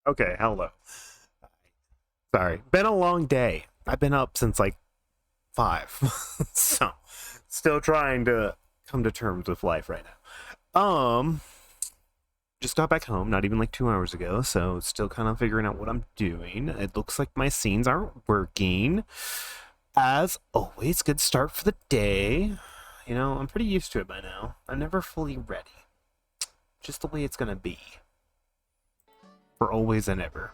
Okay, hello. Sorry. Been a long day. I've been up since like 5. So, still trying to come to terms with life right now. Just got back home, not even like 2 hours ago, so still kind of figuring out what I'm doing. It looks like my scenes aren't working. As always, good start for the day. You know, I'm pretty used to it by now. I'm never fully ready. Just the way it's gonna be. For always and ever.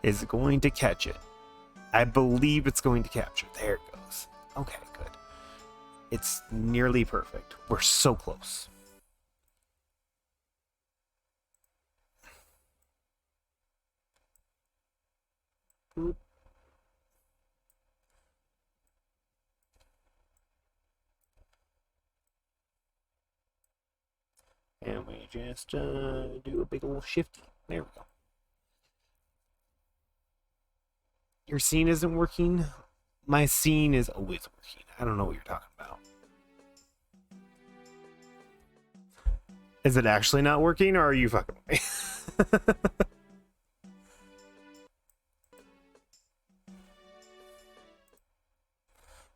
Is going to catch it. I believe it's going to capture. There it goes. Okay, good. It's nearly perfect. We're so close. Boop. And we just do a big old shifty. There we go. Your scene isn't working? My scene is always working. I don't know what you're talking about. Is it actually not working, or are you fucking with me?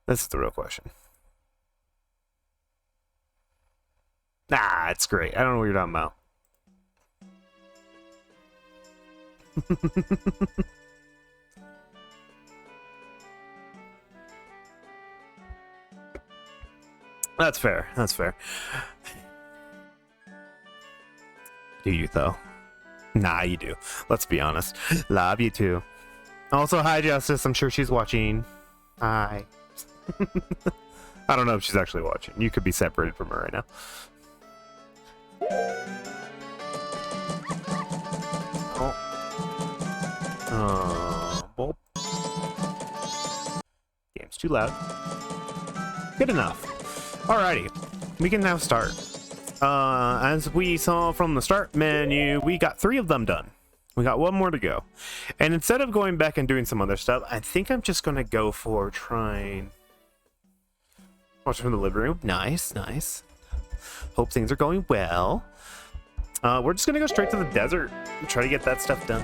This is the real question. Nah, it's great. I don't know what you're talking about. That's fair. That's fair. Do you, though? Nah, you do. Let's be honest. Love you, too. Also, hi, Justice. I'm sure she's watching. Hi. I don't know if she's actually watching. You could be separated from her right now. Boop. Game's too loud. Good enough. Alrighty, we can now start. As we saw from the start menu, we got 3 of them done. We got 1 more to go. And instead of going back and doing some other stuff, I think I'm just going to go for trying... Watch from the living room. Nice, nice. Hope things are going well. We're just going to go straight to the desert and try to get that stuff done.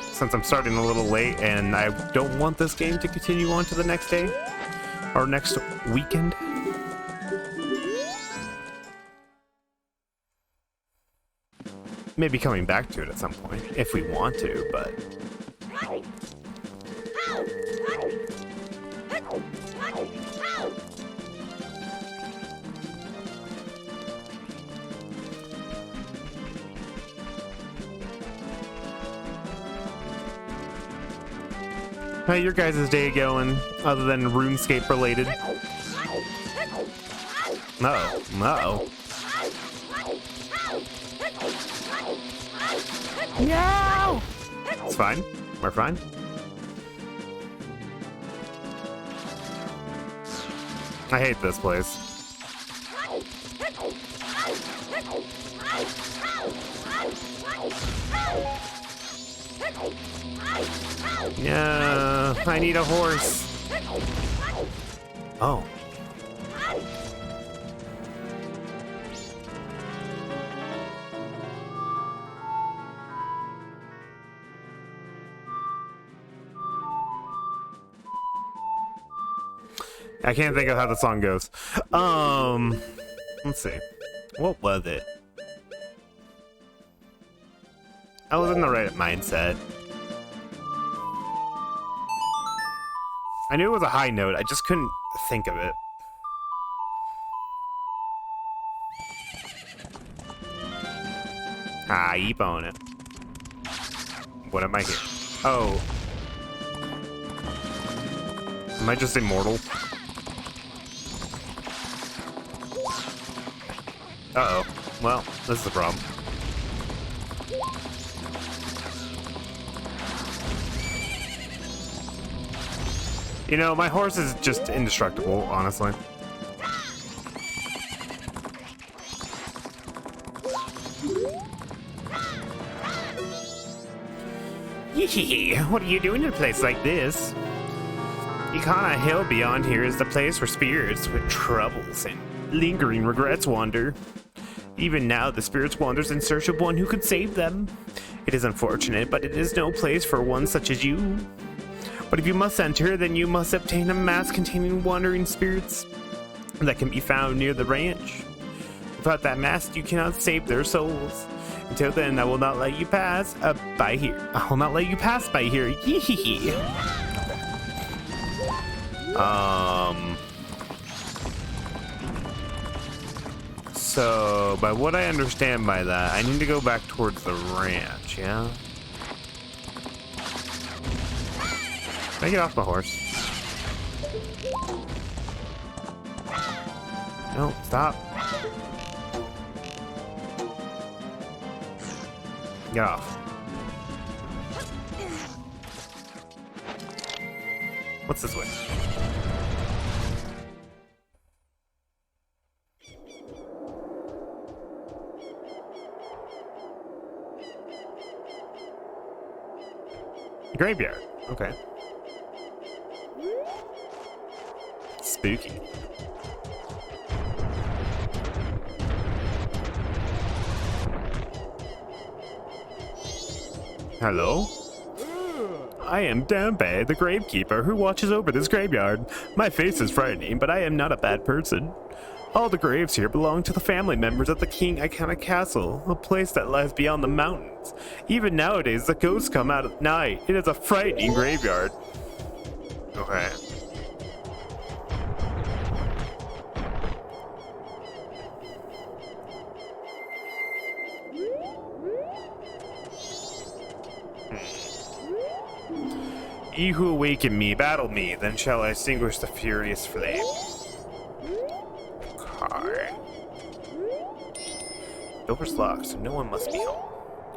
Since I'm starting a little late and I don't want this game to continue on to the next day. Or next weekend. Maybe coming back to it at some point, if we want to, but... How your guys' day going, other than RuneScape related? Uh-oh. Uh-oh. No! It's fine. We're fine. I hate this place. Yeah, I need a horse. Oh. I can't think of how the song goes. Let's see. What was it? I was in the right mindset. I knew it was a high note, I just couldn't think of it. Ah, keep on it. What am I here? Oh. Am I just immortal? Uh-oh. Well, this is the problem. You know, my horse is just indestructible, honestly. Yee, what are you doing in a place like this? Ikana Hill beyond here is the place for spirits with troubles and lingering regrets wander. Even now, the spirits wanders in search of one who could save them. It is unfortunate, but it is no place for one such as you. But if you must enter, then you must obtain a mask containing wandering spirits that can be found near the ranch. Without that mask, you cannot save their souls. Until then, I will not let you pass by here. I will not let you pass by here. Yee. So, by what I understand by that, I need to go back towards the ranch, yeah? Can I get off my horse? No, stop. Get off. What's this way? Graveyard. Okay. Spooky. Hello? I am Dambe, the gravekeeper who watches over this graveyard. My face is frightening, but I am not a bad person. All the graves here belong to the family members of the King Iconic Castle, a place that lies beyond the mountains. Even nowadays, the ghosts come out at night. It is a frightening graveyard. Okay. Ye who awaken me, battle me, then shall I extinguish the furious flame. Okay. Door's locked, so no one must be home.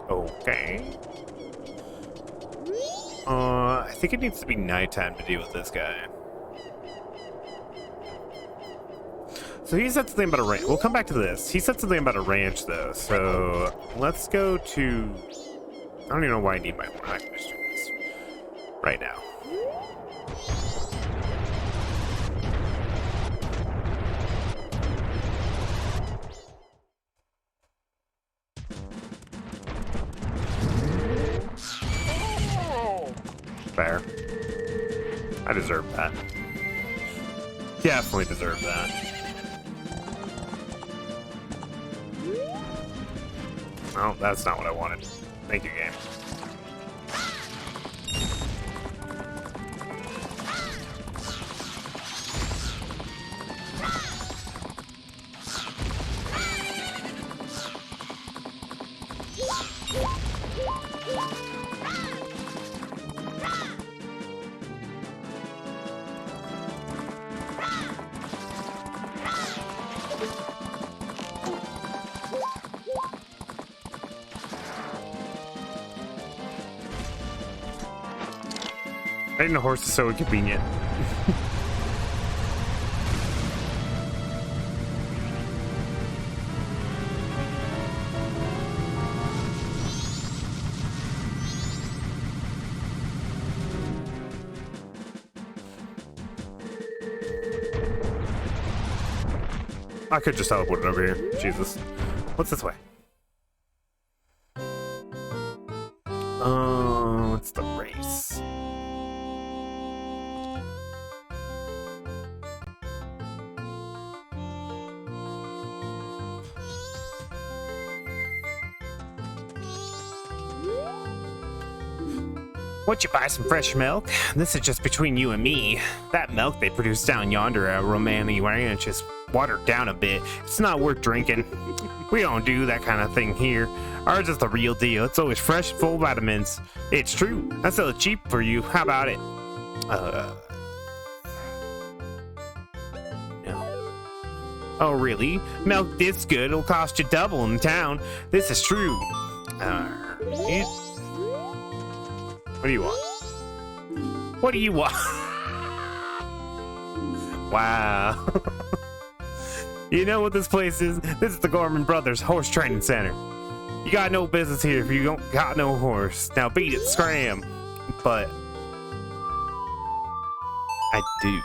Okay. I think it needs to be nighttime to deal with this guy. So he said something about a ranch. We'll come back to this. He said something about a ranch, though. So let's go to... I don't even know why I need my horn. I can just do this right now. Fair. I deserve that. Definitely deserve that. Oh, that's not what I wanted. Thank you, game. Riding a horse is so inconvenient. I could just teleport it over here. Jesus. What's this way? It's the race. Would you buy some fresh milk? This is just between you and me. That milk they produce down yonder at Romani Ranch is watered down a bit. It's not worth drinking. We don't do that kind of thing here. Ours is the real deal. It's always fresh, full of vitamins. It's true. I sell it cheap for you. How about it? No. Oh, really? Milk this good will cost you double in town. This is true. What do you want? What do you want? Wow. You know what this place is? This is the Gorman Brothers Horse Training Center. You got no business here if you don't got no horse. Now beat it, scram. But I do.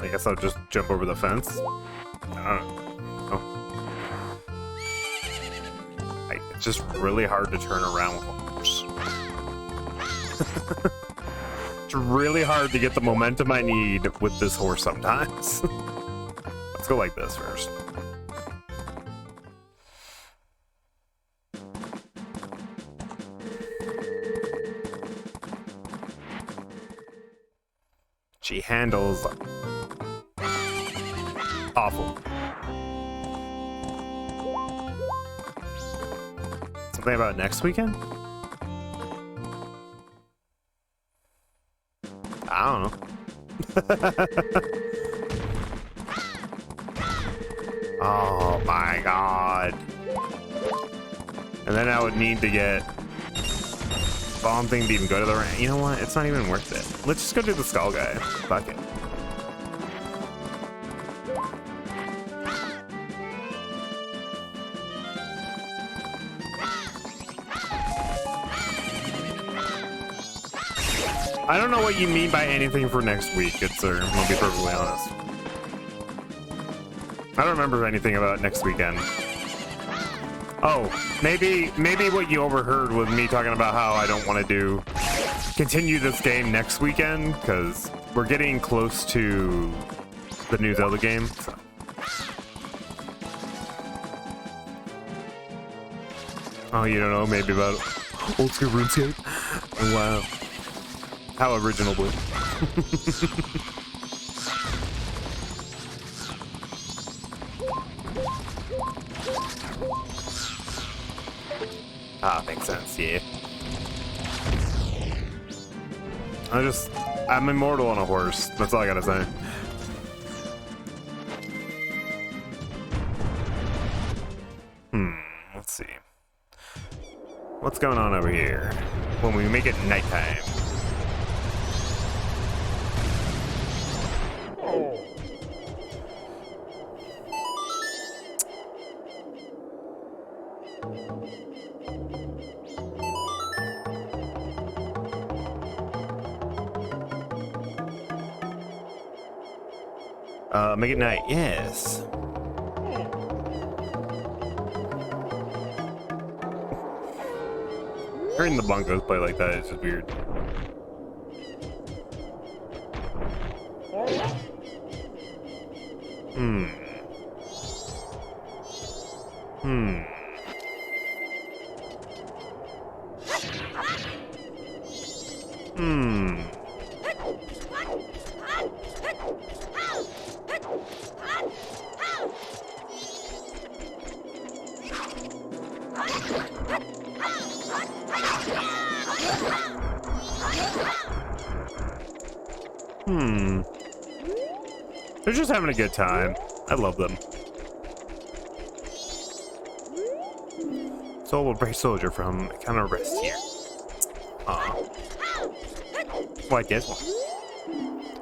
I guess I'll just jump over the fence. I don't know. It's just really hard to turn around with a horse. It's really hard to get the momentum I need with this horse sometimes. Let's go like this first. She handles awful. Something about next weekend? I don't know. Oh my god. And then I would need to get bomb thing to even go to the rank. You know what? It's not even worth it. Let's just go do the skull guy. Fuck it. I don't know what you mean by anything for next week, good sir. I'll be perfectly honest. I don't remember anything about next weekend. Oh, maybe what you overheard was me talking about how I don't want to continue this game next weekend, because we're getting close to the new Zelda game. So. Oh, you don't know? Maybe about old school RuneScape? Oh, wow. How original, Blue. Ah, makes sense, yeah. I'm immortal on a horse. That's all I gotta say. Let's see. What's going on over here? When we make it nighttime. Make it night, yes. Hearing the bongos play like that is just weird. Hmm. They're just having a good time. I love them. Soul will break soldier from kind of rest here. Well, I guess one.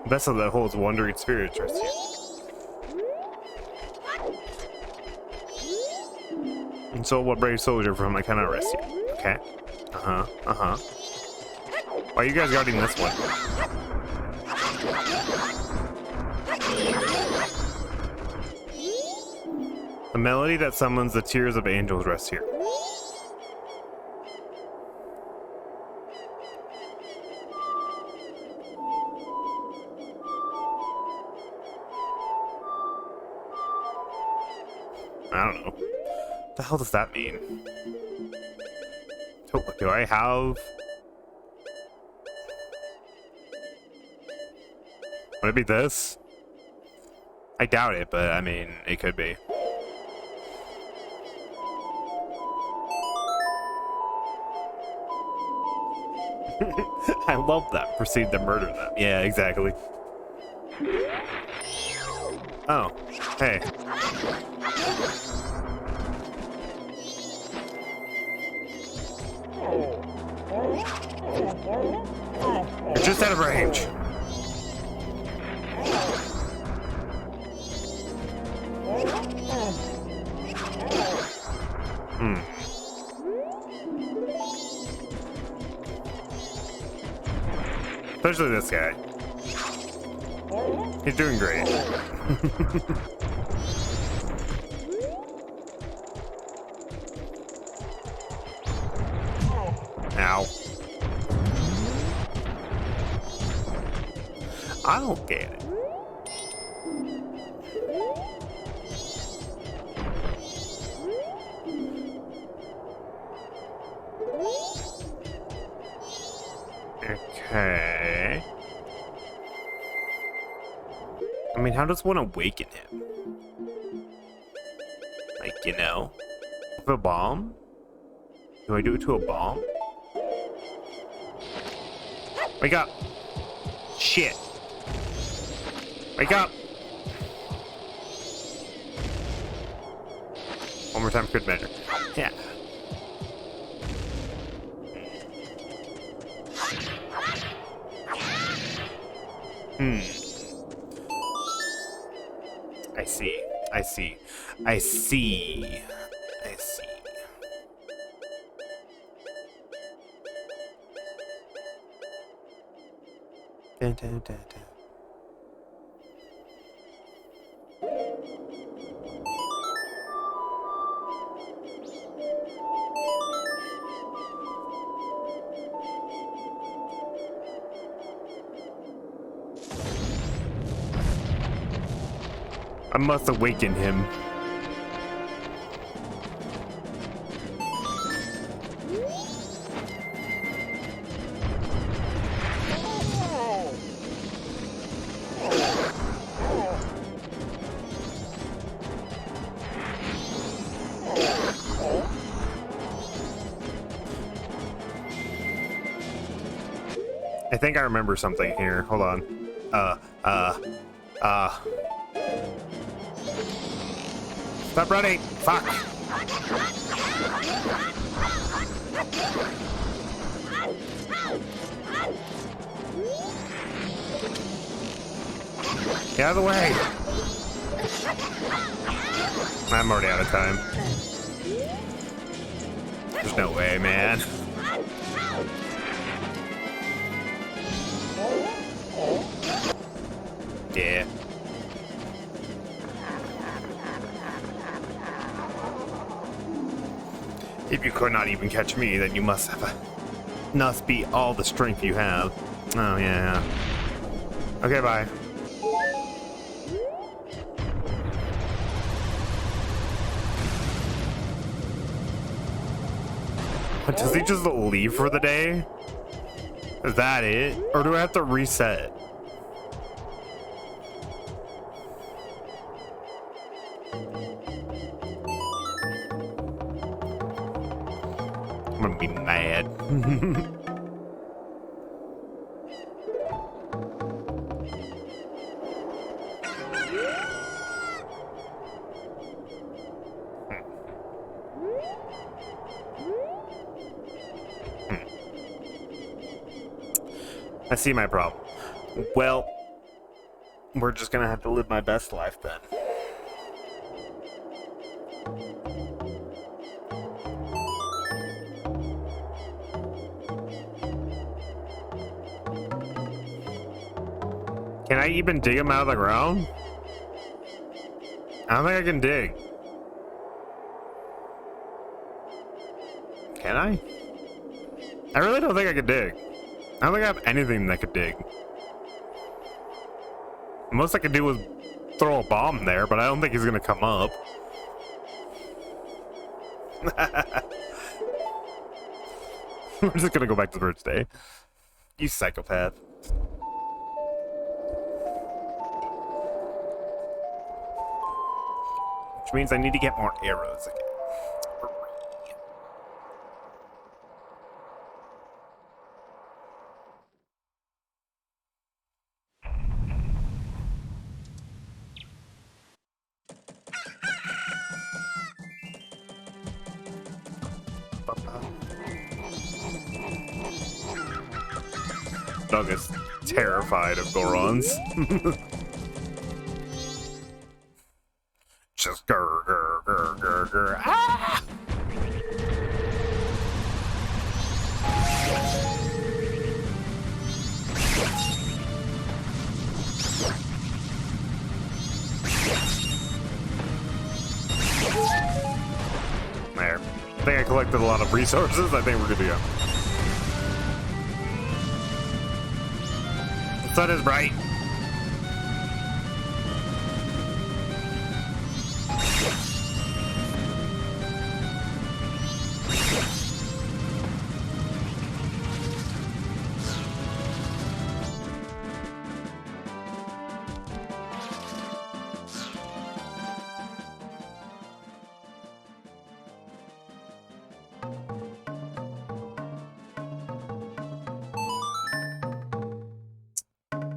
Vessel that holds wandering spirits rest here. And soul will brave soldier from a kind of rest here. Okay. Why are you guys guarding this one? A melody that summons the tears of angels rests here. I don't know. What the hell does that mean? Do I have... Would it be this? I doubt it, but I mean, it could be. I love that. Proceed to murder them. Yeah, exactly. Oh, hey. You're just out of range. Especially this guy. He's doing great. Ow. I don't get it. Okay. I mean, how does one awaken him? Like, you know, with a bomb? Do I do it to a bomb? Wake up! Shit! Wake up! One more time, good measure. Yeah. I see. I see. I see. I see. Dun, dun, dun, dun. I must awaken him. I think I remember something here. Hold on. Stop running! Fuck! Get out of the way! I'm already out of time. There's no way, man. Yeah. If you could not even catch me, then you must be all the strength you have. Oh, yeah. Okay, bye. What, does he just leave for the day? Is that it? Or do I have to reset? I'm gonna be mad. I see my problem. Well, we're just gonna have to live my best life then. Can I even dig him out of the ground? I don't think I can dig. Can I? I really don't think I can dig. I don't think I have anything that could dig. The most I could do was throw a bomb there, but I don't think he's gonna come up. We're just gonna go back to the first day. You psychopath. Which means I need to get more arrows again. Dog is terrified of Gorons. Just grr, grr, grr, grr, grr. Ah! think I collected a lot of resources. I think we're good to go. The sun is bright.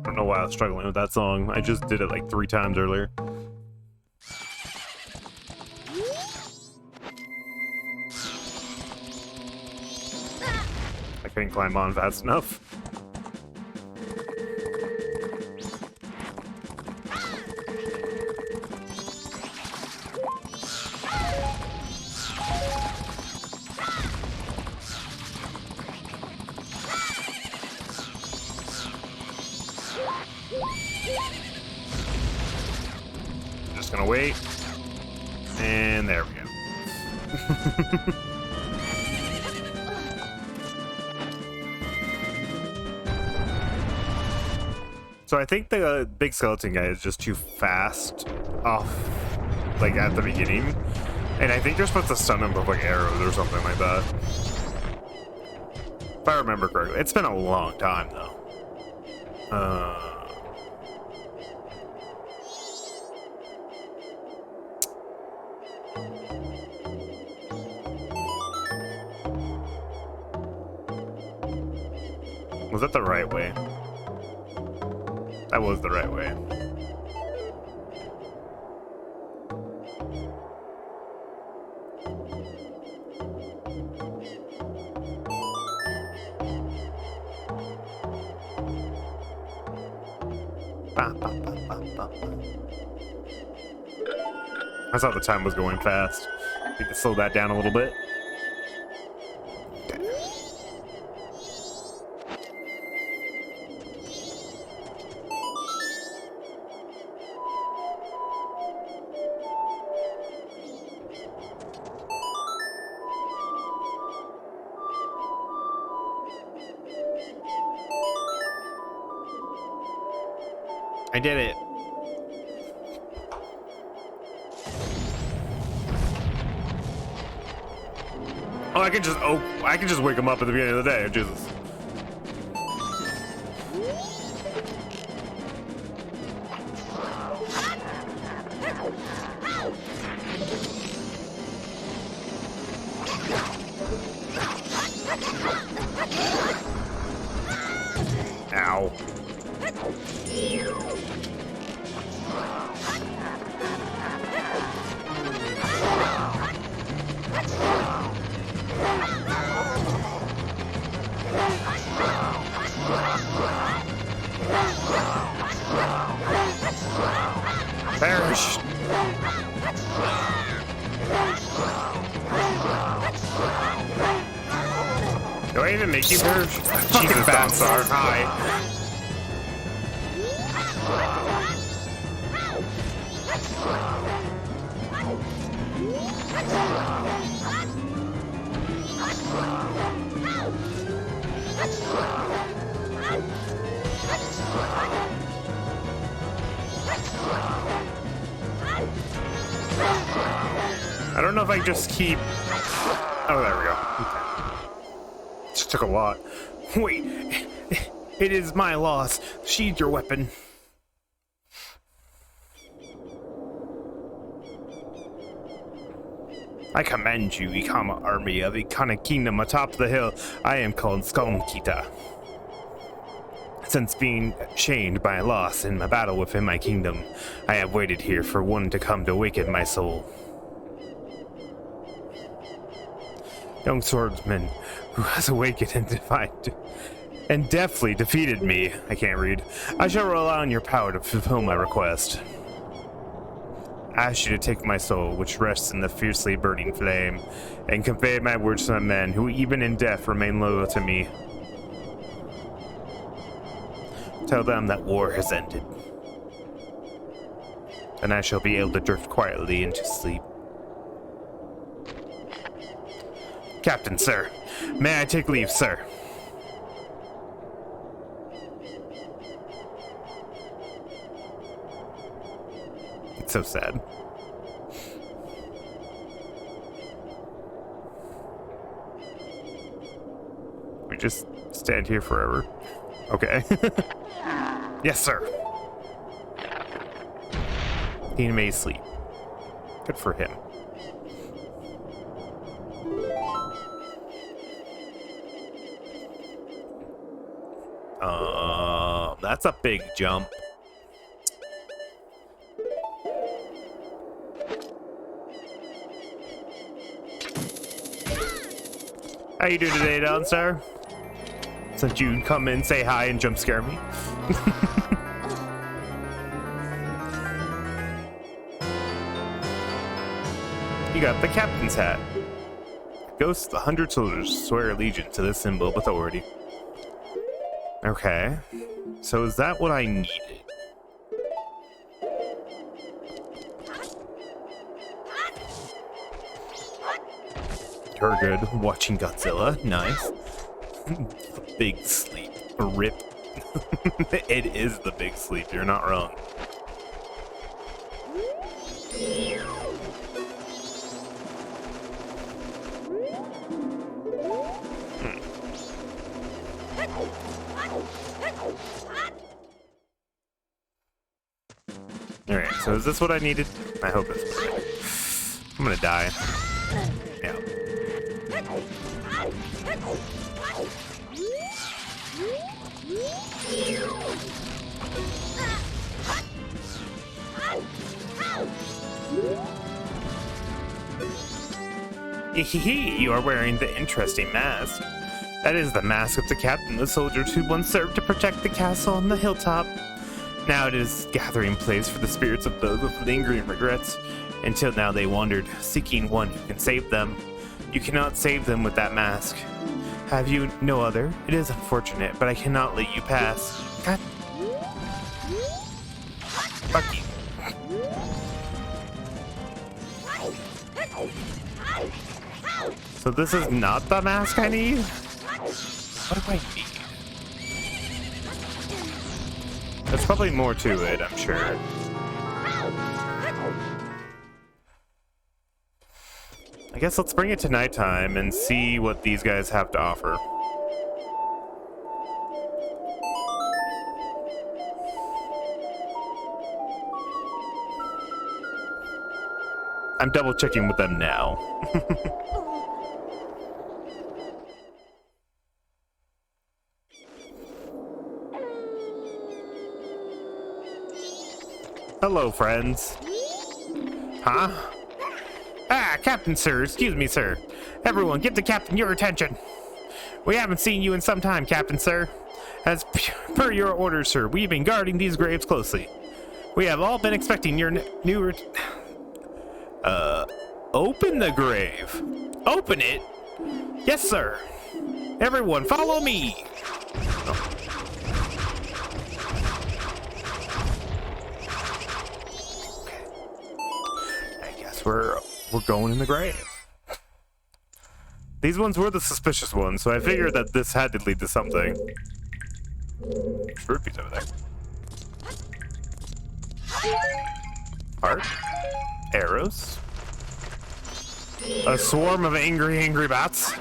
I don't know why I was struggling with that song. I just did it like 3 times earlier. I couldn't climb on fast enough. Just gonna wait. And there we go. So I think the big skeleton guy is just too fast off, like at the beginning. And I think you're supposed to stun him with like arrows or something like that. If I remember correctly. It's been a long time though. Was that the right way? That was the right way. I thought the time was going fast. Need to slow that down a little bit. I did it. Oh, I can just wake him up at the beginning of the day. Jesus. Ow. Perish. Do I even make you perish? Jesus, Donsar. Hi. I don't know if I just keep... Oh, there we go. Okay. Just took a lot. Wait. It is my loss. Sheathe your weapon. I command you, Ikama army of Ikana Kingdom atop the hill. I am called Skolmkita. Since being chained by a loss in my battle within my kingdom, I have waited here for one to come to awaken my soul. Young swordsman who has awakened and deftly defeated me. I can't read. I shall rely on your power to fulfill my request. I ask you to take my soul, which rests in the fiercely burning flame, and convey my words to the men who even in death remain loyal to me. Tell them that war has ended, and I shall be able to drift quietly into sleep. Captain, sir. May I take leave, sir? It's so sad. We just stand here forever. Okay. Yes, sir. He may sleep. Good for him. That's a big jump. How you doing today, Don, sir? Since you come in, say hi, and jump scare me. You got the captain's hat. Ghosts, the 100 soldiers swear allegiance to this symbol of authority. Okay. So is that what I needed? You're good. Watching Godzilla. Nice. Big sleep. Rip. It is the big sleep. You're not wrong. Alright, so is this what I needed? I hope it's what I needed. I'm gonna die. Yeah. You are wearing the interesting mask. That is the mask of the captain of the soldiers who once served to protect the castle on the hilltop. Now it is a gathering place for the spirits of those with lingering regrets. Until now they wandered, seeking one who can save them. You cannot save them with that mask. Have you no other? It is unfortunate, but I cannot let you pass. God. Fuck you. So this is not the mask I need? What do I need? There's probably more to it, I'm sure. I guess let's bring it to nighttime and see what these guys have to offer. I'm double checking with them now. Hello, friends. Huh? Ah, Captain, sir. Excuse me, sir. Everyone, give the captain your attention. We haven't seen you in some time, Captain, sir. As per your orders, sir, we've been guarding these graves closely. We have all been expecting your new... Open the grave. Open it? Yes, sir. Everyone, follow me. Oh. We're going in the grave. These ones were the suspicious ones, so I figured that this had to lead to something. There's rupees over there. Heart. Arrows. A swarm of angry bats.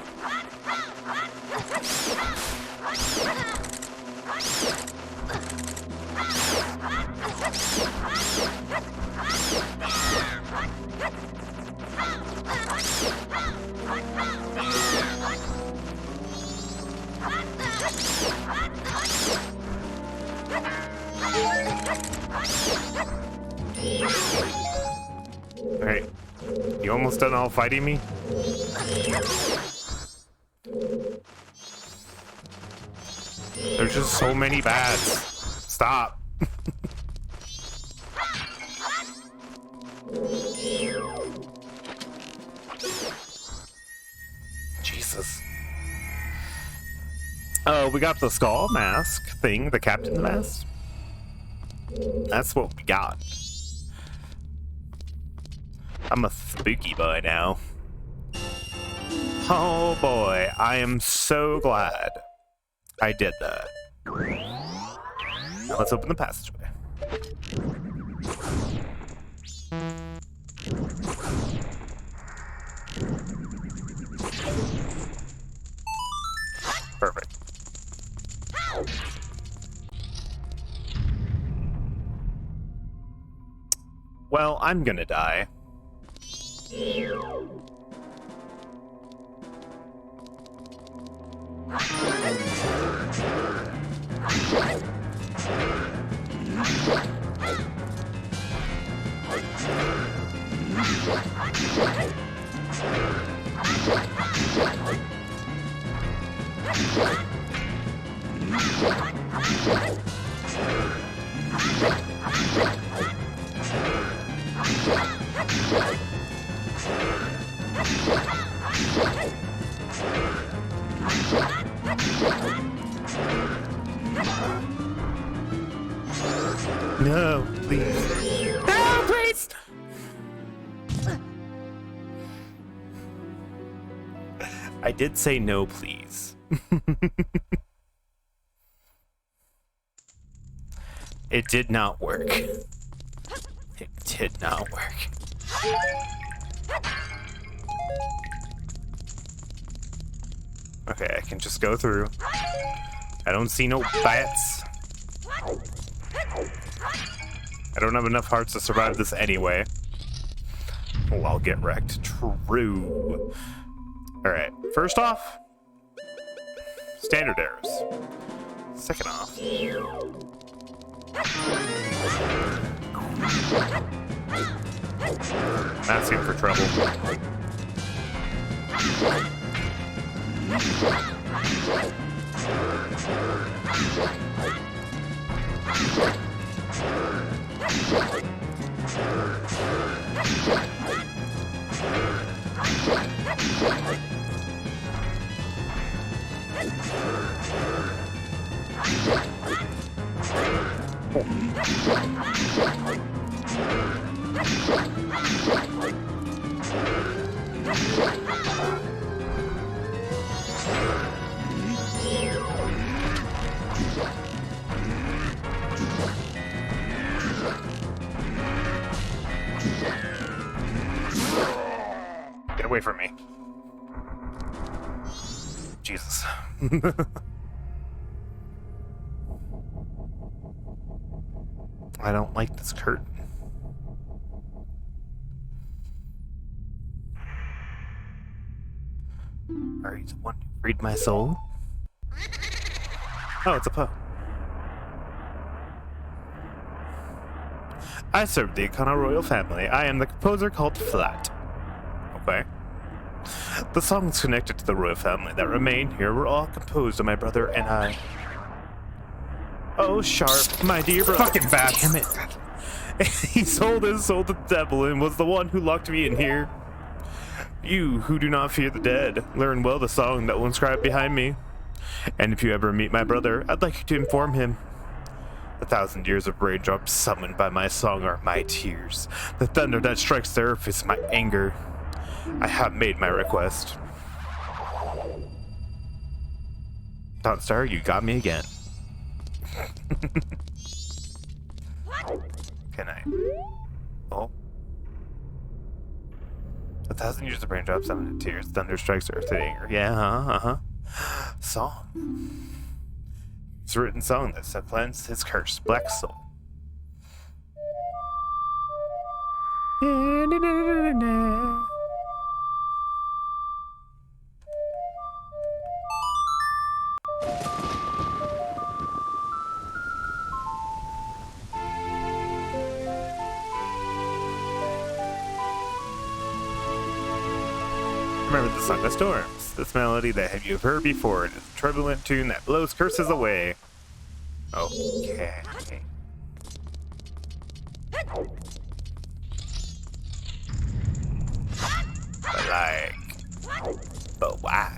Alright. You almost done all fighting me? There's just so many bats. Stop. Jesus. Oh, we got the skull mask thing, the captain's mask. That's what we got. I'm a spooky boy now. Oh boy, I am so glad I did that. Now let's open the passageway. Perfect. Well, I'm gonna die. No, please. No, please! I did say no, please. It did not work. It did not work. Okay, I can just go through. I don't see no bats. I don't have enough hearts to survive this anyway. Oh, I'll get wrecked. True. Alright, first off, standard errors. Second off, asking for trouble. Get away from me. Jesus. I don't like this curtain. Are you the one who freed my soul? Oh, it's a Poe. I serve the Ikana royal family. I am the composer called Flat. Okay. The songs connected to the royal family that remain here were all composed by my brother and I. Oh, Sharp, my dear brother. Fucking bats. Damn it. He sold his soul to the devil and was the one who locked me in here. You, who do not fear the dead, learn well the song that will inscribe behind me. And if you ever meet my brother, I'd like you to inform him. The 1,000 years of raindrops summoned by my song are my tears. The thunder that strikes the earth is my anger. I have made my request. Dawnstar, you got me again. Can I? Oh. 1,000 years of raindrops summoned tears. Thunder strikes the earth in anger. Yeah, Song. It's a written song that supplants his curse, Black Soul. Remember the Song of Storms. This melody that you've heard before. It is a turbulent tune that blows curses away. Okay. But why?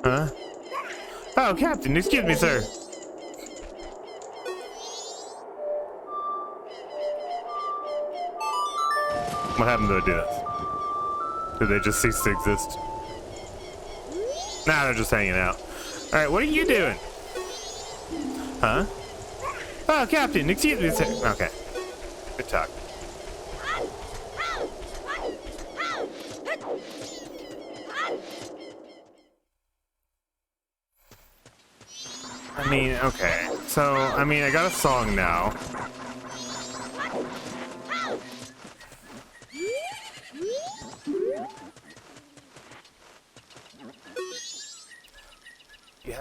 Huh? Oh, Captain, excuse me, sir. What happened to the dudes? Did they just cease to exist? Nah, they're just hanging out. Alright, what are you doing? Huh? Oh, Captain, excuse me, sir. Okay. Good talk. I mean, okay. So, I mean, I got a song now. Do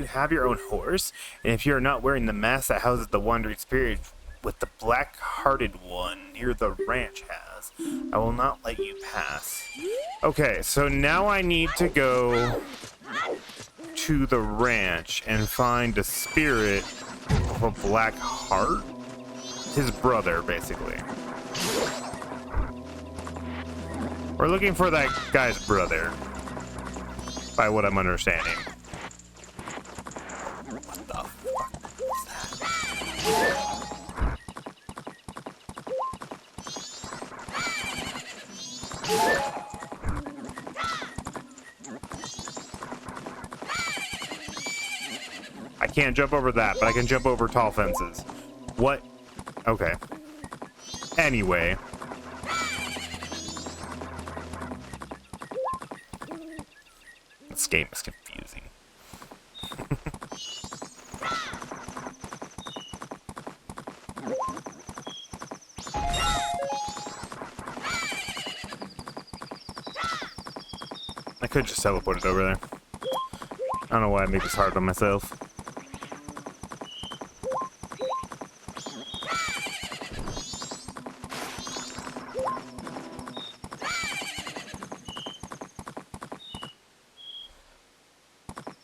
you have your own horse? And if you are not wearing the mask that houses the wandering spirit with the black-hearted one near the ranch has, I will not let you pass. Okay, so now I need to go to the ranch and find a spirit of a black heart? His brother, basically. We're looking for that guy's brother, by what I'm understanding. What the fuck was that? I can't jump over that, but I can jump over tall fences. What? Okay. Anyway. This game is confusing. I could just teleport it over there. I don't know why I make this hard on myself.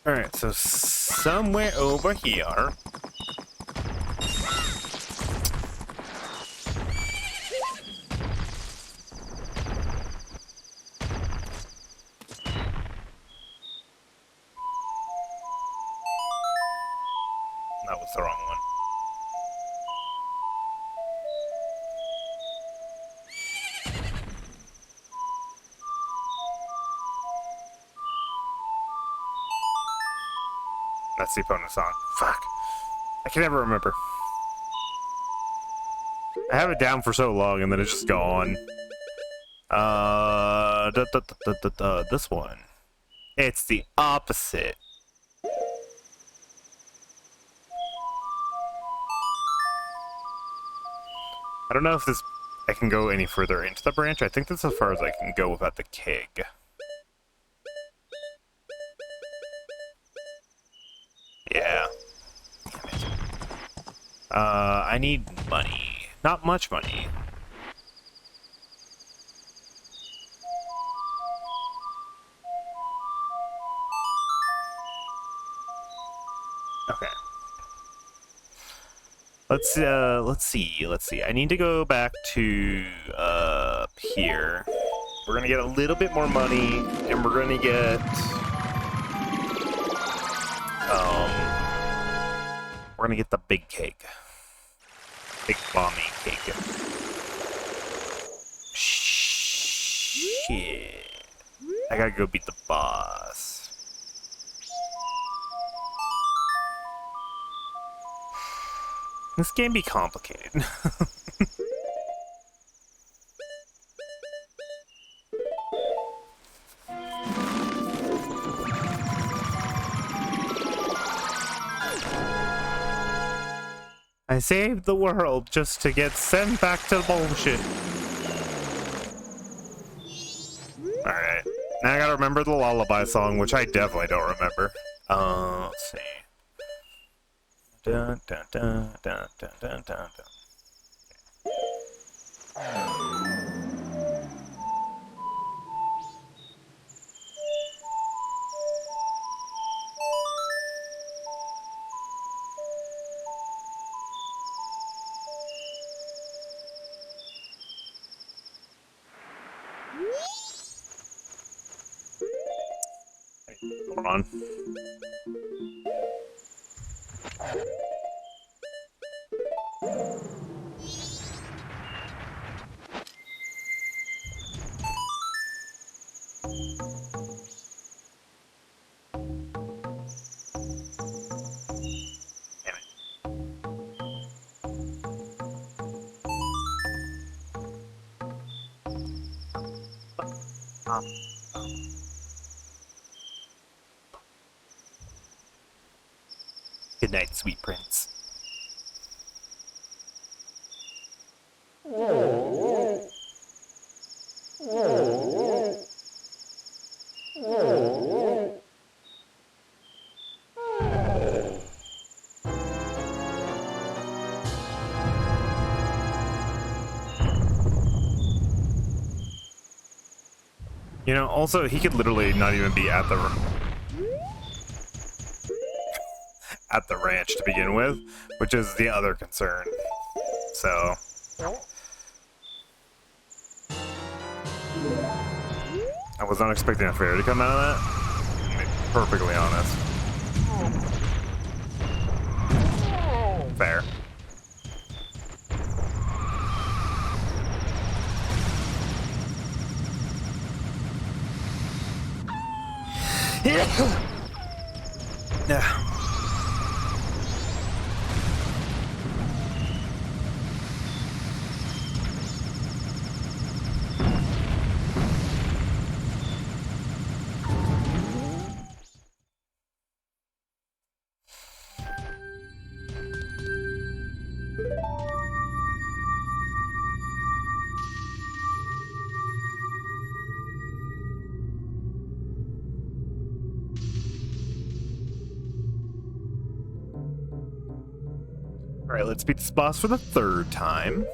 Alright, so somewhere over here. That was the wrong one. That's the opponent's song. Fuck. I can never remember. I have it down for so long and then it's just gone. This one. It's the opposite. I don't know if this... I can go any further into the branch. I think that's as far as I can go without the keg. Yeah. Damn it. I need money. Not much money. Okay. Let's see. I need to go back to, here. We're gonna get a little bit more money, and we're gonna get, we're gonna get the big cake. Big bomby cake. Shit. I gotta go beat the boss. This game be complicated. I saved the world just to get sent back to bullshit. Alright. Now I gotta remember the lullaby song, which I definitely don't remember. Let's see. Dun, dun, dun, dun, dun, dun, dun, dun. Ron. Good night, sweet prince. You know, also, he could literally not even be at the ranch to begin with, which is the other concern. So I was not expecting a fairy to come out of that, to be perfectly honest. Fair. Yeah. Alright, let's beat this boss for the third time.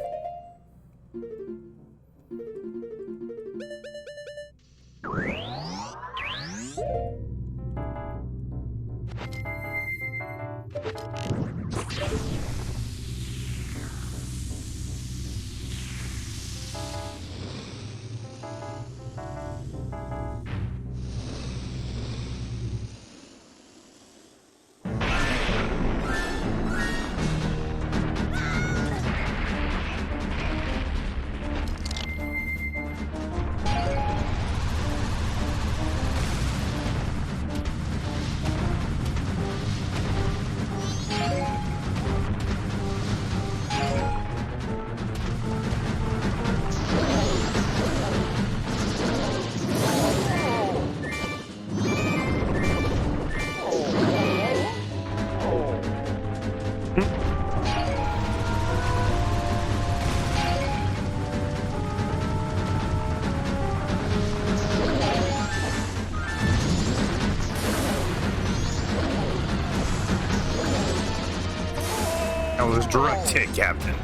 That was a direct hit, Captain.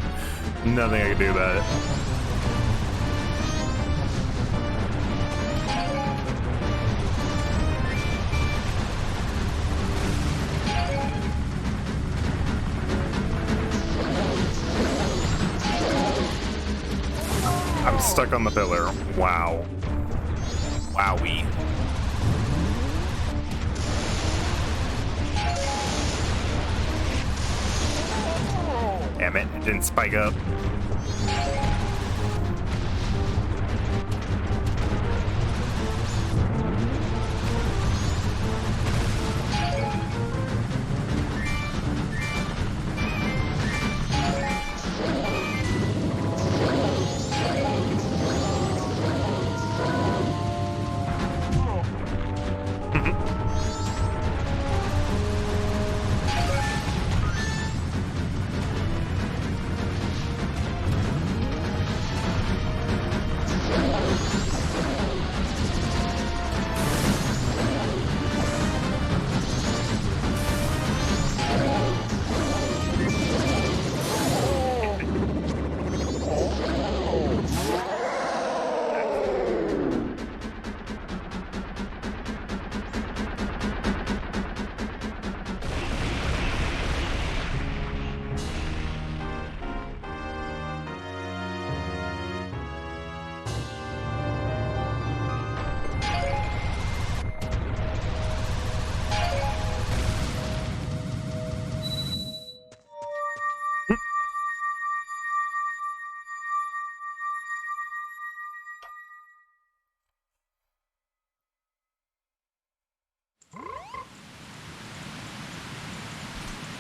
Nothing I can do about it. I'm stuck on the pillar. Wow. Wowie. Damn it, it didn't spike up.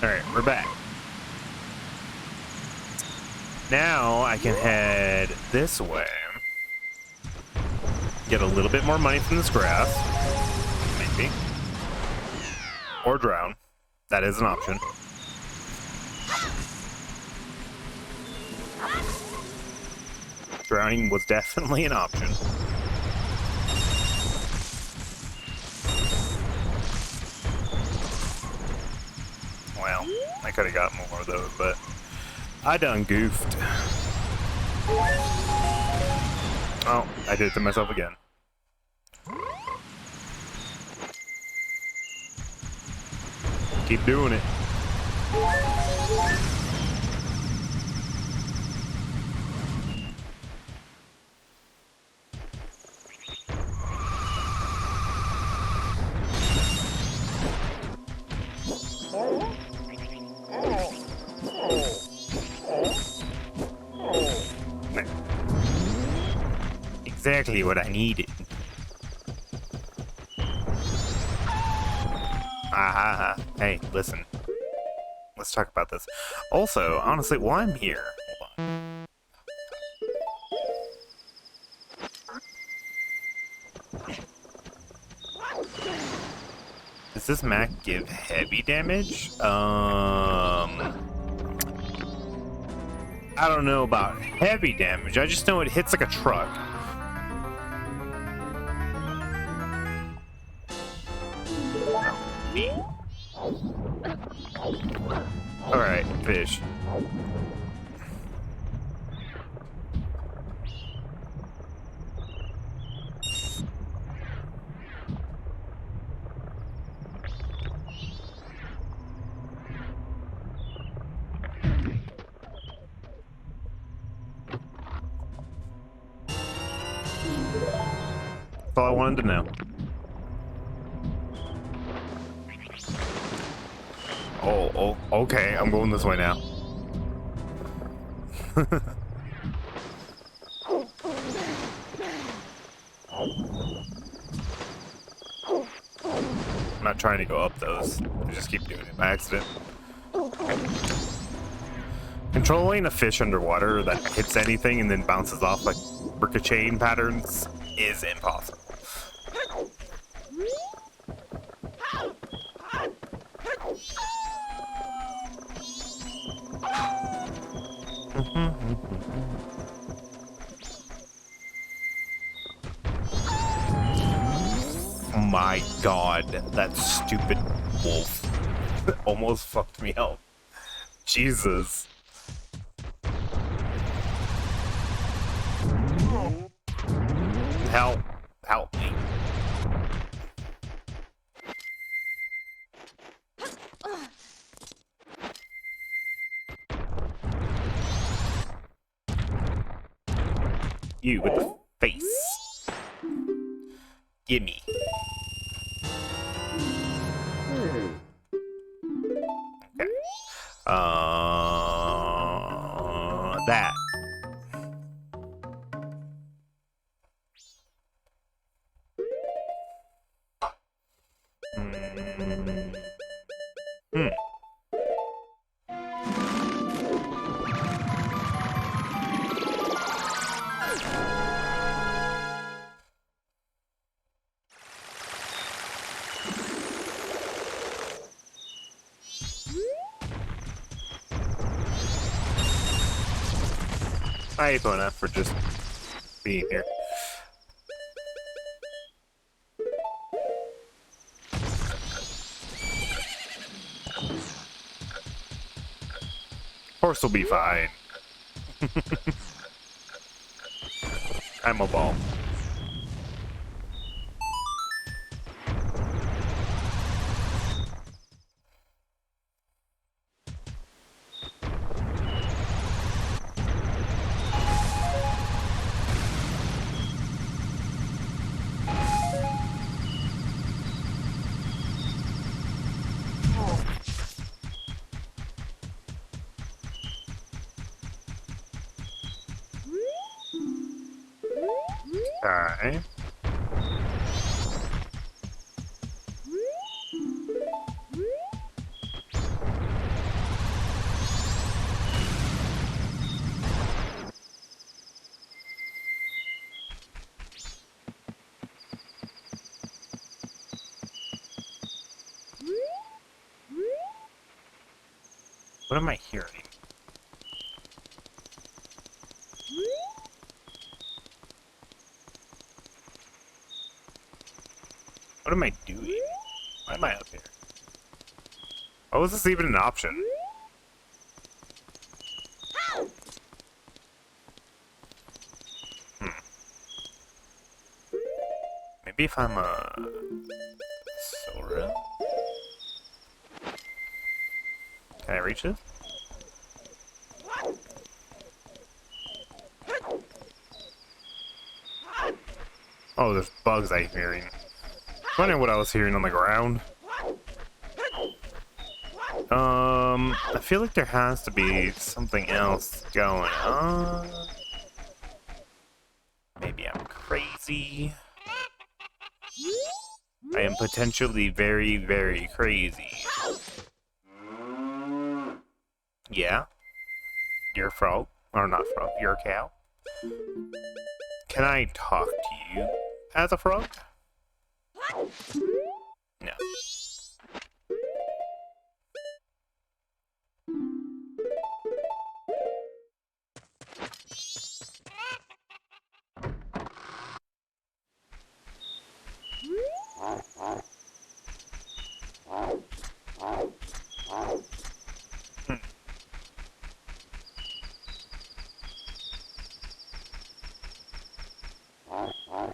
Alright, we're back. Now I can head this way. Get a little bit more money from this grass. Maybe. Or drown. That is an option. Drowning was definitely an option. Well, I could have got more of those, but I done goofed. Oh, I did it to myself again. Keep doing it. Exactly what I needed. Ah, hey, listen. Let's talk about this. Also, honestly, while I'm here, hold on. Does this mech give heavy damage? I don't know about heavy damage. I just know it hits like a truck. Alright, fish. That's all I wanted to know. Oh, okay, I'm going this way now. I'm not trying to go up those. I just keep doing it by accident. Controlling a fish underwater that hits anything and then bounces off like ricocheting patterns is impossible. Oh my god, that stupid wolf almost fucked me up. Jesus. Help me. You with the face. Gimme. Okay. That. Hi, Epona, for just being here. Horse will be fine. I'm a ball. Okay. What am I hearing? What am I doing? Why am I up here? Why was this even an option? Maybe if I'm a Sora? Can I reach it? Oh, there's bugs I'm hearing. I wondering what I was hearing on the ground. I feel like there has to be something else going on. Maybe I'm crazy. I am potentially very, very crazy. Yeah? You're a frog? Or not frog, you're a cow? Can I talk to you as a frog? No.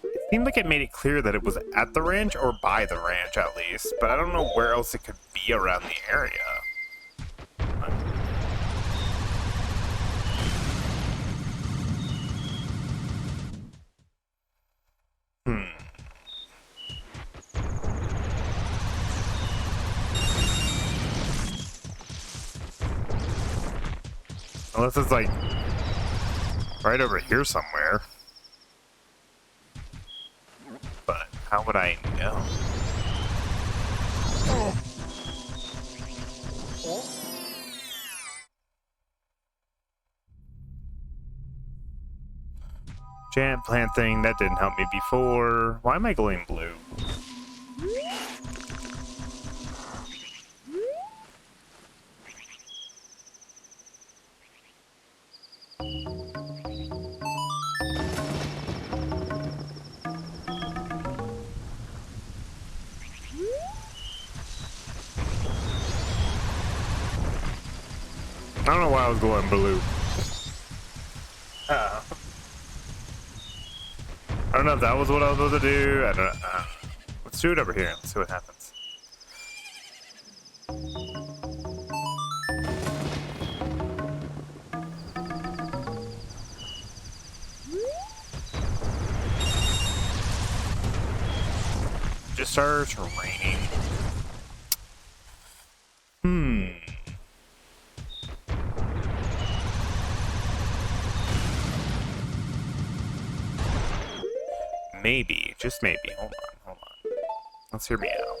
It seemed like it made it clear that it was at the ranch or by the ranch at least, but I don't know where else it could be around the area. Unless it's like right over here somewhere. But how would I know? Giant plant thing, that didn't help me before. Why am I glowing blue? I don't know why I was going blue. I don't know if that was what I was supposed to do. I don't know. Let's do it over here. Let's see what happens. Just starts raining. Maybe, just maybe. Hold on. Let's hear me out.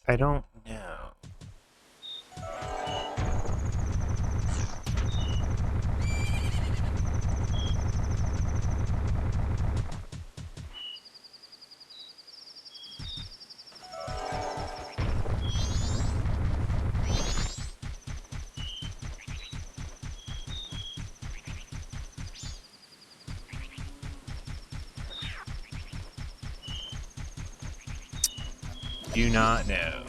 I don't know. Do not know.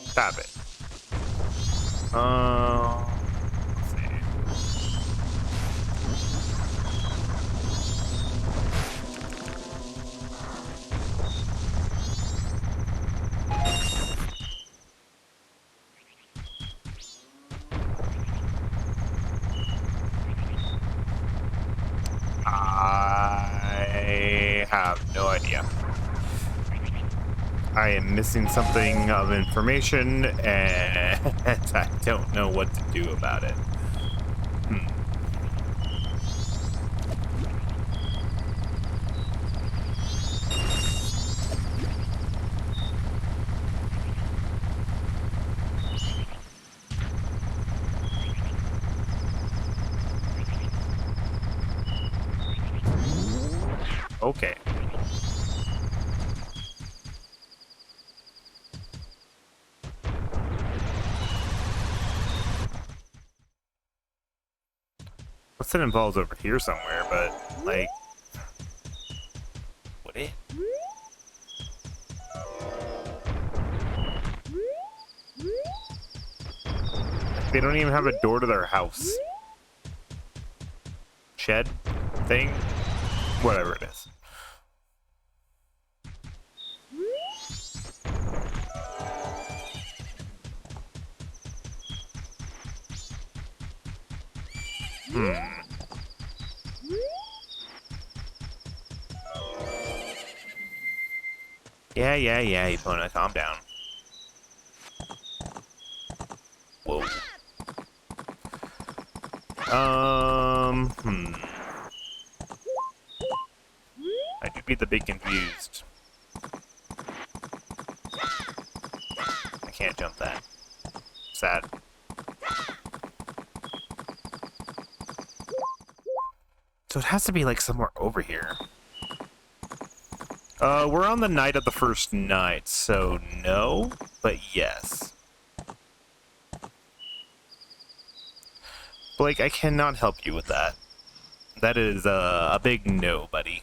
Stop it. Let's see. have no idea. I am missing something of information, and I don't know what to do about it. Okay. What's it involves over here somewhere, but, like... Would it? They don't even have a door to their house. Shed? Thing? Whatever it is. Yeah, Epona, calm down. Whoa. I do get the big confused. I can't jump that. Sad. So it has to be like somewhere over here. We're on the night of the first night, so no, but yes. Blake, I cannot help you with that. That is a big no, buddy.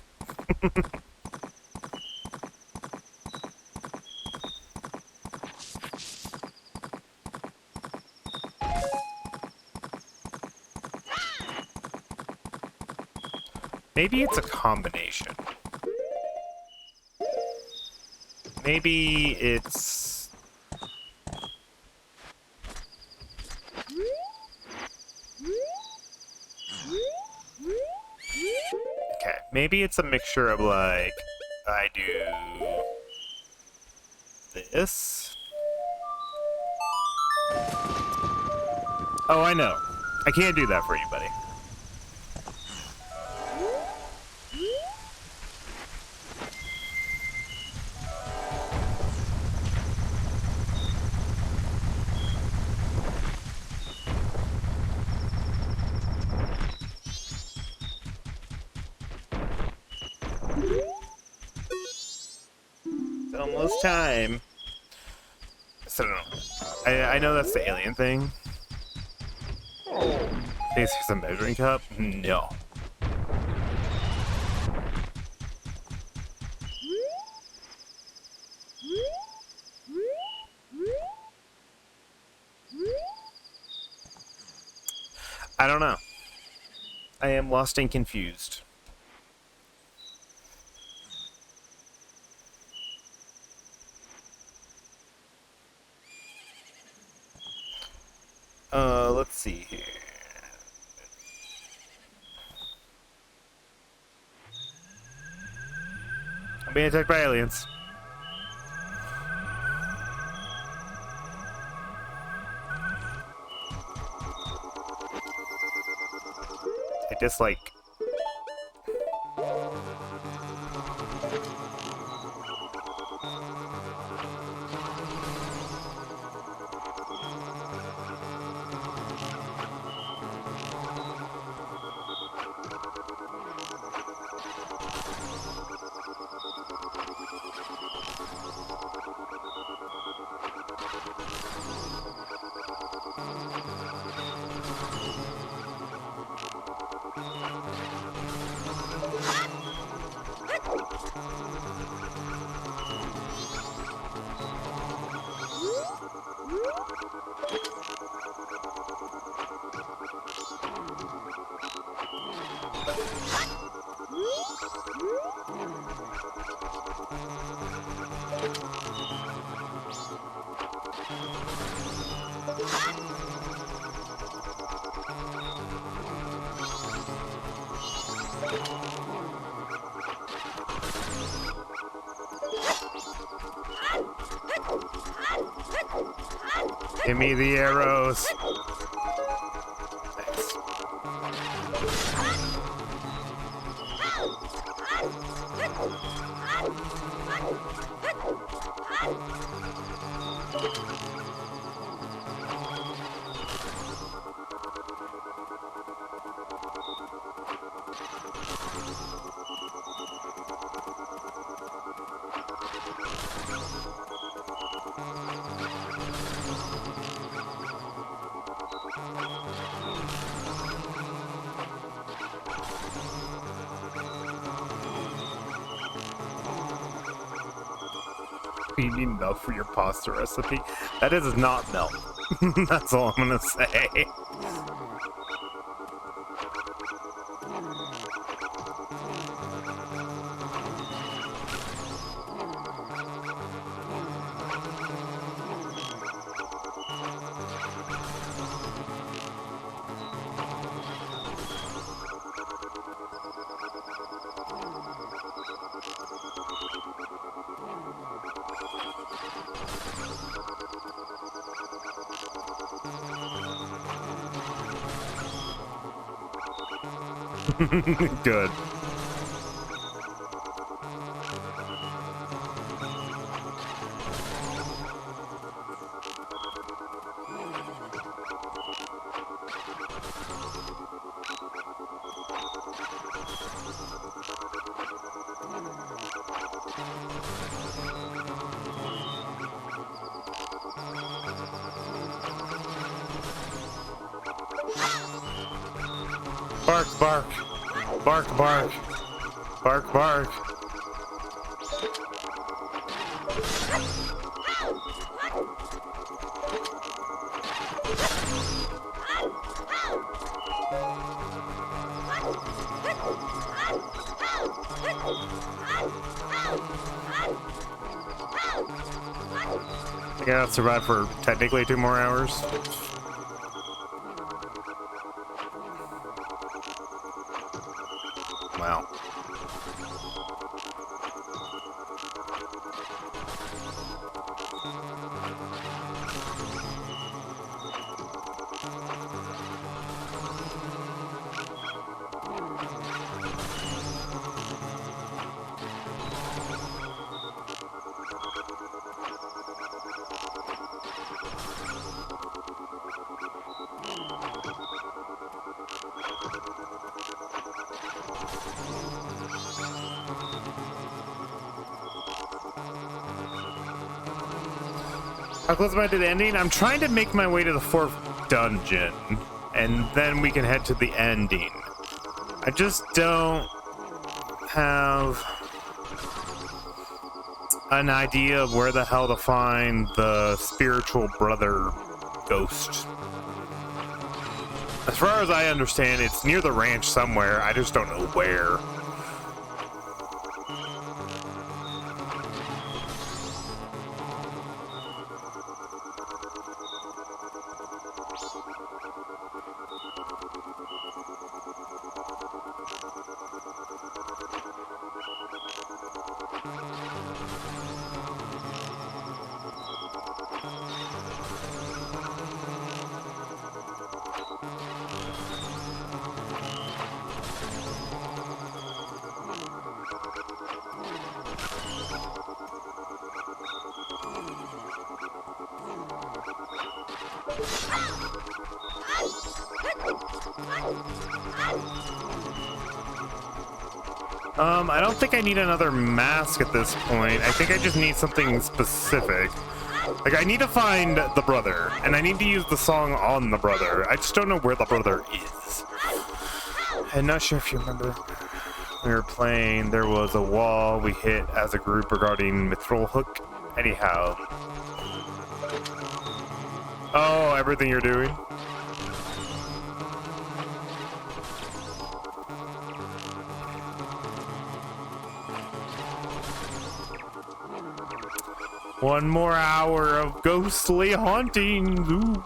Maybe it's a combination. Maybe it's... Okay, maybe it's a mixture of, like, I do this. Oh, I know. I can't do that for you, buddy. It's almost time. So, I know that's the alien thing. Is this a measuring cup? No. I don't know. I am lost and confused. Let's see here. I'm being attacked by aliens. I dislike. Give me the arrows. Thanks. You need milk for your pasta recipe. That is not milk. That's all I'm gonna say. Good. Bark, bark. Bark, bark. Bark, bark. I gotta survive for technically 2 more hours. Wow. How close am I to the ending? I'm trying to make my way to the 4th dungeon, and then we can head to the ending. I just don't have an idea of where the hell to find the spiritual brother ghost. As far as I understand, it's near the ranch somewhere. I just don't know where. I don't think I need another mask at this point. I think I just need something specific. Like, I need to find the brother, and I need to use the song on the brother. I just don't know where the brother is. I'm not sure if you remember. We were playing, there was a wall we hit as a group regarding Mithril Hook. Anyhow. Oh, everything you're doing? One more hour of ghostly hauntings. Ooh.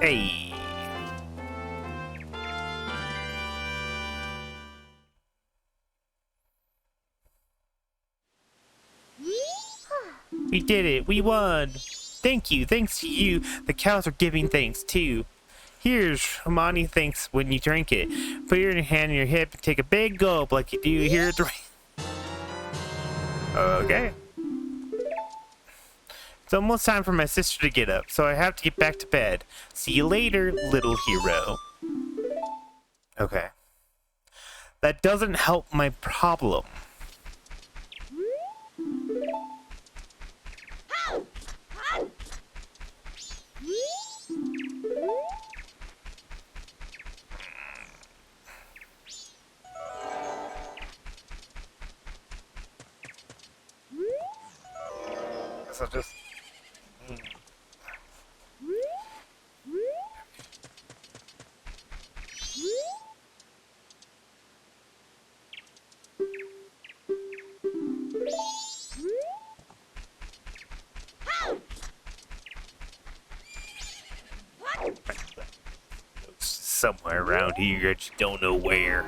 Hey. We did it. We won. Thank you. Thanks to you, the cows are giving thanks too. Here's Amani thanks when you drink it. Put your hand on your hip and take a big gulp like you do here at the... Okay. It's almost time for my sister to get up, so I have to get back to bed. See you later, little hero. Okay. That doesn't help my problem. So just... Somewhere around here, I just don't know where.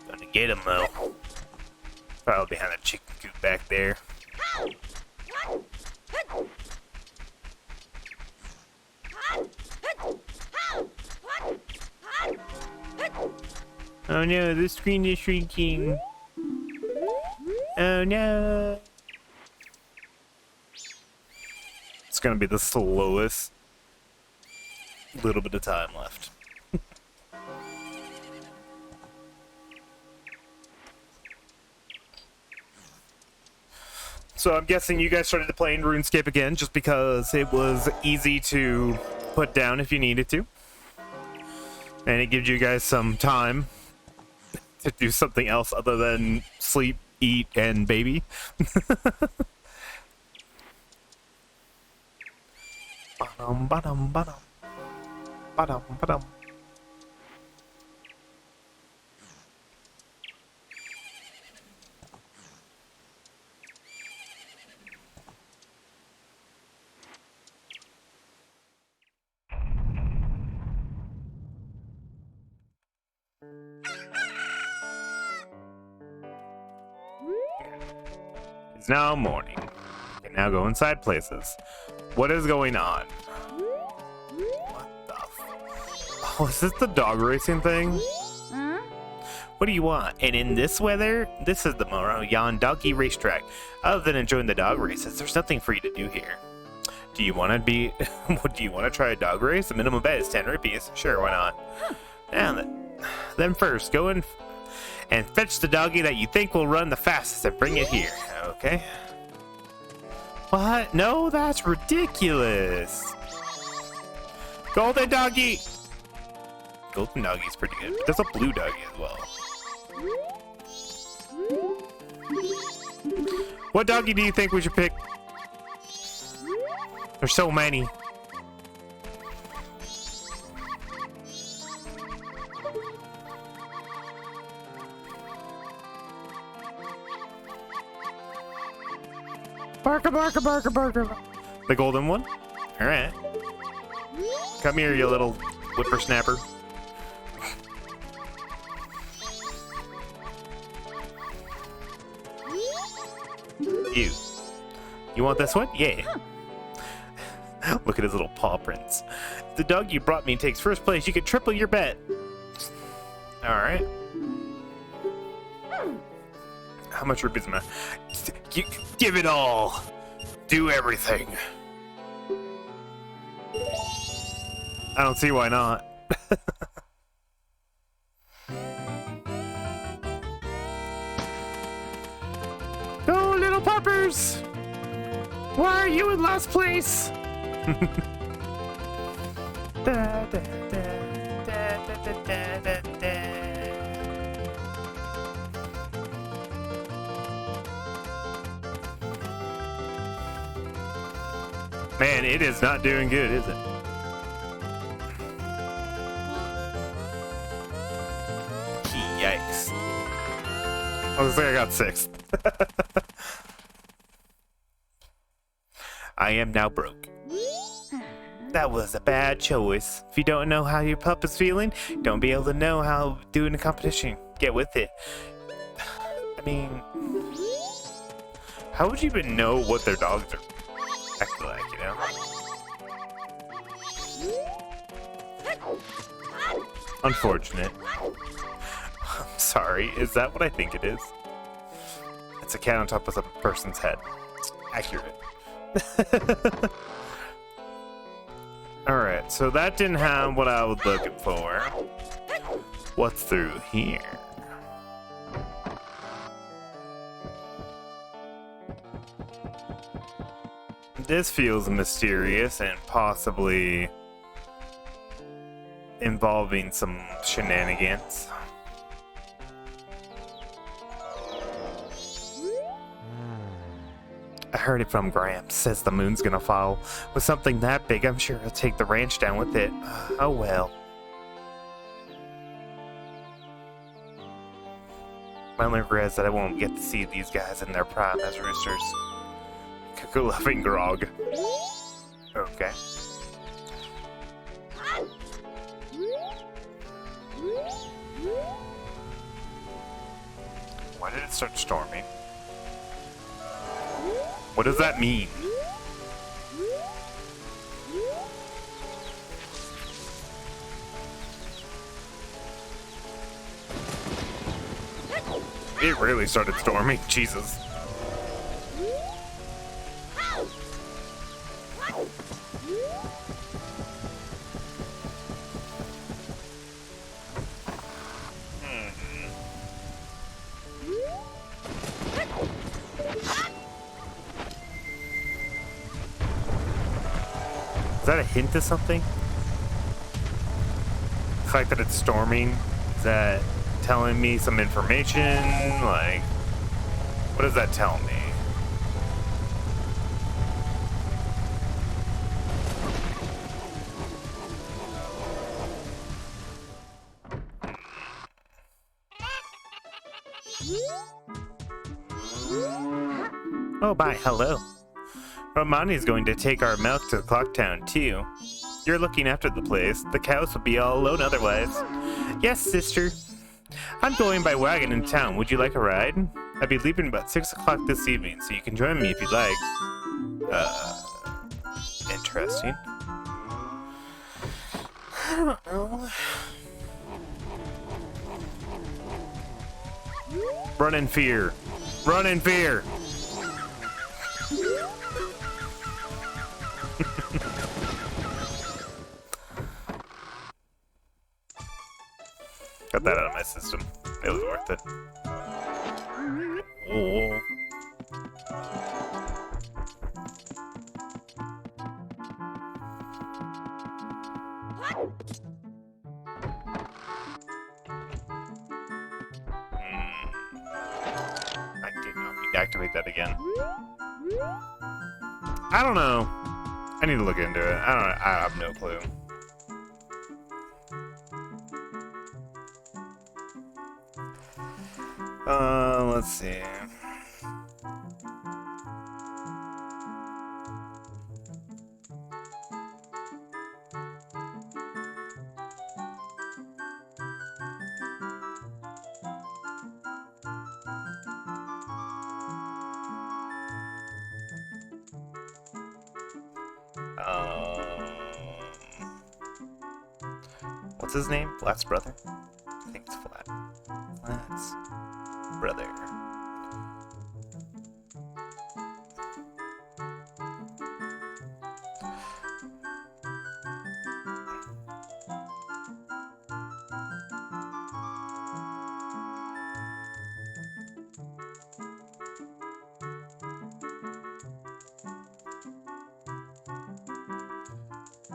Gonna get him though. Probably behind the chicken coop back there. Oh no, the screen is shrinking. Oh no. It's gonna be the slowest little bit of time left. So I'm guessing you guys started playing RuneScape again just because it was easy to put down if you needed to. And it gives you guys some time to do something else other than sleep, eat, and baby. Ba-dum, ba-dum, ba-dum. Ba-dum, ba-dum. It's now morning. You can now go inside places. What is going on? What the f... Oh, is this the dog racing thing? What do you want? And in this weather, this is the Majora doggy racetrack. Other than enjoying the dog races, there's nothing for you to do here. Do you want to be... do you want to try a dog race? The minimum bet is 10 rupees. Sure, why not? Then first, go in and fetch the doggy that you think will run the fastest and bring it here. Okay. What? No, that's ridiculous. Golden doggy. Golden doggy's pretty good. There's a blue doggy as well. What doggy do you think we should pick? There's so many. Barker, barker, barker, barker. The golden one? Alright. Come here, you little whippersnapper. You. You want this one? Yeah. Look at his little paw prints. If the dog you brought me takes first place, you can triple your bet. Alright. How much rupees am I? Give it all. Do everything. I don't see why not. Go, little puppers! Why are you in last place? Da, da, da, da, da, da, da, da. Man, it is not doing good, is it? Yikes. I was like, I got 6. I am now broke. That was a bad choice. If you don't know how your pup is feeling, you don't be able to know how to do in a competition. Get with it. I mean, how would you even know what their dogs are acting like, you know? Unfortunate. I'm sorry, is that what I think it is? It's a cat on top of a person's head. Accurate. Alright, so that didn't have what I was looking for. What's through here? This feels mysterious and possibly involving some shenanigans. I heard it from Gramps. Says the moon's gonna fall. With something that big, I'm sure he'll take the ranch down with it. Oh well. My only regret is that I won't get to see these guys in their prime as roosters. Cuckoo loving grog. Okay. Why did it start storming? What does that mean? It really started storming. Jesus. Is that a hint to something? The fact that it's storming, is that telling me some information? Like, what does that tell me? Oh, bye, hello. Romani's going to take our milk to Clock Town, too. You're looking after the place. The cows would be all alone otherwise. Yes, sister. I'm going by wagon in town. Would you like a ride? I'll be leaving about 6 o'clock this evening, so you can join me if you'd like. Interesting. I don't know. Run in fear. Run in fear. Got that out of my system. It was worth it. Oh. I did not mean to activate that again. I don't know. I need to look into it. I have no clue. Let's see. What's his name? Flat's brother? I think it's Flat. Flat's brother.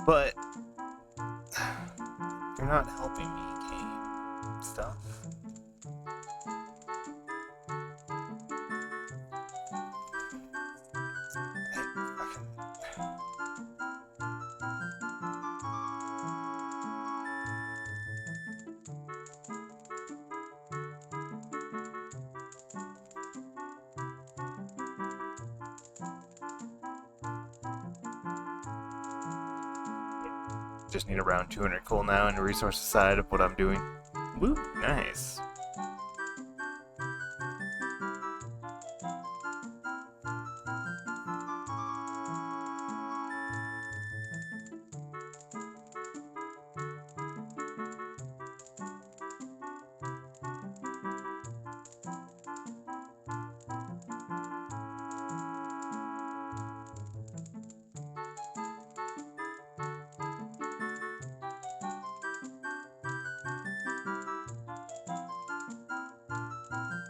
But you're not helping me gain stuff. Just need around 200 coal now in the resources side of what I'm doing. Woo, nice.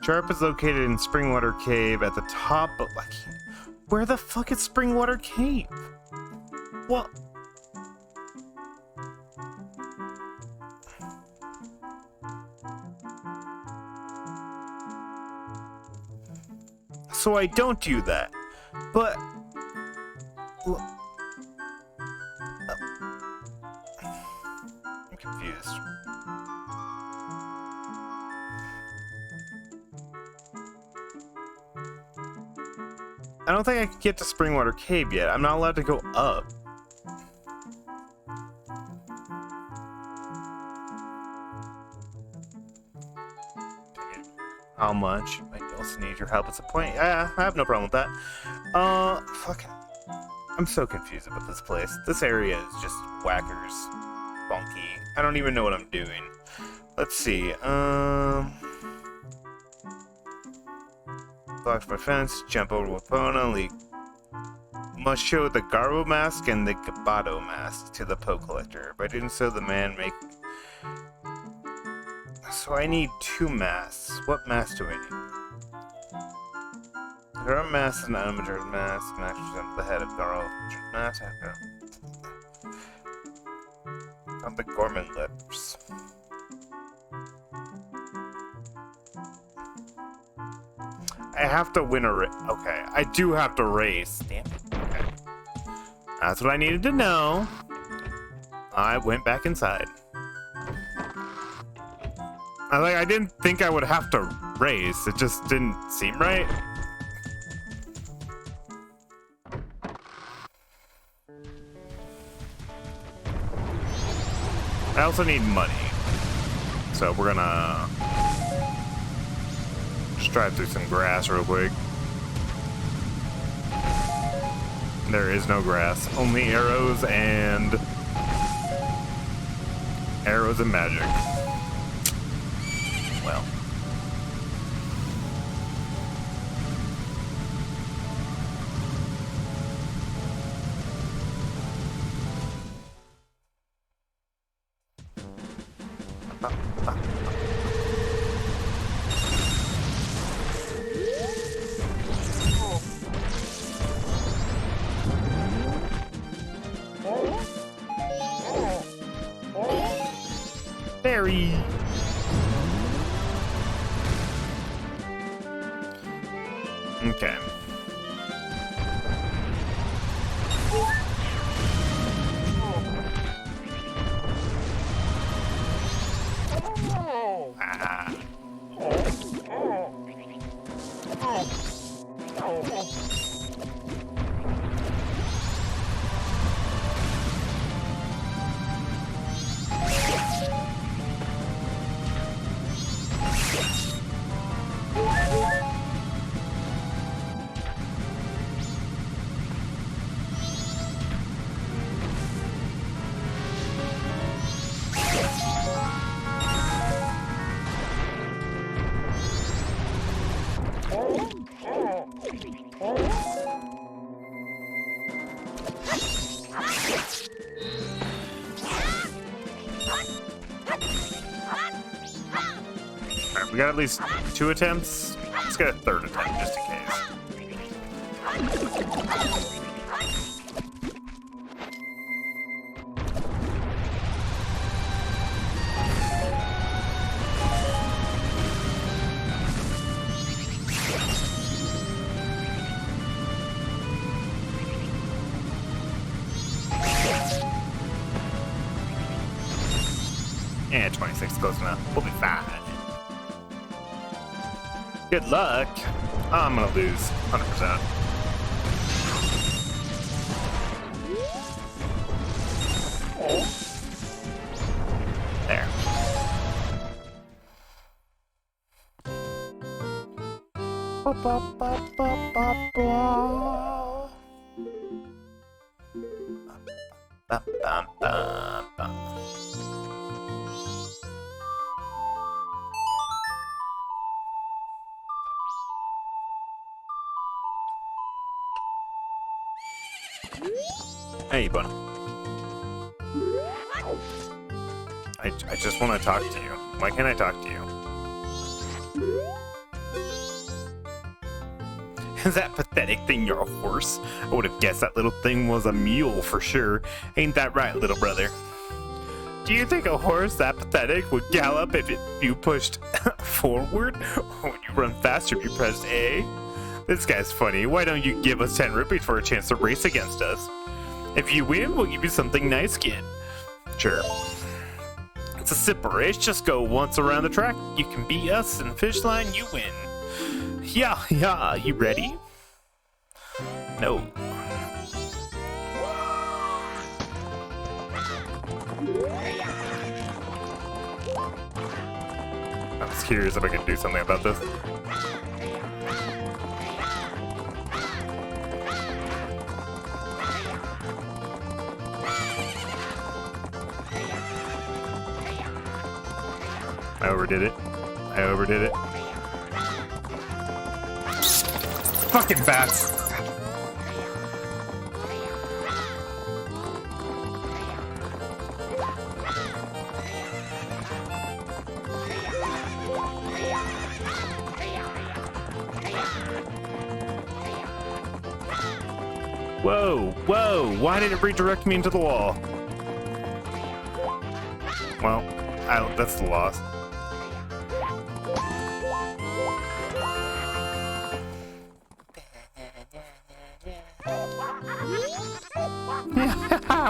Sharp is located in Springwater Cave at the top, but like, where the fuck is Springwater Cave? What? So I don't do that, but I'm confused. I don't think I can get to Springwater Cave yet. I'm not allowed to go up. How much? I also need your help at some point. Yeah, I have no problem with that. Fucking... I'm so confused about this place. This area is just whackers. Funky. I don't even know what I'm doing. Let's see, block my fence, jump over Wapona, leak. Must show the Garbo mask and the Gabato mask to the Poe Collector. By doing so, the man make... So I need 2 masks. What mask do I need? There are masks and an Majora mask, and actually on the head of Garo mask. On the Gorman lips. I have to win a race. Okay, I do have to race. Damn it. Okay. That's what I needed to know. I went back inside. I didn't think I would have to race. It just didn't seem right. I also need money. So we're gonna just drive through some grass real quick. There is no grass, only arrows and magic. Well. Berry. Okay. We got at least 2 attempts. Let's get a 3rd attempt just in case. Yeah, 26 close enough. We'll be fine. Good luck. I'm gonna lose 100%. Hey, buddy. I just want to talk to you. Why can't I talk to you? Is that pathetic thing your horse? I would have guessed that little thing was a mule for sure. Ain't that right, little brother? Do you think a horse that pathetic would gallop if you pushed forward? Or would you run faster if you pressed A? This guy's funny. Why don't you give us 10 rupees for a chance to race against us? If you win, we'll give you something nice, kid. Sure. It's a simple race. Just go once around the track. You can beat us in the finish line, you win. Yeah, you ready? No. I was curious if I could do something about this. I overdid it. Fucking bats. Whoa, why did it redirect me into the wall? Well, that's the loss.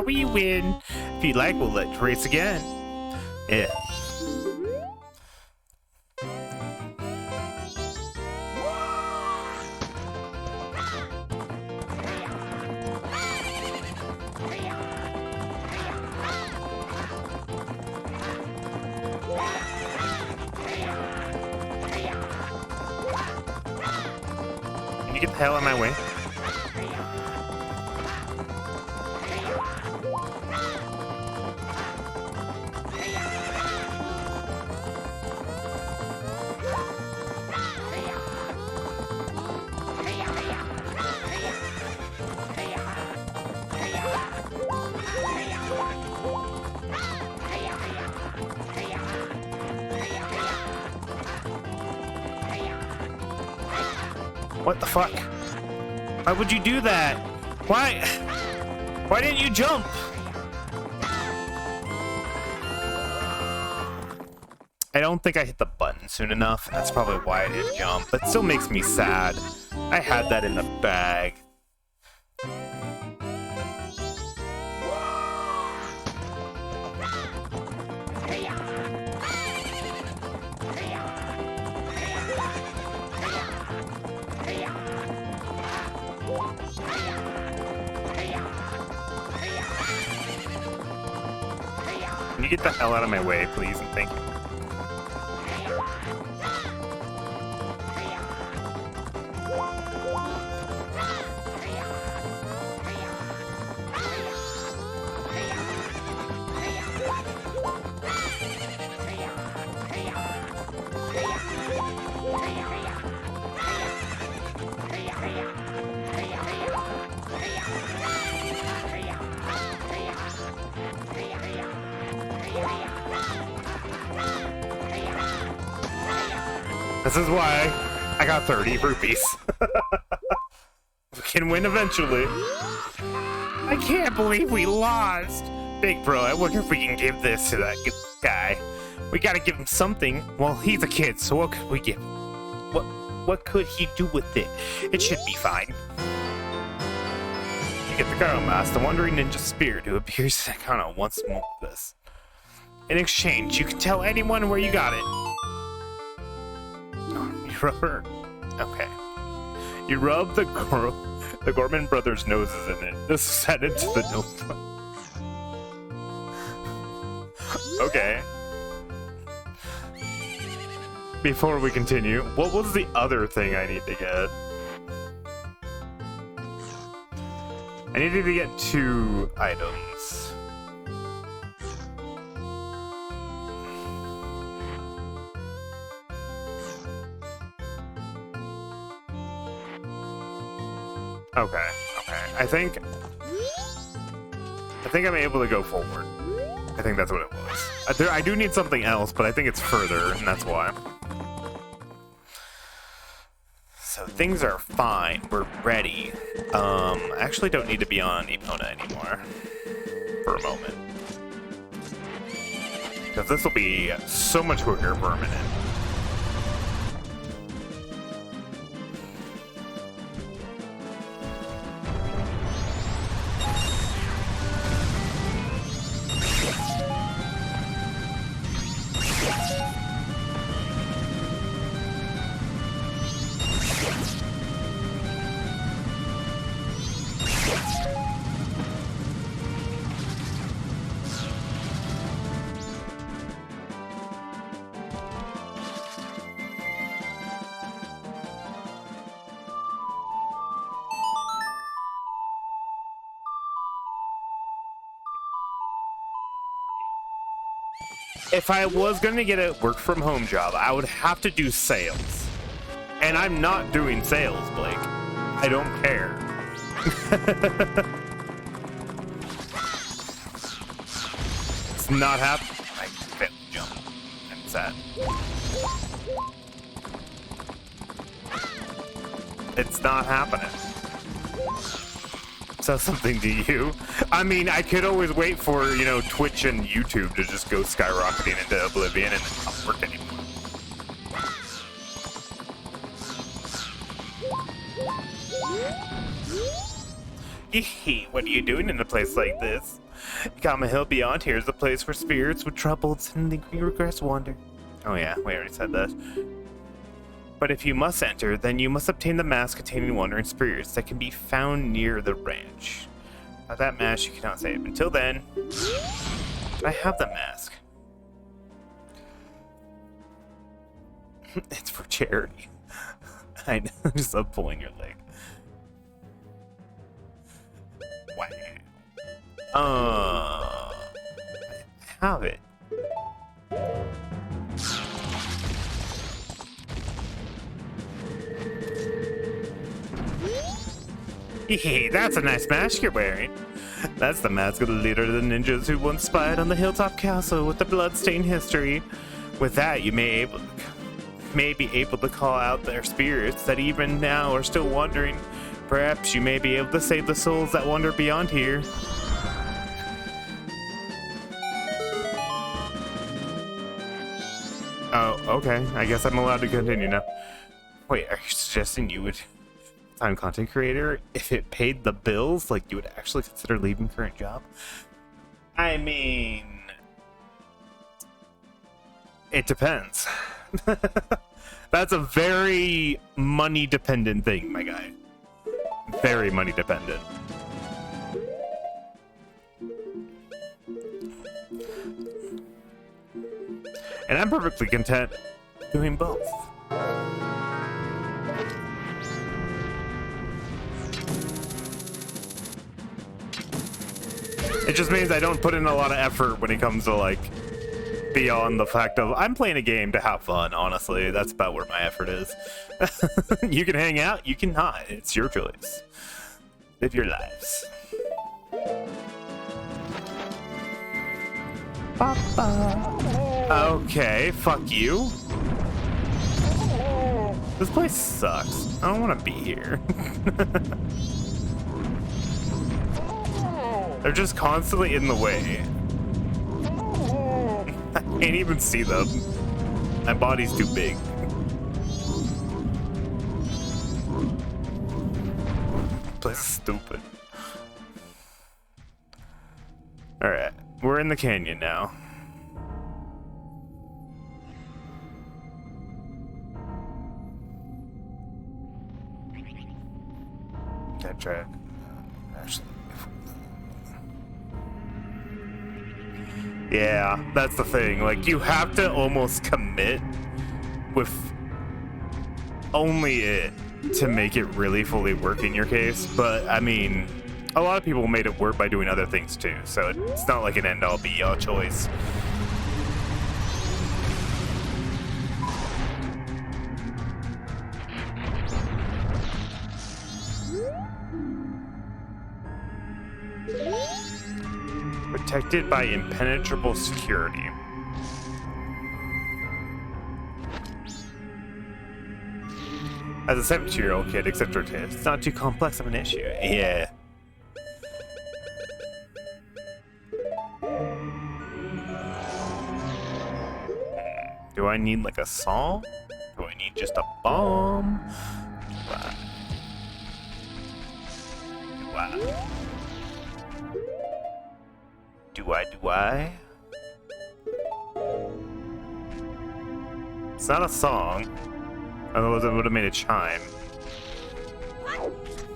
We win. If you like, we'll let you race again. Yeah. Can you get the hell out of my way? What the fuck? Why would you do that? Why didn't you jump? I don't think I hit the button soon enough. That's probably why I didn't jump. But still makes me sad. I had that in the bag. Can you get the hell out of my way, please, and thank you. This is why I got 30 rupees. We can win eventually. I can't believe we lost. Big bro, I wonder if we can give this to that guy. We gotta give him something. Well, he's a kid, so what could we give him? What could he do with it? It should be fine. You get the Garo Mask, the Wandering Ninja Spirit, who appears to kind of once more with this. In exchange, you can tell anyone where you got it. Rubber. Okay. You rub the Gorman brothers' noses in it. This is added to the notebook. Okay. before we continue, what was the other thing I need to get? I needed to get 2 items. Okay. I think I'm able to go forward. I think that's what it was. I do need something else, but I think it's further, and that's why. So things are fine. We're ready. I actually don't need to be on Epona anymore for a moment, because this will be so much quicker per minute. If I was going to get a work-from-home job, I would have to do sales. And I'm not doing sales, Blake. I don't care. It's not happening. I failed to jump. I'm sad. It's not happening. So something to you. I mean, I could always wait for, you know, Twitch and YouTube to just go skyrocketing into oblivion and it not work anymore. What are you doing in a place like this? Kama Hill beyond here is a place where spirits with troubles and lingering regrets wander. Oh yeah, we already said that. But if you must enter, then you must obtain the mask containing wandering spirits that can be found near the ranch. Without that mask, you cannot save. Until then, I have the mask. It's for charity. I just love pulling your leg. Wow. I have it. Hey, that's a nice mask you're wearing. That's the mask of the leader of the ninjas who once spied on the hilltop castle with the bloodstained history. With that, you may be able to call out their spirits that even now are still wandering. Perhaps you may be able to save the souls that wander beyond here. Oh, okay. I guess I'm allowed to continue now. Wait, are you suggesting you would... I'm content creator, if it paid the bills, like you would actually consider leaving current job? I mean, it depends. That's a very money dependent thing, my guy. Very money dependent. And I'm perfectly content doing both. It just means I don't put in a lot of effort when it comes to, like, beyond the fact of I'm playing a game to have fun, honestly. That's about where my effort is. You can hang out, you can not. It's your choice. Live your lives. Okay, fuck you. This place sucks. I don't want to be here. They're just constantly in the way. I can't even see them. My body's too big. This place is stupid. Alright, we're in the canyon now. That track. Actually. Yeah, that's the thing. Like, you have to almost commit with only it to make it really fully work in your case, but I mean, a lot of people made it work by doing other things too, so it's not like an end-all be-all choice. Protected by impenetrable security. As a 17-year-old kid, accept her taste. It's not too complex of an issue. Yeah. Do I need like a song? Do I need just a bomb? Do I? It's not a song. Otherwise, I would have made a chime.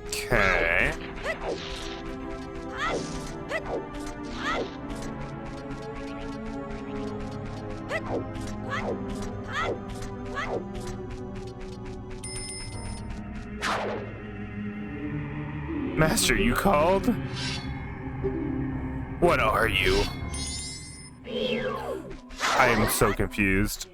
Okay. Master, you called? What are you? I am so confused.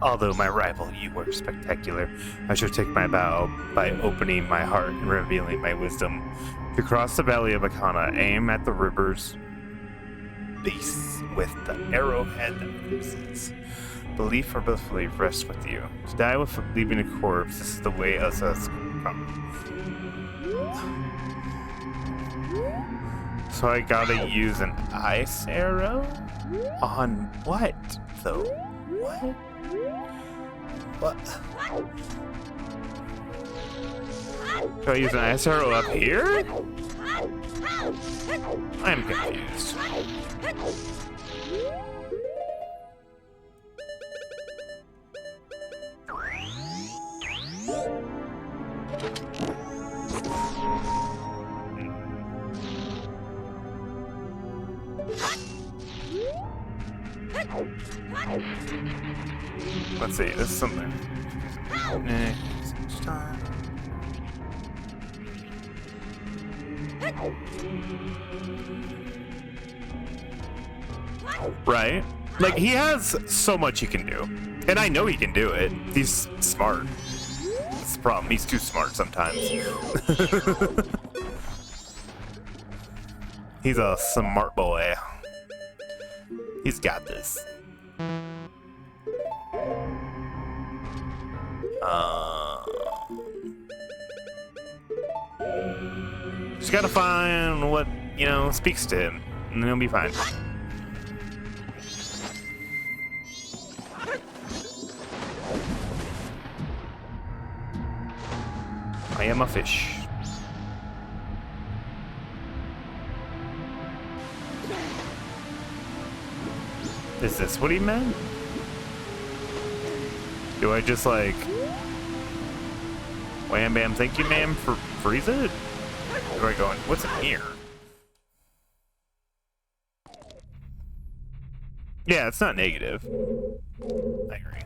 Although my rival, you were spectacular, I shall take my bow by opening my heart and revealing my wisdom. To cross the valley of Akana, aim at the river's base with the arrowhead that cruises. Belief or disbelief rests with you. To die with leaving a corpse, this is the way us come. So I gotta use an ice arrow? On what, though? What? What? Do I use an ice arrow up here? I'm confused. Let's see, this is something. Right? Like, he has so much he can do. And I know he can do it. He's smart. That's the problem. He's too smart sometimes. He's a smart boy. He's got this. Just gotta find what, you know, speaks to him, and then he'll be fine. I am a fish. Is this what he meant? Do I just like wham bam thank you ma'am for freeze it? Or do I go in? What's in here? Yeah, it's not negative. I agree.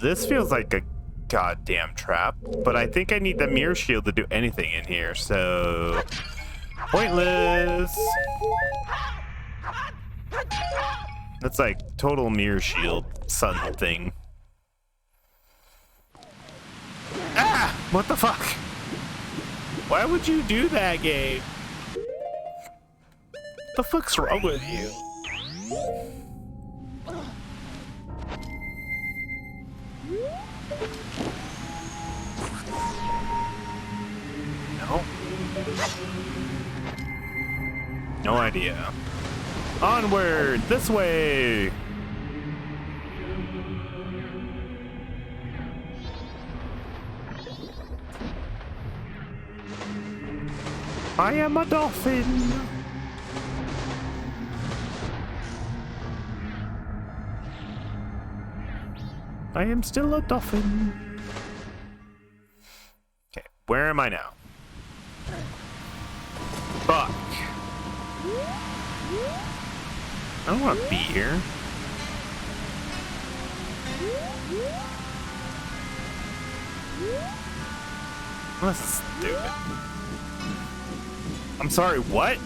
This feels like a goddamn trap, but I think I need the mirror shield to do anything in here, so pointless. That's like total mirror shield sun thing. Ah! What the fuck? Why would you do that, Gabe? What the fuck's wrong with you? No. No idea. Onward! This way! I am a dolphin! I am still a dolphin. Okay, where am I now? Fuck. I don't want to be here. Well, this is stupid. I'm sorry, what?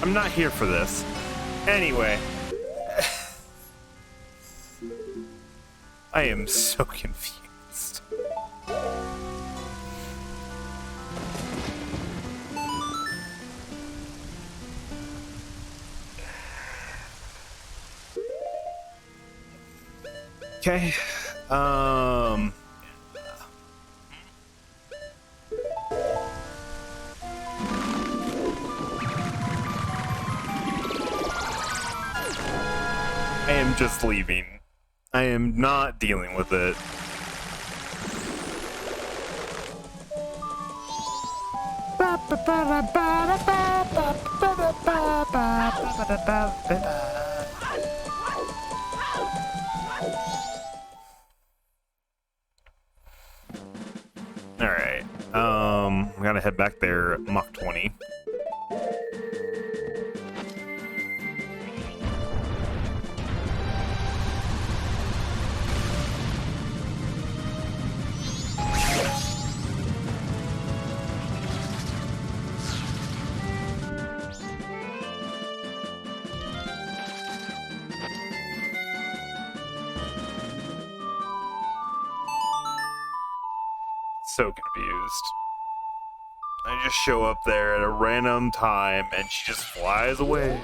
I'm not here for this. Anyway. I am so confused. Okay. I am just leaving. I am not dealing with it. Alright. I'm gonna head back there at Mach 20. So confused. I just show up there at a random time and she just flies away.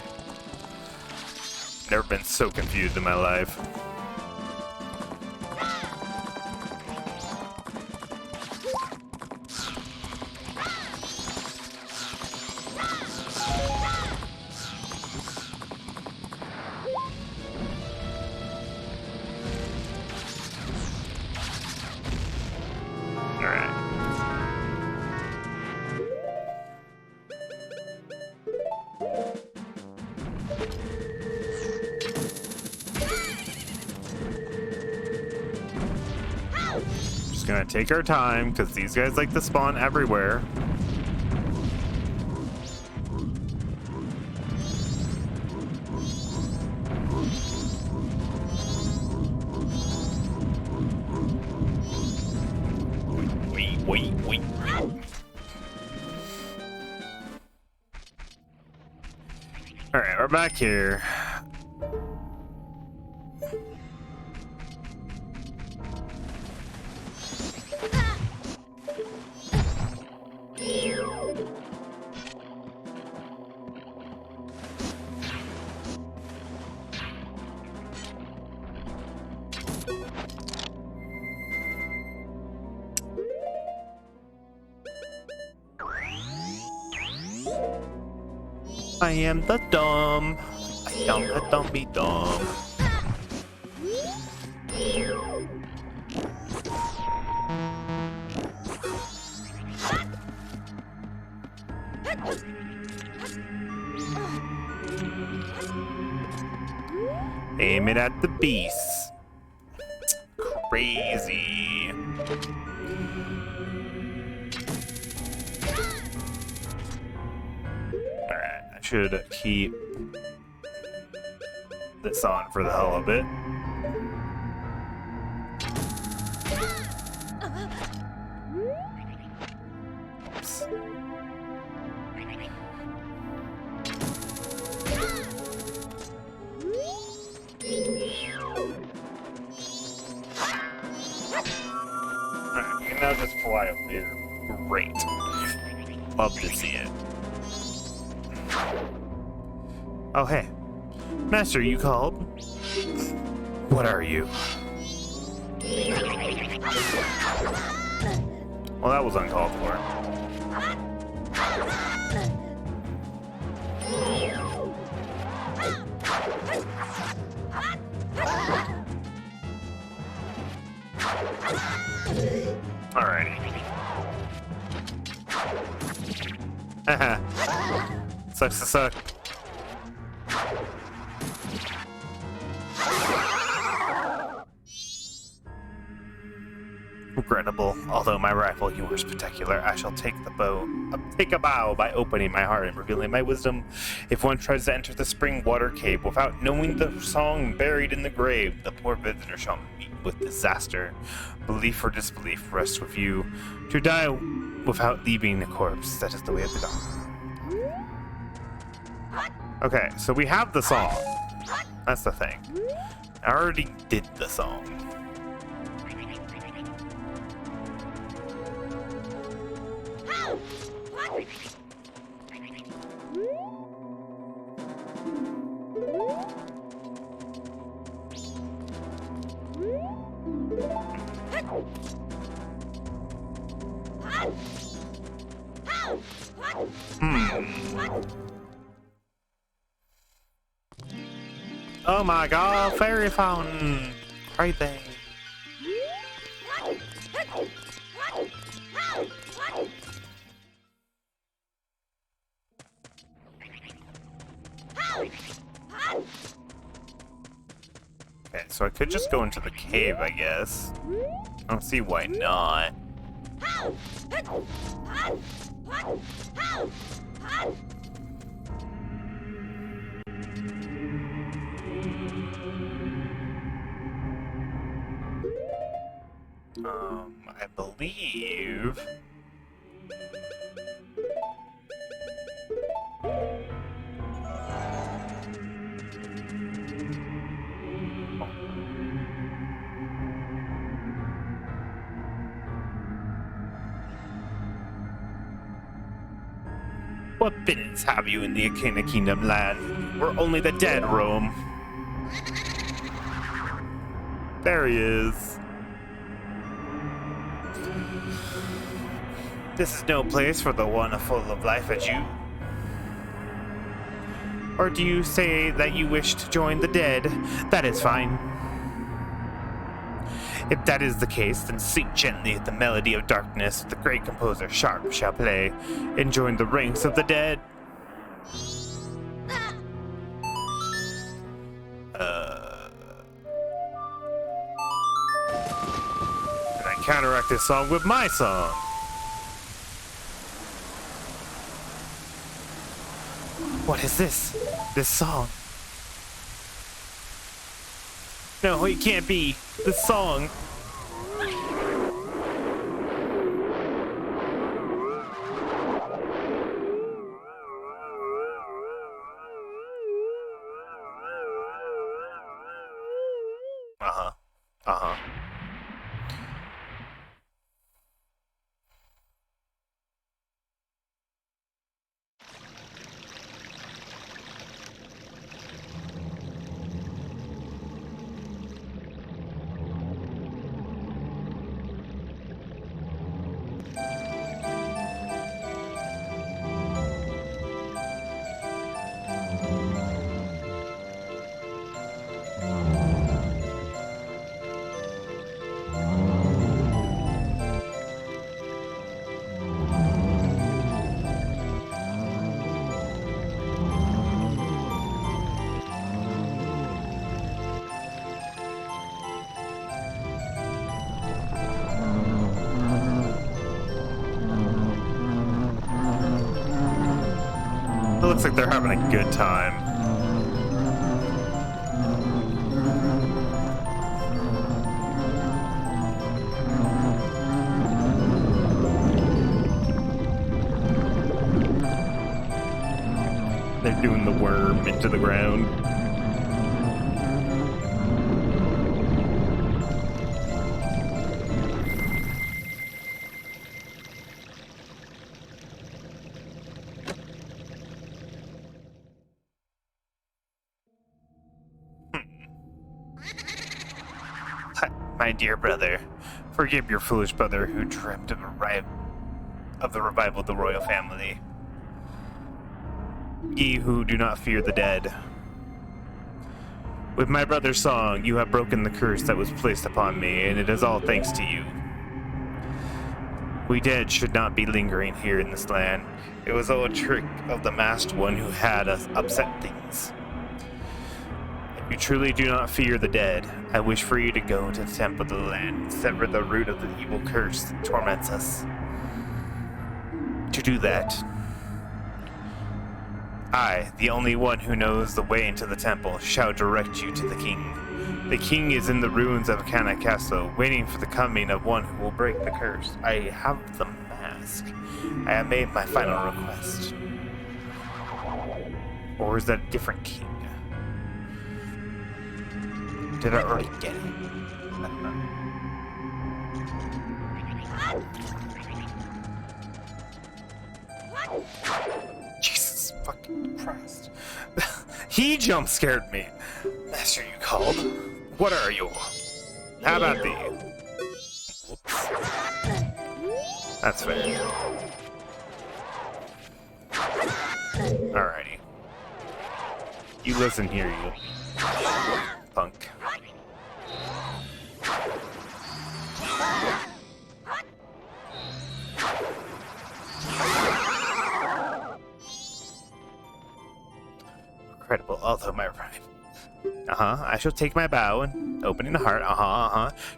Never been so confused in my life. Gonna take our time because these guys like to spawn everywhere. Wait. All right, we're back here. I am the dumb. I am the dummy dumb. Aim it at the beast. Crazy. Alright, I should keep this on for the hell of it. Oops. Alright, we can now just fly up here. Great. Love to see it. Oh, hey. Master, you called? What are you? Well, that was uncalled for. Alrighty. Haha. Sucks to suck. Regrettable. Although my rival, yours particular, I shall take a bow by opening my heart and revealing my wisdom. If one tries to enter the spring water cave without knowing the song buried in the grave, the poor visitor shall meet with disaster. Belief or disbelief rests with you. To die without leaving a corpse, that is the way of the dog. Okay, so we have the song. That's the thing. I already did the song. Oh my god, fairy fountain! Right there. Okay, so I could just go into the cave, I guess. I don't see why not. I believe... What business have you in the Akina Kingdom land, where only the dead roam? There he is. This is no place for the one full of life as you. Or do you say that you wish to join the dead? That is fine. If that is the case, then sing gently the melody of darkness the great composer Sharp shall play, and join the ranks of the dead. And I counteract this song with my song. What is this? This song? No, it can't be. This song. Uh-huh. Uh-huh. It looks like they're having a good time. They're doing the worm into the ground. My dear brother, forgive your foolish brother who dreamt of the revival of the royal family. Ye who do not fear the dead. With my brother's song, you have broken the curse that was placed upon me, and it is all thanks to you. We dead should not be lingering here in this land. It was all a trick of the masked one who had us upset things. If you truly do not fear the dead, I wish for you to go to the temple of the land and sever the root of the evil curse that torments us. To do that, I, the only one who knows the way into the temple, shall direct you to the king. The king is in the ruins of Kana Castle, waiting for the coming of one who will break the curse. I have the mask. I have made my final request. Or is that a different king? Did I already get it? I don't know. Jesus fucking Christ. He jump scared me. Master, you called? What are you? How about thee? Whoops. That's fair. Alrighty. You listen here, you punk. Incredible, although my pride. I shall take my bow and opening the heart.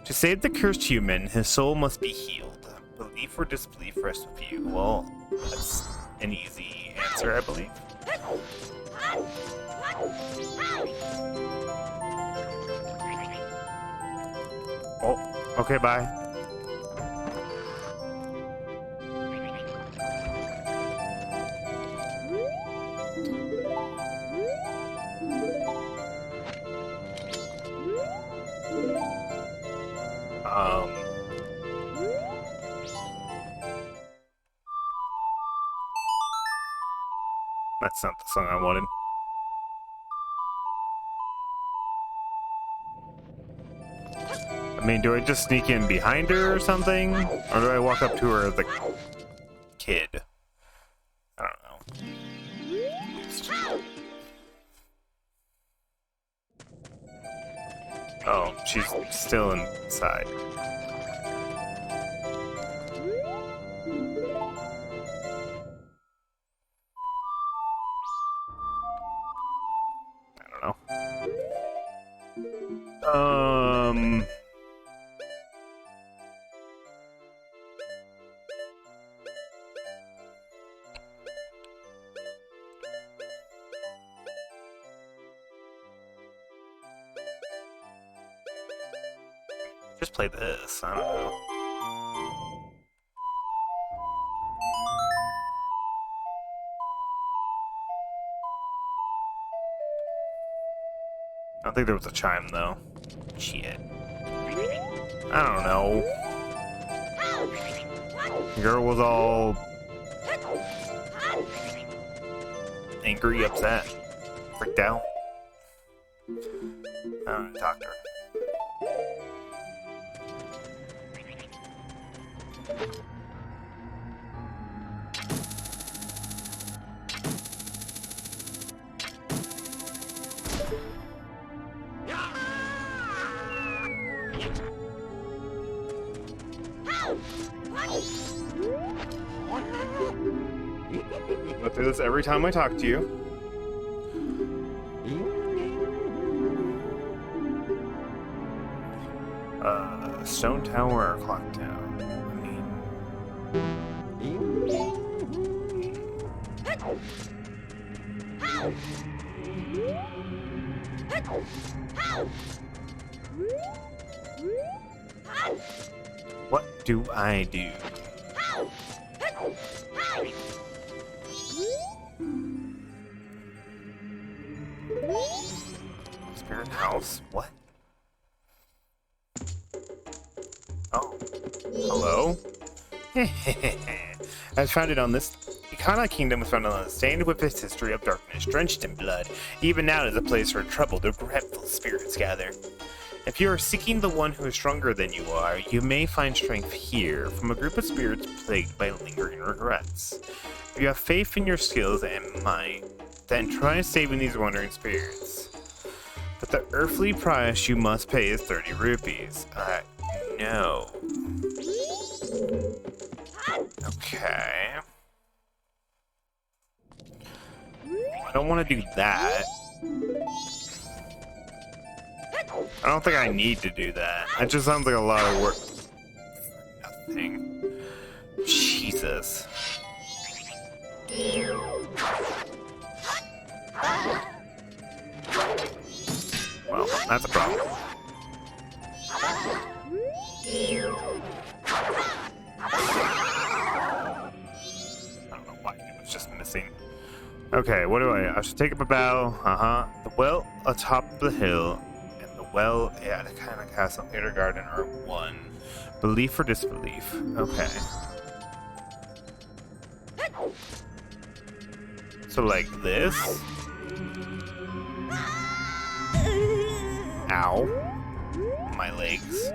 To save the cursed human, his soul must be healed. Belief or disbelief rests with you. Well, that's an easy answer, I believe. Oh, okay, bye. That's not the song I wanted. I mean, do I just sneak in behind her or something? Or do I walk up to her as a kid? I don't know. Oh, she's still inside. Just play this. I don't know. I don't think there was a chime though. Shit. I don't know. The girl was all angry, upset, freaked out. I don't know, talk to her. I do this every time I talk to you. Stone tower or clock tower? I mean... What do I do? Spirit house? What? Oh. Hello? As founded on this, the Kana Kingdom was founded on a stained with its history of darkness, drenched in blood. Even now it is a place where troubled, regretful spirits gather. If you are seeking the one who is stronger than you are, you may find strength here from a group of spirits plagued by lingering regrets. If you have faith in your skills and might, then try saving these wandering spirits. But the earthly price you must pay is 30 rupees. No. Okay. I don't want to do that. I don't think I need to do that. That just sounds like a lot of work. Nothing. Jesus. Well, that's a problem. I don't know why it was just missing. Okay, what do I should take up a bow. The well atop the hill, and the well at a kind of castle theater garden are one. Belief or disbelief? Okay. So like this? Ow. My legs.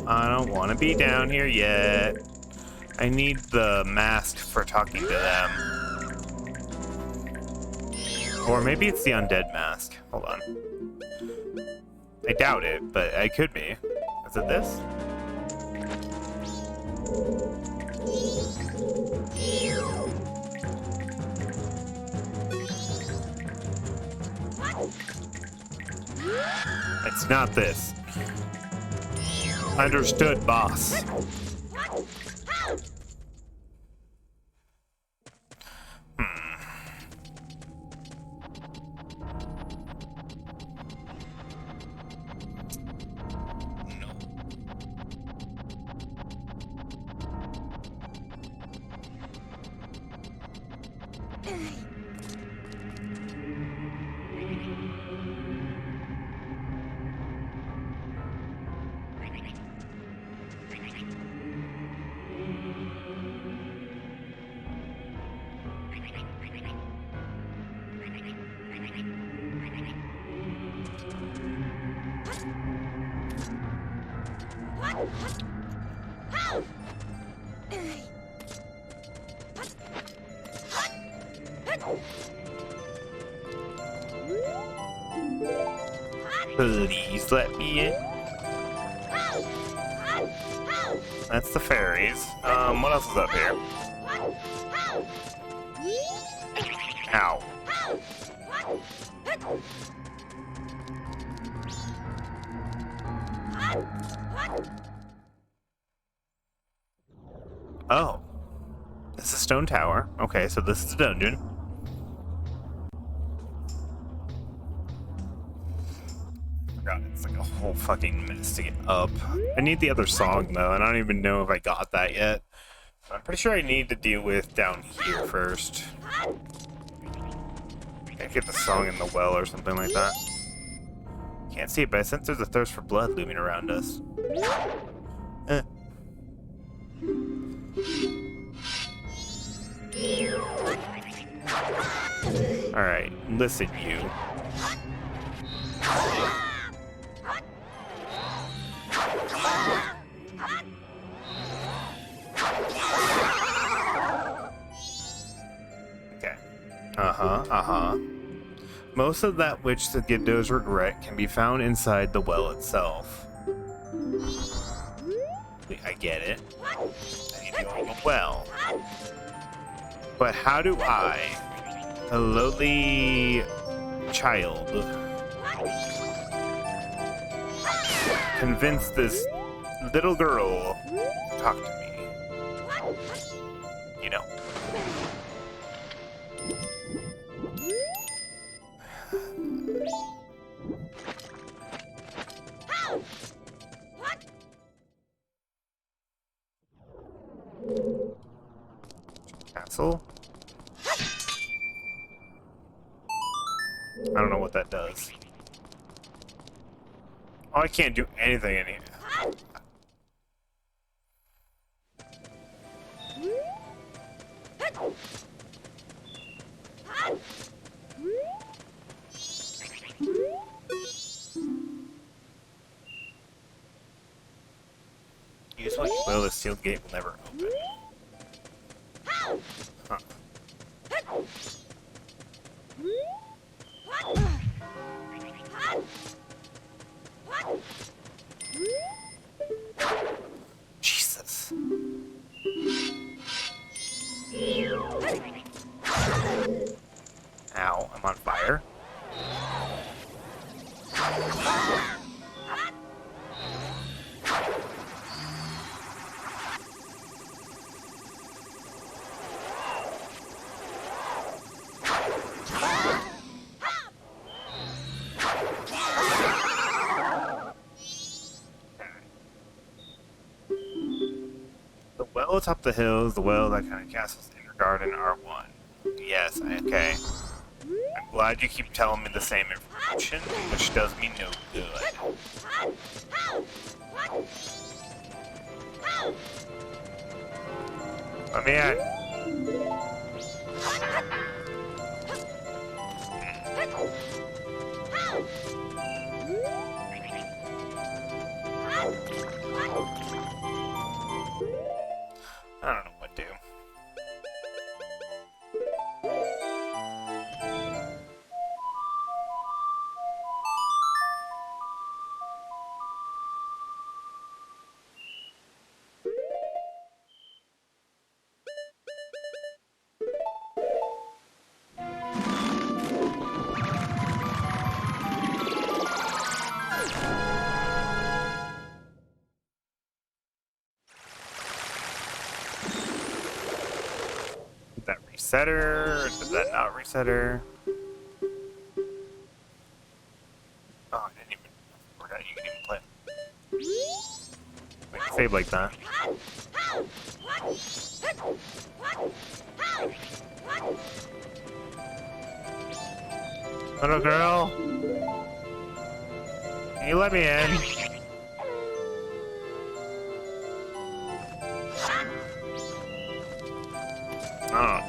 I don't want to be down here yet. I need the mask for talking to them. Or maybe it's the undead mask. Hold on. I doubt it, but I could be. Is it this? It's not this. Understood, boss. Please let me in. That's the fairies. What else is up here? Ow. Oh. This is a stone tower. Okay, so this is a dungeon. God, it's like a whole fucking mess to get up. I need the other song though, and I don't even know if I got that yet. I'm pretty sure I need to deal with down here first. I get the song in the well or something like that. Can't see it, but I sense there's a thirst for blood looming around us. Alright, listen you. Okay. Most of that which the Giddos regret can be found inside the well itself. I get it. I need to go in the well. But how do I, a lowly child, convince this little girl to talk to me? You know. Castle? I don't know what that does. Oh, I can't do anything in here. Use what you will, the sealed gate will never open. Huh. well atop the hills, the well that kind of castles in your garden are one. Yes, okay. I'm glad you keep telling me the same information, which does me no good. Let me in. I don't know what to do. Did that reset her? Or did that not reset her? Oh, I didn't even forgot you can even play. Wait, save like that. Little girl, can you let me in? Oh,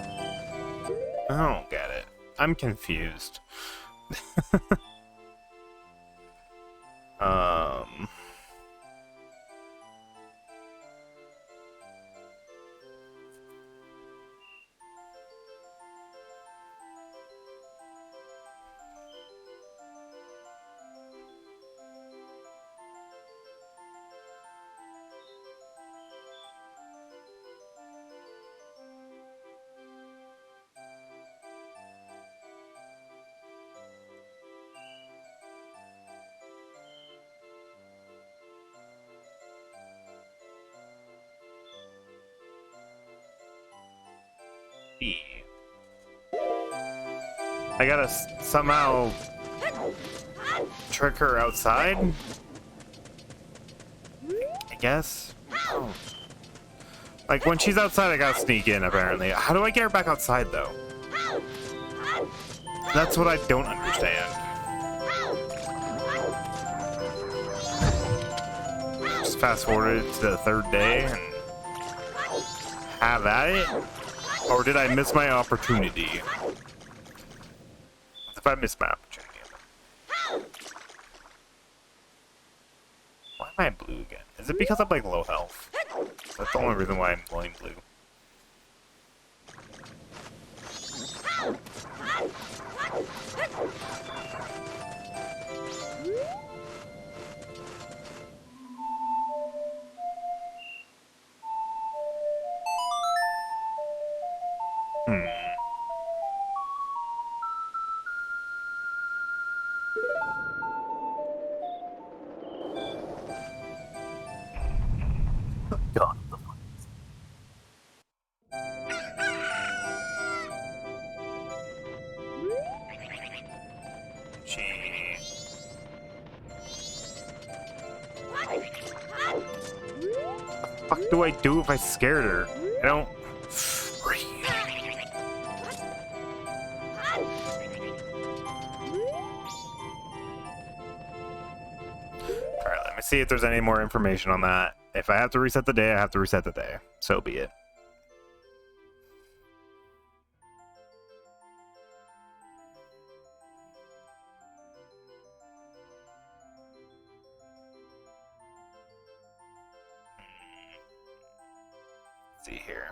I don't get it. I'm confused. um. I gotta somehow trick her outside? I guess? Oh. Like, when she's outside, I gotta sneak in, apparently. How do I get her back outside, though? That's what I don't understand. Just fast forwarded to the third day and have at it? Or did I miss my opportunity? If I missed my opportunity. Why am I blue again? Is it because I'm like low health? That's the only reason why I'm going blue. God. What the fuck do I do if I scared her? I don't breathe. Alright, let me see if there's any more information on that. If I have to reset the day, I have to reset the day. So be it. Let's see here.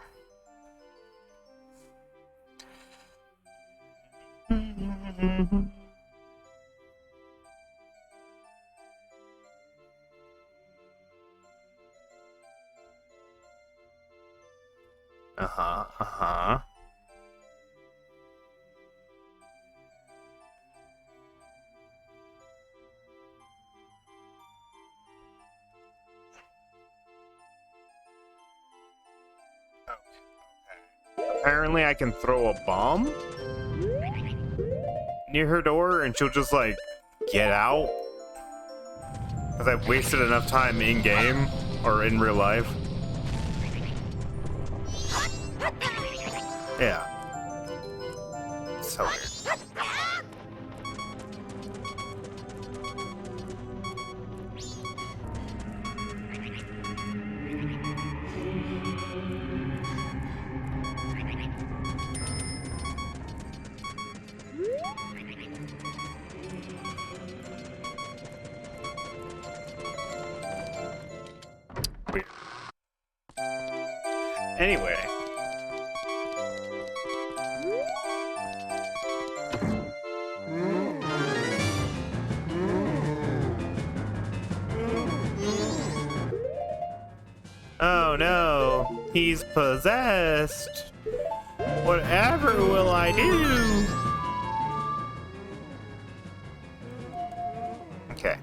Apparently I can throw a bomb near her door and she'll just like get out because I've wasted enough time in game or in real life. Yeah. So weird. Weird. Anyway. Oh no, he's possessed. Whatever will I do? Okay.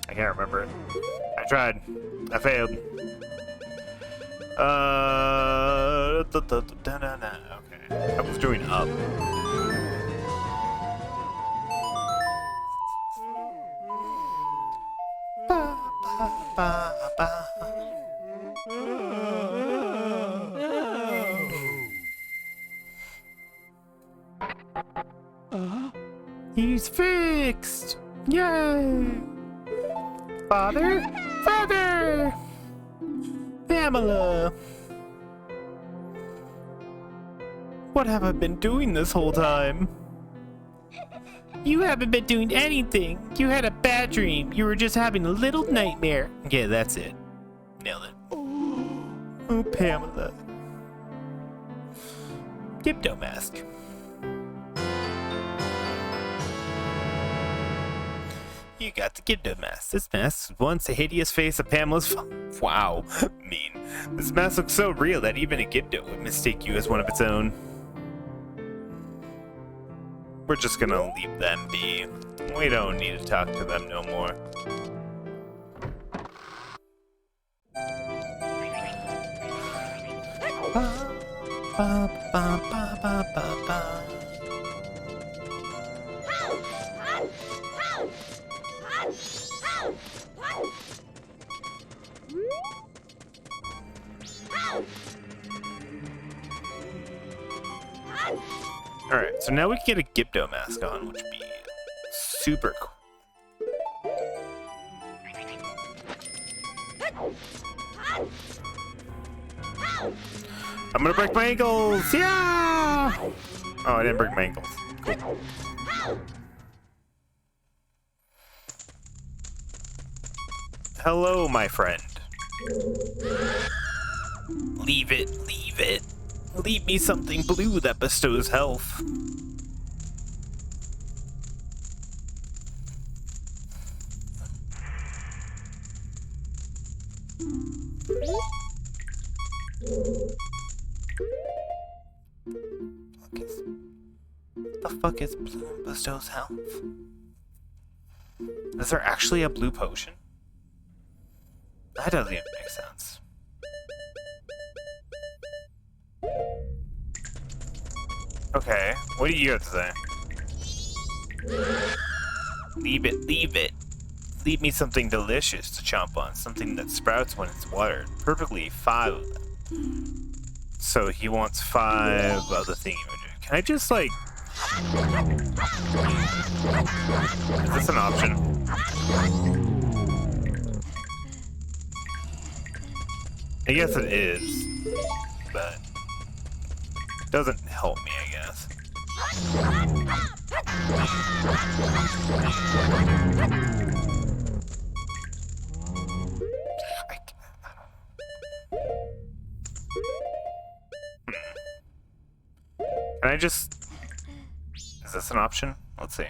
I can't remember it. I tried. I failed. Okay. I was doing up. He's fixed! Yay! Father? Father! Pamela! What have I been doing this whole time? You haven't been doing anything. You had a bad dream. You were just having a little nightmare. Yeah, that's it. Nailed it. Oh, Pamela. Dipto mask. You got the Gibdo mask. This mask was once a hideous face of Pamela's. Wow, mean. This mask looks so real that even a Gibdo would mistake you as one of its own. We're just gonna leave them be. We don't need to talk to them no more. Ba, ba, ba, ba, ba, ba. Alright, so now we can get a Gibdo mask on, which would be super cool. I'm gonna break my ankles! Yeah! Oh, I didn't break my ankles. Cool. Hello, my friend. Leave it, leave it. Leave me something blue that bestows health. The fuck is blue and bestows health? Is there actually a blue potion? That doesn't even make sense. Okay, what do you have to say? Leave it, leave it. Leave me something delicious to chomp on, something that sprouts when it's watered. Perfectly 5 of them. So he wants 5 of the thingy-majig. Can I just, like... Is this an option? I guess it is, but it doesn't help me, I guess. Can I just... Is this an option? Let's see.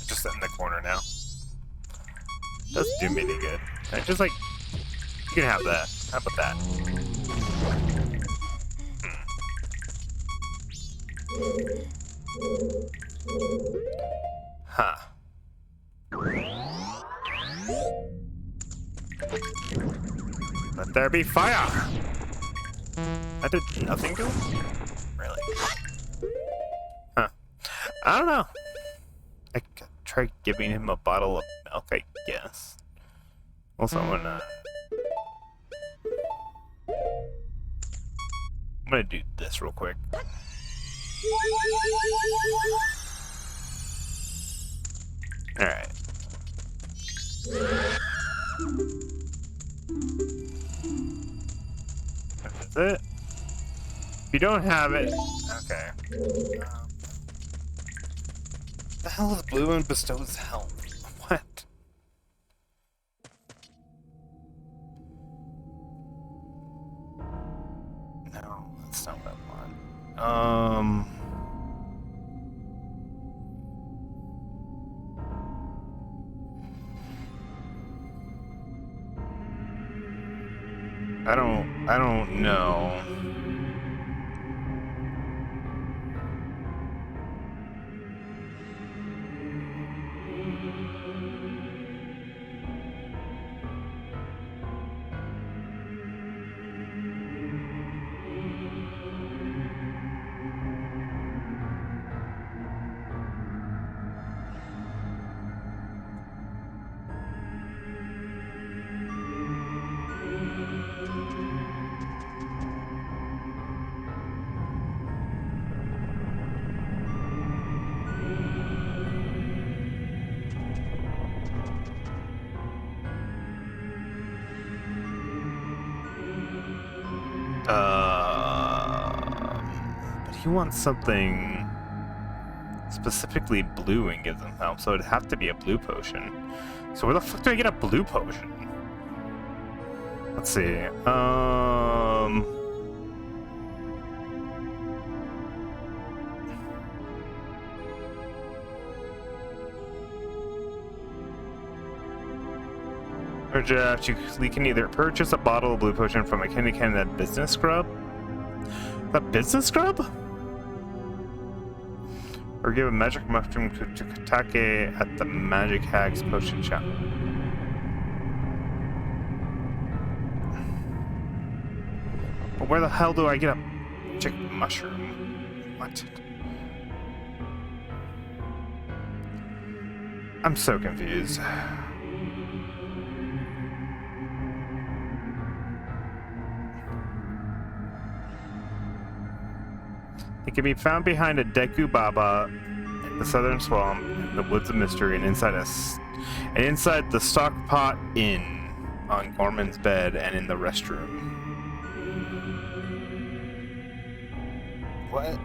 Just sit in the corner now. Doesn't do me any good. Can I just like... You can have that. How about that? Huh. there be fire? That did nothing to him? Really? Huh. I don't know. I could try giving him a bottle of milk, I guess. Also, I'm gonna do this real quick. Alright. That's it. If you don't have it, okay. The hell is blue and bestows health? What? No, that's not what I want. I don't know. But he wants something specifically blue and gives him help, so it'd have to be a blue potion. So where the fuck do I get a blue potion? Let's see. Or just, you can either purchase a bottle of blue potion from a candy can at Business Scrub. The Business Scrub? Or give a magic mushroom to Katake at the Magic Hag's Potion Shop. But where the hell do I get a magic mushroom? What? I'm so confused. It can be found behind a Deku Baba in the southern swamp, in the woods of mystery, and inside the Stockpot Inn on Gorman's bed and in the restroom. What?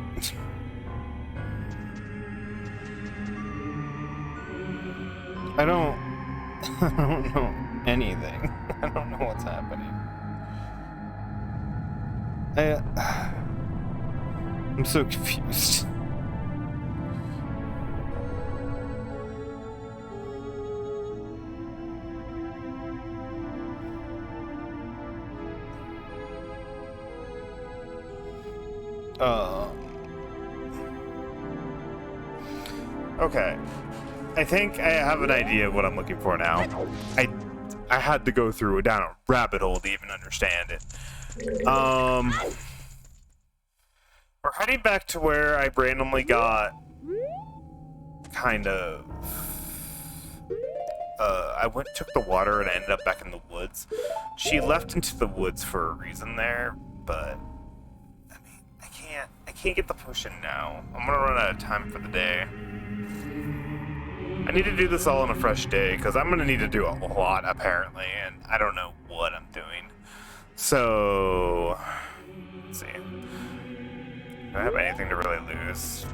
I don't know anything. I don't know what's happening. I'm so confused. Okay. I think I have an idea of what I'm looking for now. I had to go down a rabbit hole to even understand it. We're heading back to where I randomly got kind of took the water and I ended up back in the woods. She left into the woods for a reason there, but I mean, I can't get the potion now. I'm gonna run out of time for the day. I need to do this all on a fresh day because I'm gonna need to do a lot apparently, and I don't know what I'm doing. So let's see. Do I have anything to really lose?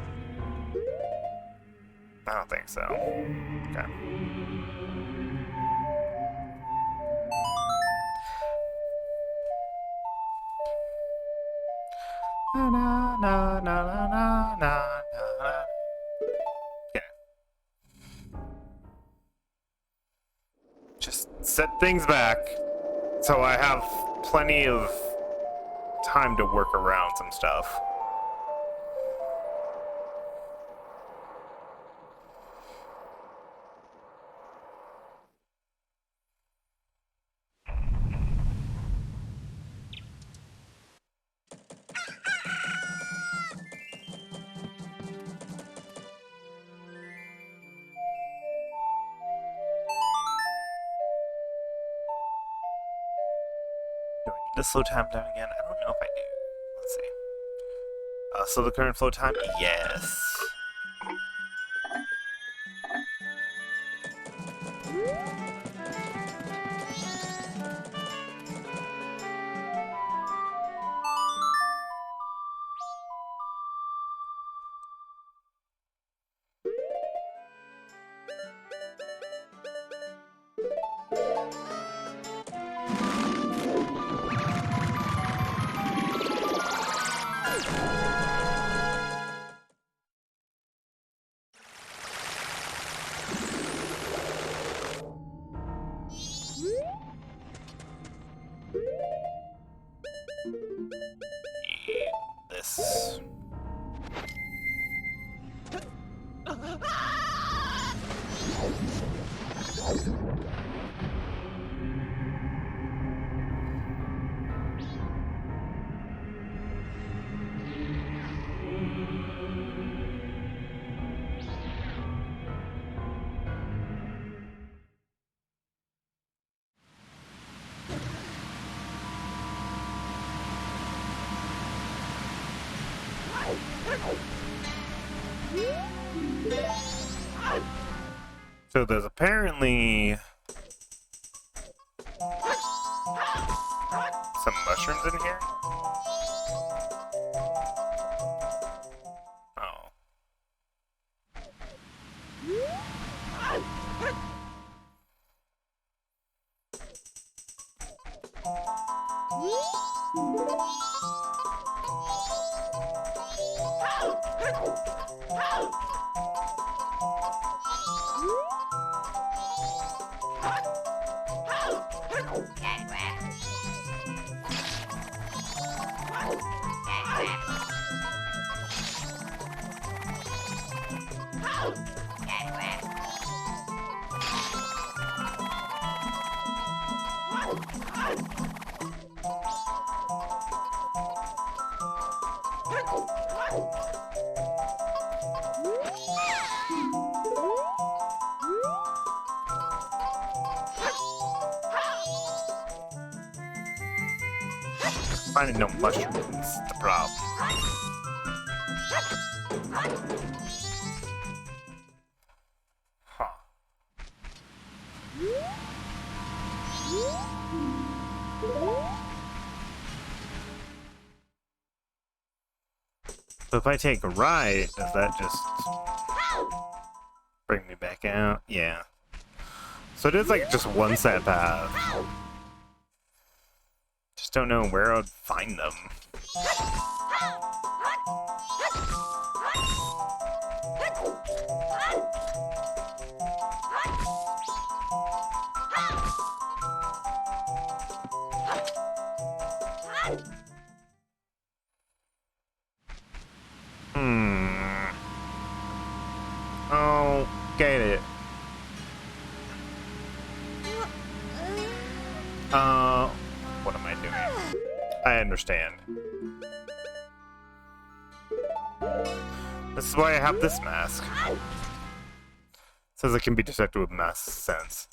I don't think so. Okay. Na na na na na na na. Okay. Just set things back so I have plenty of time to work around some stuff. to slow time down again? I don't know if I do. Let's see. So the current flow time? Yes. This. So there's apparently some mushrooms in here. Oh. Finding no mushrooms is the problem. Huh. So if I take a right, does that just bring me back out? Yeah. So it is like just one set path. Just don't know where I'd find them. Oh, get it. What am I doing? I understand. This is why I have this mask. It says it can be detected with mask sense.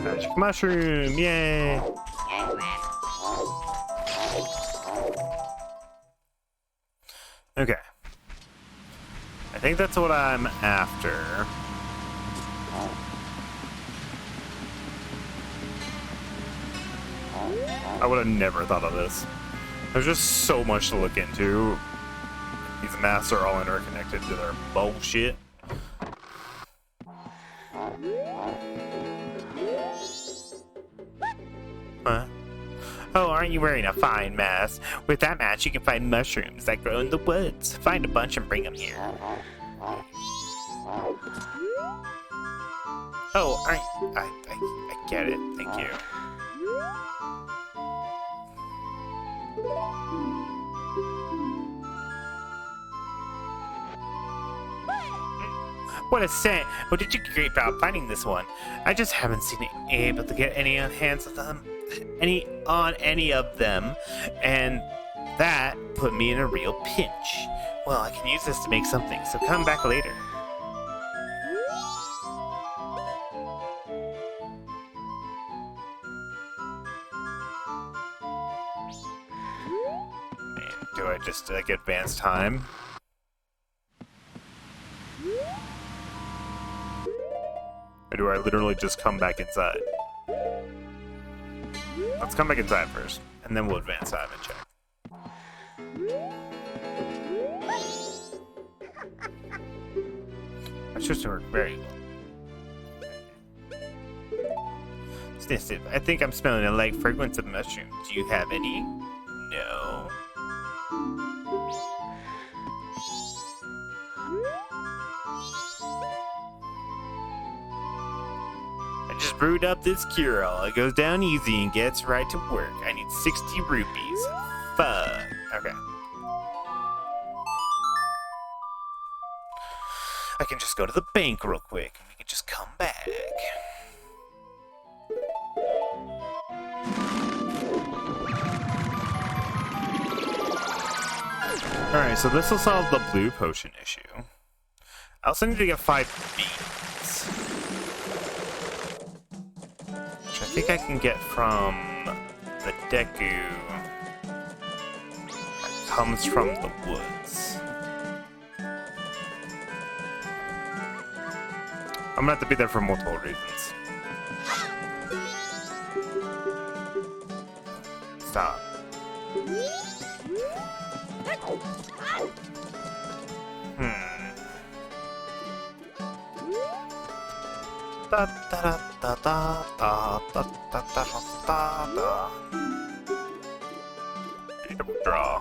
Magic mushroom, yay! Okay. I think that's what I'm after. I would have never thought of this. There's just so much to look into. These masks are all interconnected to their bullshit. Huh? Oh, aren't you wearing a fine mask? With that mask, you can find mushrooms that grow in the woods. Find a bunch and bring them here. Oh, I get it. Thank you. What a scent! What did you get about finding this one? I just haven't seen able to get any on hands of them, any of them, and that put me in a real pinch. Well, I can use this to make something, so come back later. Do I just advance time? Or do I literally just come back inside? Let's come back inside first, and then we'll advance time and check. That should work very well. Sniff it. I think I'm smelling a light fragrance of mushroom. Do you have any? No. I just brewed up this cure-all. It goes down easy and gets right to work. I need 60 rupees. Fuck. Okay. I can just go to the bank real quick and we can just come back. Alright, so this will solve the blue potion issue. I also need to get 5 beads, which I think I can get from the Deku that comes from the woods. I'm gonna have to be there for multiple reasons. Stop. Da da da da da da da da da da. Need to withdraw.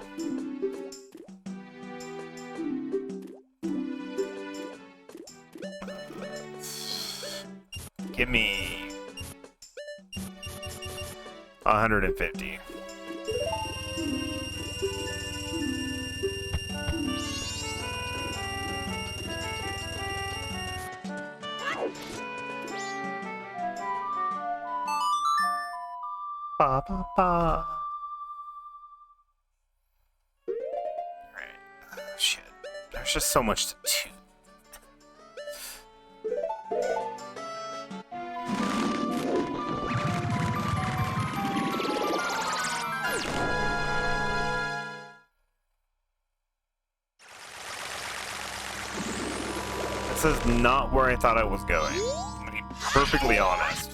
Give me 150. Ba ba ba. Alright. Shit. There's just so much to do. This is not where I thought I was going. I'm gonna be perfectly honest.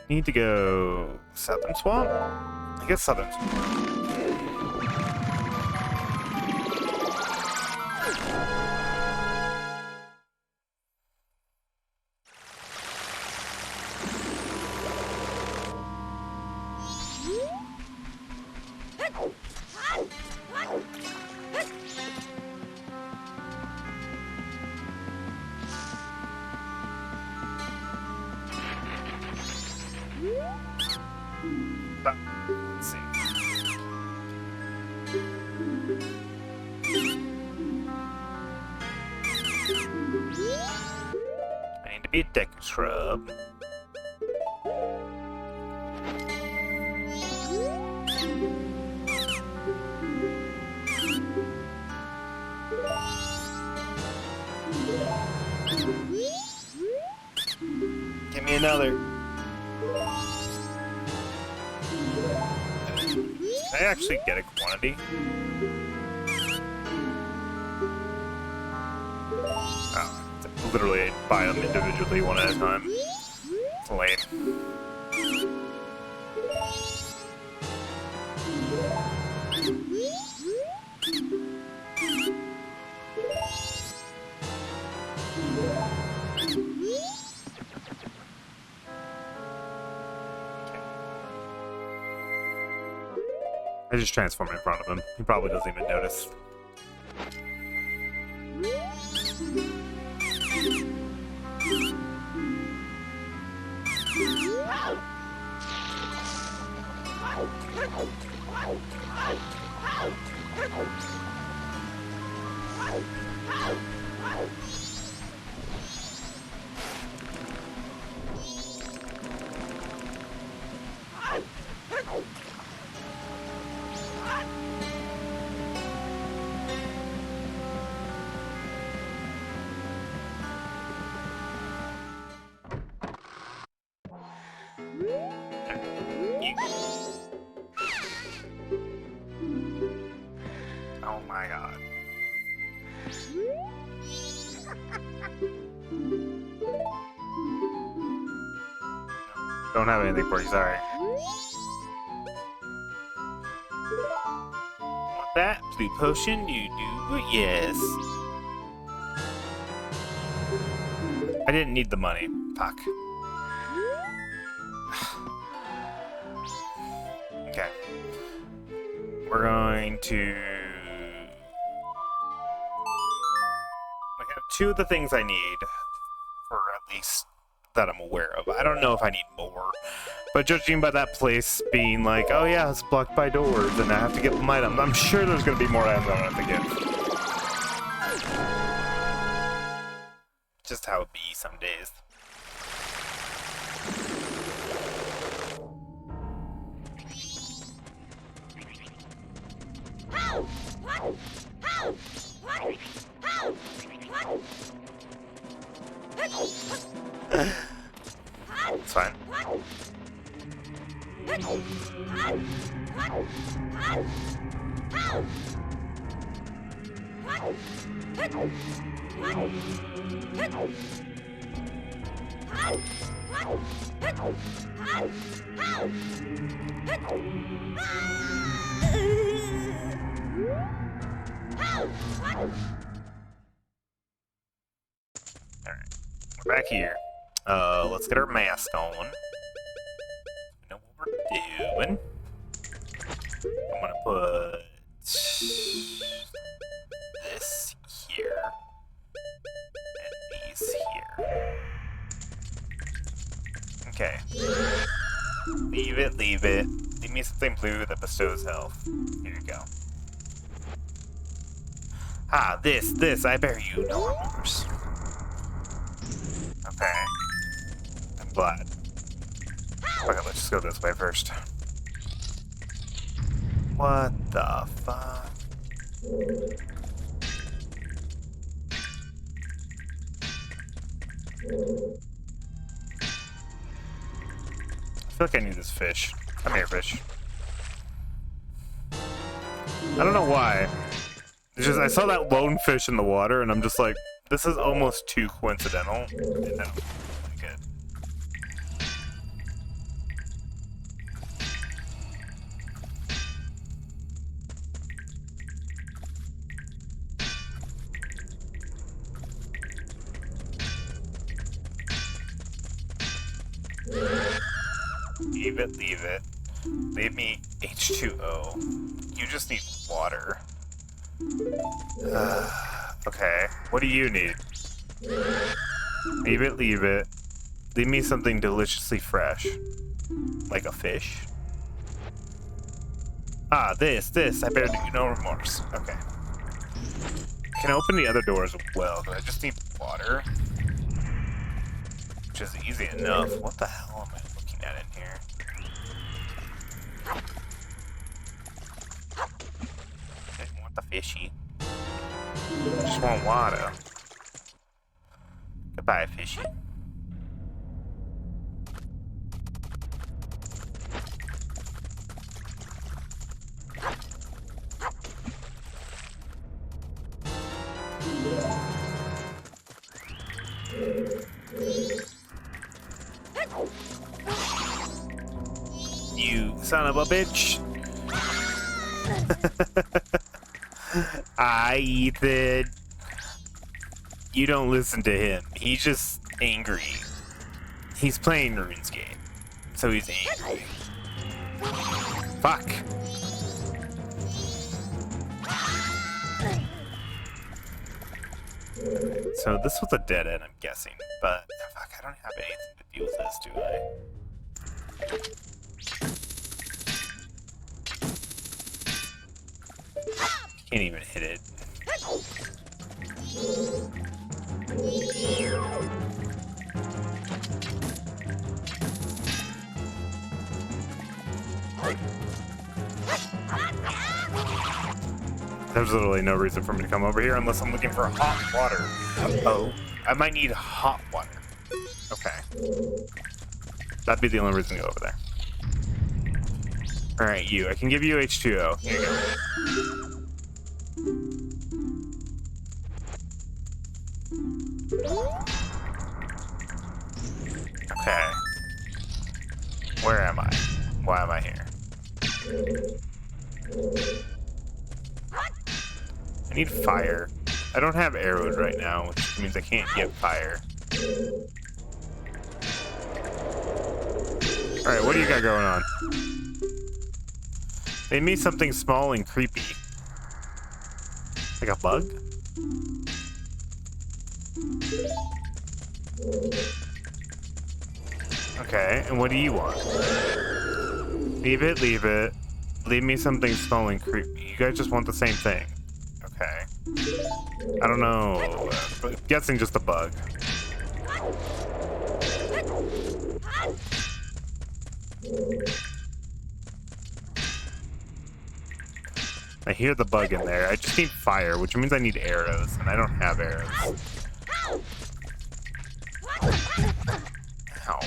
Need to go Southern Swamp? I guess Southern Swamp. Let's see. I need to be a Deku Shrub. Give me another. Can I actually get a quantity? Oh, literally buy them individually one at a time. It's late. I just transformed in front of him. He probably doesn't even notice. Oh my god. Don't have anything for you, sorry. Want that? Blue potion? You do? Yes. I didn't need the money. Fuck. Okay. We're going to... I have two of the things I need, or at least that I'm aware of. I don't know if I need more, but judging by that place being like, oh yeah, it's blocked by doors and I have to get some items, I'm sure there's going to be more items I have to get. Just how it be some days. It's fine. Alright, we're back here. Let's get our mask on. We know what we're doing. I'm gonna put this here and these here. Okay. Leave it, leave it. Leave me something blue that bestows health. Here you go. Ah, this, I bear you no remorse. Okay. I'm glad. Okay, let's just go this way first. What the fuck? I feel like I need this fish. Come here, fish. I don't know why. It's just I saw that lone fish in the water, and I'm just like, this is almost too coincidental. And I don't like it. Leave it, leave it. Leave me H2O. You just need water. Okay, what do you need? Leave it, leave it. Leave me something deliciously fresh. Like a fish. Ah, this, I bear you no remorse. Okay. Can I open the other doors as well? I just need water. Which is easy enough. What the hell am I looking at in here? I didn't want the fishy. I just want water. Goodbye, fishy. You son of a bitch. Ethan. You don't listen to him. He's just angry. He's playing RuneScape, so he's angry. Fuck. So this was a dead end, I'm guessing, but fuck, I don't have anything to deal with this, do I? Can't even hit it. There's literally no reason for me to come over here unless I'm looking for hot water. Oh, I might need hot water. Okay. That'd be the only reason to go over there. Alright, you. I can give you H2O. Here you go. Okay. Where am I? Why am I here? I need fire. I don't have arrows right now, which means I can't get fire. Alright, what do you got going on? They made something small and creepy. Like a bug? Okay, and what do you want? Leave it, leave it. Leave me something small and creepy. You guys just want the same thing. Okay. I don't know. I'm guessing just a bug. I hear the bug in there. I just need fire, which means I need arrows, and I don't have arrows. Ow.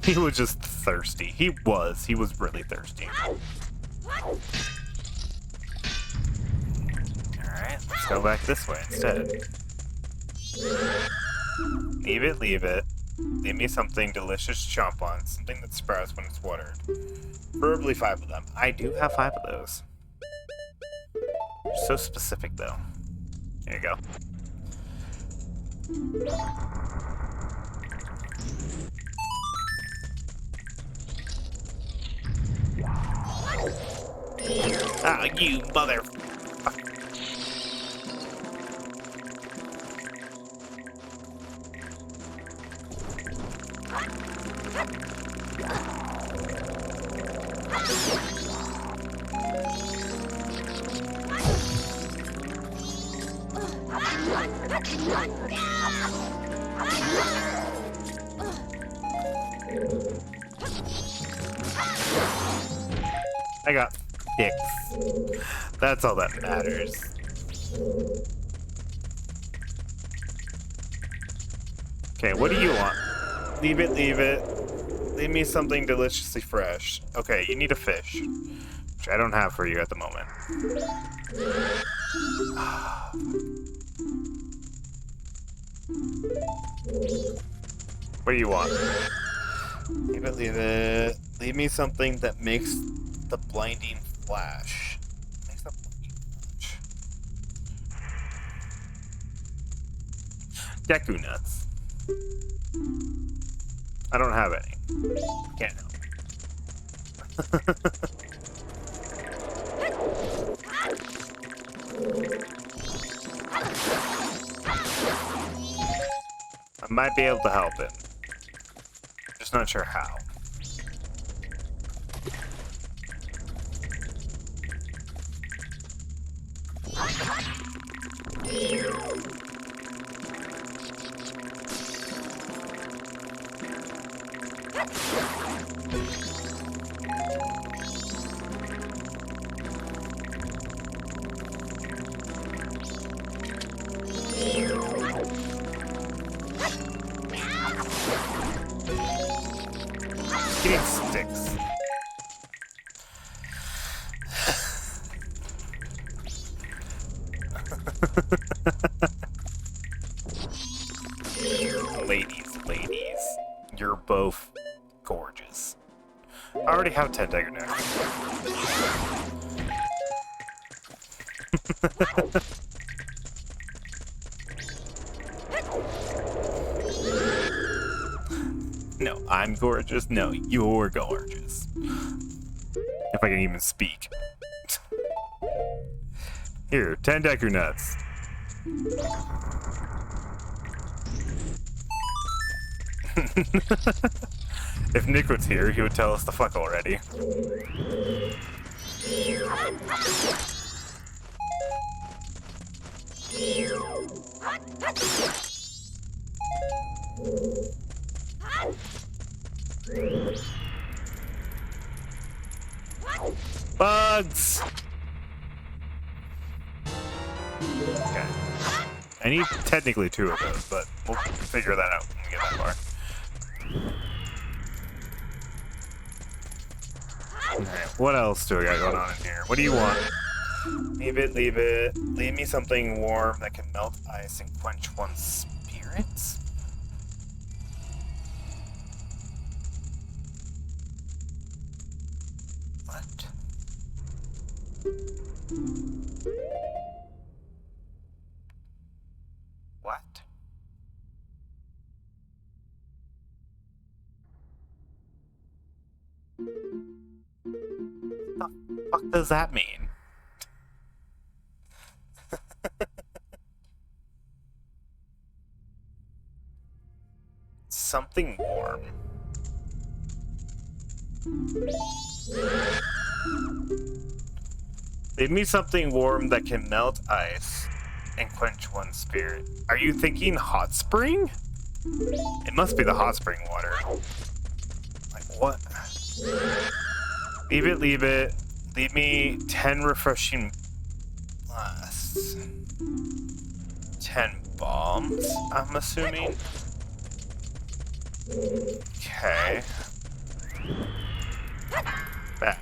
He was just thirsty. He was really thirsty. Alright, let's go back this way instead. Leave it, leave it. Leave me something delicious to chomp on, something that sprouts when it's watered. Preferably 5 of them. I do have 5 of those. You're so specific, though. There you go. Ah, you mother... I got 6. That's all that matters. Okay, what do you want? Leave it, leave it. Leave me something deliciously fresh. Okay, you need a fish, which I don't have for you at the moment. What do you want? Leave it, leave it. Leave me something that makes the blinding flash. Makes the blinding flash. Deku nuts. I don't have any. Can't help. I might be able to help him. Just not sure how. Getting sticks. Ladies, you're both gorgeous. I already have 10 dagger now. No, I'm gorgeous. No, you're gorgeous. If I can even speak. Here, 10 Deku nuts. If Nick was here, he would tell us the fuck already. Bugs! Okay. I need technically 2 of those, but we'll figure that out when we get that far. Alright, what else do I got going on in here? What do you want? Leave it, leave it. Leave me something warm that can melt ice and quench one's spirits? What? What? What the fuck does that mean? Something warm. Leave me something warm that can melt ice and quench one's spirit. Are you thinking hot spring? It must be the hot spring water. Like, what? Leave it, leave it. Leave me 10 refreshing blasts. 10 bombs, I'm assuming. Okay. Bad.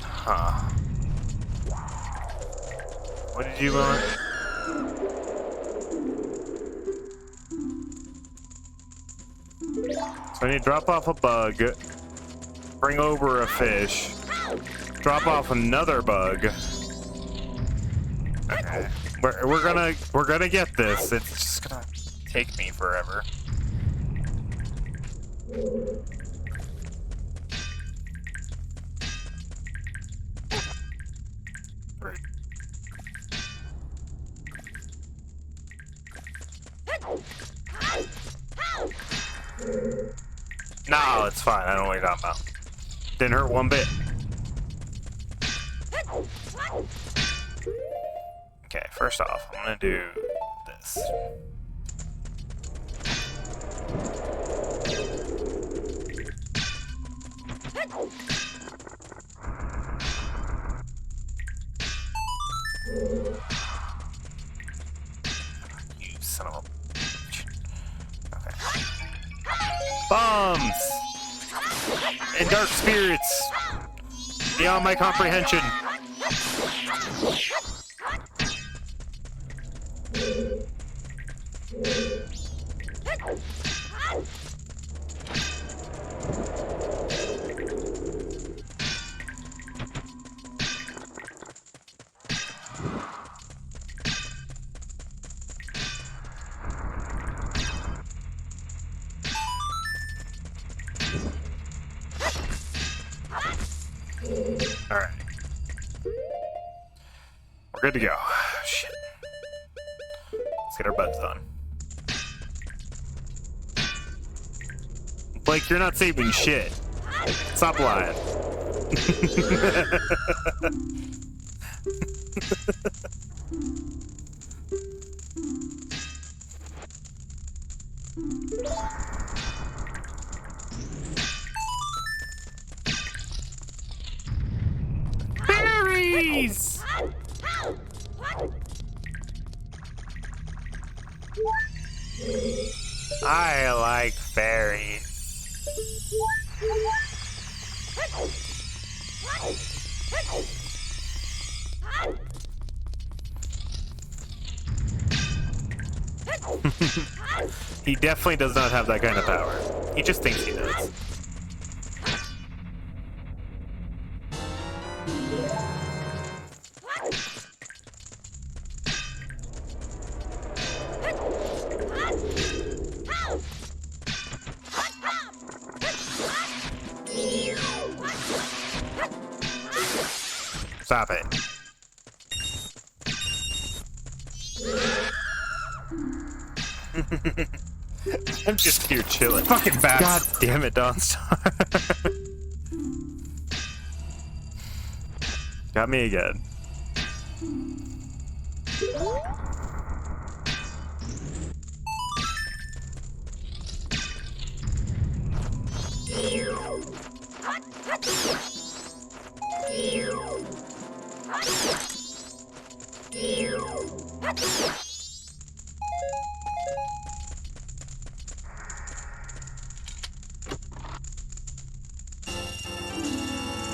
Huh. What did you want? So I need to drop off a bug, bring over a fish, drop off another bug. Okay. We're gonna get this. It's just gonna take me forever. No, it's fine. I don't know what you're talking about. Didn't hurt one bit. Okay, first off, I'm gonna do this. You son of a bitch. Okay. Bombs! And dark spirits! Beyond my comprehension. Alright. We're good to go. Shit. Let's get our bugs on. Blake, you're not saving shit. Stop lying. Berries! I like berries. He definitely does not have that kind of power. He just thinks he does. Stop it. I'm just here chilling. Fucking bats. God damn it, Dawnstar. Got me again.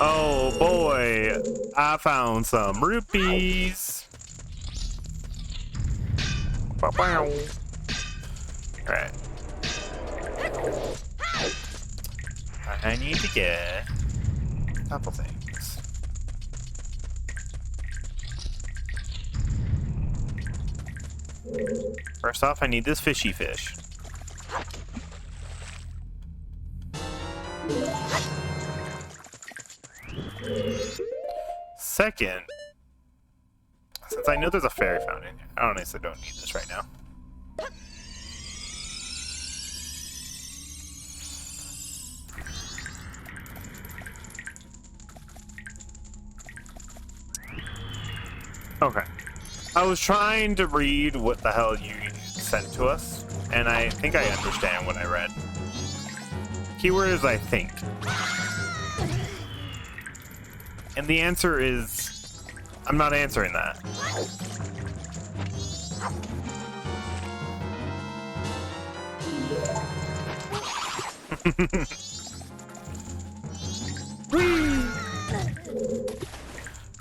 Oh boy, I found some rupees. Alright. I need to get a couple things. First off, I need this fishy fish. Second, since I know there's a fairy fountain here, I honestly don't need this right now. Okay. I was trying to read what the hell you sent to us, and I think I understand what I read. Keyword is I think. And the answer is, I'm not answering that.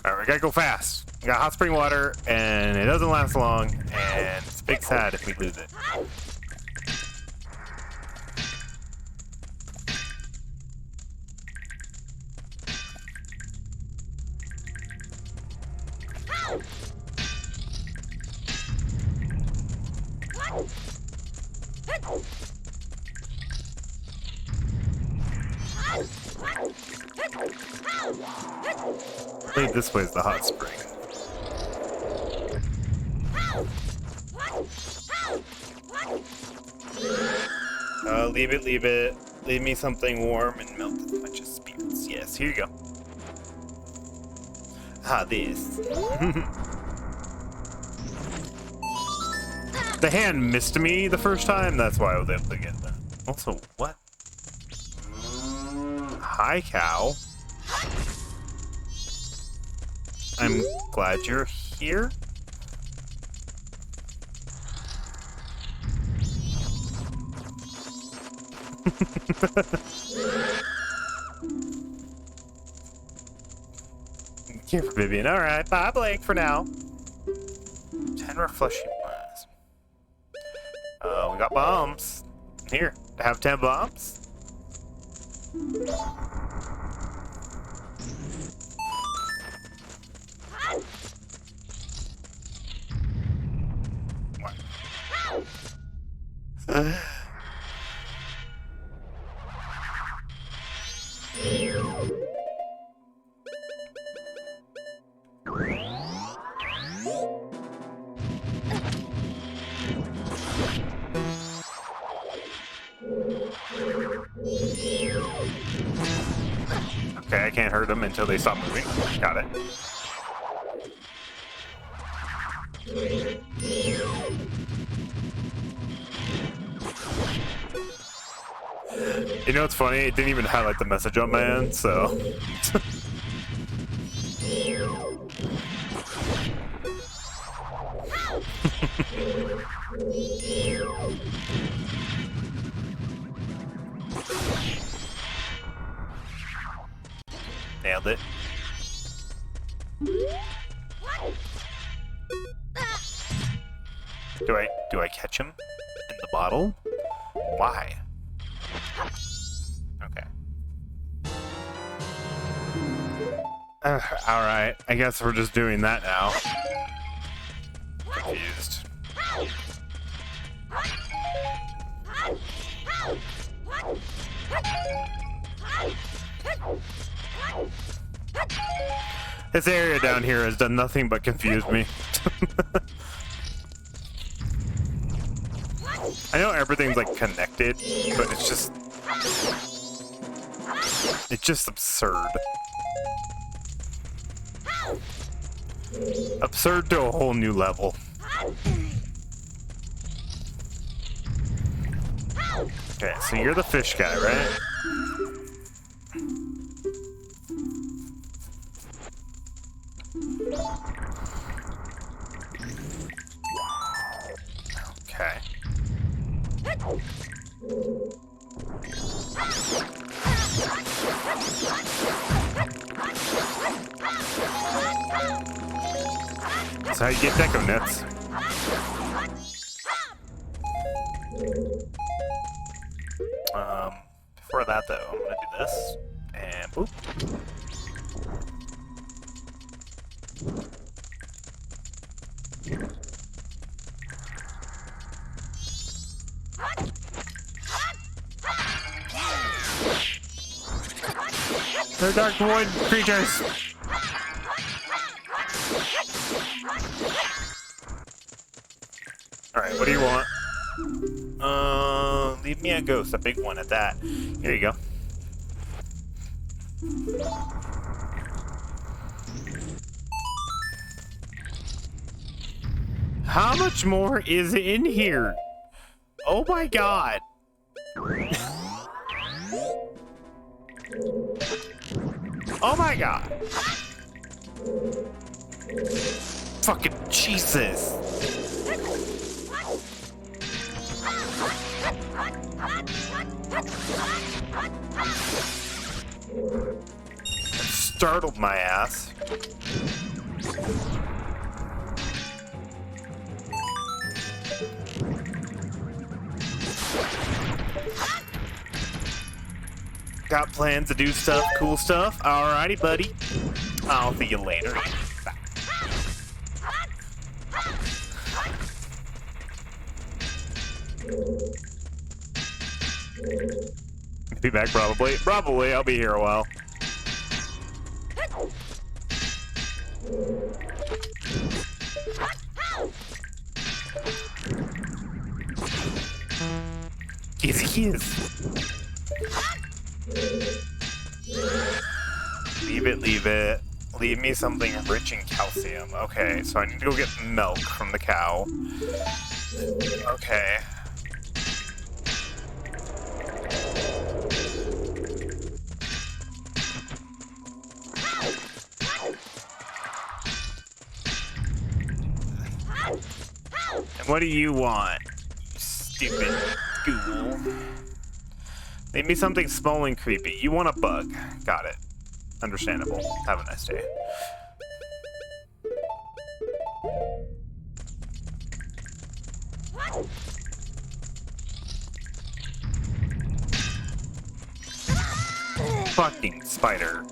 Alright, we gotta go fast. We got hot spring water, and it doesn't last long, and it's big sad if we lose it. I think this way is the hot spring. Leave it, leave it. Leave me something warm and melt a bunch of spirits. Yes, here you go. Ah, this. The hand missed me the first time, that's why I was able to get that. Also, what? Hi, cow. I'm glad you're here. Here for Vivian. Alright, bye Blake for now. 10 refreshing ones. We got bombs. Here, to have 10 bombs. Okay, I can't hurt them until they stop moving. Got it. You know what's funny? It didn't even highlight the message on my end, so... Nailed it. Do I catch him in the bottle? Why? Okay. Alright, I guess we're just doing that now. Confused. This area down here has done nothing but confuse me. I know everything's like connected, but it's just absurd. Absurd to a whole new level. Okay, so you're the fish guy, right? Okay. That's how you get deco nets. Before that though, I'm gonna do this, and boop. They're dark void creatures. Alright, what do you want? Leave me a ghost, a big one at that. Here you go. How much more is in here? Oh my god. Oh my god. Fucking Jesus. That startled my ass. Got plans to do stuff, cool stuff? Alrighty, buddy. I'll see you later. Be back probably. Probably, I'll be here a while. He is. Leave it, leave it. Leave me something rich in calcium. Okay, so I need to go get milk from the cow. Okay. And what do you want, you stupid ghoul? Leave me something small and creepy. You want a bug. Got it. Understandable. Have a nice day. Fucking spider.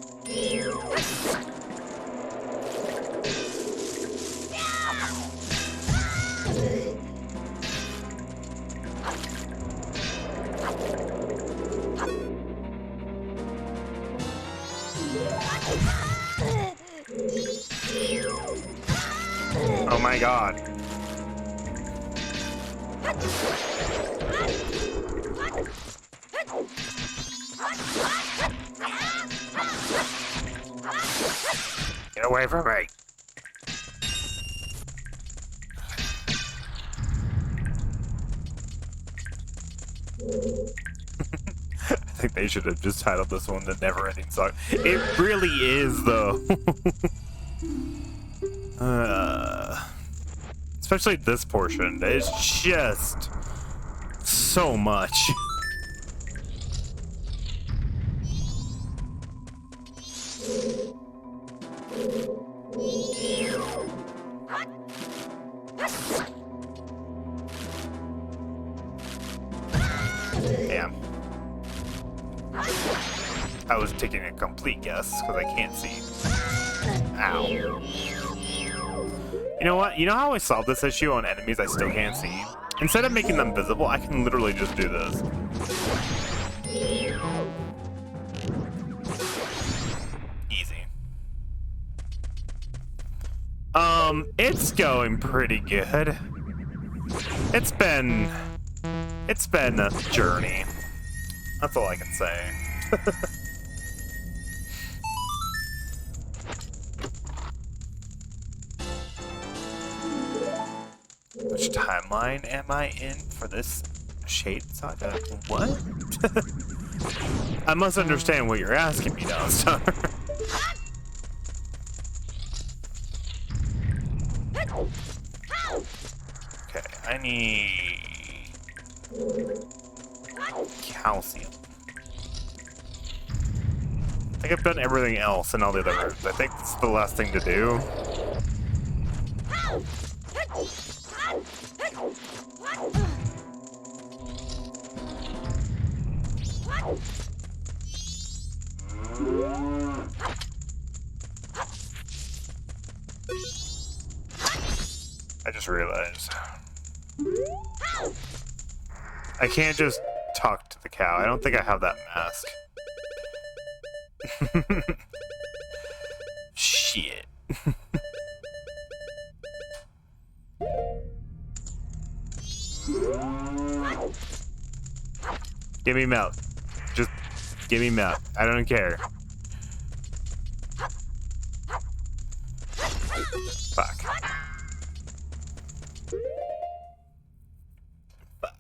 Oh my god. Get away from me. I think they should have just titled this one the Never Ending Song. It really is, though. Especially this portion. It's just so much. Damn. I was taking a complete guess because I can't see. Ow. You know what? You know how I solved this issue on enemies I still can't see? Instead of making them visible, I can literally just do this. Easy. It's going pretty good. It's been a journey. That's all I can say. Which timeline am I in for this Shade Saga? What? I must understand what you're asking me, Downstar. Okay, I need calcium. I think I've done everything else in all the other rooms. I think it's the last thing to do. I just realized I can't just talk to the cow. I don't think I have that mask. Shit. Give me milk. Just give me milk. I don't care. Fuck. Fuck.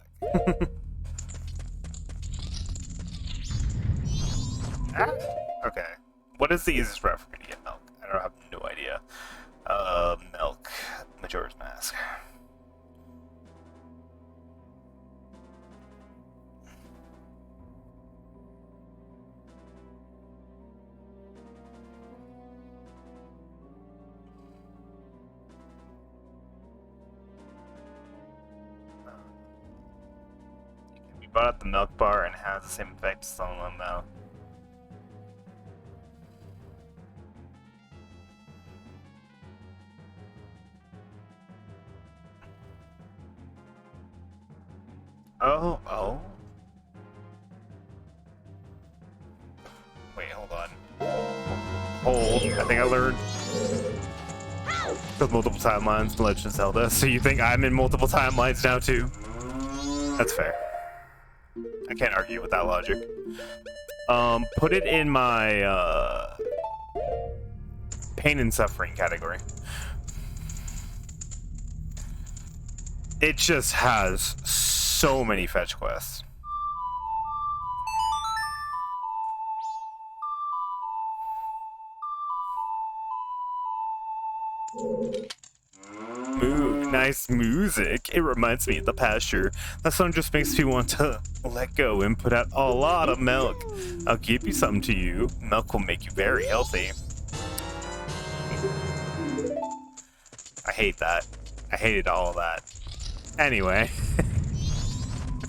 Ah, okay. What is the easiest route for me to get milk? I don't have no idea. Milk. Majora's Mask. You bought up the milk bar and it has the same effect as someone milk. Oh. Wait, hold on. Hold. I think I learned the multiple timelines in Legend of Zelda. So you think I'm in multiple timelines now too? That's fair. I can't argue with that logic. Put it in my pain and suffering category. It just has so many fetch quests. Ooh, nice music. It reminds me of the pasture. That song just makes me want to let go and put out a lot of milk. I'll give you something to you. Milk will make you very healthy. I hate that. I hated all of that. Anyway.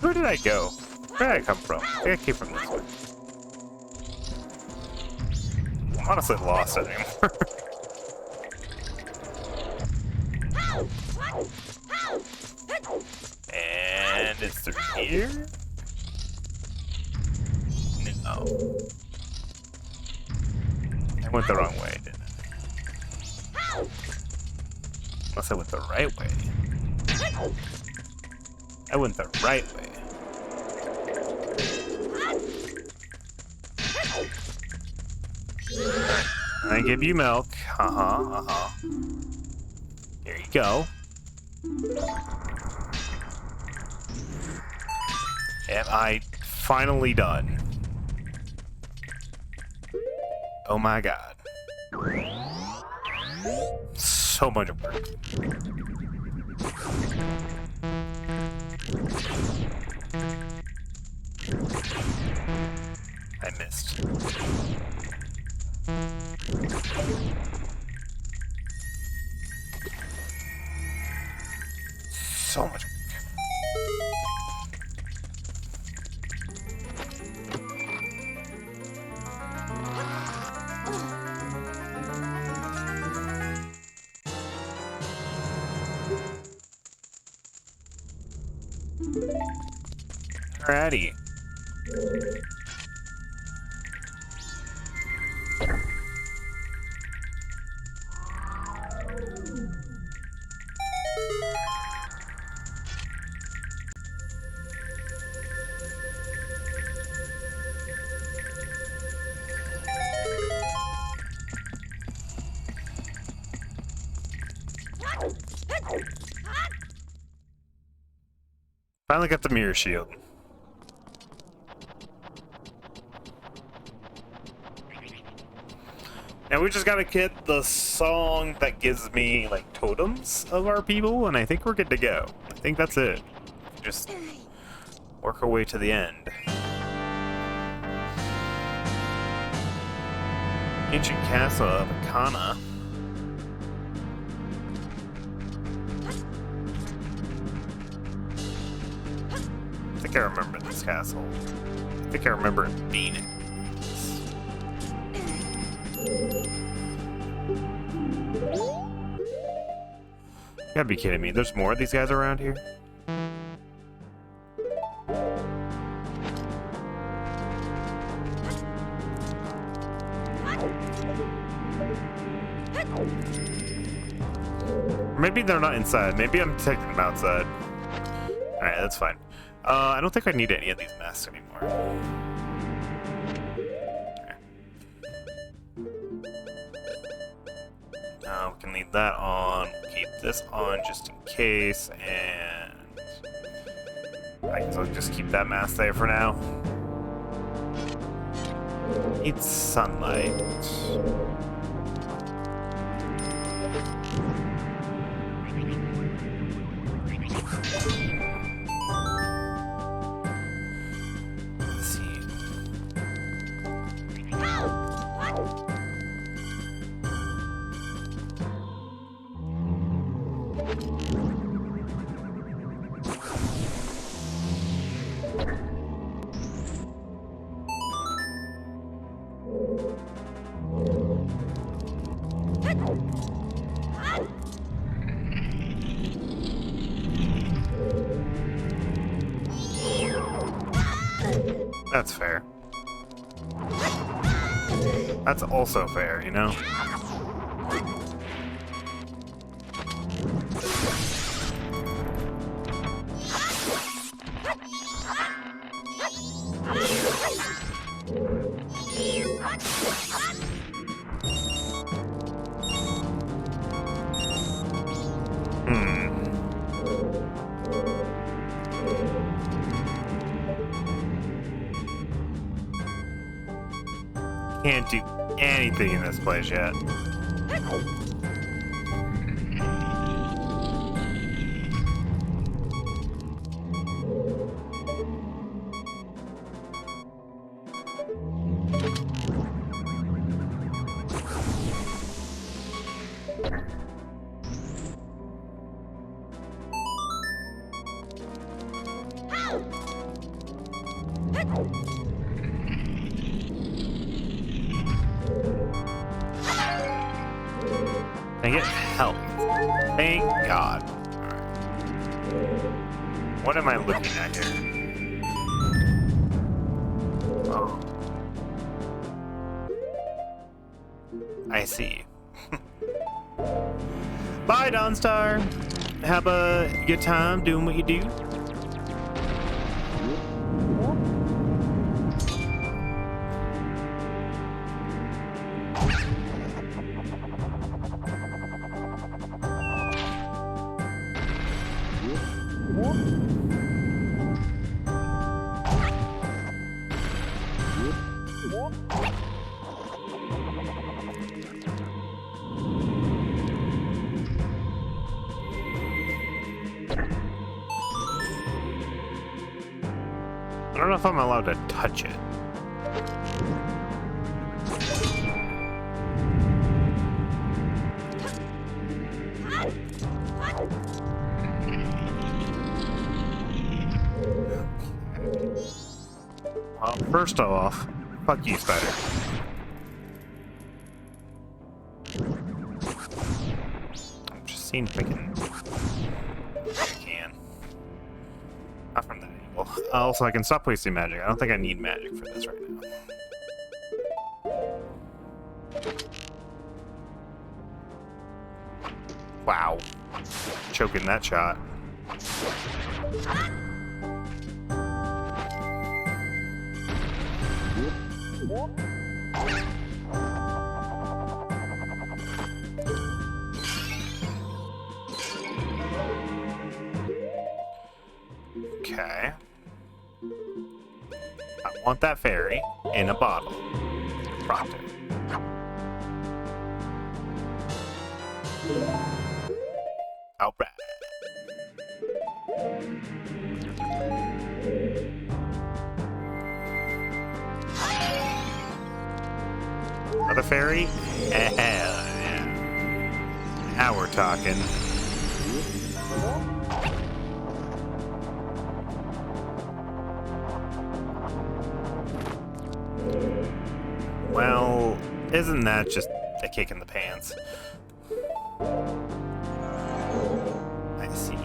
Where did I go? Where did I come from? I think I came from this way. I'm honestly lost anymore. And it's through here? No. I went the wrong way, didn't I? Unless I went the right way. I went the right way. And I give you milk. Here you go. Am I finally done? Oh my god. So much work. I missed. So much. Alrighty. Finally got the mirror shield. Now we just gotta get the song that gives me, like, totems of our people, and I think we're good to go. I think that's it. Just work our way to the end. Ancient Castle of Akana. I think I remember this castle. I think I remember it being it. You gotta be kidding me. There's more of these guys around here? Maybe they're not inside. Maybe I'm taking them outside. Alright, that's fine. I don't think I need any of these masks anymore. We can leave that on. Keep this on just in case, and I guess I'll just keep that mask there for now. Need sunlight. That's fair. That's also fair, you know? Can't do anything in this place yet. I get help. Thank God. Alright. What am I looking at here? Oh. I see. Bye, Dawnstar. Have a good time doing what you do. I don't know if I'm allowed to touch it. Well, first off, fuck you, spider. I'm just seeing if I can. Not from that angle. Also, I can stop wasting magic. I don't think I need magic for this right now. Wow. Choking that shot. want that fairy in a bottle. Pronto. Alright. Another fairy? Hell yeah. Now we're talking. Well, isn't that just a kick in the pants? I see.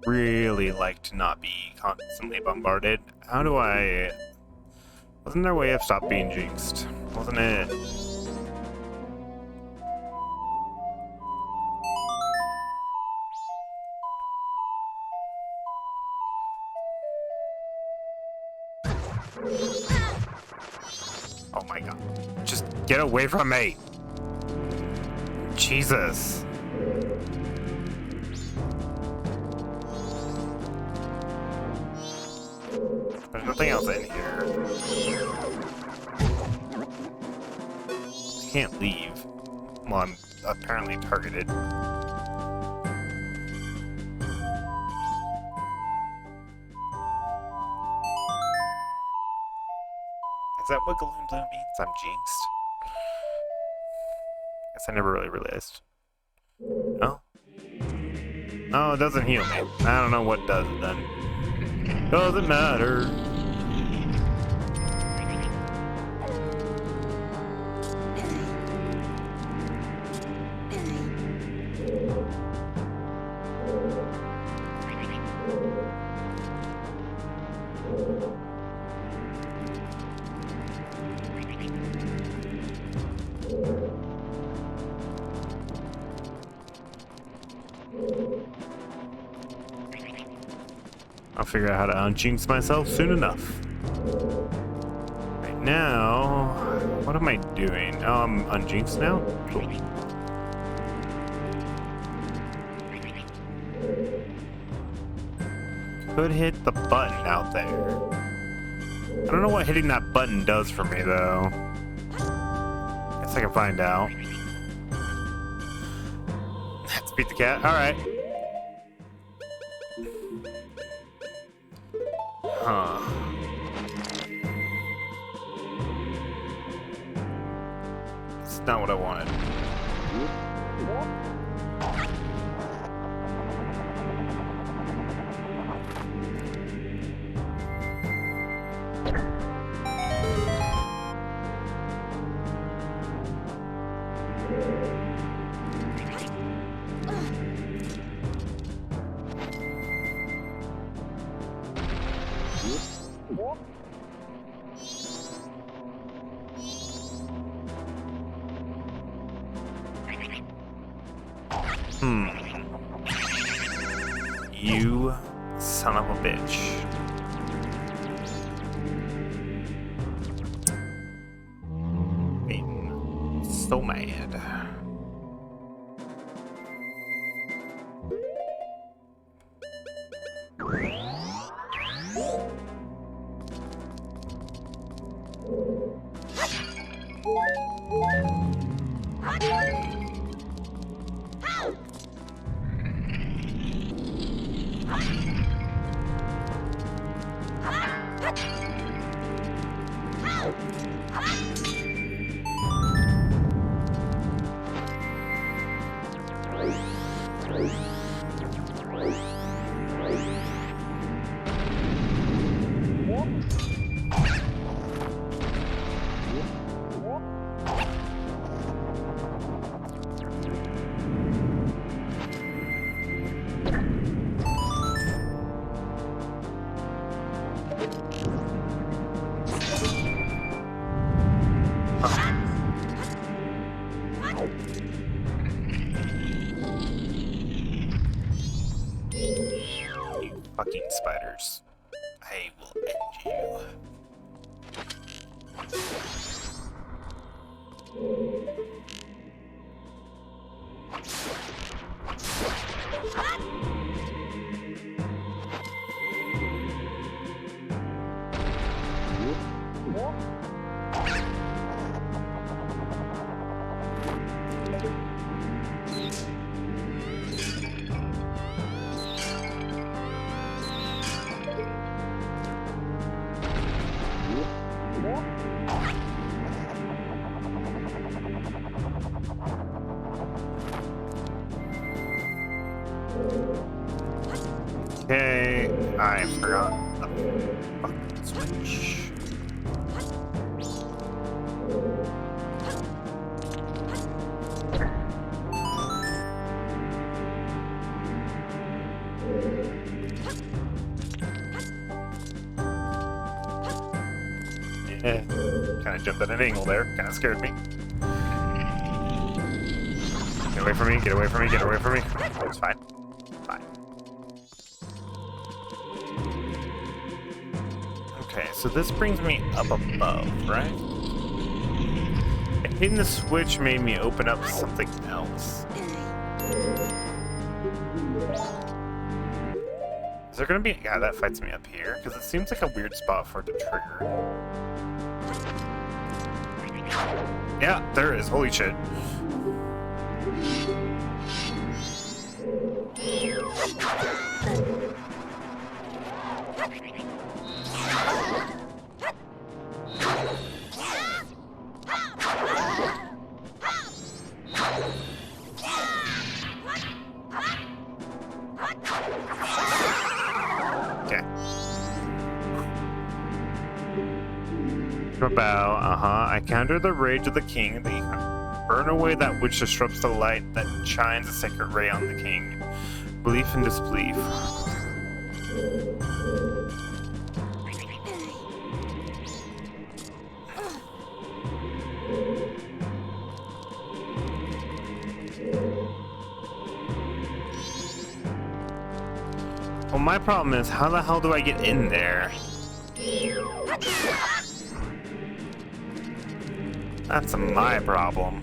Really like to not be constantly bombarded. How do I... Wasn't there a way of stop being jinxed? Wasn't it? Oh my god. Just get away from me! Jesus. There's nothing else in here. I can't leave. Well, I'm apparently targeted. Is that what Gloom Blue means? I'm jinxed? Guess I never really realized. No? Oh, it doesn't heal me. I don't know what does it then. Doesn't matter. I'll figure out how to unjinx myself soon enough. Right now, what am I doing? Oh, I'm unjinxed now? Cool. Could hit the button out there. I don't know what hitting that button does for me, though. Guess I can find out. Let's beat the cat. Alright. Huh. It's not what I wanted. You son of a bitch. I'm so mad. Fucking spiders. I will end you. Okay, I forgot the fucking switch. Yeah, kind of jumped at an angle there. Kind of scared me. Get away from me, get away from me, get away from me. It's fine. Fine. Okay, so this brings me up above, right? And hitting the switch made me open up something else. Is there gonna be a guy that fights me up here? Because it seems like a weird spot for it to trigger. Yeah, there is. Holy shit. I counter the rage of the king. They burn away that which disrupts the light that shines a sacred ray on the king. Belief and disbelief. Well, my problem is, how the hell do I get in there? That's my problem.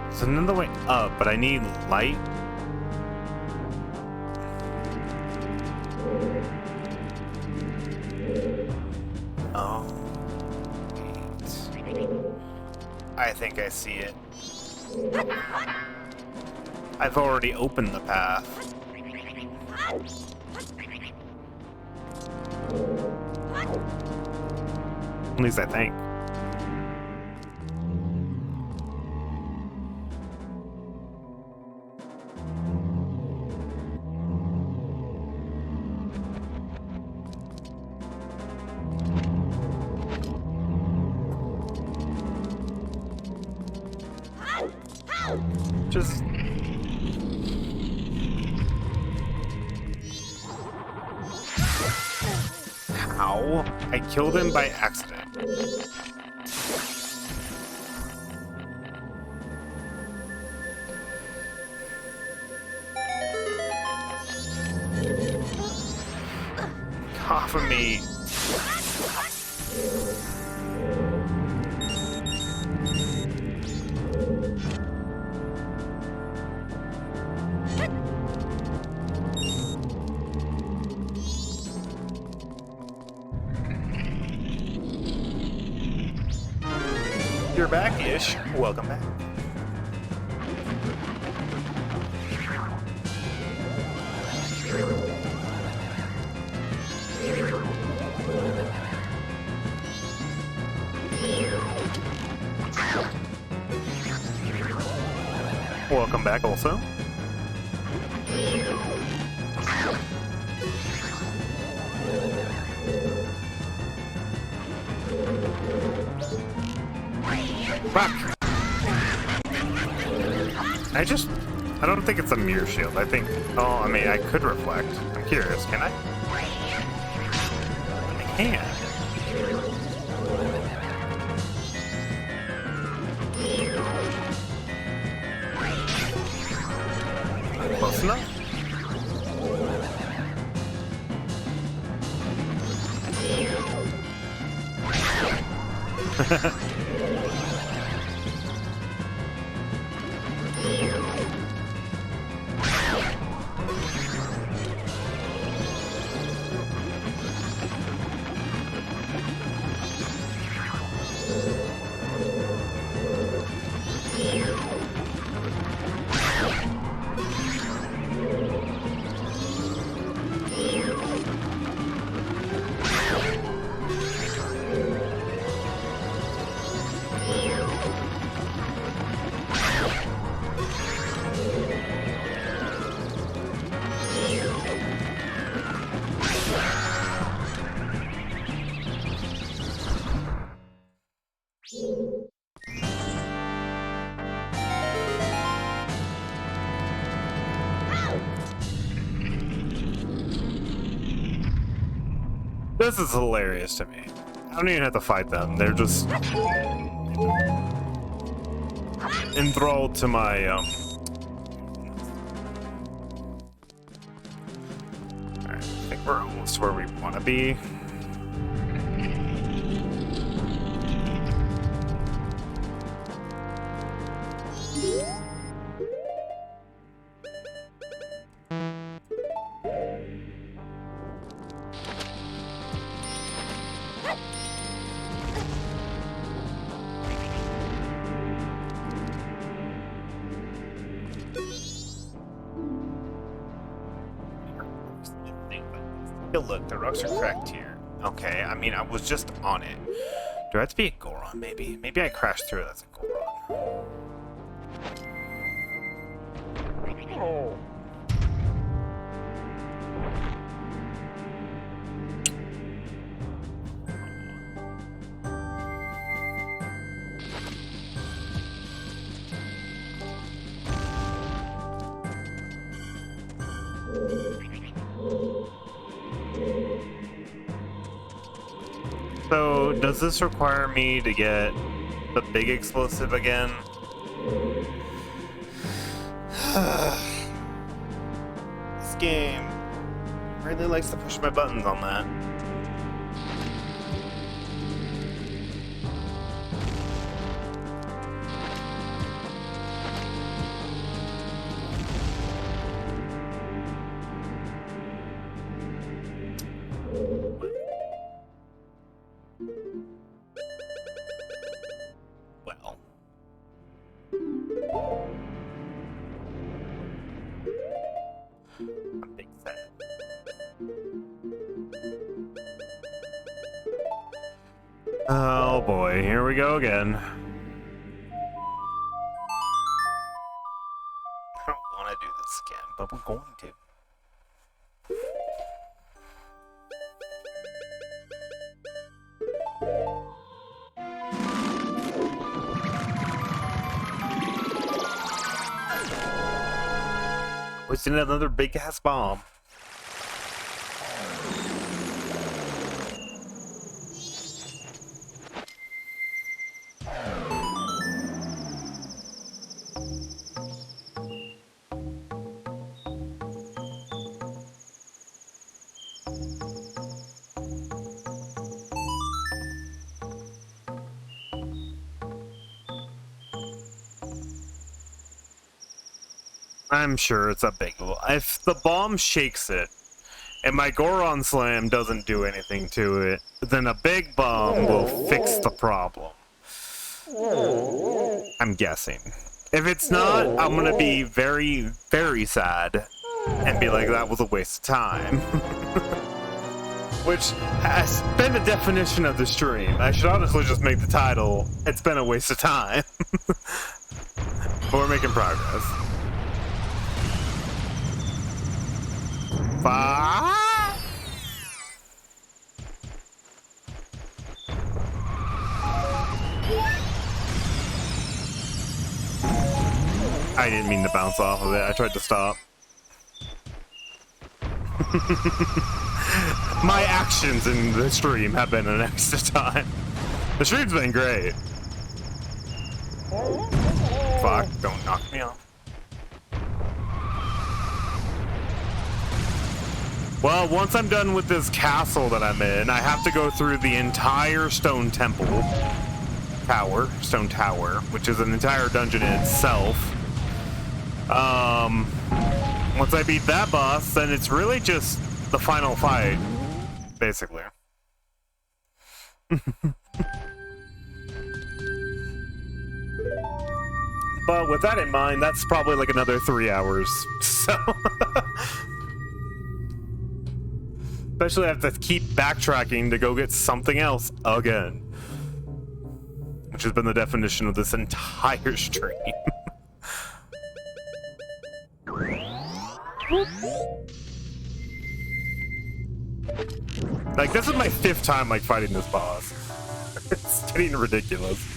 There's another way up, but I need light. Oh. Wait. I think I see it. I've already opened the path. At least I think. Just... How? I killed him by accident. Off of me. You're back-ish. Welcome back. Welcome back also. Fuck! I don't think it's a mirror shield. I think, oh, I mean, I could reflect. I'm curious, can I? I can. Close enough? This is hilarious to me. I don't even have to fight them. They're just enthralled to my Alright, I think we're almost where we want to be. Look, the rocks are cracked here. Okay, I mean, I was just on it. Do I have to be a Goron, maybe? Maybe I crashed through it as a Goron. Oh. So, does this require me to get the big explosive again? This game really likes to push my buttons on that. Oh boy, here we go again. I don't want to do this again, but we're going to. Wasting another big ass bomb. I'm sure it's a big one. If the bomb shakes it, and my Goron Slam doesn't do anything to it, then a big bomb will fix the problem. I'm guessing. If it's not, I'm gonna be very, very sad, and be like, that was a waste of time. Which has been the definition of the stream. I should honestly just make the title, "It's been a waste of time." But we're making progress. I didn't mean to bounce off of it. I tried to stop. My actions in the stream have been an extra time. The stream's been great. Fuck, don't knock me off. Well, once I'm done with this castle that I'm in, I have to go through the entire stone temple tower, stone tower, which is an entire dungeon in itself. Once I beat that boss, then it's really just the final fight, basically. But with that in mind, that's probably like another 3 hours. So, especially I have to keep backtracking to go get something else again, which has been the definition of this entire stream. Like, this is my 5th time, like, fighting this boss. It's getting ridiculous.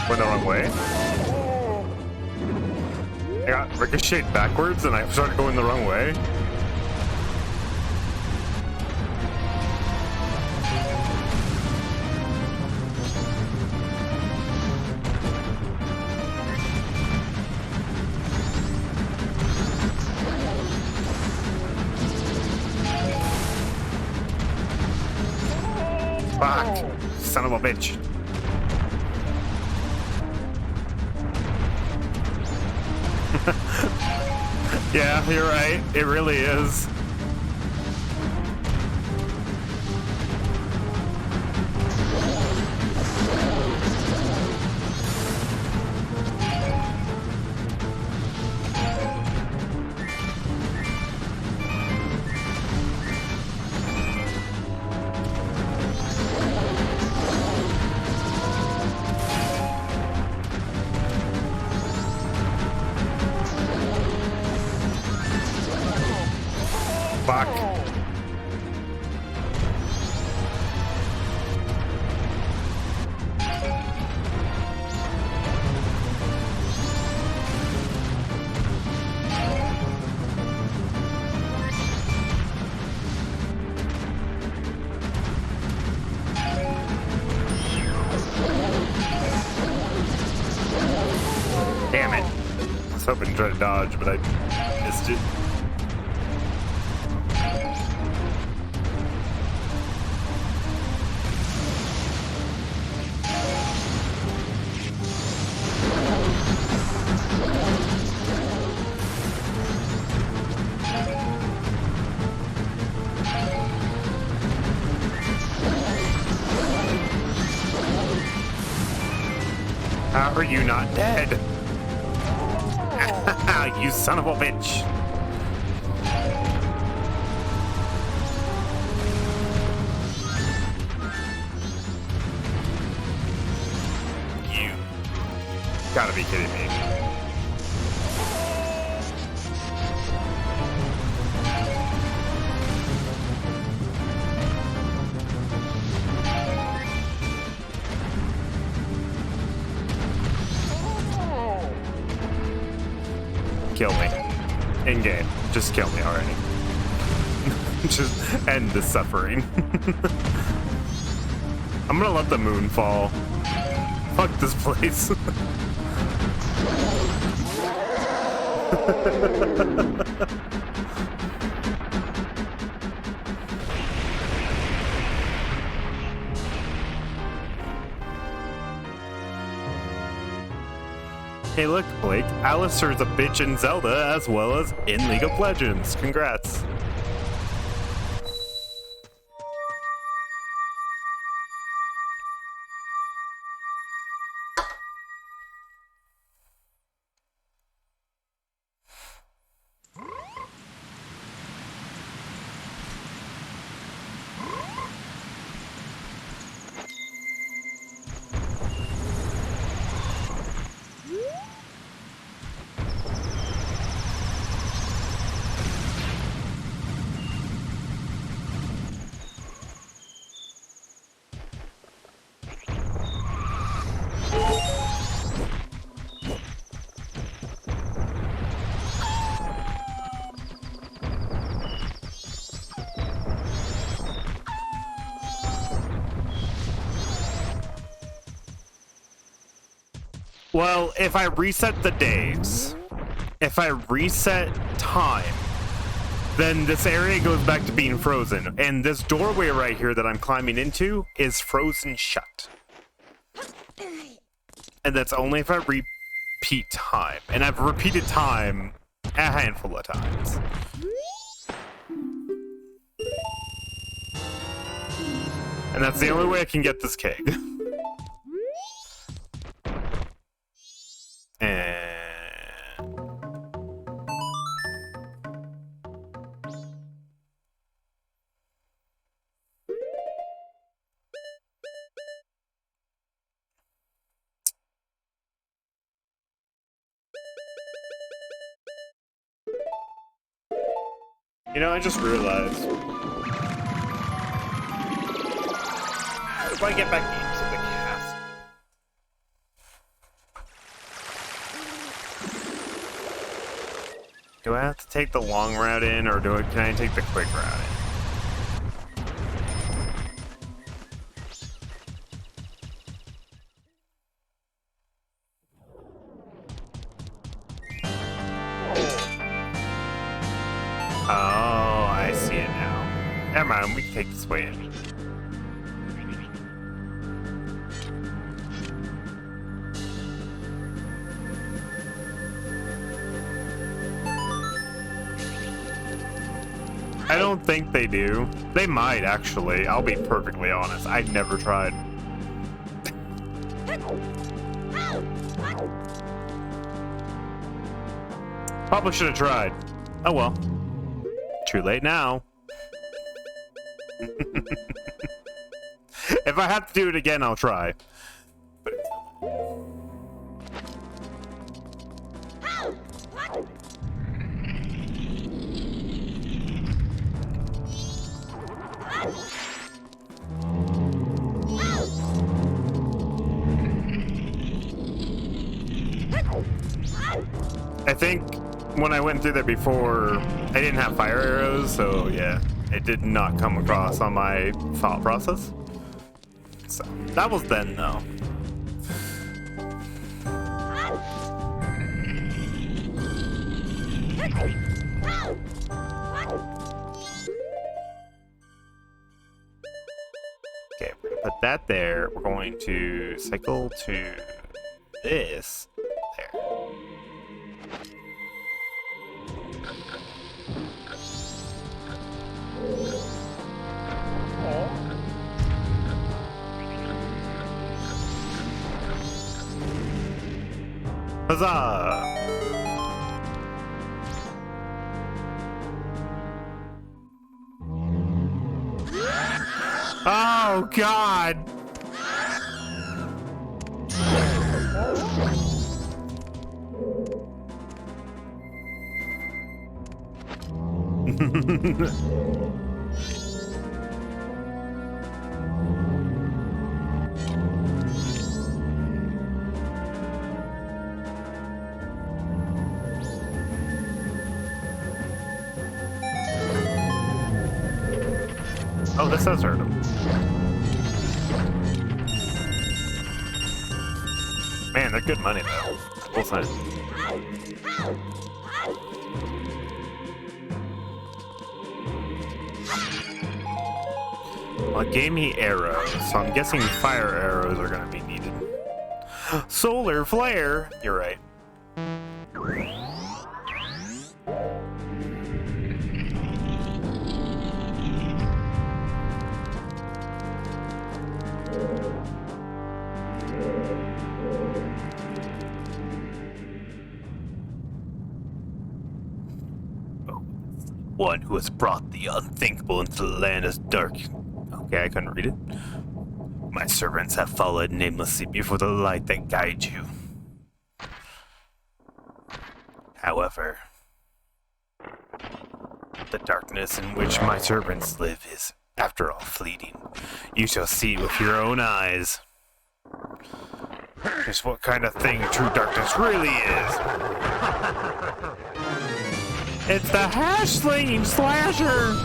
Went the wrong way. I got ricocheted backwards and I started going the wrong way. Fuck! Son of a bitch. Yeah, you're right. It really is. Fuck. Damn it. I was hoping to try to dodge, but I missed it. How are you not dead? You son of a bitch. You gotta be kidding me. Kill me. In-game. Just kill me already. Just end the suffering. I'm gonna let the moon fall. Fuck this place. Hey look, Blake, Alistair's a bitch in Zelda as well as in League of Legends. Congrats. Well, if I reset the days, if I reset time, then this area goes back to being frozen. And this doorway right here that I'm climbing into is frozen shut. And that's only if I repeat time. And I've repeated time a handful of times. And that's the only way I can get this keg. And... you know, I just realized... if I get back into the cast... do I have to take the long route in, or can I take the quick route in? Oh, I see it now. Never mind, we can take this way in. I don't think they do. They might, actually. I'll be perfectly honest. I've never tried. Probably should have tried. Oh well. Too late now. If I have to do it again, I'll try. I think when I went through there before, I didn't have fire arrows, so yeah, it did not come across on my thought process. So that was then, though. Okay, we're gonna put that there. We're going to cycle to this there. Huzzah! Oh, God! Oh, this does hurt him. Man, they're good money, though. Full time. Well, it gave me arrows, so I'm guessing fire arrows are going to be needed. Solar flare! You're right. One who has brought the unthinkable into the land is dark. Okay, I couldn't read it. My servants have followed namelessly before the light that guides you. However, the darkness in which my servants live is, after all, fleeting. You shall see with your own eyes just what kind of thing true darkness really is. It's the hash-slinging slasher!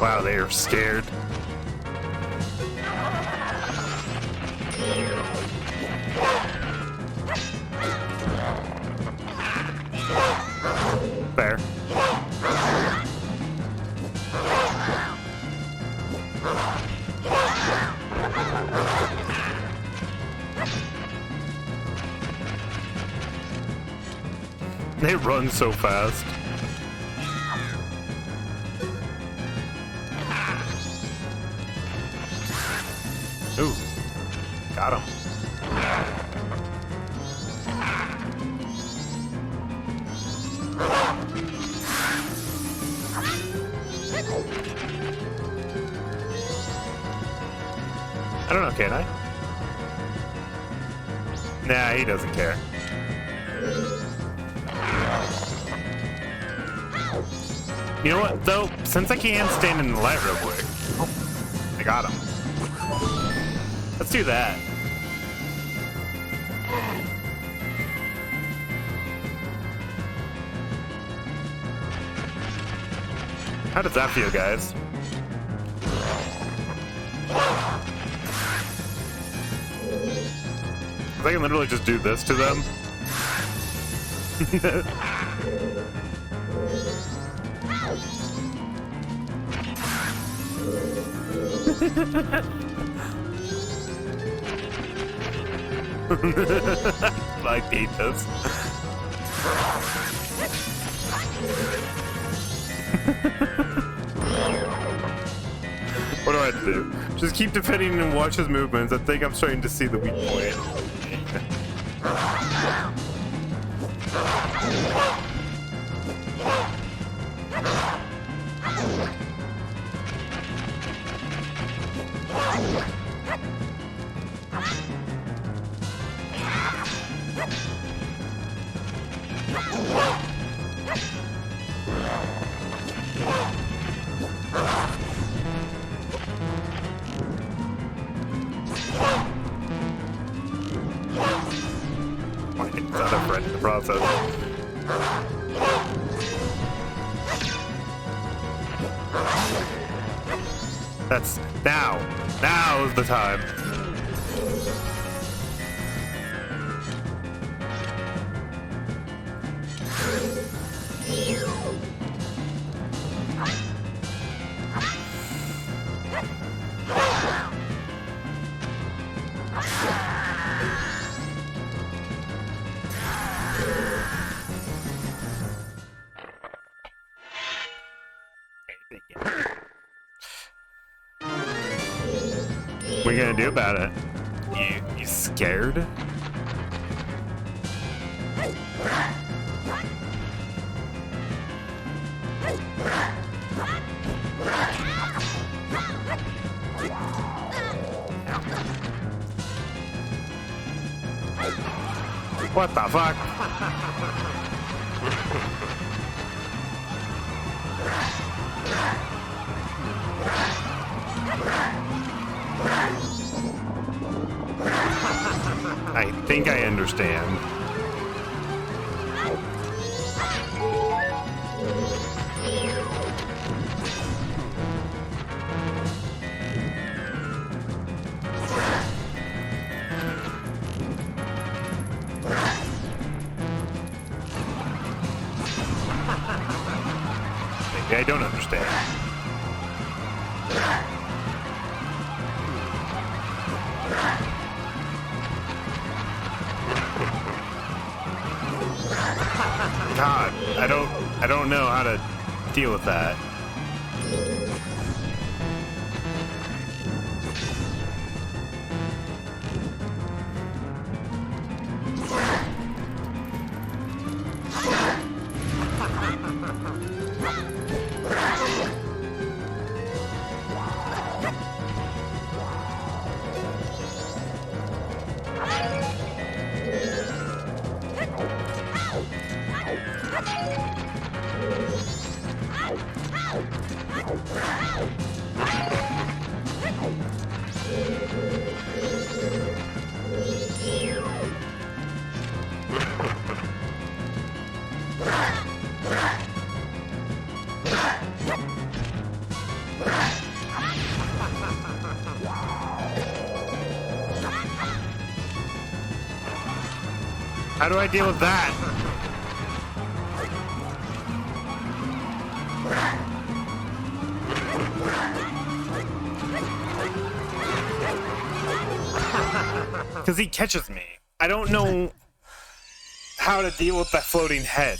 Wow, they are scared. Fair. They run so fast. Ooh, got him. I don't know, can I? Nah, he doesn't care. You know what, though? Since I can stand in the light real quick. Oh, I got him. Let's do that. How does that feel, guys? I can literally just do this to them. I hate this. What do I have to do? Just keep defending and watch his movements. I think I'm starting to see the weak point. Other friend in the process. That's now. Now is the time. What are you gonna do about it? You scared? What the fuck? I think I understand. Maybe I don't understand. God, I don't know how to deal with that. How do I deal with that? Because he catches me. I don't know how to deal with that floating head.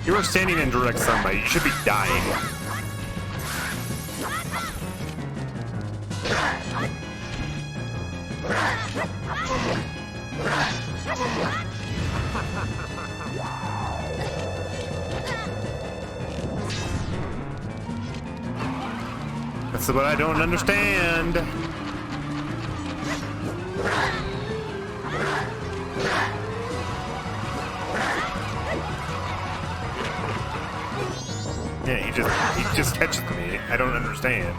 You are standing in direct sunlight. You should be dying. That's what I don't understand. Yeah, he just catches me. I don't understand.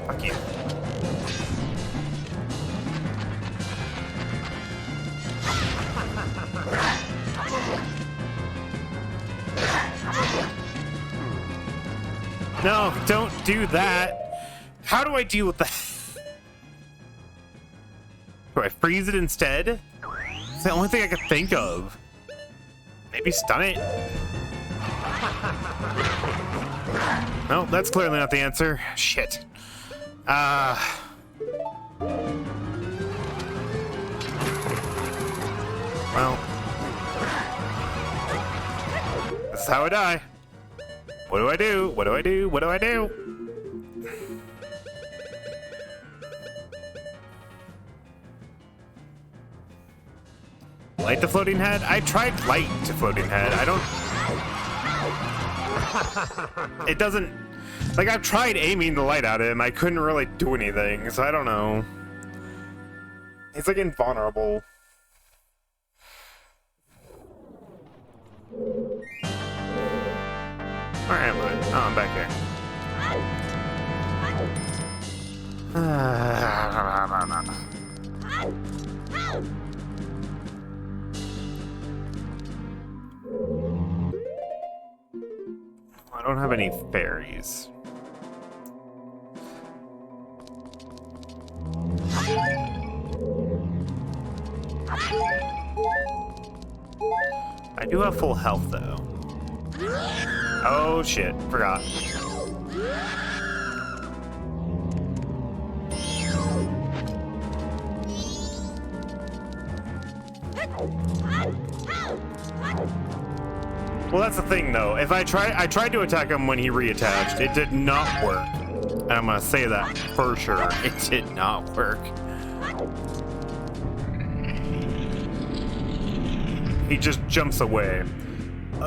Fuck you. No, don't do that. How do I deal with that? Do I freeze it instead? It's the only thing I could think of. Maybe stun it? No, that's clearly not the answer. Shit. Well. This is how I die. What do I do? What do I do? What do I do? Light the floating head? I tried light to floating head. I don't... It doesn't... Like, I've tried aiming the light at him. I couldn't really do anything, so I don't know. He's, like, invulnerable. Alright, oh, I'm back here. I don't have any fairies. I do have full health, though. Oh shit, forgot. Well, that's the thing, though. If I tried to attack him when he reattached. It did not work. And I'm gonna say that for sure. It did not work. He just jumps away.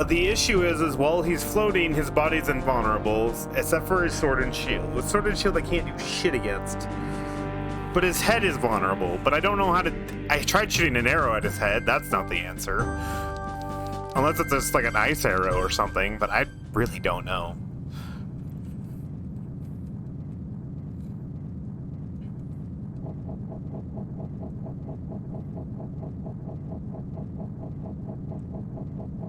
The issue is while he's floating, his body's invulnerable, except for his sword and shield. With sword and shield, I can't do shit against. But his head is vulnerable. But I don't know how to... I tried shooting an arrow at his head. That's not the answer. Unless it's just like an ice arrow or something, but I really don't know.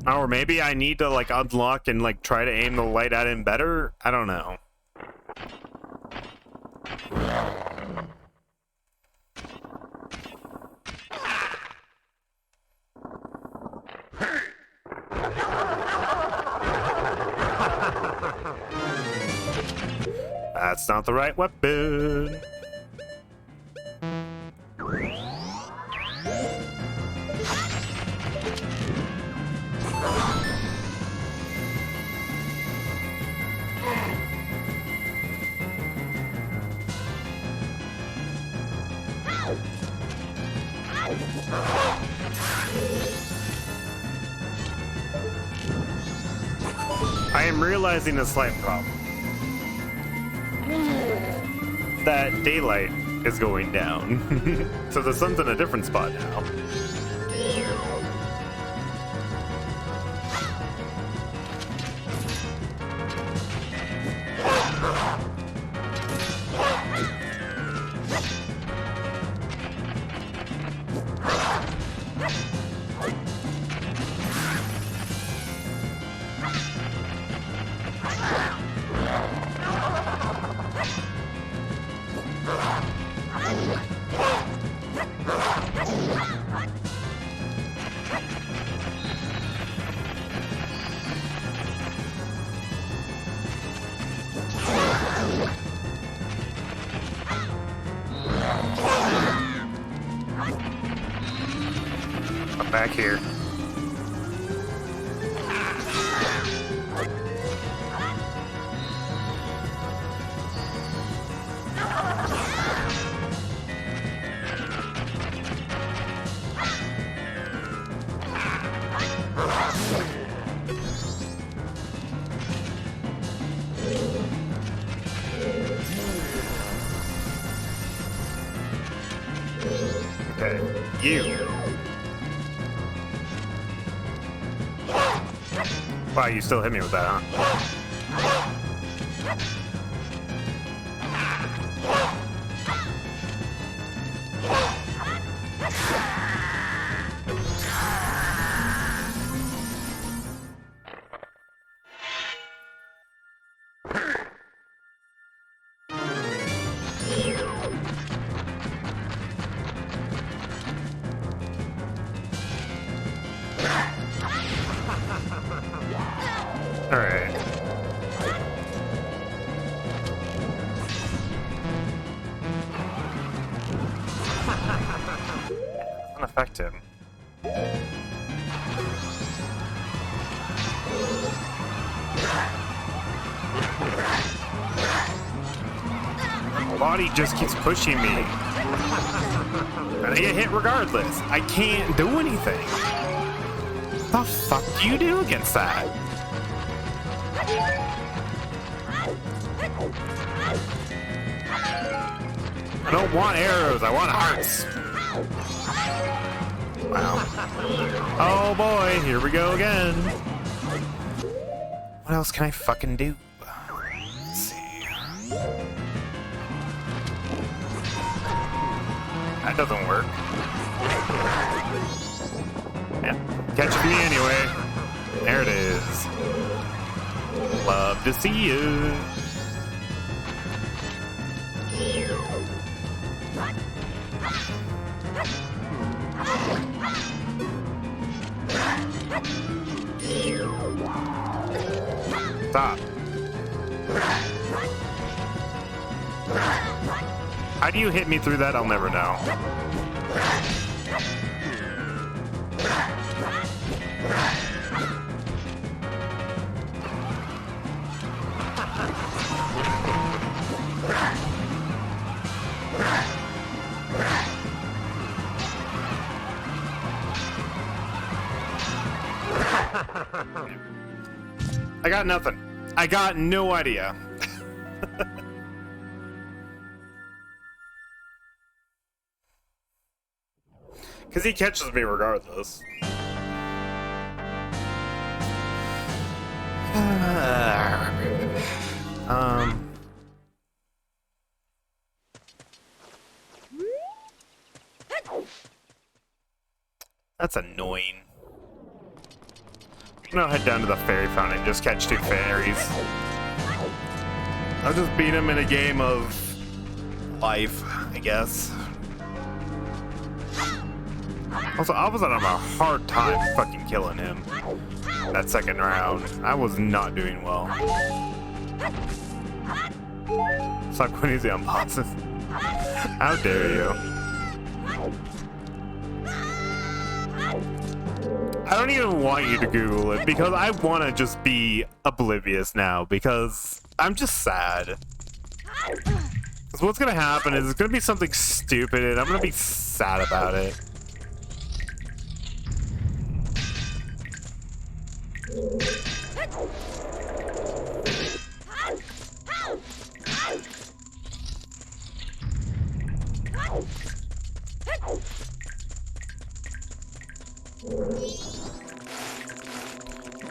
Or maybe I need to like unlock and like try to aim the light at him better? I don't know. That's not the right weapon. I am realizing a slight problem. That daylight is going down. So the sun's in a different spot now. Come back here. Okay, you. Wow, you still hit me with that, huh? Alright. Doesn't affect him. My body just keeps pushing me. And I get hit regardless. I can't do anything. What the fuck do you do against that? I don't want arrows, I want hearts. Wow. Oh boy, here we go again. What else can I fucking do? Let's see. That doesn't work. Yeah, catch me anyway. There it is. Love to see you. Stop. How do you hit me through that? I'll never know. I got nothing. I got no idea. Because he catches me regardless. That's annoying. I'm gonna head down to the fairy fountain and just catch two fairies. I'll just beat him in a game of life, I guess. Also, I was having a hard time fucking killing him that second round. I was not doing well. Stop going easy on bosses. How dare you? I don't even want you to Google it because I want to just be oblivious now because I'm just sad. Because what's going to happen is it's going to be something stupid and I'm going to be sad about it.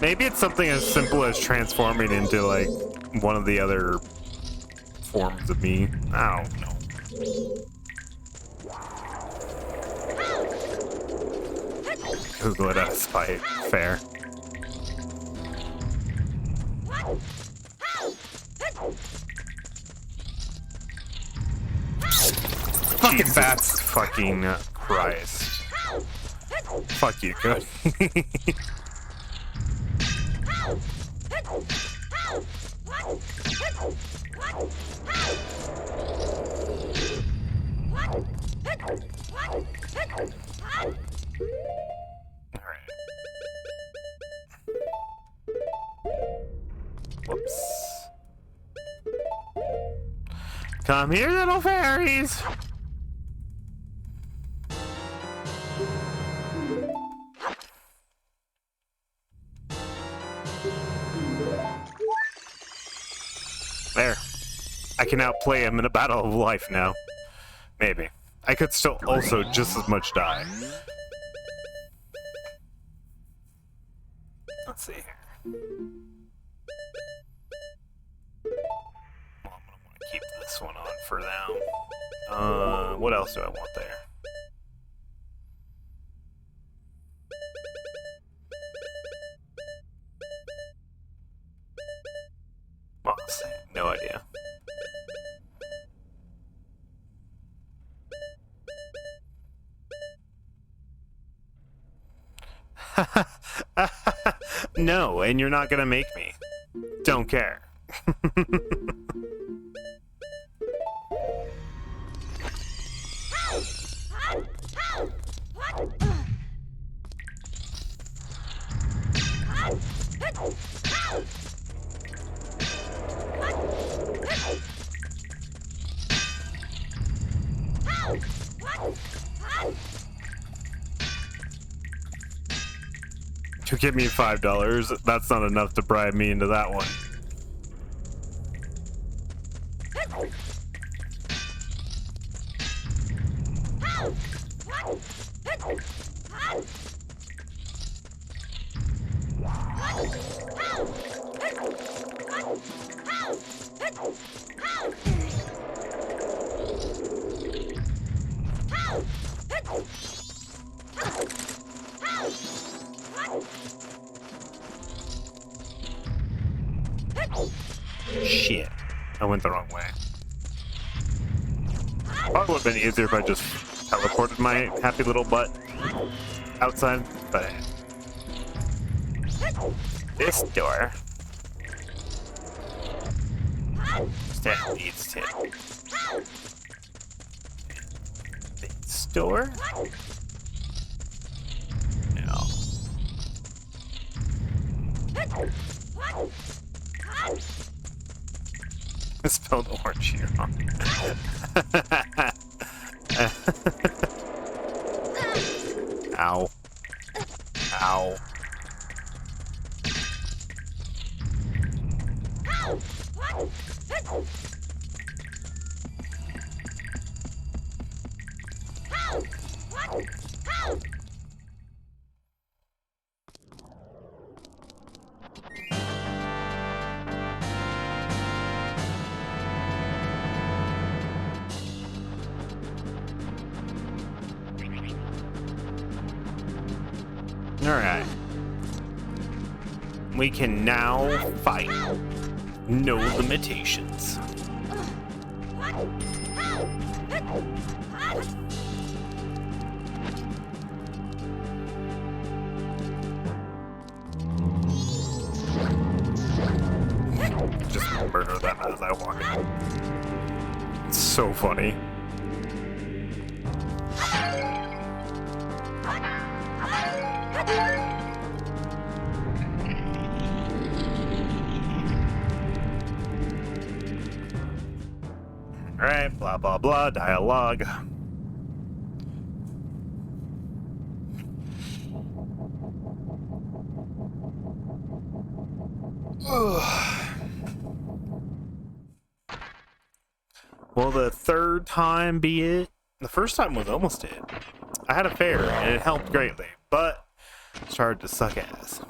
Maybe it's something as simple as transforming into, like, one of the other forms of me. I don't know. Google it as spite. Fair. Fucking bats. Fucking Christ. Fuck you, good. Come here, little fairies! There. I can outplay him in a battle of life now. Maybe. I could still also just as much die. Let's see here. Well, I'm gonna want to keep this one on for now. What else do I want there? Honestly, no idea. No, and you're not gonna make me. Don't care. To give me $5, that's not enough to bribe me into that one. Shit. I went the wrong way. Probably would have been easier if I just teleported my happy little butt outside, but this door that leads to this door? No. I spelled orange here wrong. Ow. Ow. Alright. We can now fight. No limitations. Just murder them as I walk in. It's so funny. Alright, blah blah blah, dialogue. Will the third time be it? The first time was almost it. I had a fair and it helped greatly, but it started to suck ass.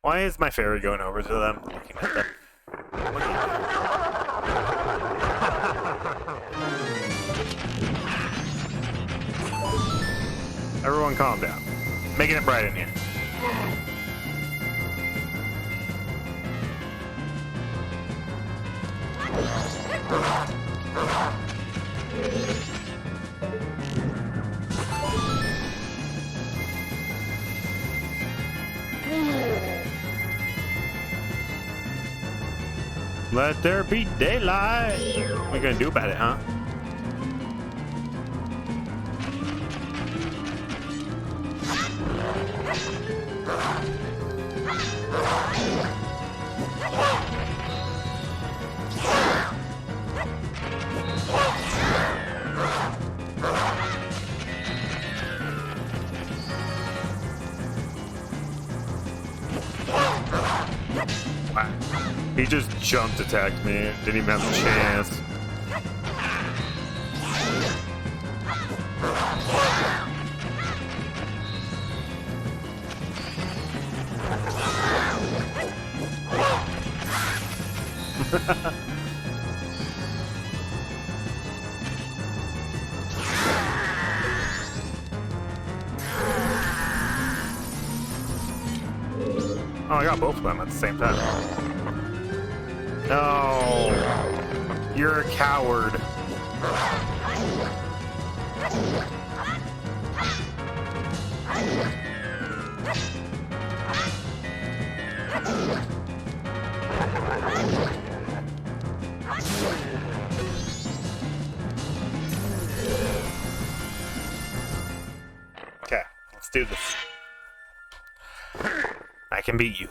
Why is my fairy going over to them? Looking at them. What are you doing? Everyone calm down. Making it bright in here. Let there be daylight. What are we gonna do about it, huh? He just jumped attacked me. Didn't even have a chance. Oh, I got both of them at the same time. No! You're a coward. Okay, let's do this. I can beat you.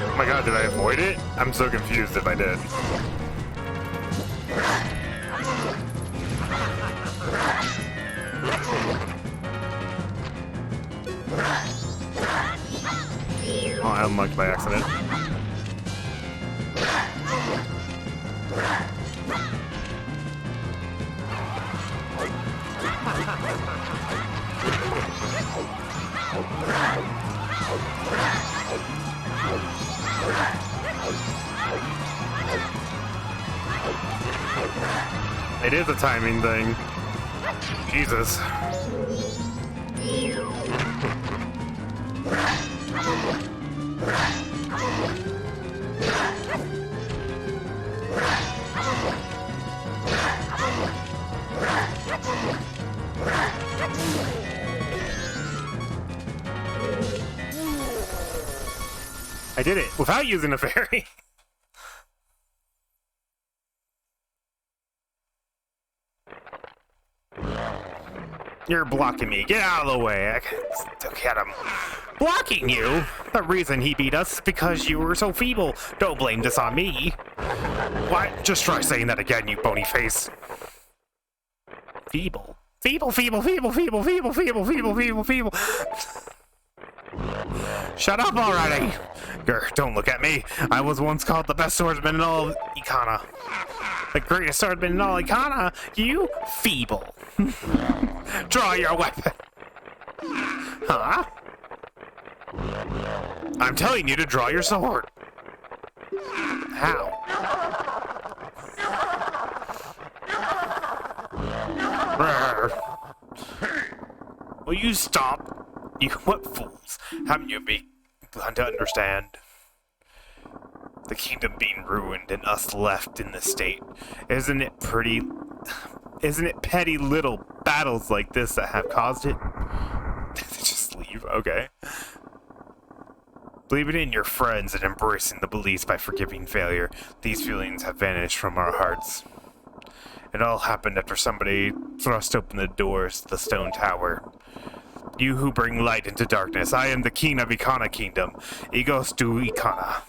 Oh my god, did I avoid it? I'm so confused if I did. Oh, I unlocked by accident. It is a timing thing. Jesus. I did it without using a fairy. You're blocking me. Get out of the way. I can look at him. Blocking you? The reason he beat us is because you were so feeble. Don't blame this on me. What? Just try saying that again, you bony face. Feeble. Feeble, feeble, feeble, feeble, feeble, feeble, feeble, feeble, feeble. Shut up already! Grr, don't look at me. I was once called the best swordsman in all of Ikana. The greatest swordsman in all Ikana? You feeble. Draw your weapon. Huh? I'm telling you to draw your sword. How? Will you stop? You what fools? Haven't you begun to understand? The kingdom being ruined and us left in this state. Isn't it petty little battles like this that have caused it? Just leave, okay. Believing in your friends and embracing the beliefs by forgiving failure, these feelings have vanished from our hearts. It all happened after somebody thrust open the doors to the stone tower. You who bring light into darkness, I am the king of Ikana Kingdom, Egos du Ikana.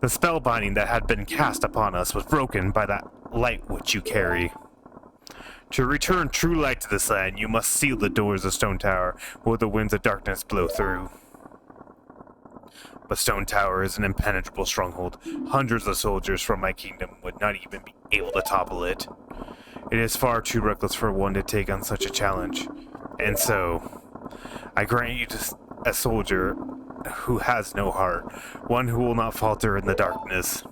The spell binding that had been cast upon us was broken by that light which you carry. To return true light to this land, you must seal the doors of Stone Tower, or the winds of darkness blow through. But Stone Tower is an impenetrable stronghold. Hundreds of soldiers from my kingdom would not even be able to topple it. It is far too reckless for one to take on such a challenge. And so, I grant you to a soldier who has no heart, one who will not falter in the darkness.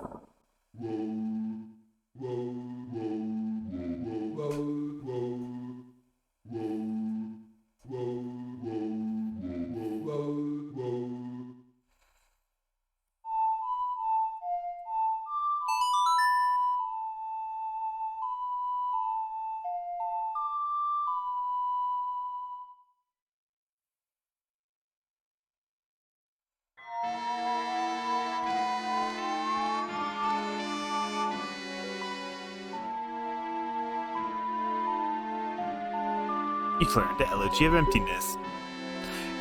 You learned the Elegy of Emptiness.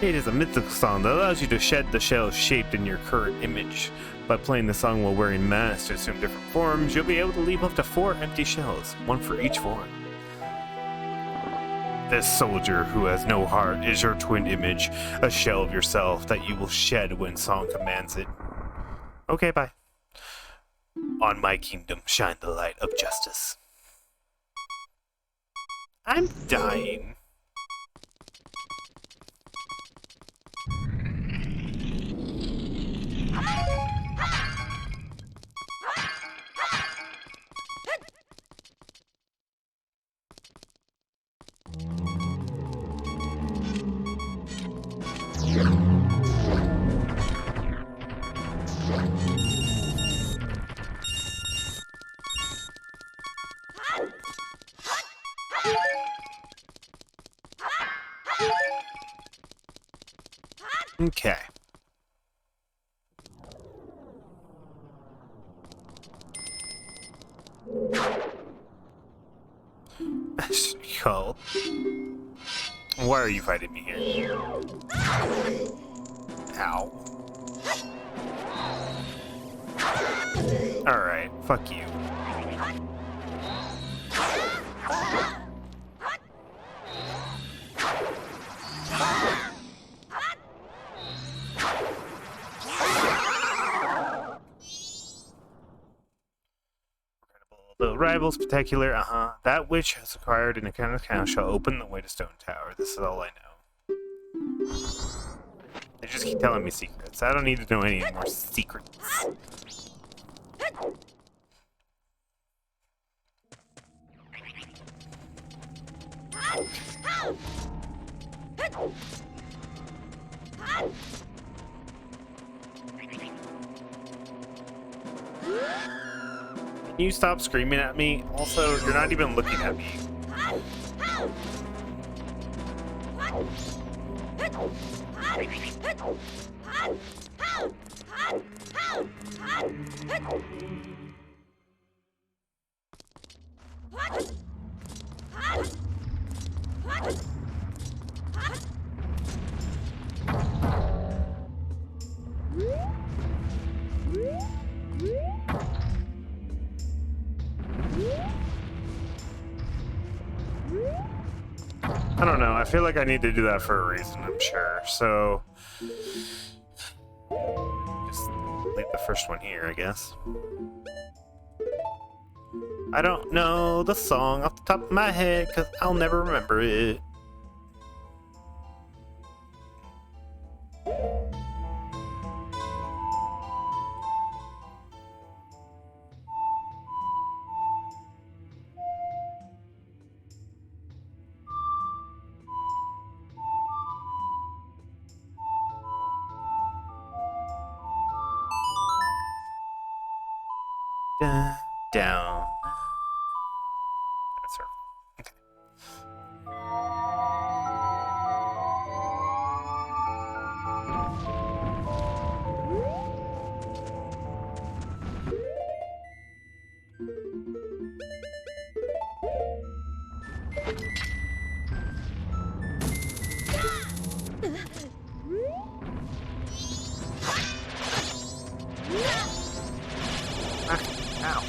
It is a mythical song that allows you to shed the shell shaped in your current image. By playing the song while wearing masks to assume different forms, you'll be able to leave up to 4 empty shells, one for each form. This soldier who has no heart is your twin image, a shell of yourself that you will shed when song commands it. Okay, bye. On my kingdom shine the light of justice. I'm dying. Okay. Yo. Why are you fighting me here? Ow. Alright, fuck you. The rival spectacular, that which has acquired an account shall open the way to Stone Tower. This is all I know. They just keep telling me secrets. I don't need to know any more secrets. Can you stop screaming at me? Also, you're not even looking at me. I don't know, I feel like I need to do that for a reason, I'm sure. So, just leave the first one here, I guess. I don't know the song off the top of my head, because I'll never remember it. Down. That's her. Okay. Ow.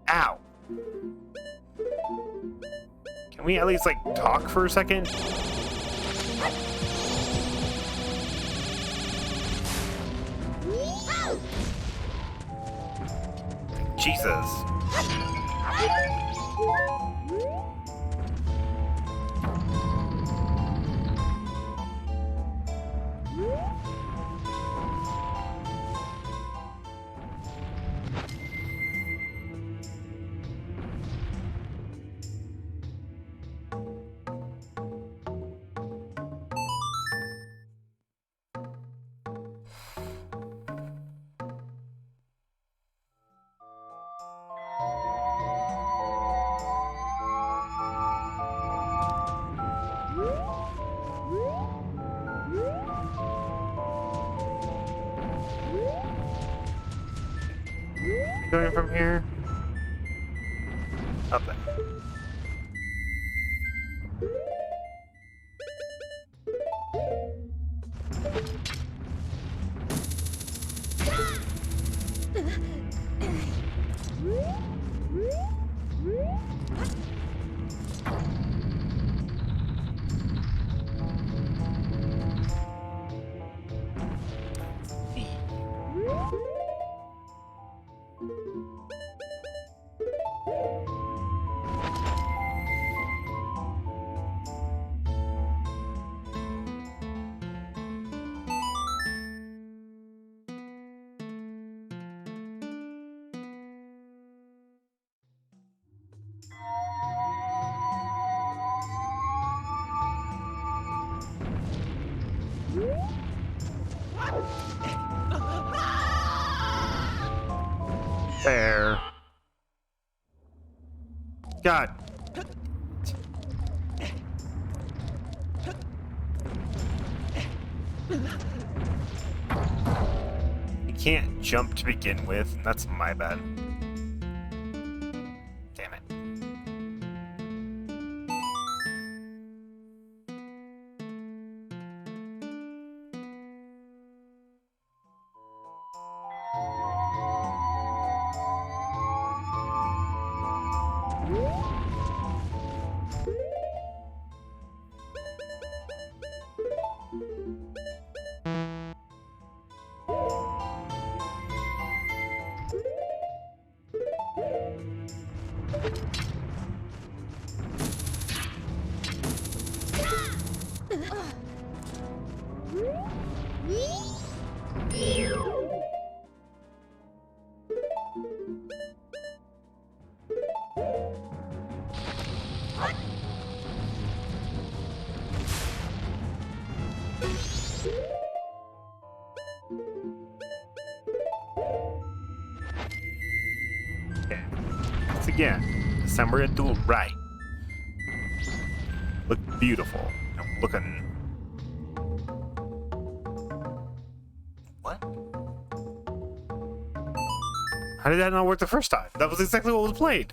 Ow. Can we at least, like, talk for a second? Jesus. Going from here? Up there. There. God. You can't jump to begin with. That's my bad. Damn it. Okay. Once again, this time we're gonna do it right. Look beautiful. I'm looking. What? How did that not work the first time? That was exactly what was played.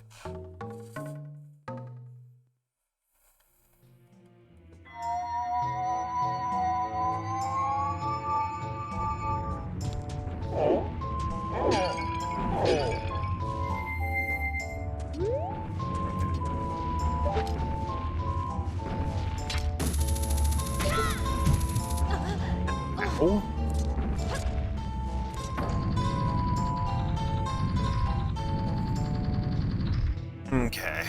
Oh. Okay.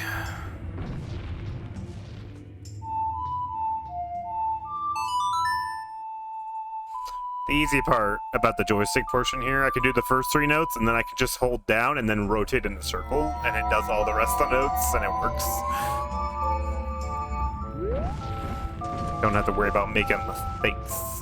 The easy part about the joystick portion here, I can do the first 3 notes, and then I can just hold down and then rotate in a circle, and it does all the rest of the notes, and it works. Don't have to worry about making mistakes.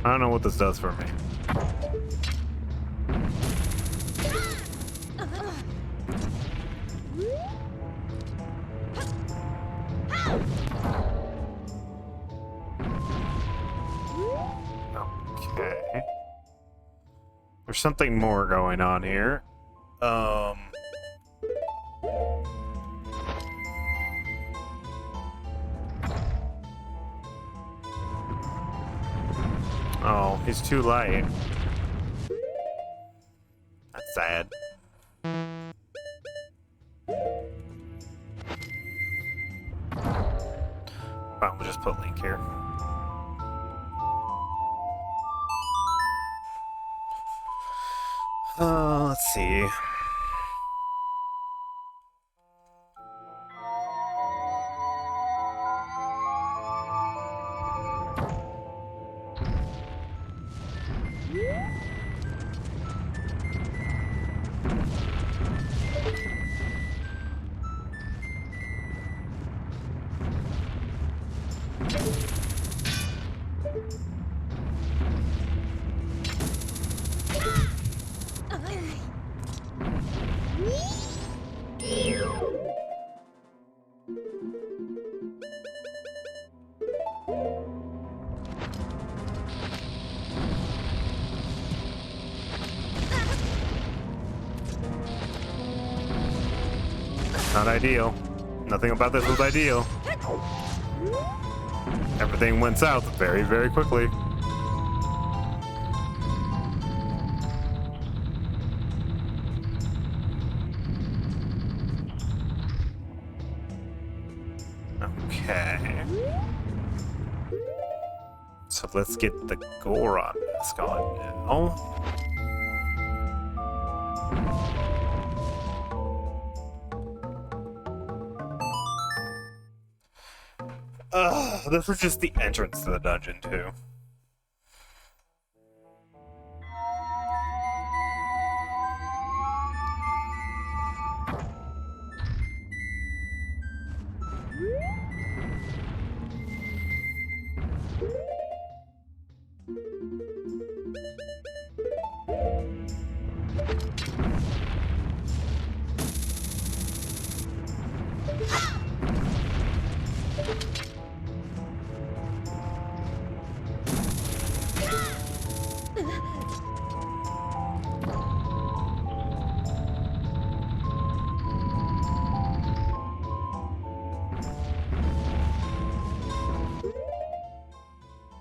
I don't know what this does for me. Okay. There's something more going on here. Oh, he's too light. That's sad. Well, we'll just put Link here. Let's see. Not ideal. Nothing about this was ideal. Everything went south very, very quickly. Okay. So let's get the Goron mask on now. This was just the entrance to the dungeon, too.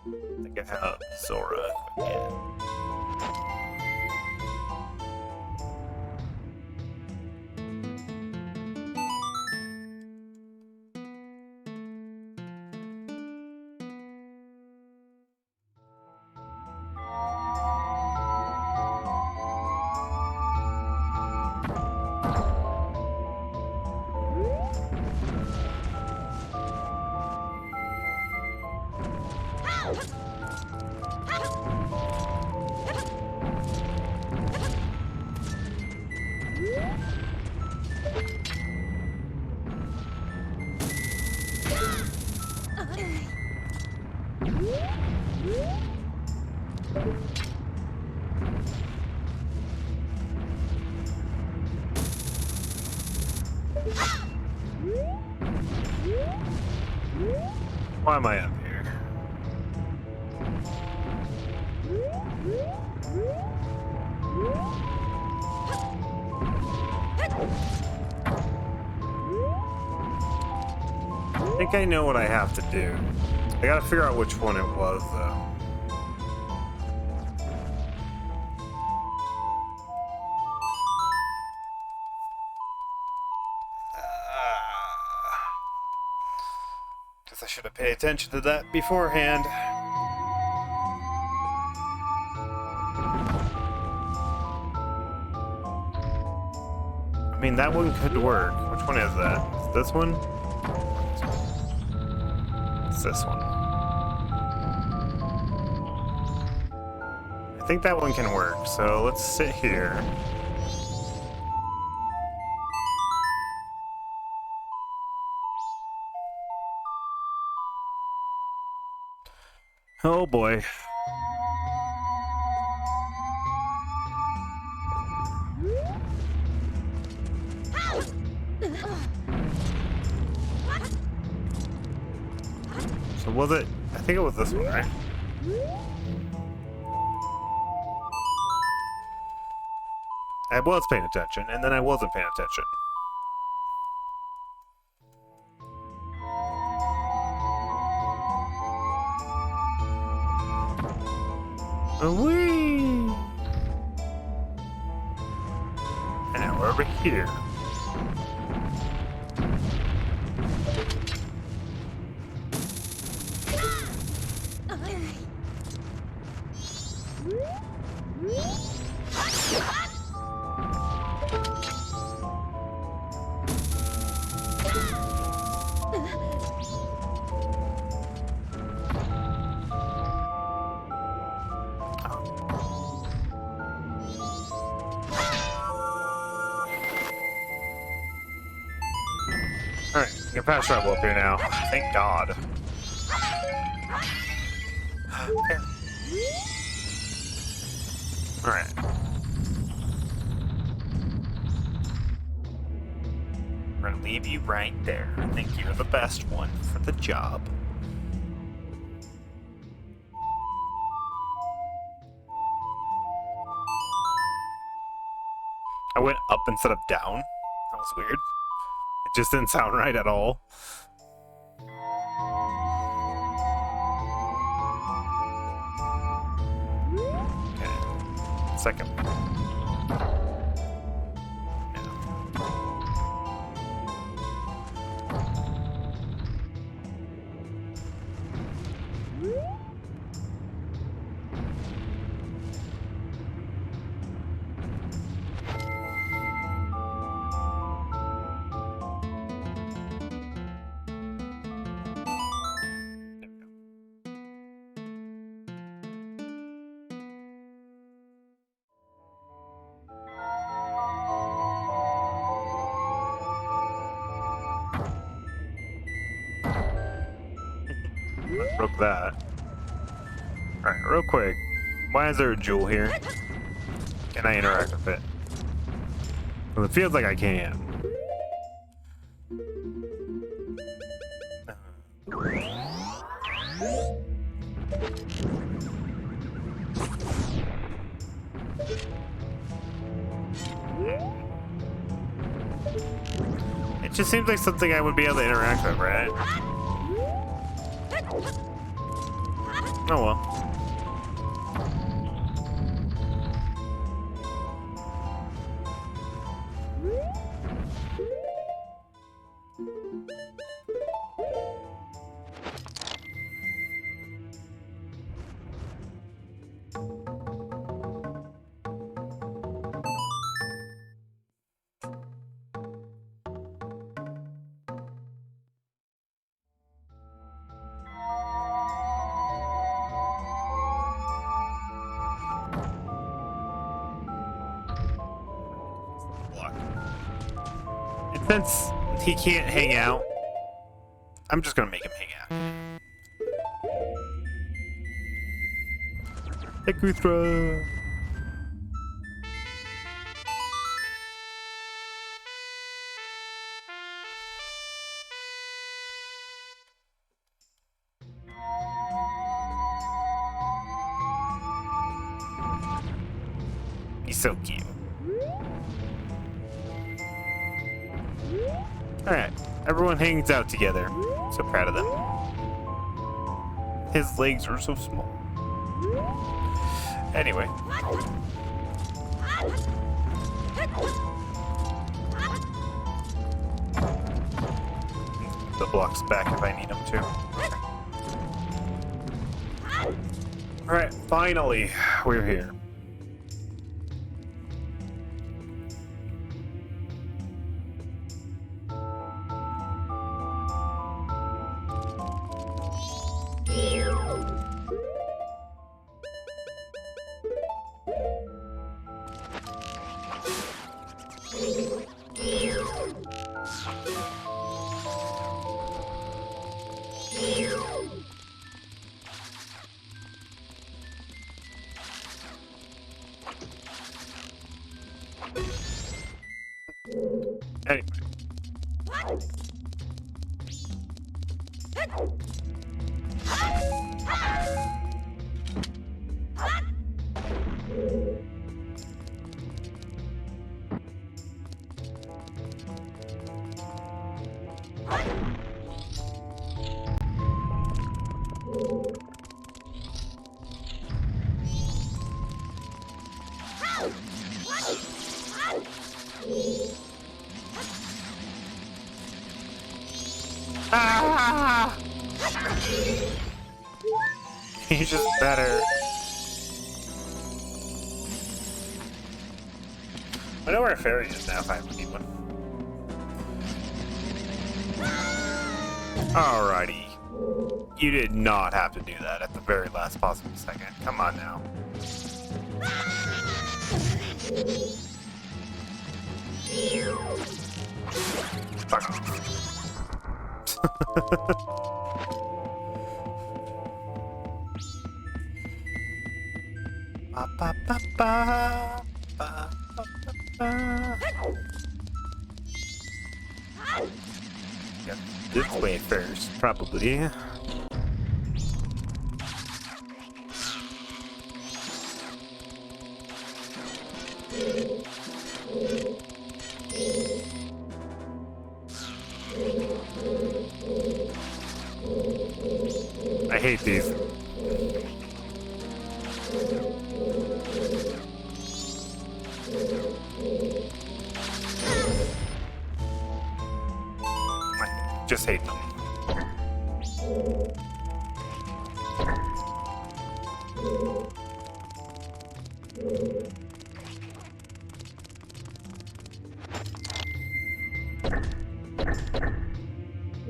I think I have Zora again. Why am I up here? I think I know what I have to do. I gotta figure out which one it was, though. Guess I should have paid attention to that beforehand. I mean, that one could work. Which one is that? Is this one? It's this one. I think that one can work, so let's sit here. Oh boy. So was it? I think it was this one, right? I was paying attention, and then I wasn't paying attention. Whee! And now we're over here. Alright, you can fast travel up here now. Thank God. Alright. We're gonna leave you right there. I think you're the best one for the job. I went up instead of down. That was weird. It just didn't sound right at all. Okay. Second. I broke that. Alright, real quick. Why is there a jewel here? Can I interact with it? Well, it feels like I can. It just seems like something I would be able to interact with, right? Oh well. And since he can't hang out, I'm just gonna make him hang out. Ekuthra. He's so cute. Alright, everyone hangs out together. So proud of them. His legs are so small. Anyway. The blocks back if I need them to. Alright, finally, we're here. Anyway. Ah! He's just better. I know where a fairy is now if I need one. Alrighty. You did not have to do that at the very last possible second. Come on now. Fuck off. Ba, ba, ba, ba, ba, ba, ba. Yeah, this way first, probably. I hate these. I just hate them.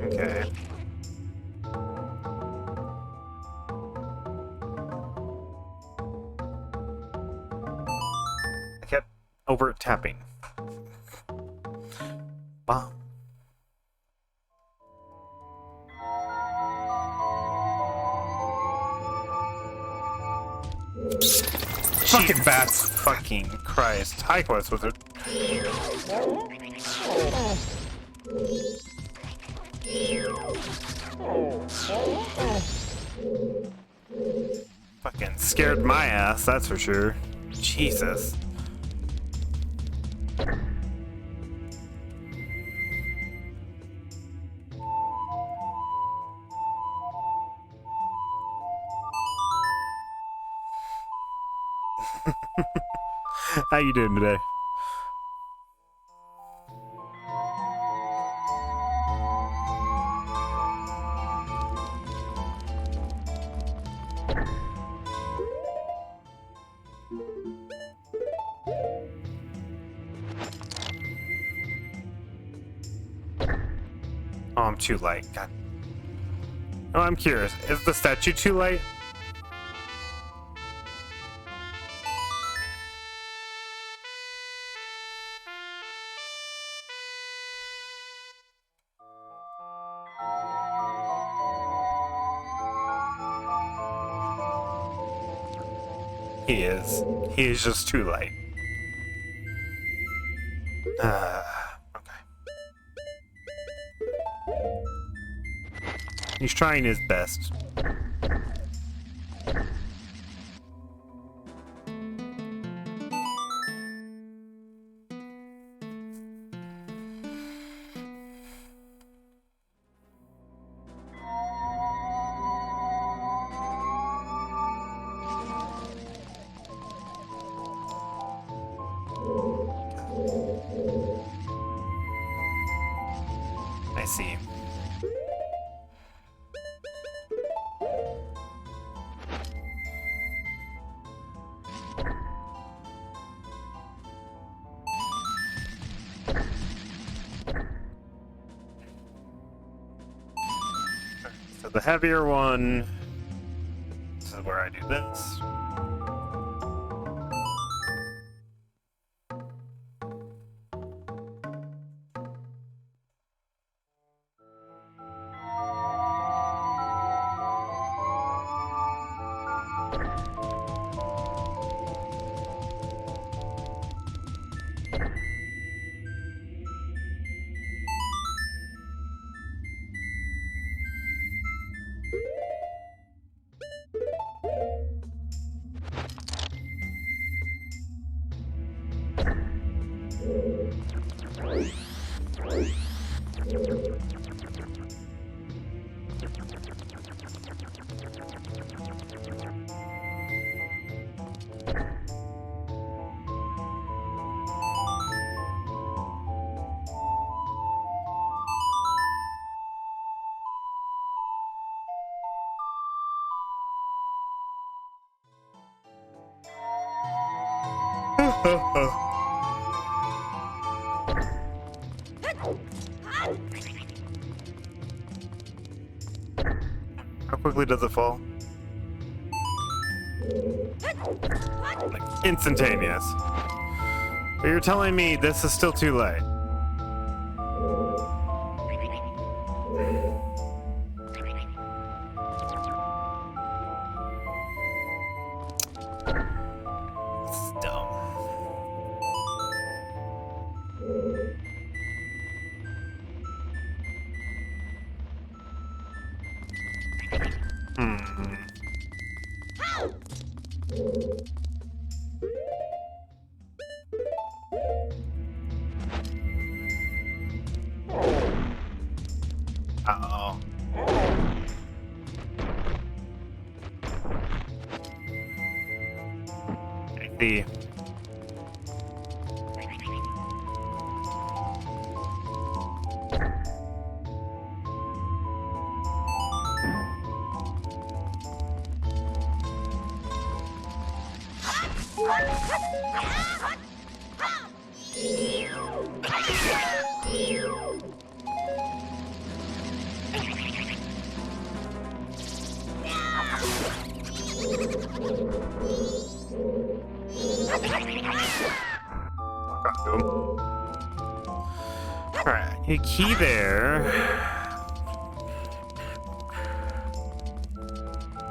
Okay. I kept over tapping. Bomb. Fucking bats. Fucking Christ. High quest wizard. Fucking scared my ass, that's for sure. Jesus. How you doing today? Oh, I'm too light. God. Oh, I'm curious. Is the statue too light? He is. He is just too light. Okay. He's trying his best. I see. So the heavier one, this is where I do this. How quickly does it fall? Like, instantaneous. But you're telling me this is still too late. This is dumb. Uh-oh. I see. Alright, a key there.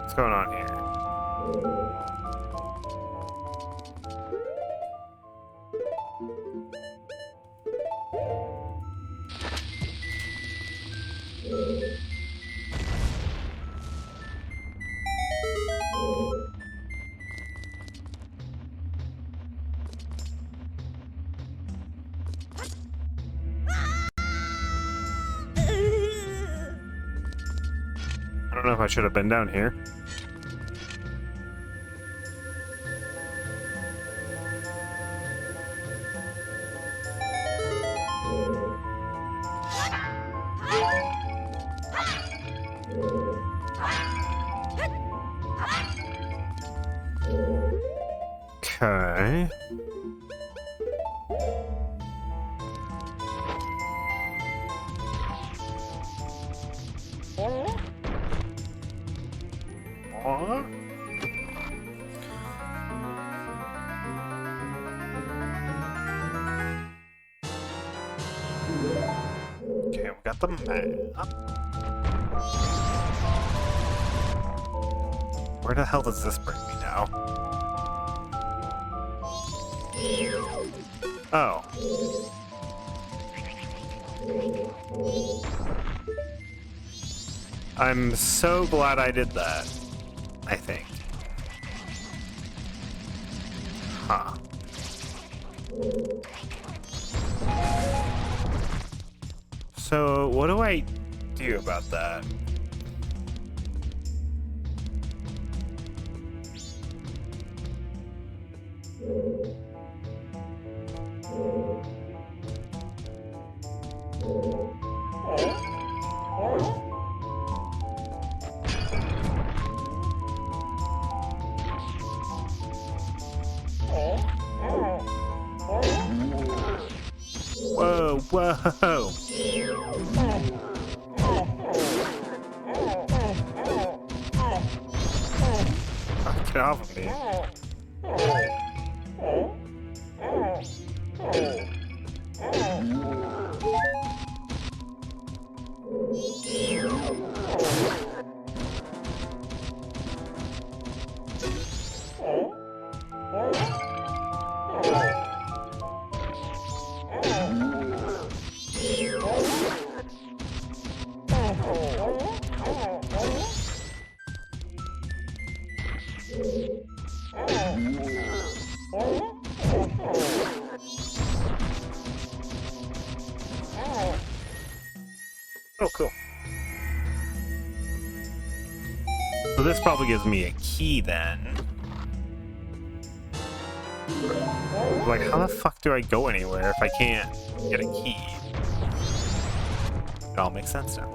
What's going on here? I don't know if I should have been down here. Okay. Aw. Okay, we got the map. Where the hell does this bring me now? Oh. I'm so glad I did that, I think. Huh. So, what do I do about that? Whoa, whoa! Get off of me. Oh, cool. So this probably gives me a key then. Like, how the fuck do I go anywhere if I can't get a key? It all makes sense now.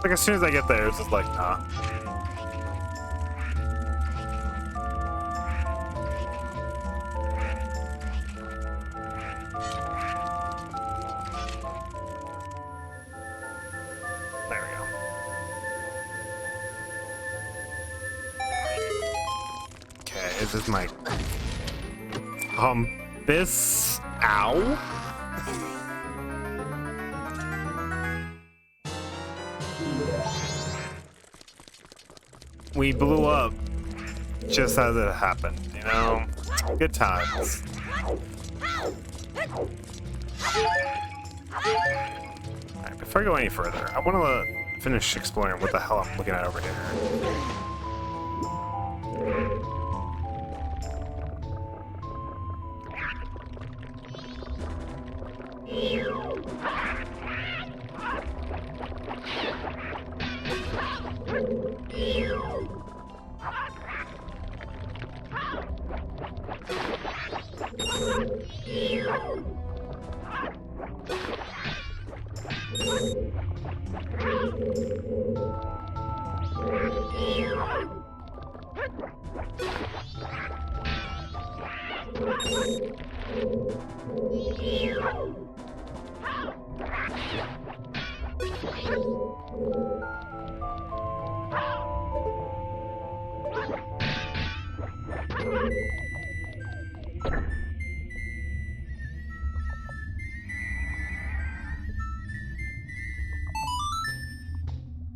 Like, as soon as I get there, it's just like, nah. This is my... this... Ow? We blew up just as it happened, you know? Good times. Alright, before I go any further, I want to finish exploring what the hell I'm looking at over here.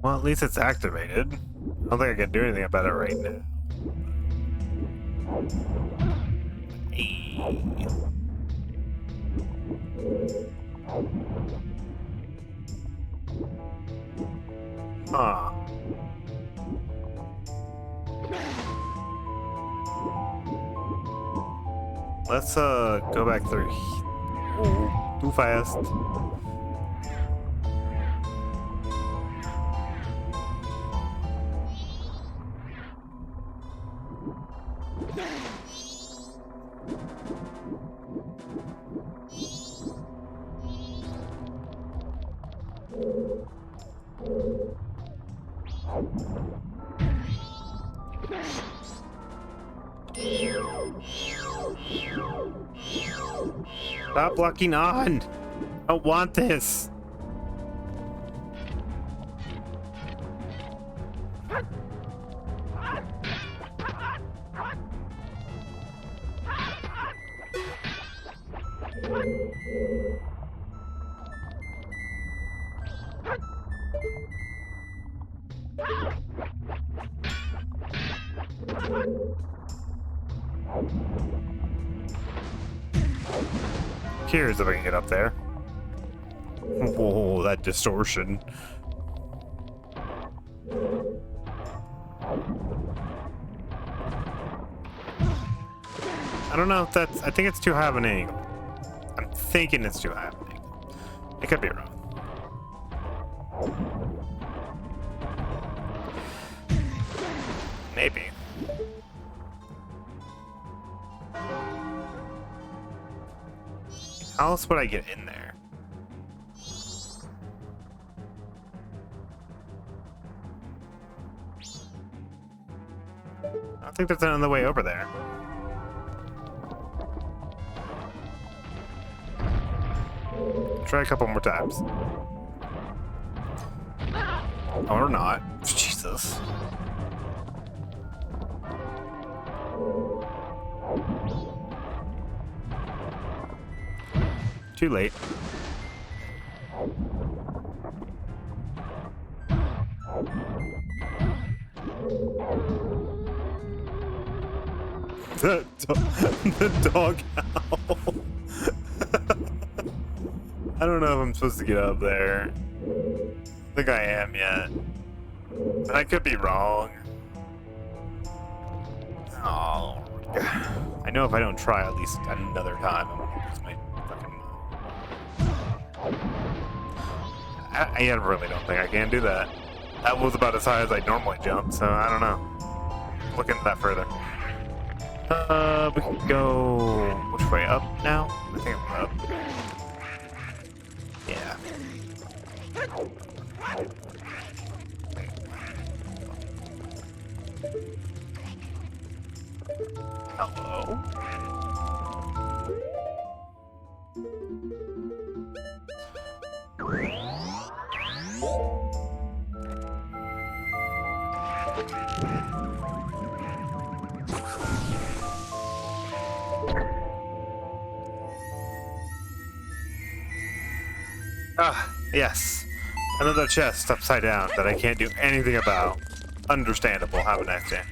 Well, at least it's activated. I don't think I can do anything about it right now. Hey. Huh. Let's go back through. Oh, too fast. Stop locking on! I don't want this! Curious if I can get up there. Whoa, that distortion. I don't know if that's... I think it's too high of an angle. I'm thinking it's too high of an angle. I could be wrong. Maybe. How else would I get in there? I don't think there's another way over there. Try a couple more times. Or not. Jesus. Too late. The dog howl. I don't know if I'm supposed to get up there. I think I am yet. But I could be wrong. Oh. I know if I don't try at least another time, I'm gonna lose my fucking mind. I really don't think I can do that. That was about as high as I normally jump, so I don't know. Look into that further. We can go... which way? Up now? I think I'm up. Yeah. Hello? Ah, yes. Another chest upside down that I can't do anything about. Understandable. Have a nice day.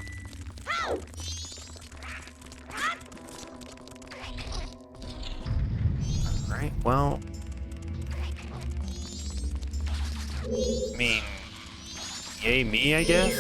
Alright, well... I mean... Yay me, I guess?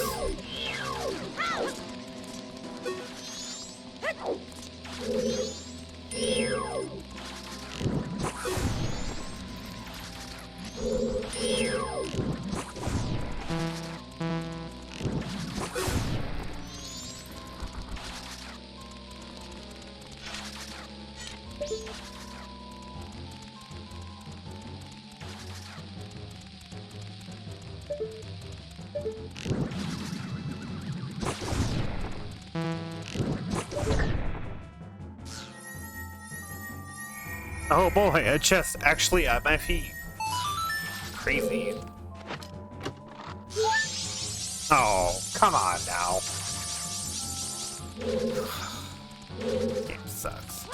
Oh boy, a chest actually at my feet. Crazy. Oh, come on now. Game sucks.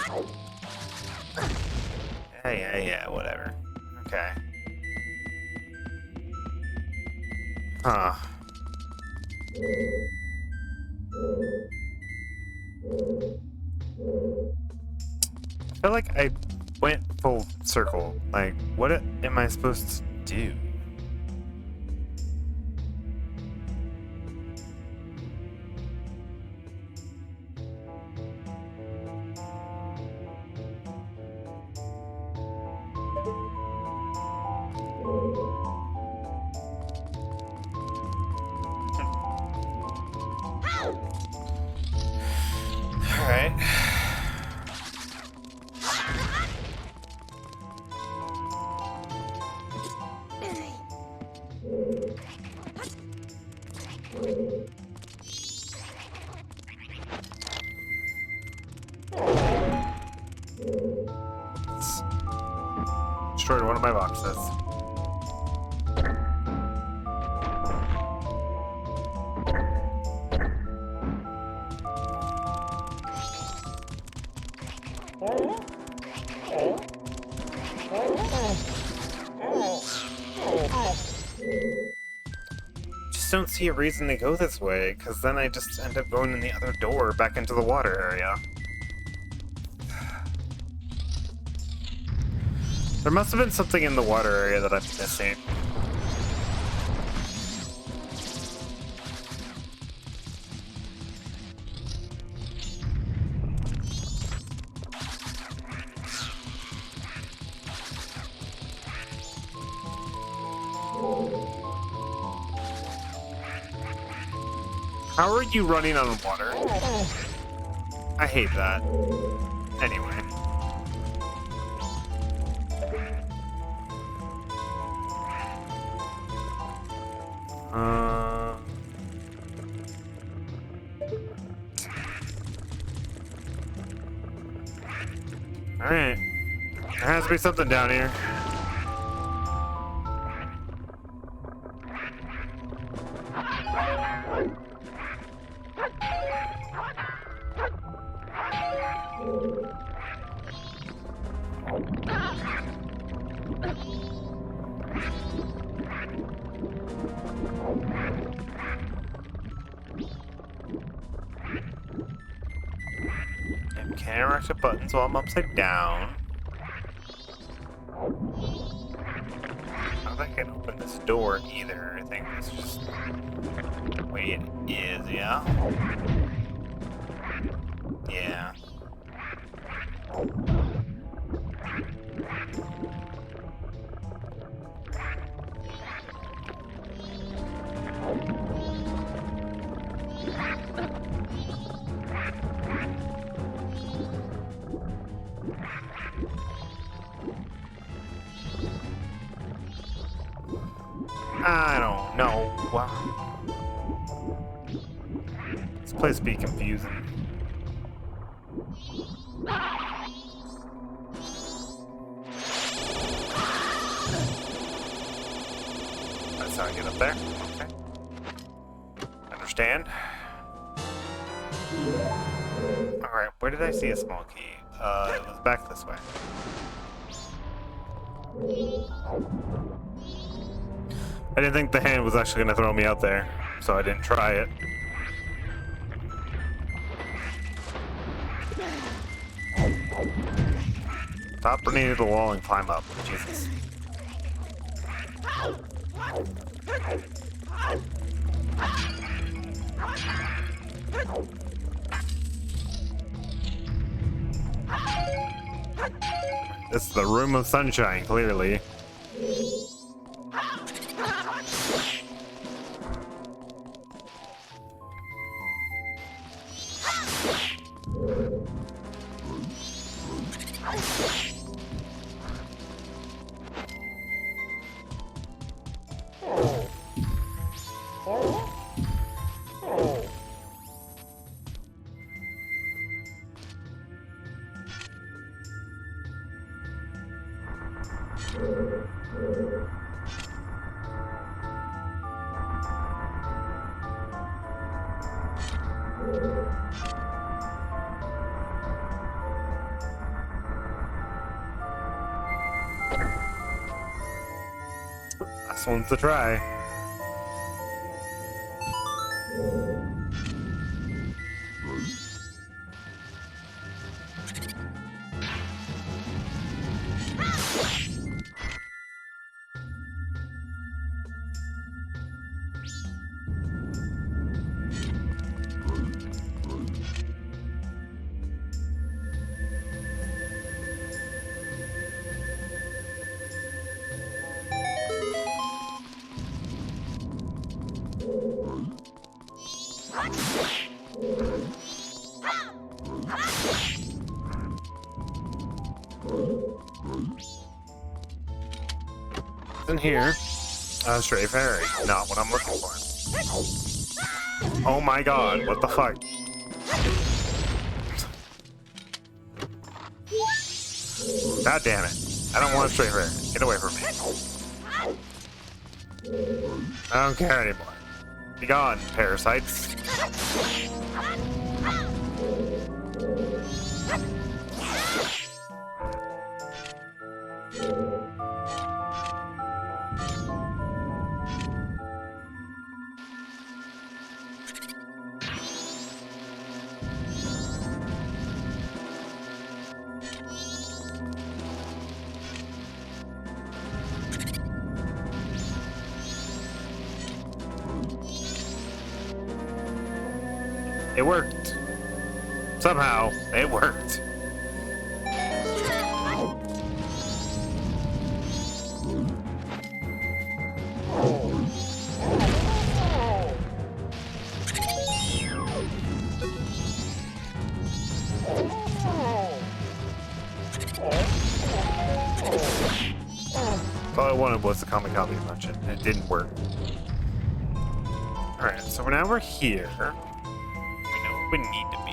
Yeah, whatever. Okay. Huh. I feel like I went full circle. Like, what am I supposed to do? Alright. Destroyed one of my boxes. Just don't see a reason to go this way, because then I just end up going in the other door back into the water area. There must have been something in the water area that I'm missing. How are you running on water? I hate that. Anyway. Alright. There has to be something down here. Can't interact with buttons while I'm upside down. I don't think I can open this door either. I think it's just the way it is, yeah? Yeah. I don't know. Wow. This place be confusing. That's how I get up there. Okay. Understand. Alright, where did I see a small key? It was back this way. I didn't think the hand was actually going to throw me out there, so I didn't try it. Stop running into the wall and climb up. Jesus. This is the room of sunshine, clearly. Last one's to try. In here, a stray fairy. Not what I'm looking for. Oh my god, what the fuck? God damn it. I don't want a stray fairy. Get away from me. I don't care anymore. Be gone, parasites. It worked. Somehow, it worked. All I wanted was the Kamikaze Punch, and it didn't work. Alright, so now we're here. We know where we need to be.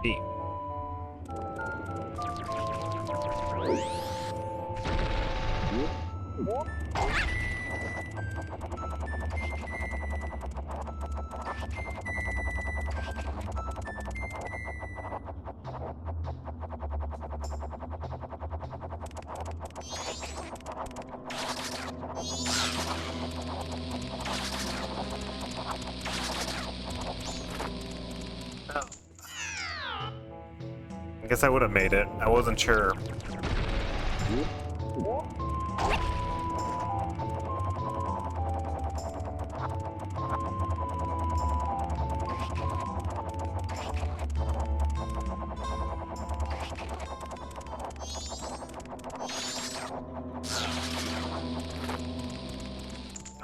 B. I guess I would have made it. I wasn't sure.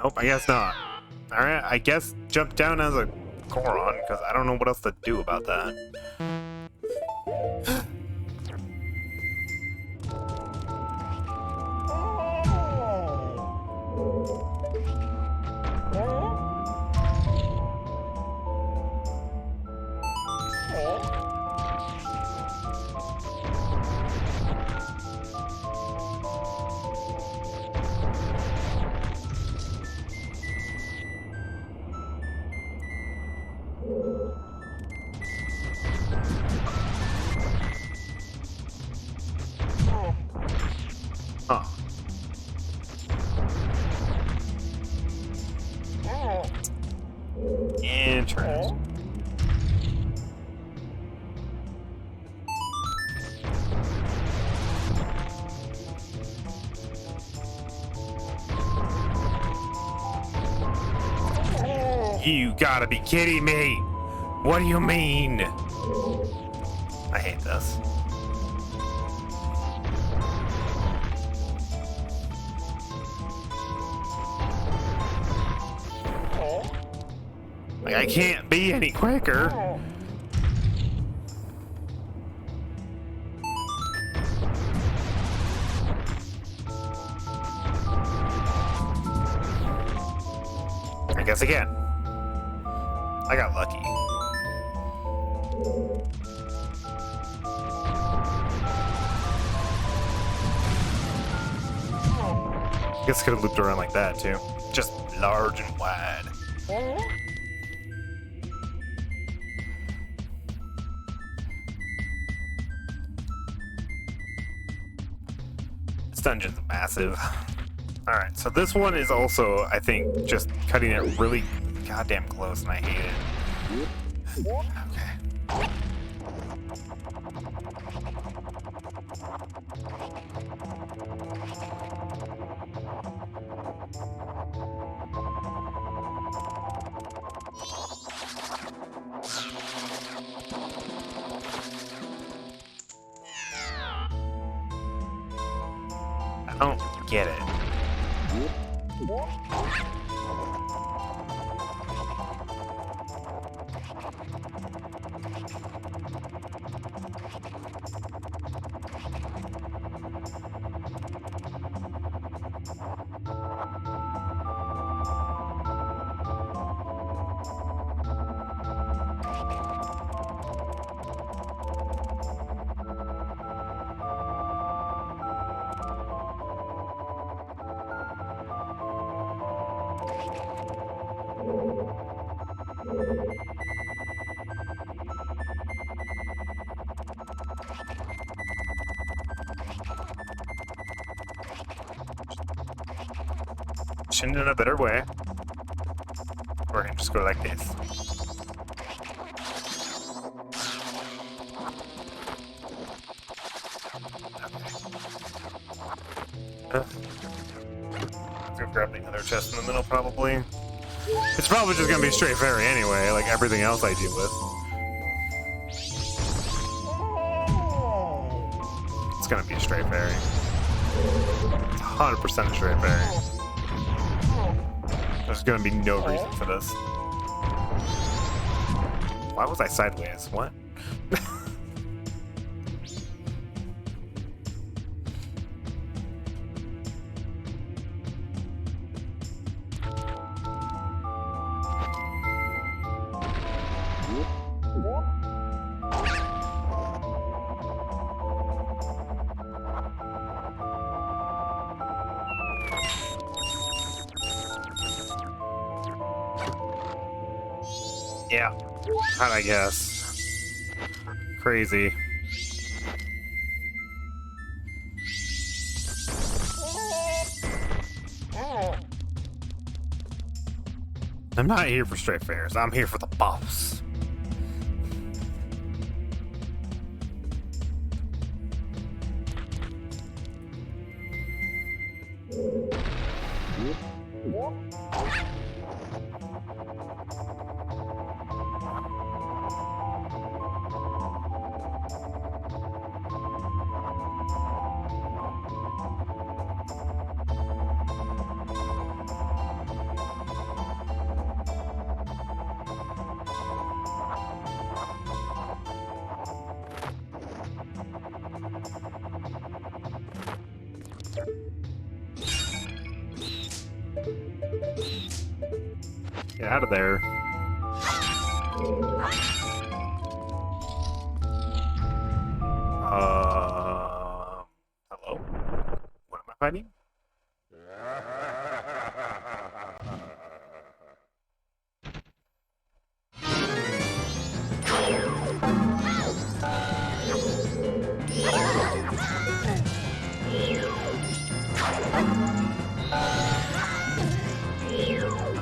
Nope, I guess not. Alright, I guess jump down as a Goron, because I don't know what else to do about that. You gotta be kidding me! What do you mean? I hate this. Like, I can't be any quicker. I guess again. I got lucky. I guess I could have looped around like that too. Just large and wide. This dungeon's massive. Alright, so this one is also, I think, just cutting it really goddamn close, and I hate it. Okay. I don't get it. Shouldn't in a better way. Or I can just go like this. Okay. Let's go grab the other chest in the middle, probably. It's probably just gonna be straight fairy anyway, like everything else I deal with. It's gonna be a straight fairy. It's 100% a straight fairy. There's gonna be no reason for this. Why was I sideways? What? Yeah, I guess. Crazy. I'm not here for straight fares. I'm here for the boss. Get out of there. Hello? What am I fighting?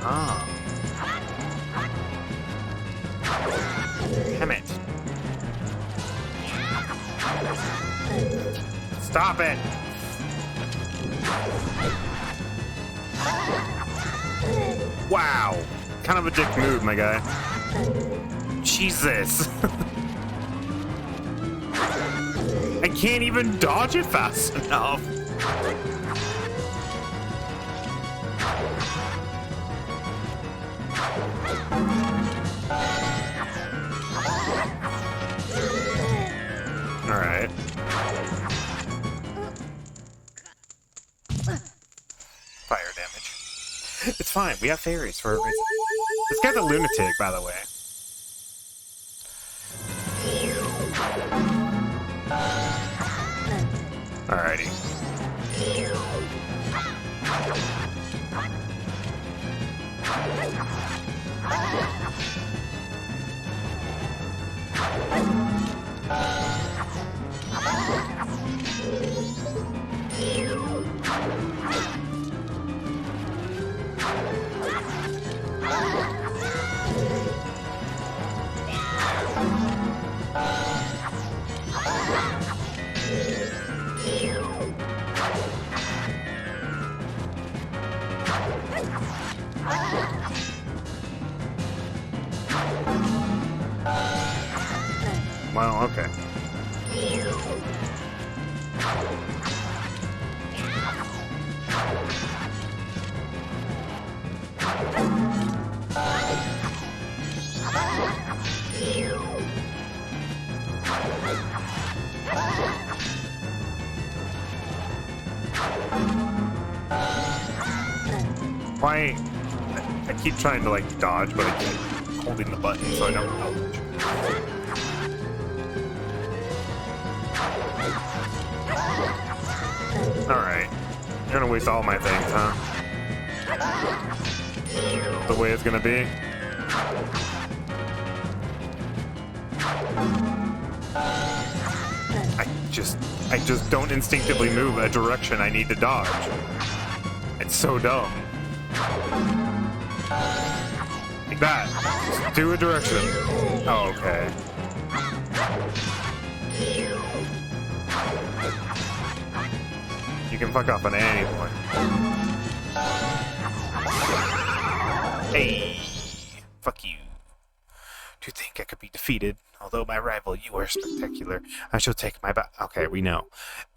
Ah. Damn it. Stop it. Wow. kind of a dick move, my guy. Jesus. I can't even dodge it fast enough. Alright. Fire damage. It's fine, we have fairies for a reason. This guy's a lunatic, by the way. Alrighty. Well, okay. Why? I keep trying to like dodge, but I keep holding the button so I don't dodge. Alright. You're gonna waste all my things, huh? The way it's gonna be? I just don't instinctively move a direction I need to dodge. It's so dumb. Like that. Just do a direction. Oh, okay. You can fuck off at any point. Hey, fuck you. Do you think I could be defeated? Although my rival, you are spectacular, I shall take my Okay, we know.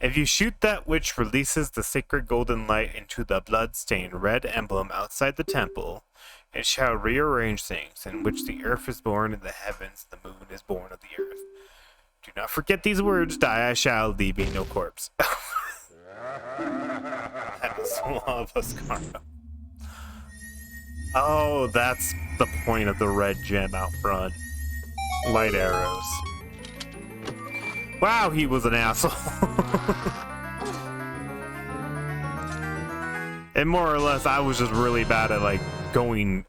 If you shoot that which releases the sacred golden light into the blood-stained red emblem outside the temple, it shall rearrange things, in which the earth is born and the heavens, the moon is born of the earth. Do not forget these words, die I shall, leaving no corpse. That is Law of Ascaro. Oh, that's the point of the red gem out front. Light arrows. Wow, he was an asshole. And more or less, I was just really bad at like going,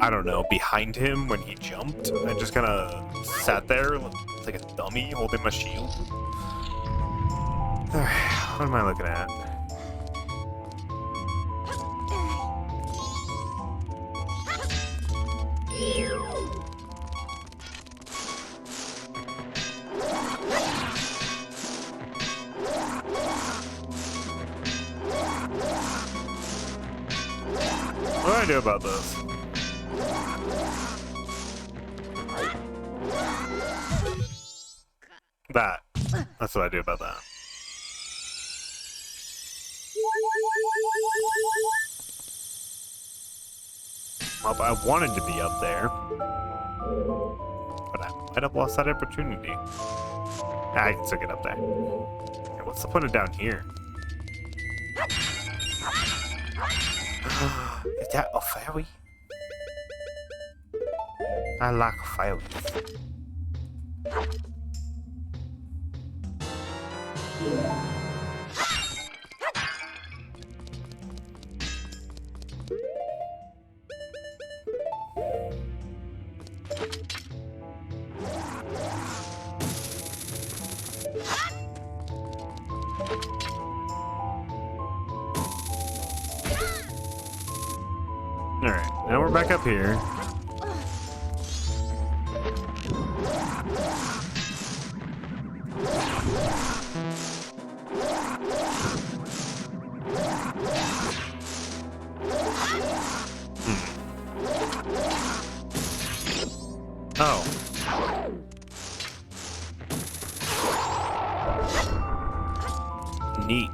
I don't know, behind him when he jumped. I just kind of sat there like a dummy holding my shield. What am I looking at? What do I do about this? That. That's what I do about that. Well, I wanted to be up there, but I might have lost that opportunity. I can still get up there. Okay, what's the point of down here? Is that a fairy? I like fairies. Alright, now we're back up here. neat.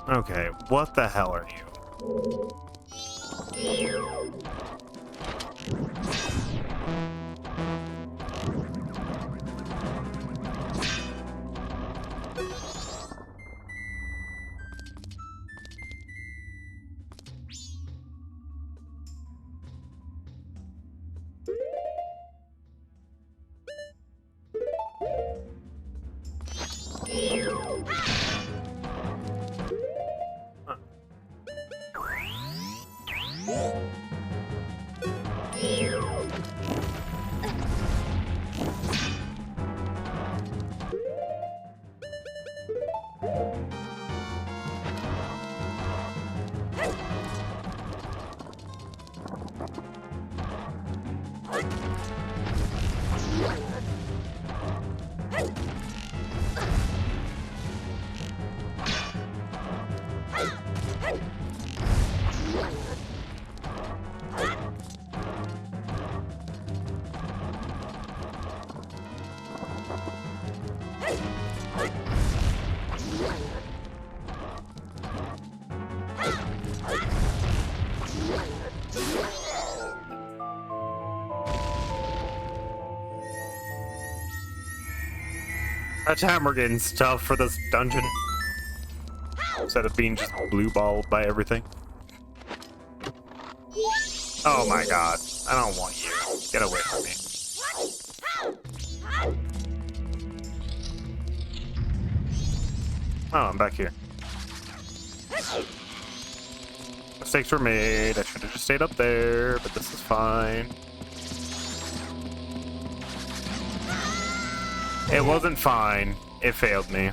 Okay, what the hell are you? That time we're getting stuff for this dungeon. Instead of being just blue-balled by everything. Oh my god. I don't want you. Get away from me. Oh, I'm back here. Mistakes were made. I should have just stayed up there, but this is fine. It wasn't fine. It failed me.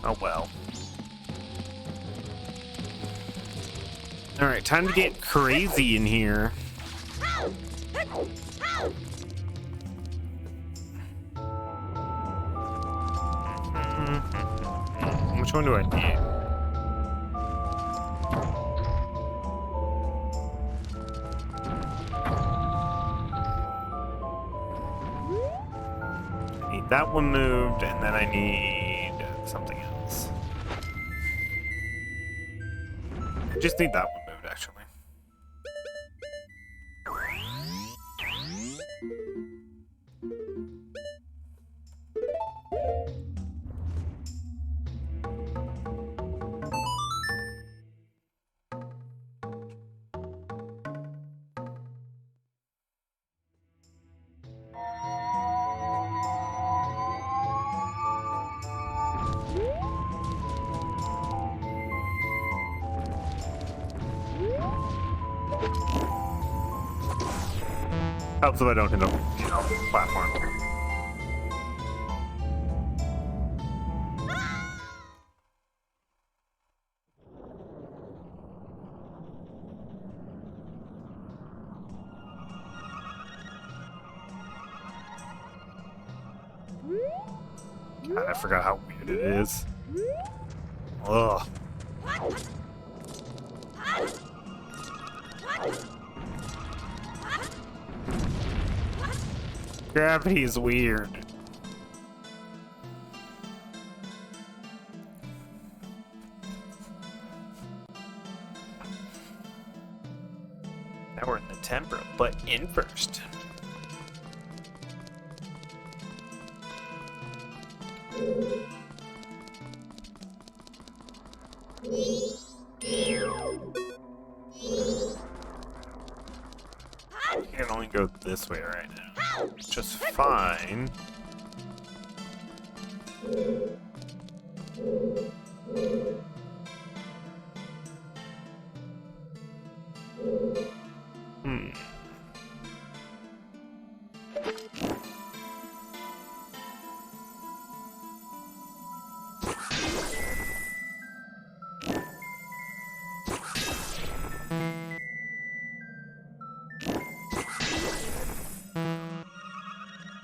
Oh well. Alright, time to get crazy in here. Which one do I need? I need that one moved, and then I need something else. I just need that one moved, actually. Helps if I don't hit a platform. God, I forgot how weird it is. Ugh. Gravity is weird. Now we're in the temporal, but in first. You can only go this way right now, which is fine.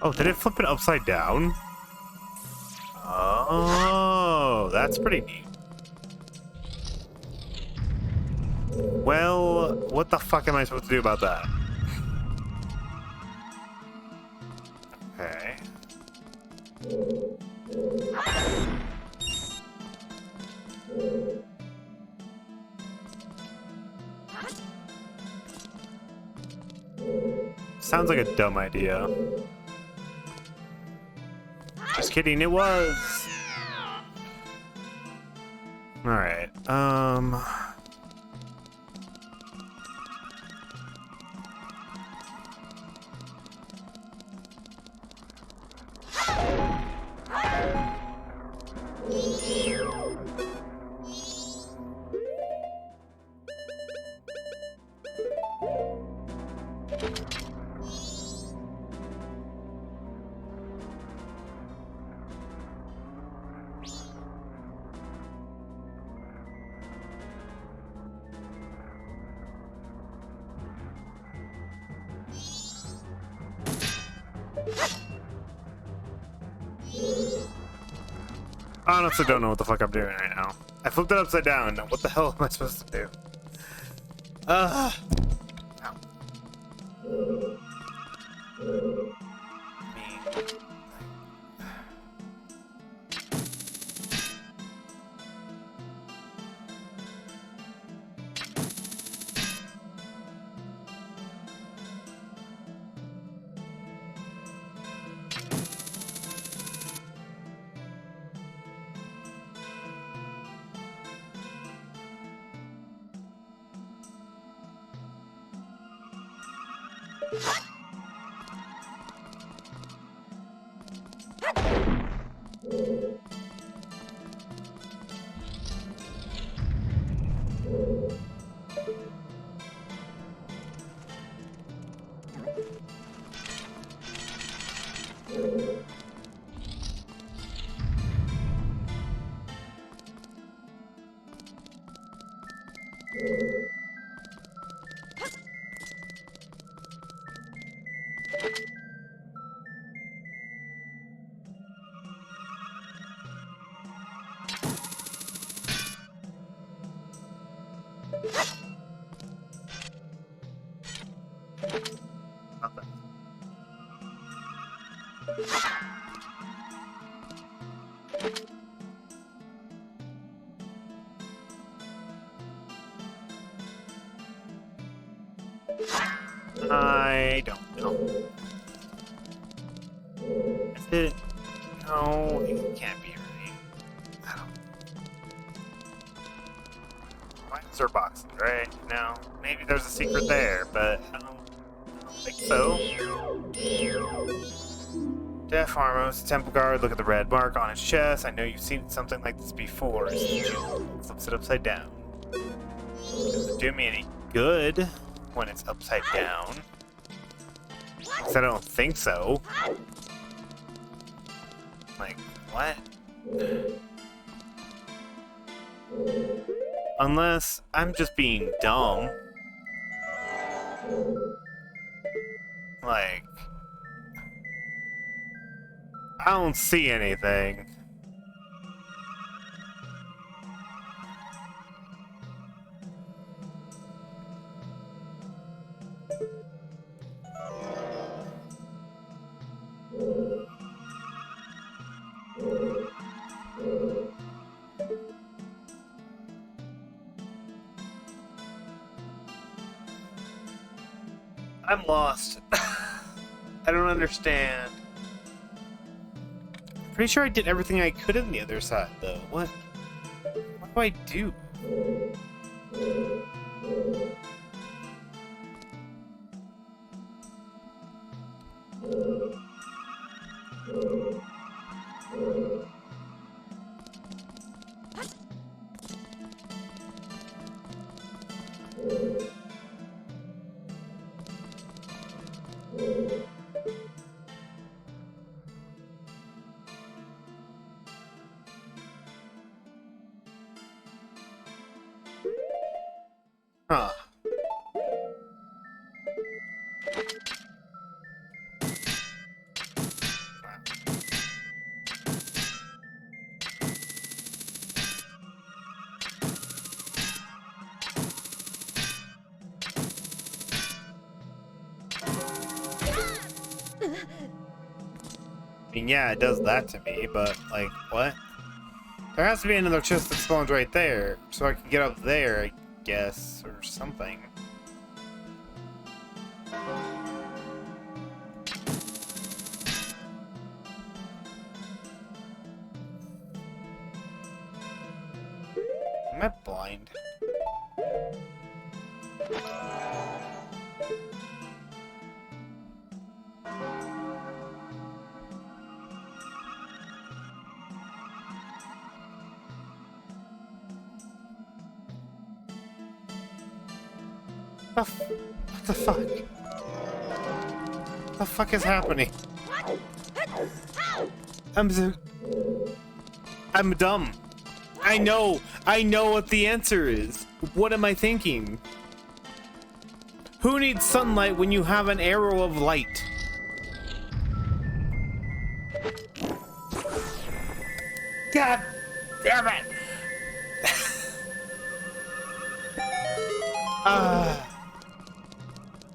Oh, did it flip it upside down? Oh, that's pretty neat. Well, what the fuck am I supposed to do about that? Okay. Sounds like a dumb idea. Just kidding, it was. Alright, I honestly don't know what the fuck I'm doing right now. I flipped it upside down. What the hell am I supposed to do? Ow. I don't know. Is it? No, it can't be right. I don't. Why is there boxes, right? No, maybe there's a secret there, but I don't think so. Deaf Armos, Temple Guard, look at the red mark on his chest. I know you've seen something like this before. Flips it upside down. Doesn't do me any good when it's upside down. Because I don't think so. Like, what? Unless I'm just being dumb. Like, I don't see anything. I'm lost. I don't understand. Pretty sure I did everything I could on the other side, though. What do I do? Huh. I mean, yeah, it does that to me, but, like, what? There has to be another chest that spawns right there, so I can get up there, I guess, or something. Am I blind? What the fuck? What the fuck is happening? I'm dumb. I know what the answer is. What am I thinking? Who needs sunlight when you have an arrow of light? God damn it!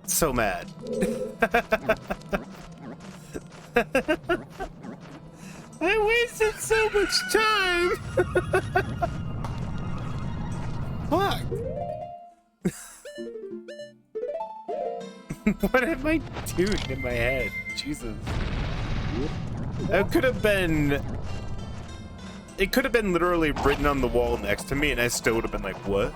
So mad. I wasted so much time. Fuck. What am I doing in my head? Jesus. It could have been literally written on the wall next to me and I still would have been like, what?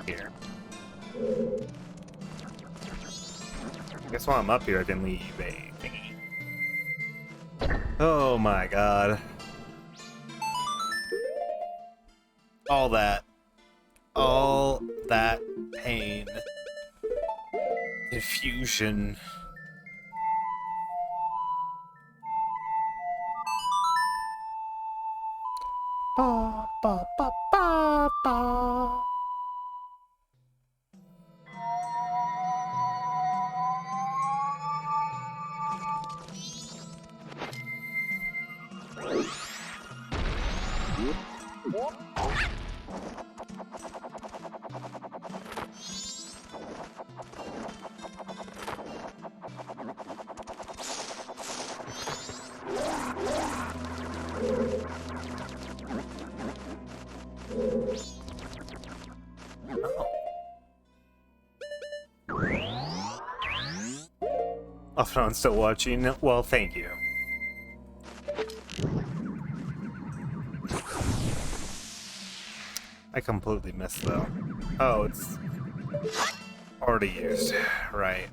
Here. I guess while I'm up here, I can leave a thingy. Oh my god. All that pain. Confusion. Ba, ba, ba, ba, ba. Offron's still watching. Well, thank you. I completely missed though. Oh, it's already used. Right.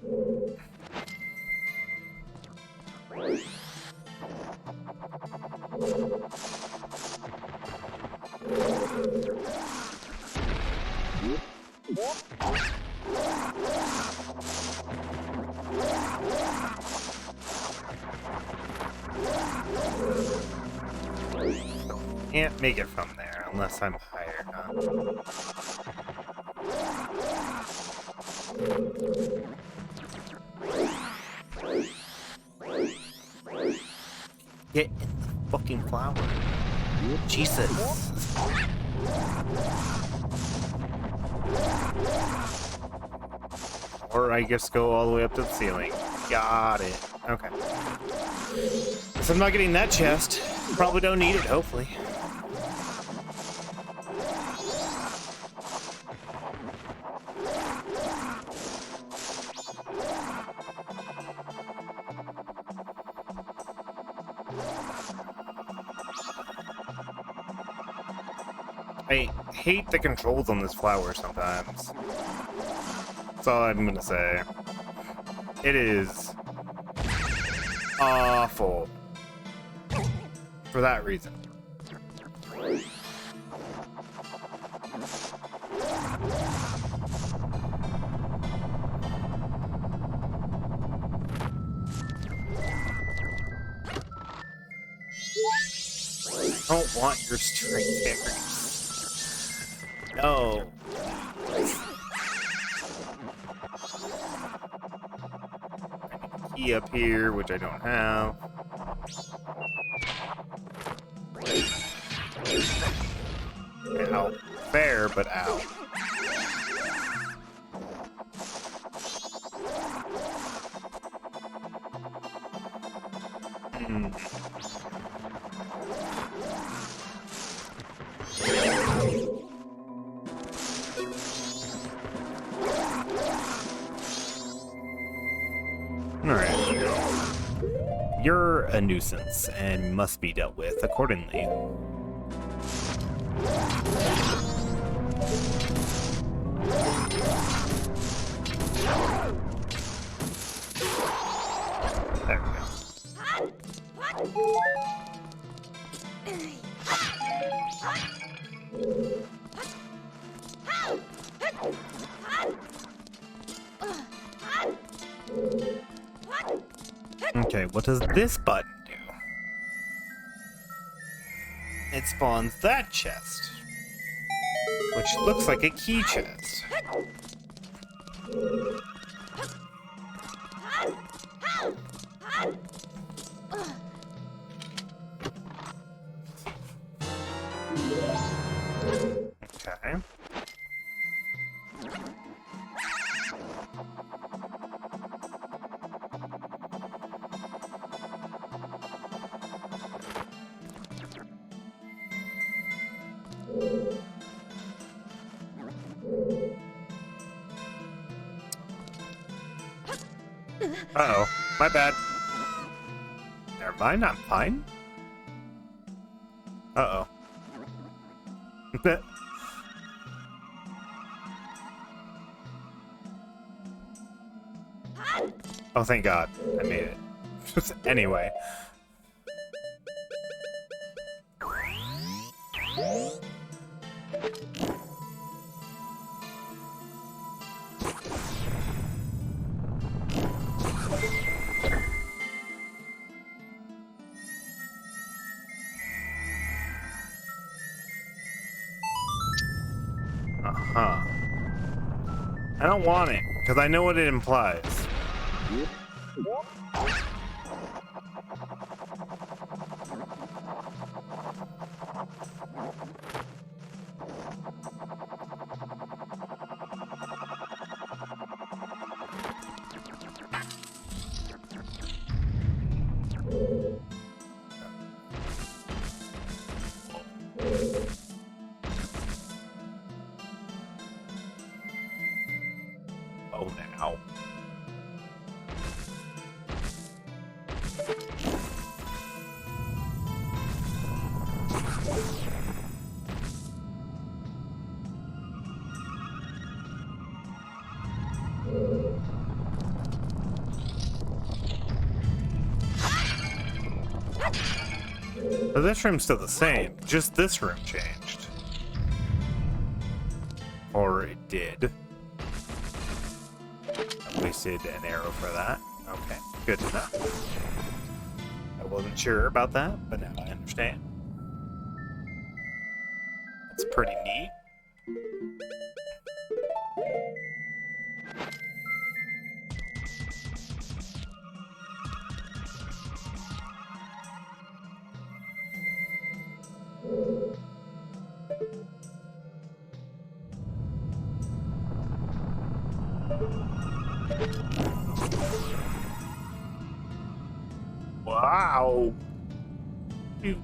Can't make it from there unless I'm higher, huh? Get in the fucking flower. Jesus. Or I guess go all the way up to the ceiling. Got it. Okay. So I'm not getting that chest. Probably don't need it, hopefully. I hate the controls on this flower sometimes. That's all I'm gonna say. It is awful. For that reason. I don't want your strength hammers. No. key up here, which I don't have. Ow. Fair, but ow. Alright. You're a nuisance and must be dealt with accordingly. There we go. Okay, what does this button do? It spawns that chest, which looks like a key chest. Okay. Uh-oh, my bad. Never mind, I'm fine. Uh-oh. Oh, thank God. I made it. Anyway. Uh-huh. I don't want it, because I know what it implies. Oh, now. But this room's still the same, just this room changed. Or it did. I wasted an arrow for that. Okay, good to know. I wasn't sure about that, but now I understand. That's pretty neat. Wow. Ew.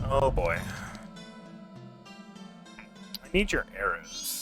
Oh boy. I need your arrows.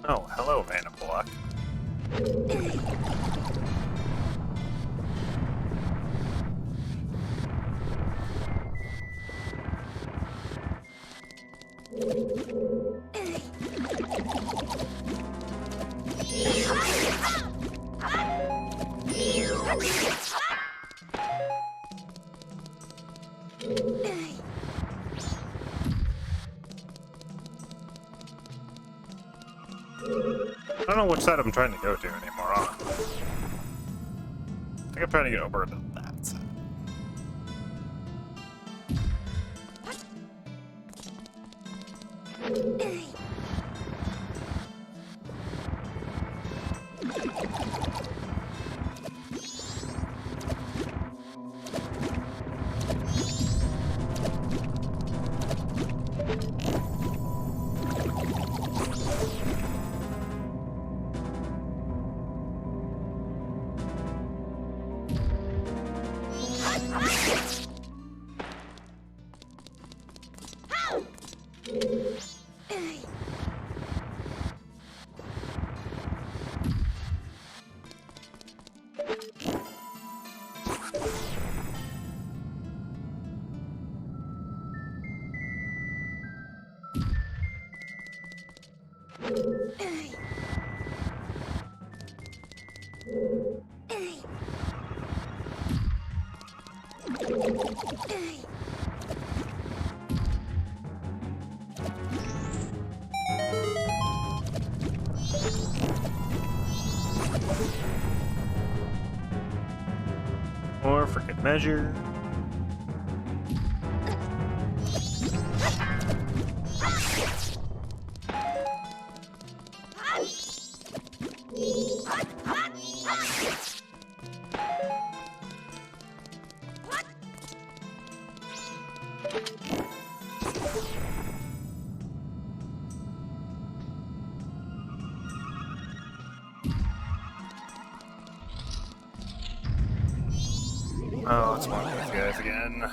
Oh, hello, Vanna Block. I don't know which side I'm trying to go to anymore, honestly. I think I'm trying to get over to that side. Or for good measure. Oh, it's one of these guys again.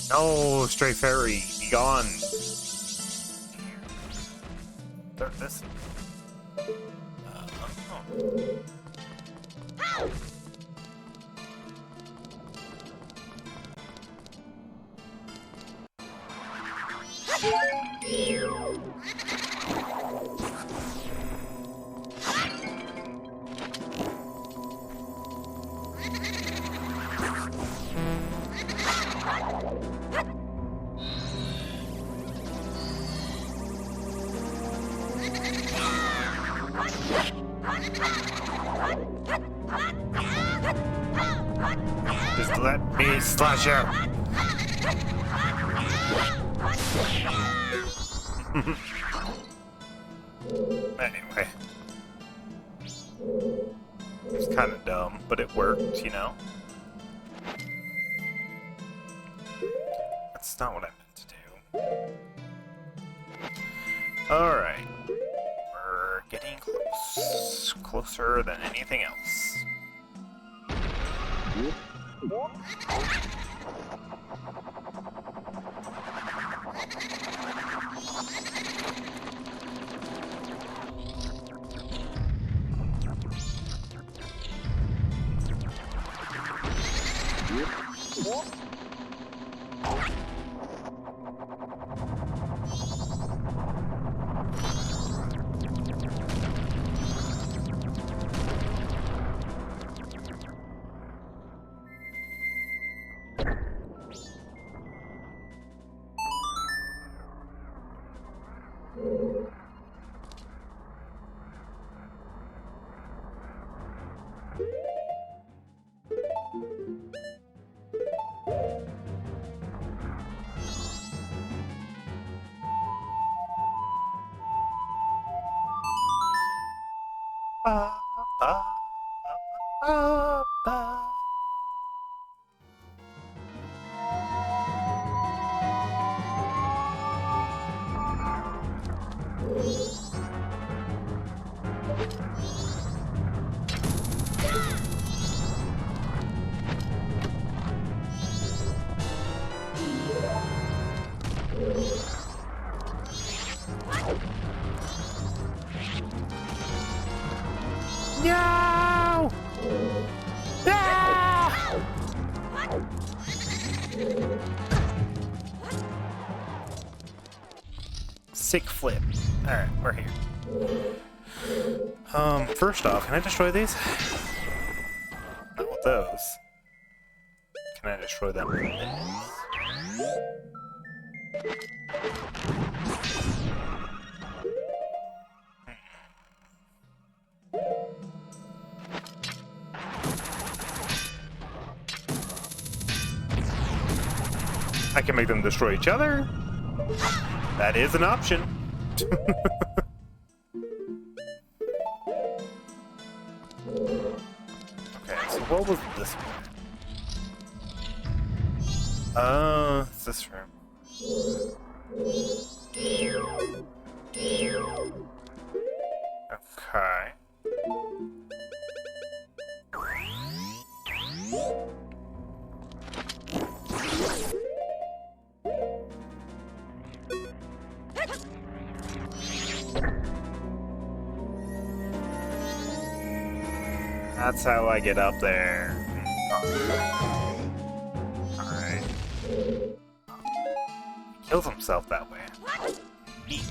No, stray fairy, be gone. There, this. Just let me slash you. Anyway. It's kind of dumb, but it worked, you know? That's not what I meant to do. Alright. We're getting close. Closer than anything else. Ba, ba, ba, ba. No! Ah! Sick flip. Alright, we're here. First off, can I destroy these? Not with those. Can I destroy them with this? I can make them destroy each other. That is an option. Okay, so what was this one? It's this room. Okay. That's how I get up there. Alright. He kills himself that way. Neat.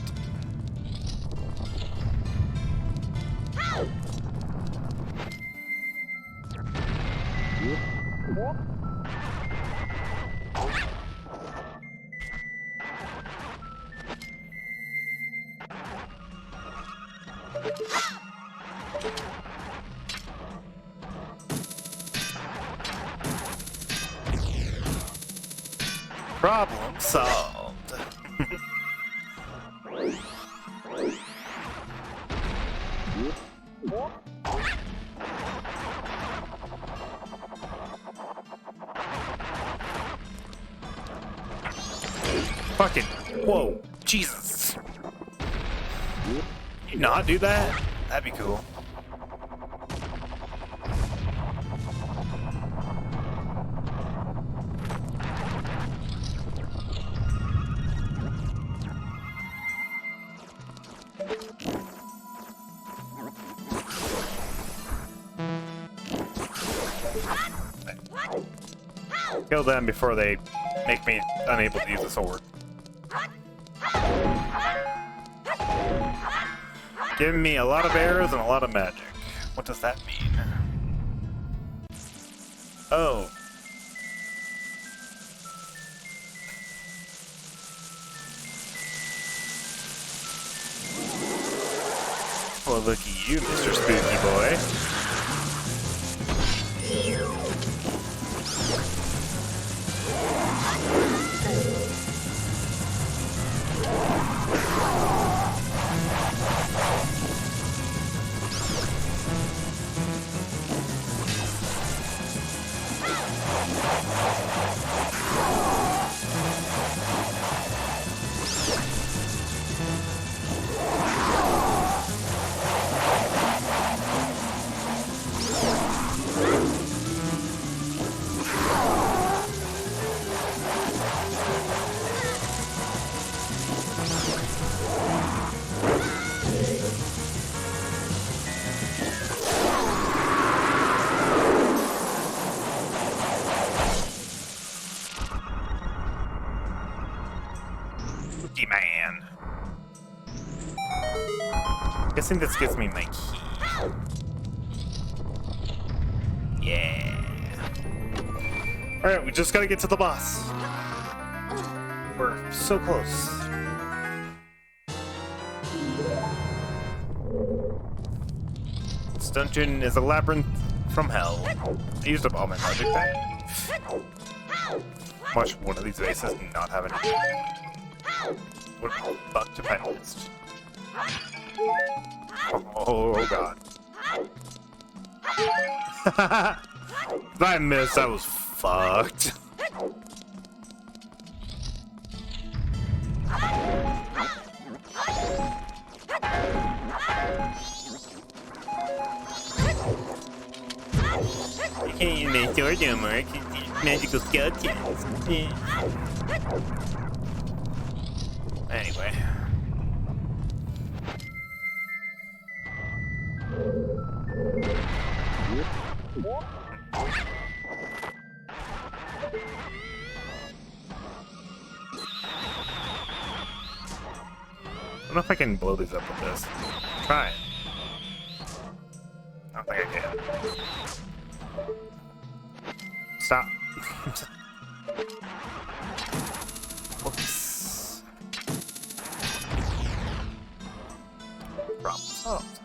Problem solved. Fucking whoa, Jesus! You not do that? That'd be cool. Kill them before they make me unable to use the sword. Give me a lot of arrows and a lot of magic. What does that mean? Oh. Well, look at you, Mr. Spooky Boy. Man. Guessing this gives me my key. Yeah. Alright, we just gotta get to the boss. We're so close. This dungeon is a labyrinth from hell. I used up all my magic there. Watch one of these vases not have any. What the fuck did I miss? Oh god. If I missed, I was fucked. You can't use my sword no more, it's magical skeletons. Anyway. I don't know if I can blow these up with this. Try it. I don't think I can. Stop. Whoops. Problem solved.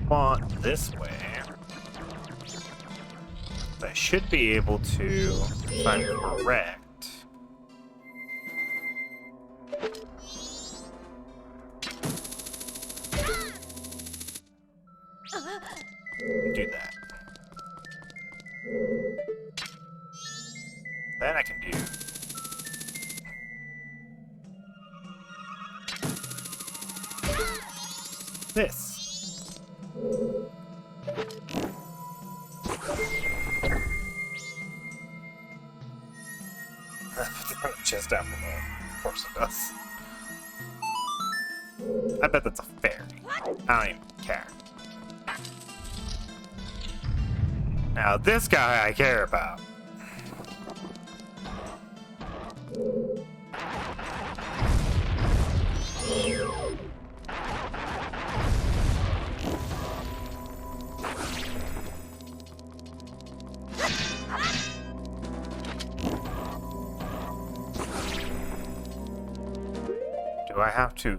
Want this way. I should be able to, if I'm correct. Do that. Then I can do this. Chest down below. Of course it does. I bet that's a fairy. I don't even care. Now this guy I care about. Do I have to?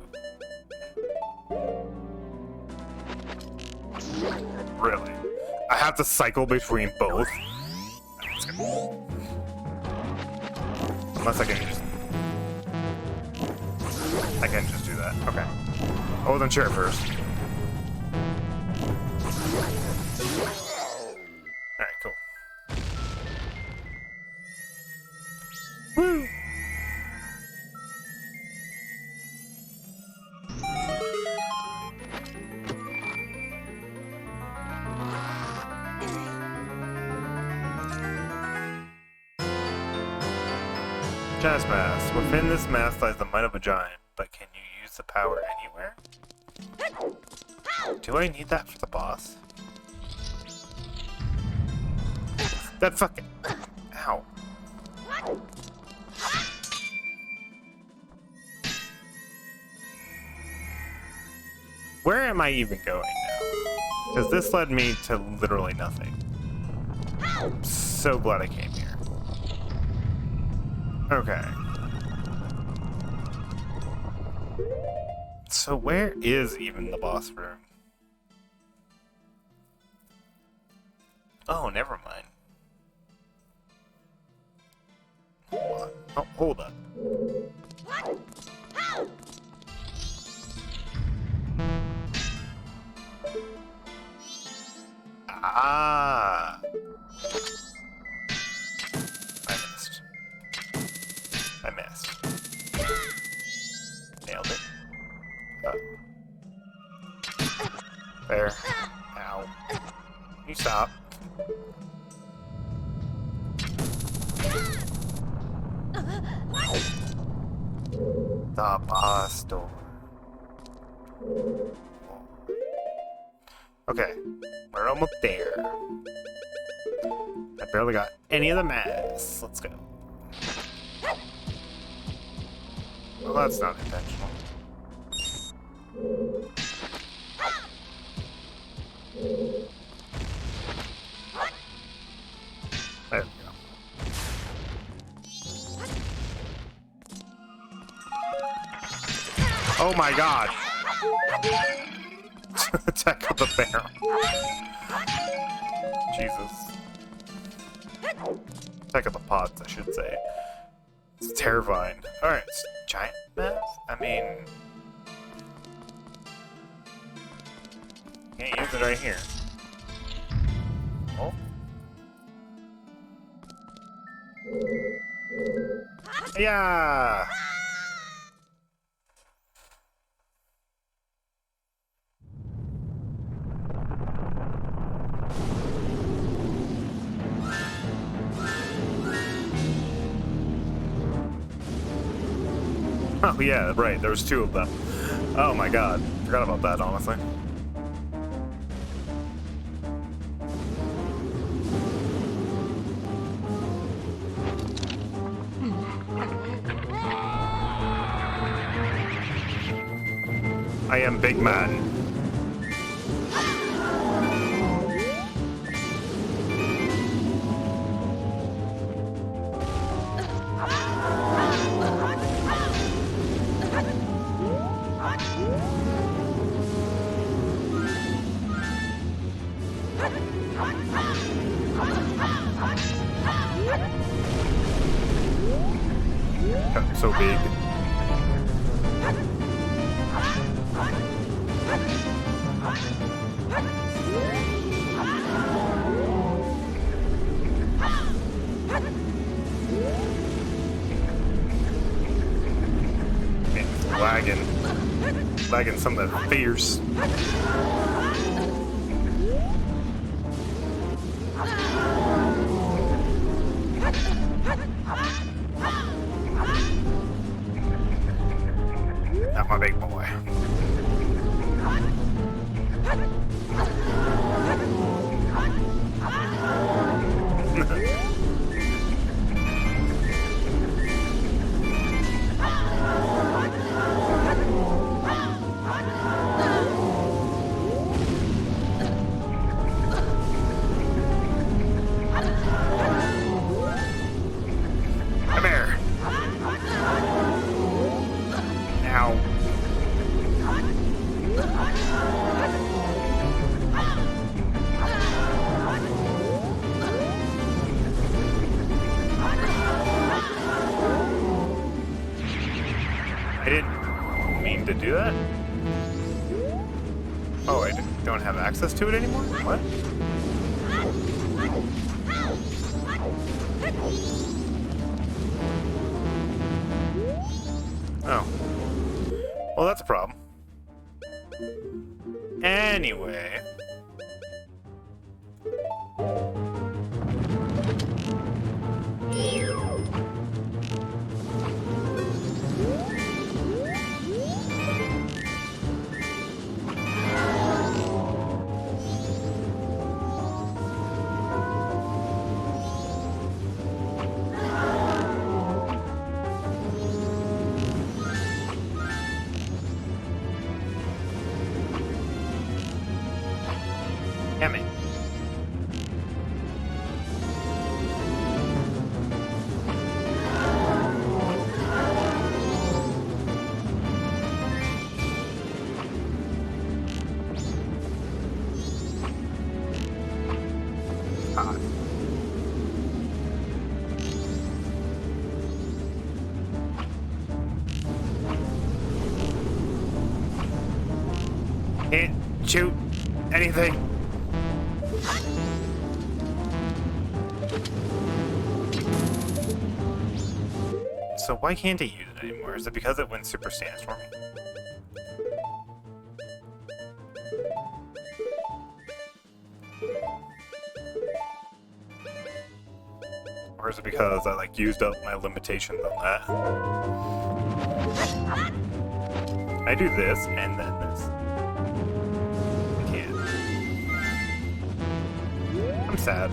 Really? I have to cycle between both? Unless I can just... I can just do that. Okay. I wasn't sure at first. Alright, cool. Woo! Jazz mass. Within this mass lies the might of a giant, but can you use the power anywhere? Do I need that for the boss? That fucking... Ow. Where am I even going now? Because this led me to literally nothing. I'm so glad I came here. Okay. So where is even the boss room? Oh, never mind. Hold on. Oh, hold up. Ah. I missed. Nailed it. There. Ow. You stop. The boss door. Okay. We're almost there. I barely got any of the mass. Let's go. Well, that's not intentional. Oh my god! Attack of the barrel. Jesus. Attack of the pots, I should say. It's terrifying. Alright, giant mass? I mean... Can't use it right here. Oh. Yeah! Oh yeah, right, there was two of them. Oh my god, forgot about that, honestly. I am big man. I'm so big. It's lagging something fierce. Not my big boy. Come here. Now. I didn't mean to do that. Oh, I don't have access to it anymore? What? Oh. Well, that's a problem. Anyway. Damn it. Ah. Can't shoot anything. So why can't I use it anymore? Is it because it went super stance for me? Or is it because I like used up my limitations on that? I do this and then this. I can't. I'm sad.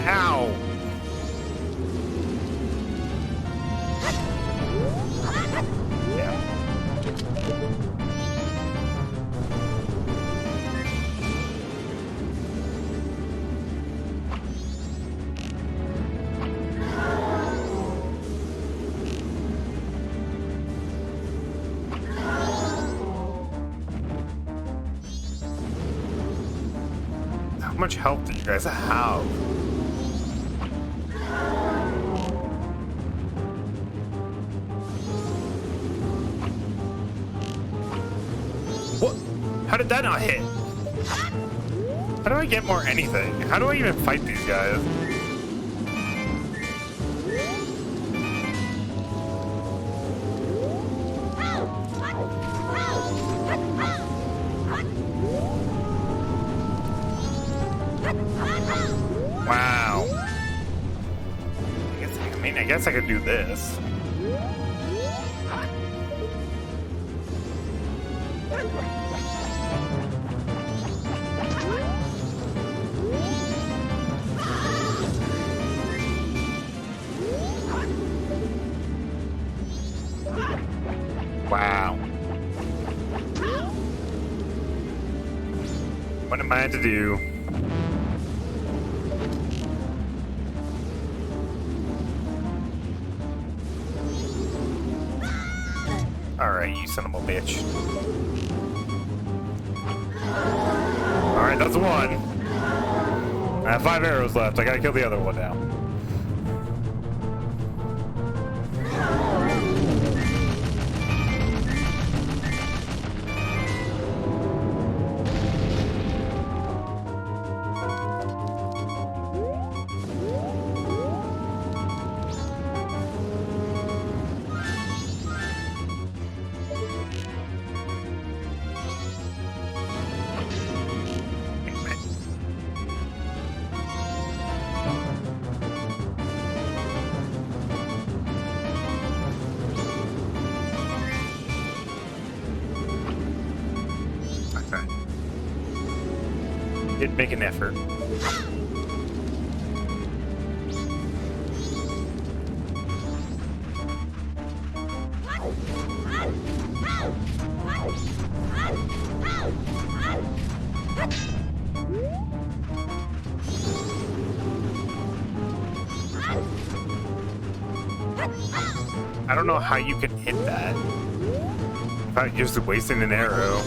Ow! How much health do you guys have? What? How did that not hit? How do I get more anything? How do I even fight these guys? Wow. I guess I could do this. Wow. What am I to do? Alright, you son of a bitch. Alright, that's one. I have 5 arrows left. I gotta kill the other one now. Did make an effort. I don't know how you can hit that without just wasting an arrow.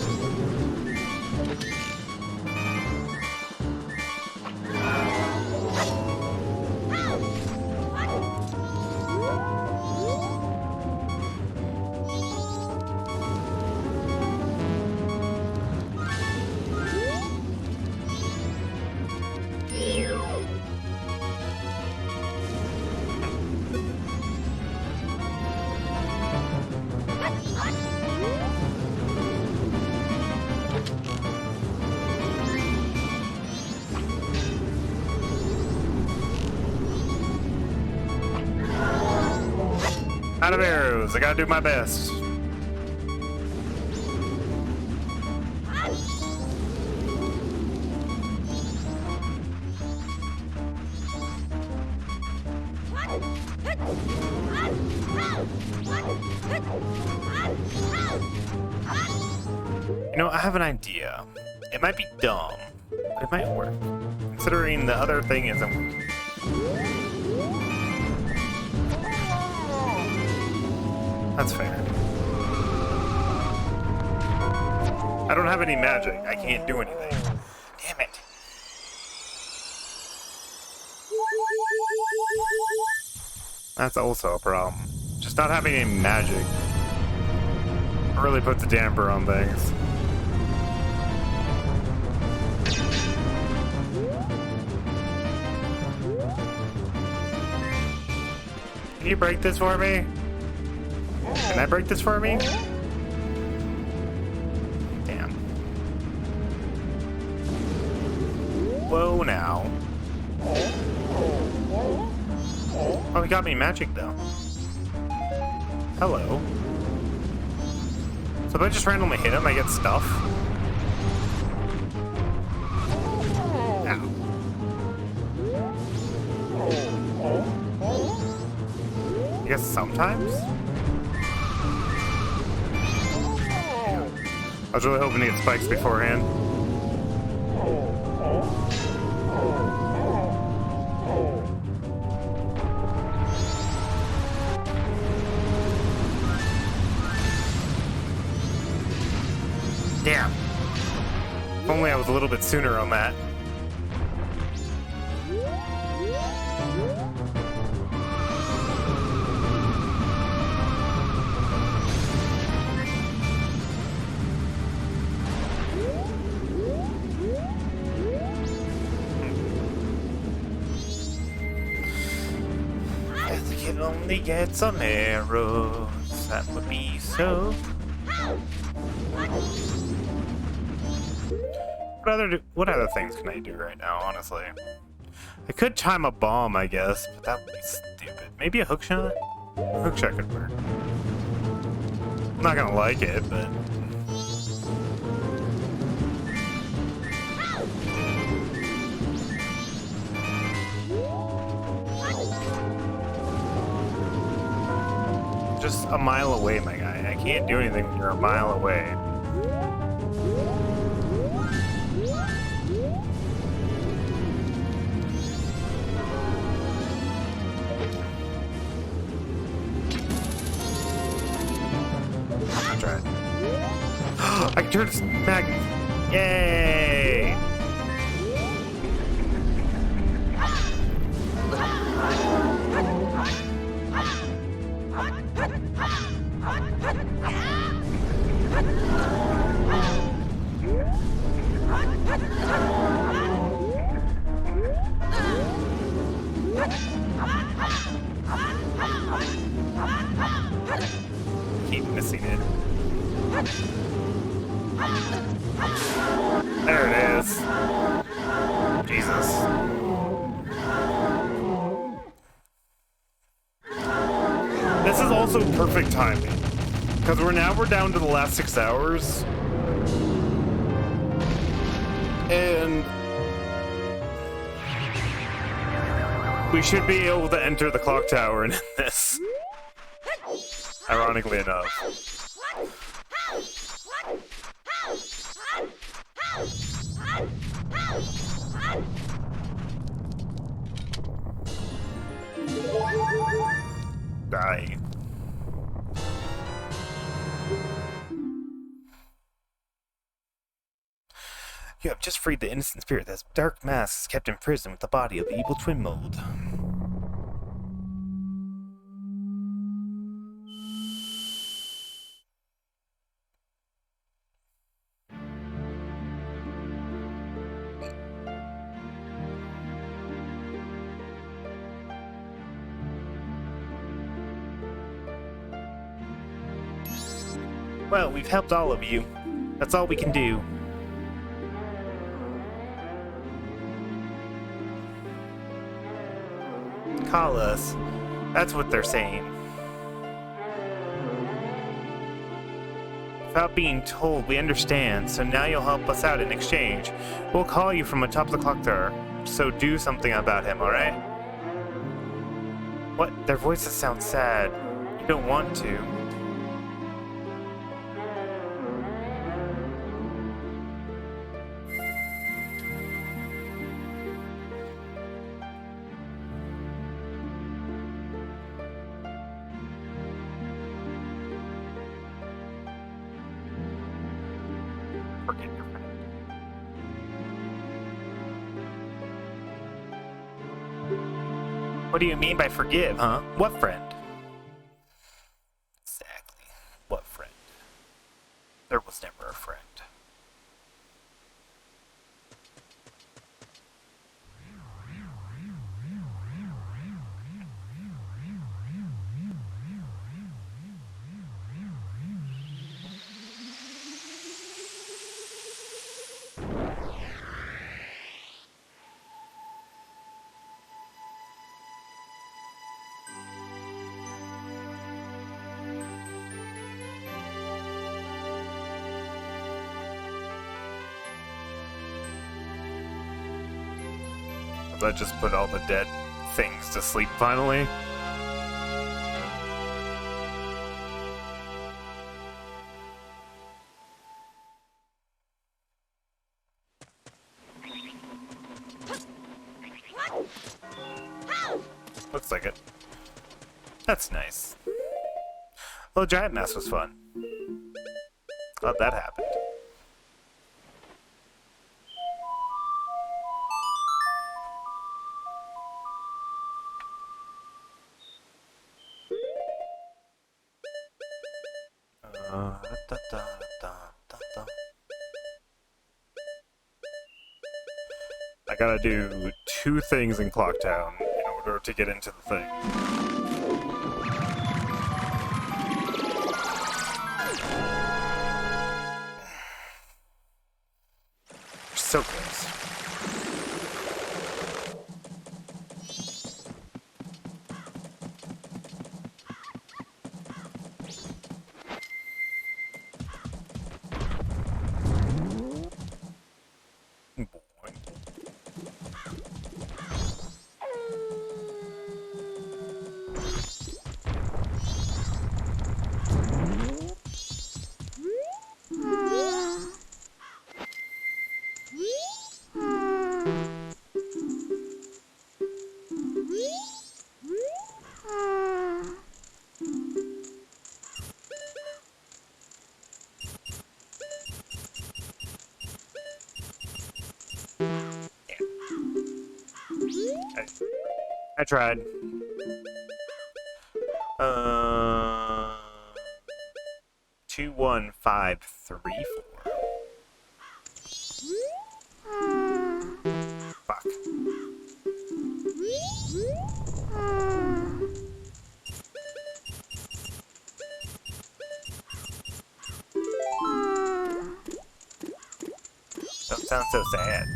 Out of arrows. I gotta do my best. You know, I have an idea. It might be dumb, but it might work. Considering the other thing isn't working. That's fair. I don't have any magic. I can't do anything. Damn it. That's also a problem. Just not having any magic really puts a damper on things. Can you break this for me? Can I break this for me? Damn. Whoa, now. Oh, he got me magic, though. Hello. So if I just randomly hit him, I get stuff? Ow. I guess sometimes? I was really hoping to get spikes beforehand. Damn. If only I was a little bit sooner on that. only get some arrows, that would be so. What other things can I do right now, honestly? I could time a bomb, I guess, but that would be stupid. Maybe a hook shot? A hook shot could work. I'm not gonna like it, but... Just a mile away, my guy. I can't do anything when you're a mile away. I tried. I can turn this back. Yay! Keep missing it. There it is. Jesus. This is also perfect timing. Because we're down to the last 6 hours. And we should be able to enter the clock tower and end this. Ironically enough. Die. You have just freed the innocent spirit. This dark mask is kept in prison with the body of the evil twin mold. Well, we've helped all of you. That's all we can do. Call us. That's what they're saying. Without being told, we understand, so now you'll help us out in exchange. We'll call you from atop the clock tower, so do something about him, alright? What? Their voices sound sad. You don't want to. Forget your friend. What do you mean by forgive, huh? What friend? Exactly. What friend? There was never a friend. That just put all the dead things to sleep finally. Looks like it. That's nice. Well, the giant mask was fun. Glad that happened. I gotta do 2 things in Clocktown in order to get into the thing. So close. I tried. 2, 1, 5, 3, 4. Fuck. Don't sound so sad.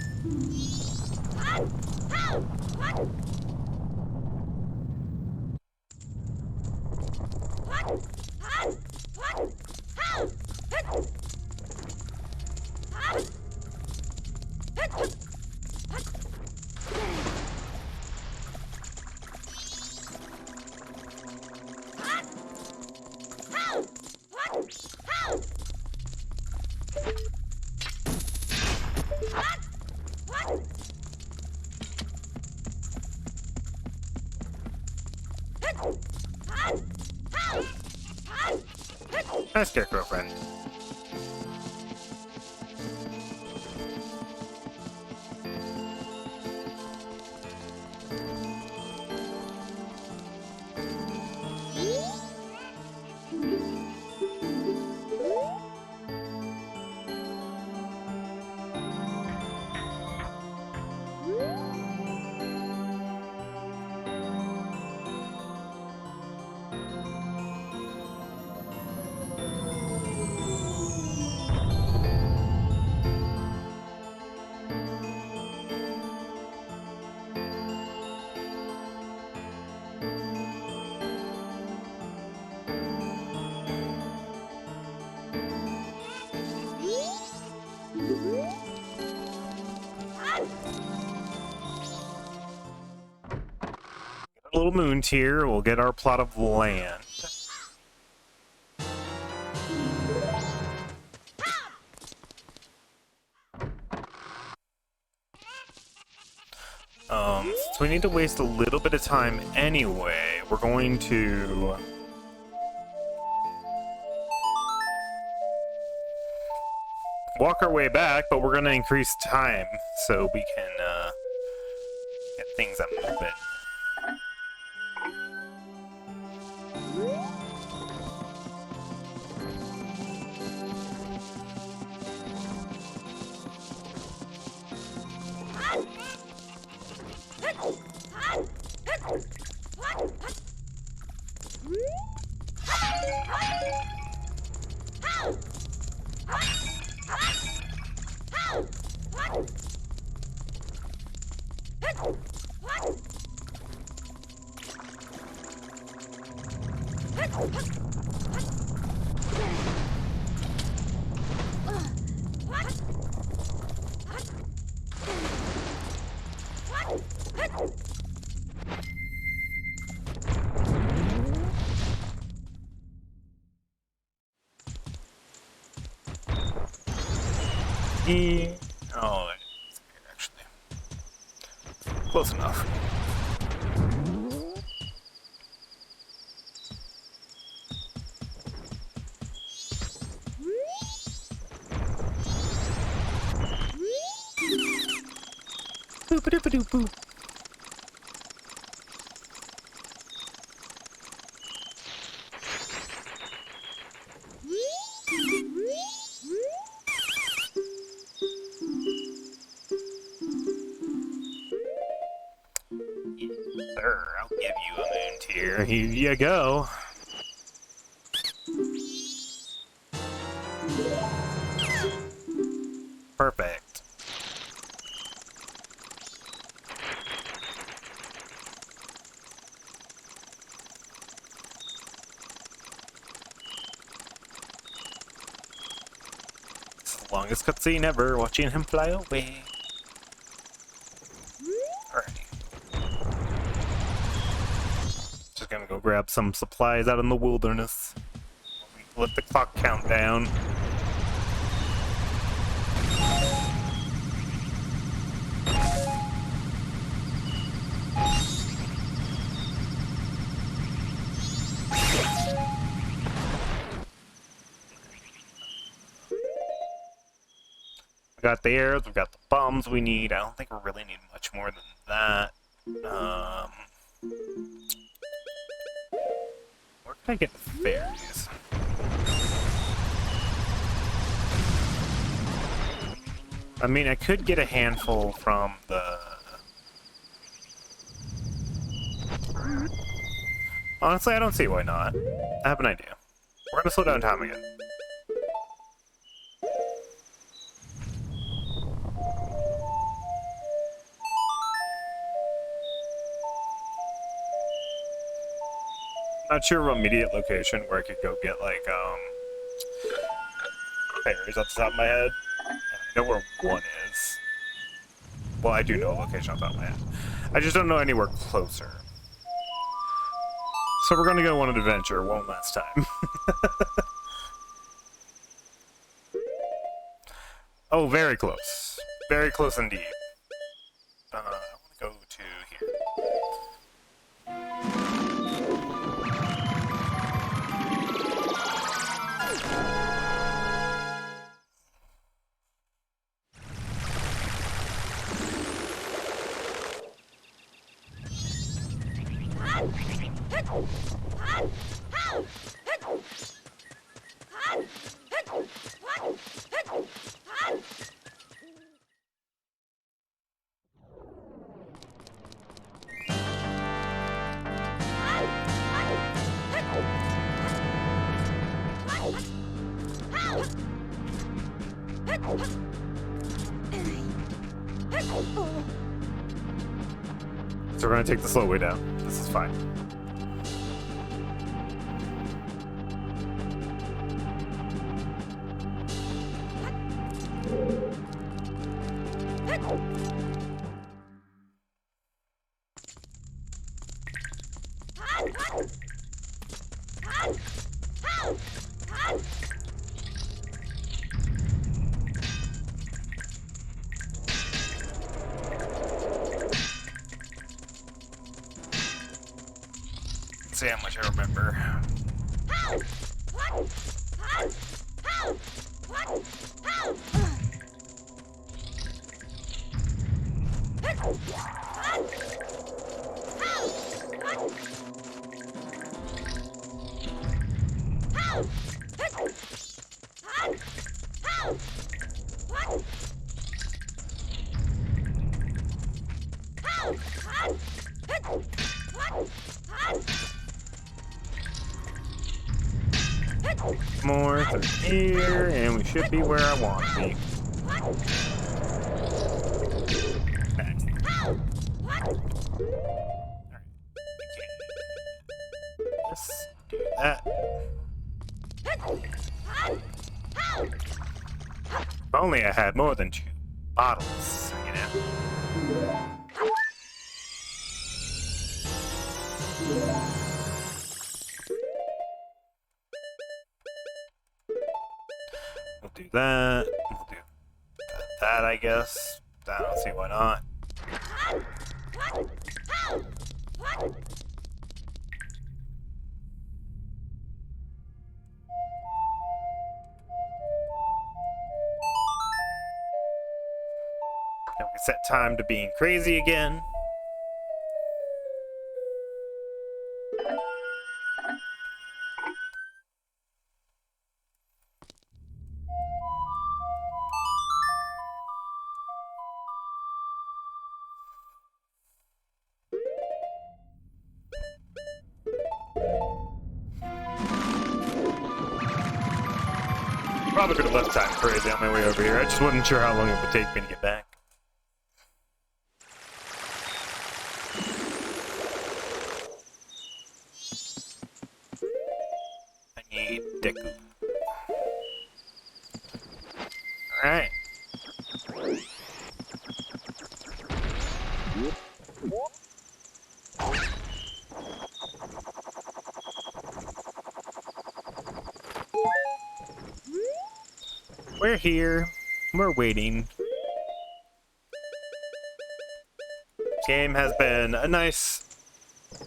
Hi, Scarecrow friend. A little moon tier, we'll get our plot of land. So we need to waste a little bit of time anyway. We're going to walk our way back, but we're going to increase time so we can get things up a bit. Oh, it's here actually. Close enough. Boop-a-doop-a-doop-boop. Sir, I'll give you a moon tier. Here you go. Perfect. Longest cutscene ever, watching him fly away. Alrighty. Just gonna go grab some supplies out in the wilderness. Let the clock count down. We got the arrows, we've got the bombs we need. I don't think we really need much more than that. Where can I get the fairies? I mean, I could get a handful from the... Honestly, I don't see why not. I have an idea. We're gonna slow down time again. Not sure of immediate location where I could go get, like, fairies off the top of my head. And I know where one is. Well, I do know a location off the top of my head. I just don't know anywhere closer. So we're gonna go on an adventure one last time. Oh, very close. Very close indeed. I want to go to here. So we're gonna take the slow way down. This is fine. See how much I remember. More through here, and we should be where I want to be. Let's do that. If only I had more than 2 bottles, you know. We'll do that. We'll do that, I guess. I don't see why not. Then we set time to being crazy again. Probably could have left time crazy on my way over here. I just wasn't sure how long it would take me to get back. I need Deku. We're here. We're waiting. Game has been a nice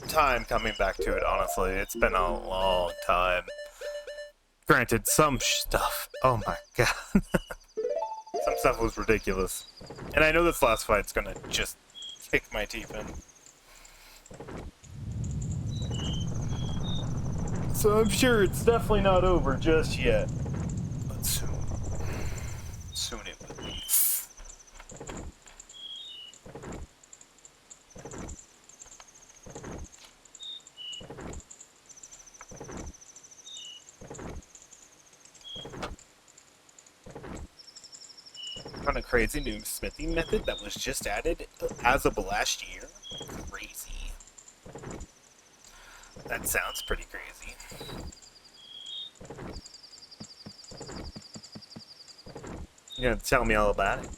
time coming back to it, honestly. It's been a long time. Granted, some stuff... Oh my god. Some stuff was ridiculous. And I know this last fight's gonna just kick my teeth in. So I'm sure it's definitely not over just yet. But soon. Soon it will be. On a crazy new smithing method that was just added as of last year. Crazy. That sounds pretty crazy. You're gonna tell me all about it?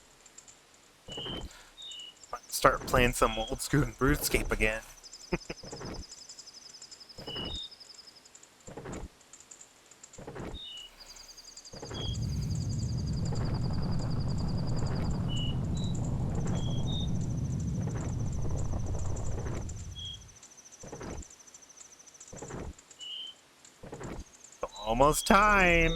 Start playing some old school RuneScape again. Almost time.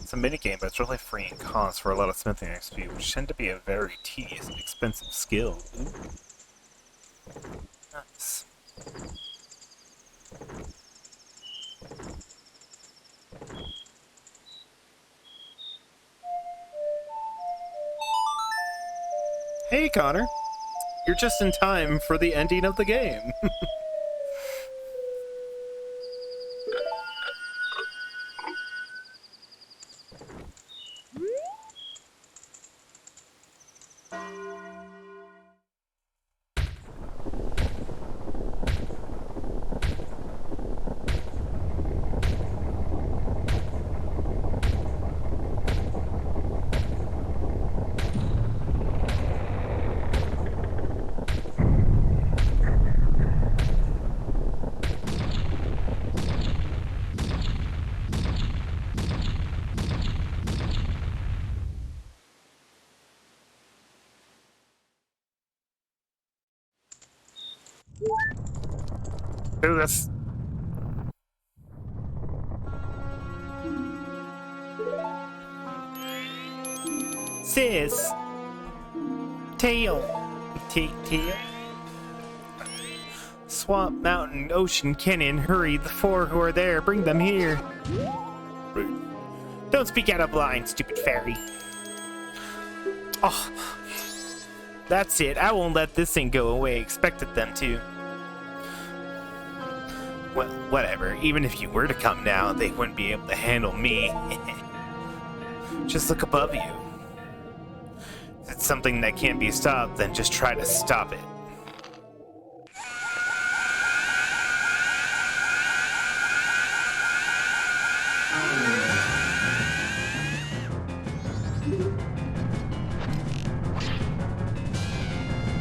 It's a minigame, but it's really free and costs for a lot of smithing XP, which tend to be a very tedious and expensive skill. Ooh. Nice. Hey, Connor. You're just in time for the ending of the game. Do this. Sis. Tail. Tail. Swamp, mountain, ocean, canyon, hurry. The four who are there, bring them here. Rude. Don't speak out of line, stupid fairy. Oh. That's it. I won't let this thing go away. Expected them to. Well, whatever. Even if you were to come now, they wouldn't be able to handle me. Just look above you. If it's something that can't be stopped, then just try to stop it.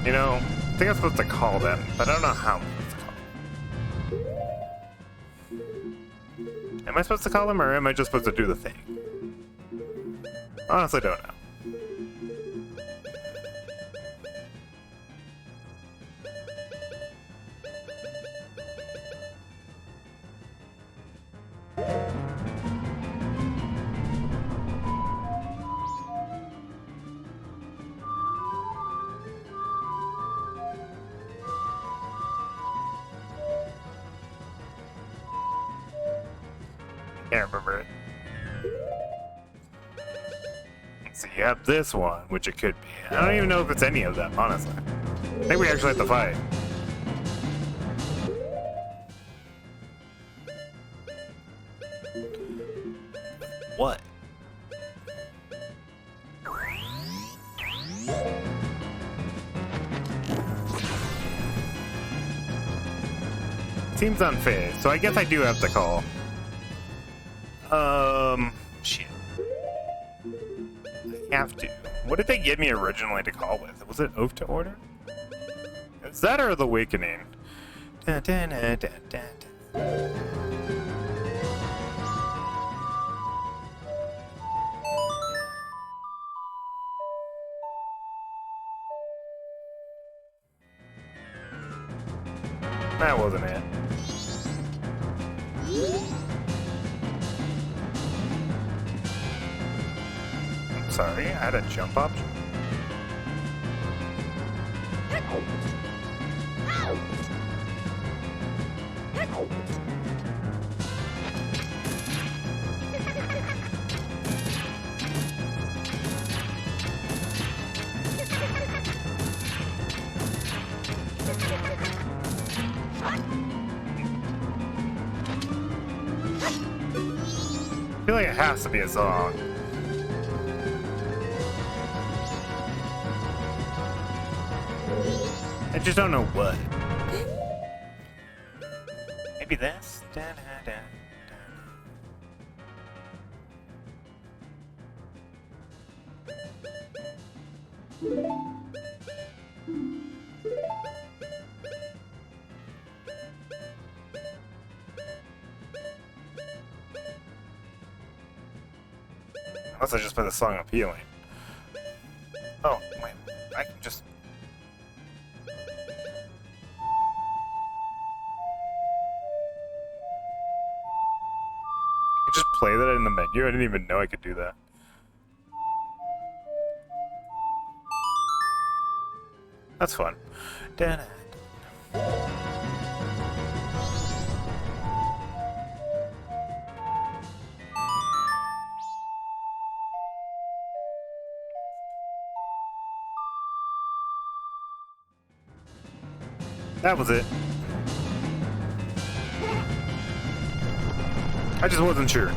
You know, I think I'm supposed to call them, but I don't know how I'm supposed to call them. Am I supposed to call them, or am I just supposed to do the thing? Honestly, don't know. Can't remember it. So you have this one, which it could be. I don't even know if it's any of them, honestly. I think we actually have to fight. What? Seems unfair, so I guess I do have to call. Shit. have to. What did they give me originally to call with? Was it Oath to Order? Is that or the Awakening? Dun, dun, dun, dun, dun, dun. That wasn't it. I'm sorry, I had a jump option. I feel like it has to be a song. I just don't know what. Maybe this? Da, da, da, da. Unless I just play the song appealing. Oh, wait. I can just... I just play that in the menu? I didn't even know I could do that. That's fun. Da-da. That was it. I just wasn't sure.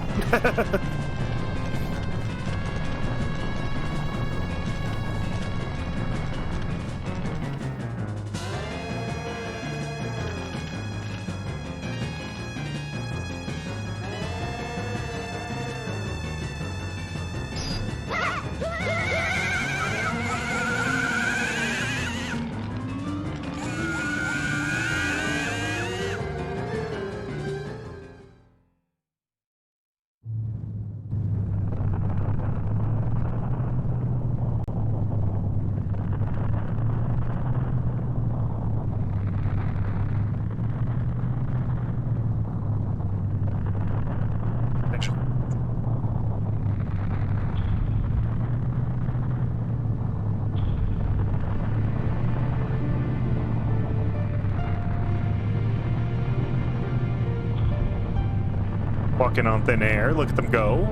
Walking on thin air. Look at them go.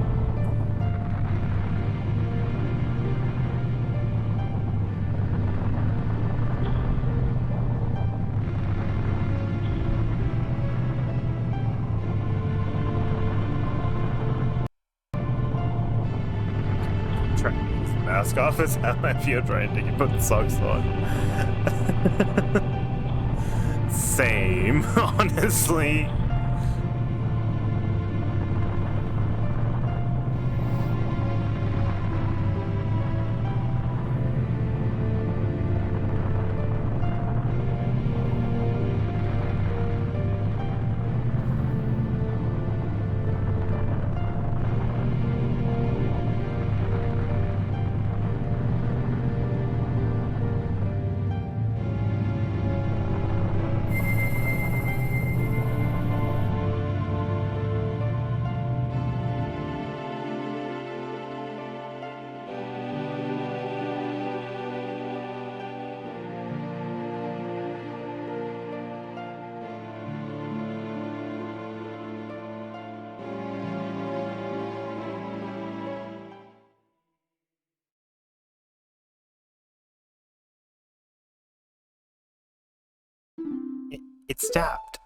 Try to take the mask off is how I feel trying to put the socks on. Same, honestly. It stopped.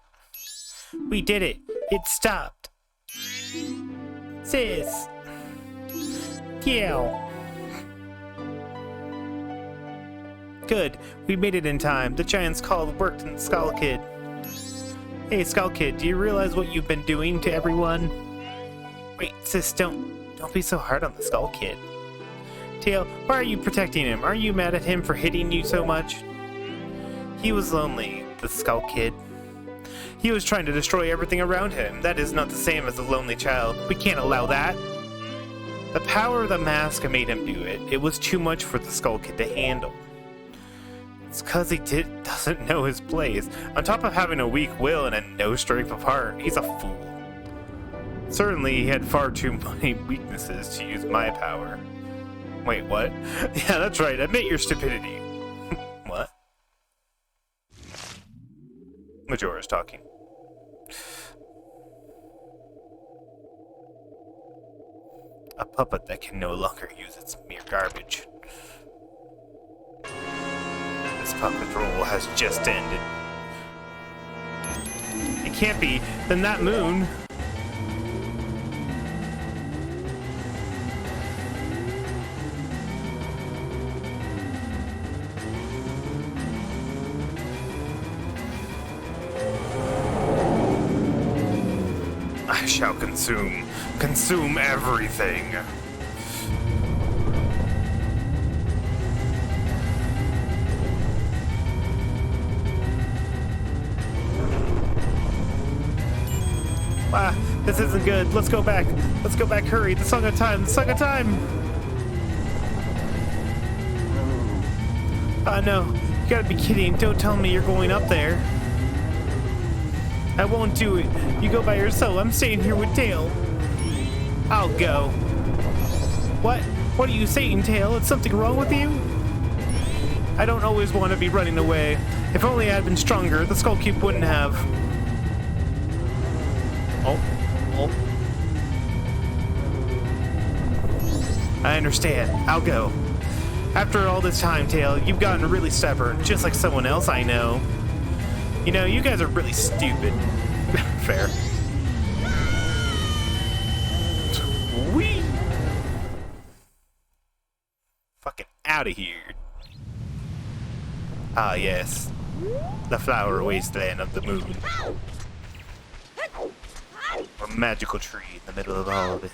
We did it. It stopped. Sis. Yeah. Good. We made it in time. The giant's call worked in Skull Kid. Hey, Skull Kid, do you realize what you've been doing to everyone? Wait, sis, don't be so hard on the Skull Kid. Tail, why are you protecting him? Are you mad at him for hitting you so much? He was lonely, the Skull Kid. He was trying to destroy everything around him. That is not the same as a lonely child. We can't allow that. The power of the mask made him do it. It was too much for the Skull Kid to handle. It's because he doesn't know his place. On top of having a weak will and a no strength of heart, he's a fool. Certainly, he had far too many weaknesses to use my power. Wait, what? Yeah, that's right. Admit your stupidity. What? Majora's talking. A puppet that can no longer use its mere garbage. This puppet role has just ended. It can't be. Then that moon... I shall consume everything. Wow, this isn't good. Let's go back. Let's go back. Hurry. The Song of Time. The Song of Time. No. You gotta be kidding. Don't tell me you're going up there. I won't do it. You go by yourself. I'm staying here with Tail. I'll go. What? What are you saying, Tail? Is something wrong with you? I don't always want to be running away. If only I had been stronger, the Skull Cube wouldn't have. Oh. I understand. I'll go. After all this time, Tail, you've gotten really stubborn, just like someone else I know. You know, you guys are really stupid. Fair. Whee! Fucking out of here. Ah, yes. The flower wasteland of the moon. A magical tree in the middle of all of it.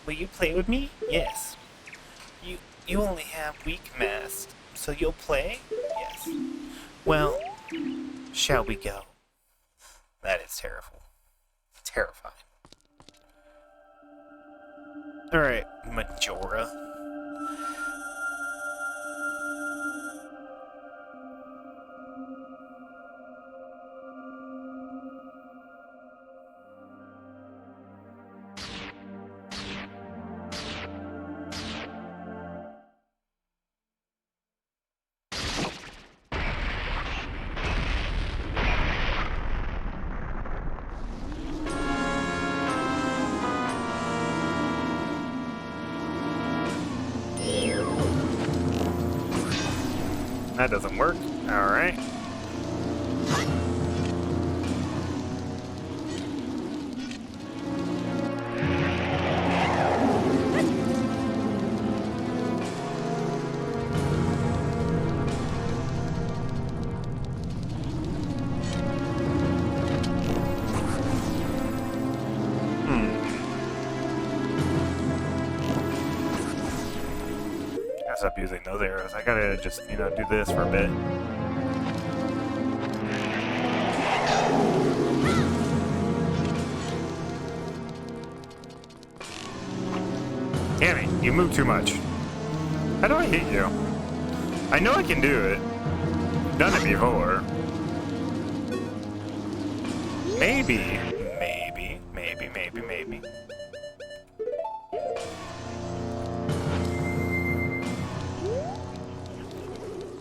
Will you play with me? Yes. You only have weak mass, so you'll play? Yes. Well, shall we go? That is terrible. Terrifying. Alright, Majora. That doesn't work. Alright. Stop using those arrows. I gotta just, do this for a bit. Damn it, you move too much. How do I hit you? I know I can do it. I've done it before. Maybe.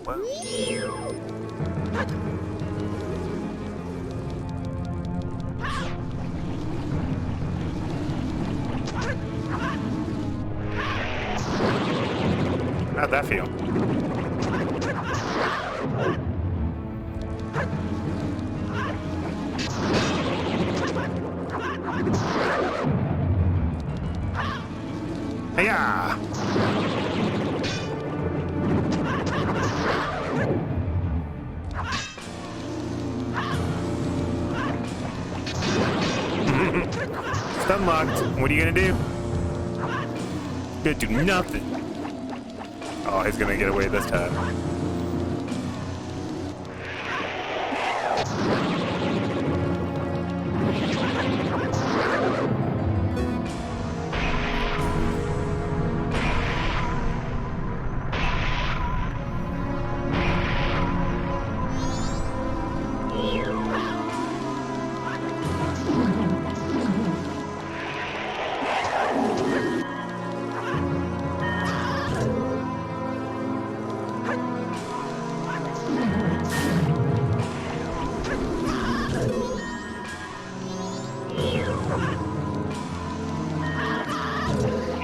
Well. How'd that feel? Hey-ya! unlocked. What are you gonna do? Gonna do nothing. Oh, he's gonna get away this time.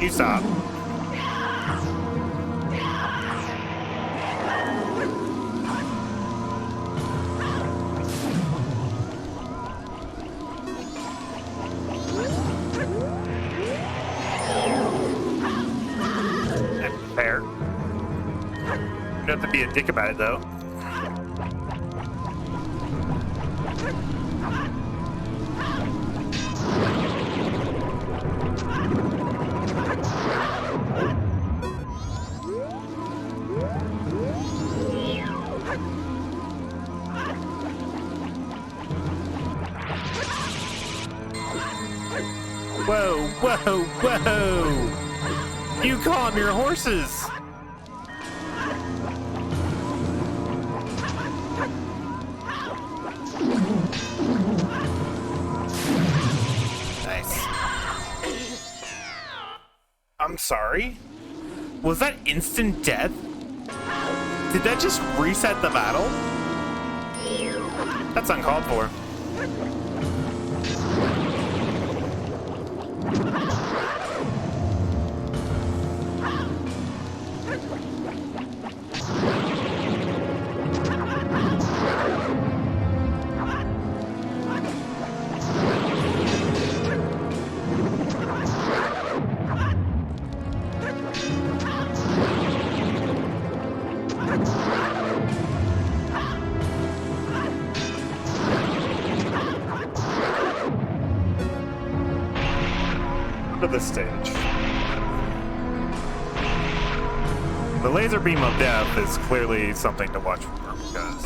You stop. That's fair. You don't have to be a dick about it, though. Whoa, whoa, whoa! You calm your horses! Nice. I'm sorry? Was that instant death? Did that just reset the battle? That's uncalled for. To this stage. The laser beam of death is clearly something to watch for because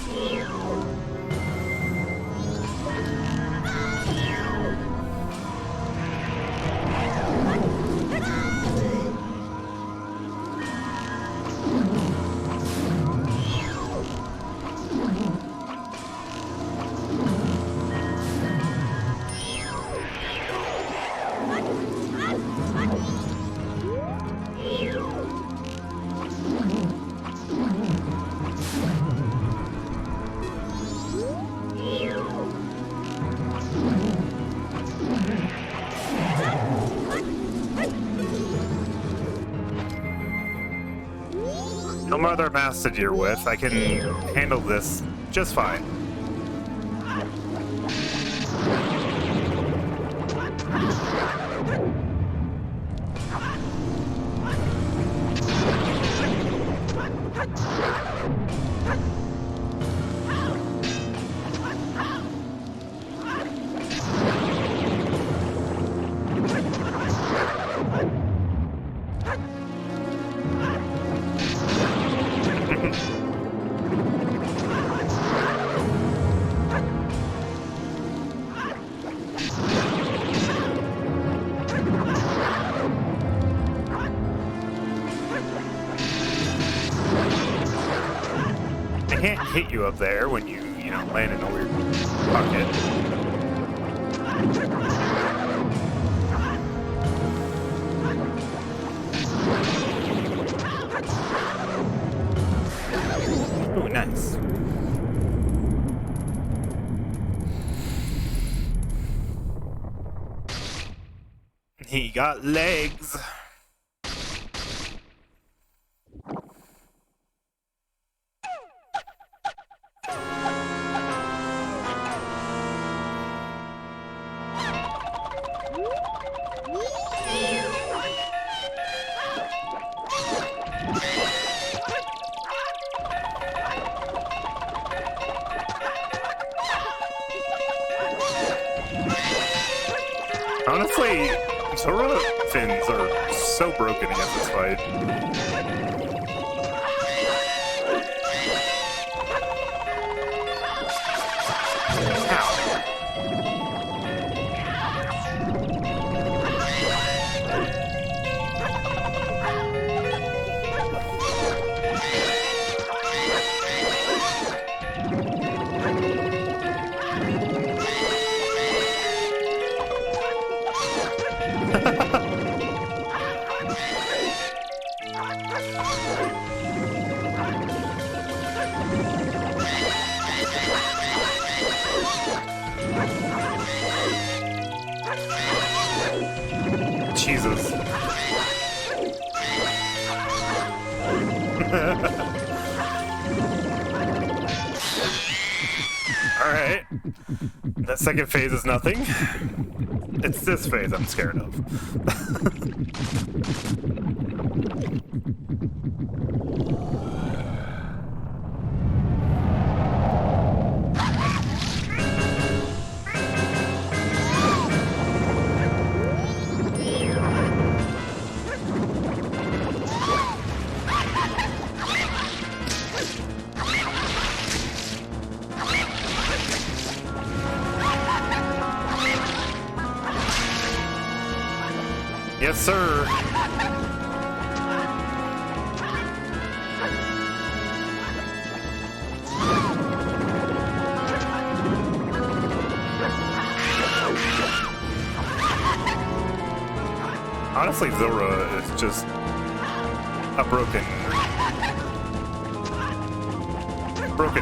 no matter master you're with, I can handle this just fine. I can't hit you up there when you know, land in a weird pocket. Oh, nice. He got legs. Honestly, Zora fins are so broken against this fight. Jesus. Alright. That second phase is nothing. It's this phase I'm scared of. Yes, sir. Honestly, Zora is just a broken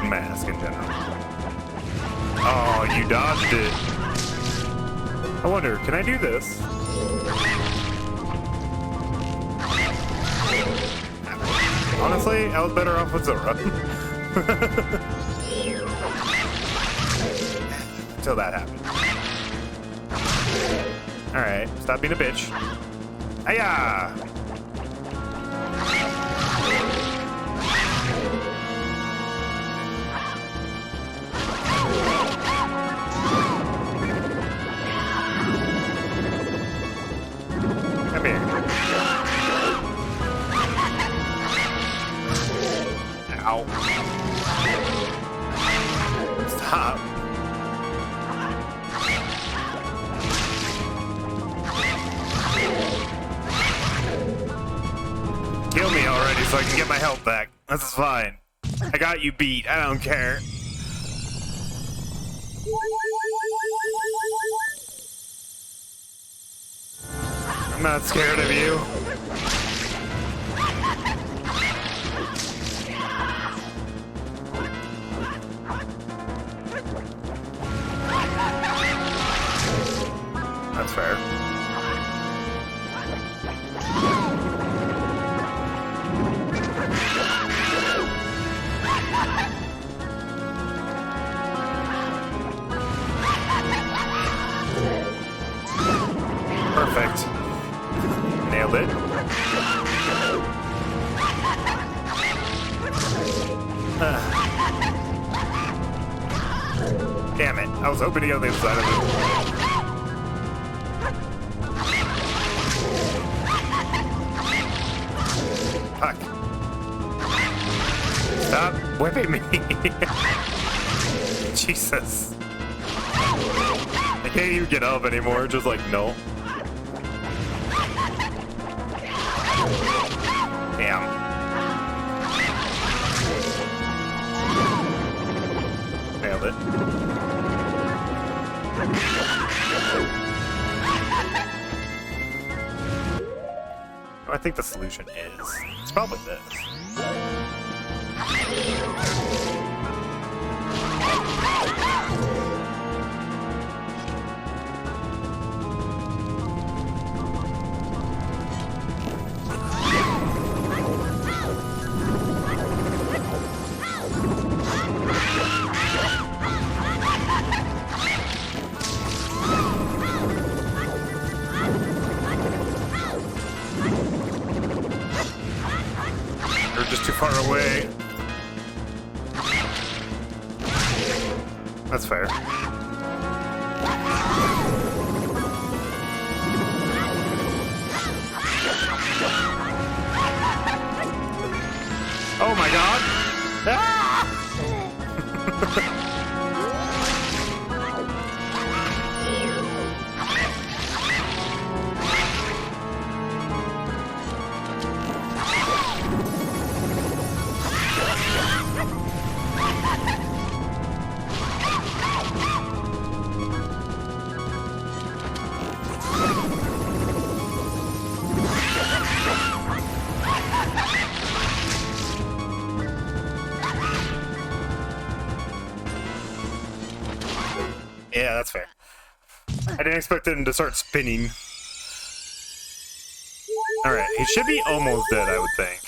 mask in general. Oh, you dodged it. I wonder, can I do this? Honestly, I was better off with Zora. Until that happened. Alright, stop being a bitch. Hiya! Come here. Ow. Stop. Kill me already so I can get my health back. That's fine. I got you beat. I don't care. I'm not scared of you. That's fair. Perfect. Nailed it. Damn it. I was hoping to get on the other side of it. Fuck. Stop whipping me. Jesus. I can't even get up anymore. Just like, no. Damn. Nailed it. I think the solution is. It's probably this. Just too far away. That's fair. Oh my god! Ah! Yeah, that's fair. I didn't expect him to start spinning. Alright, he should be almost dead, I would think.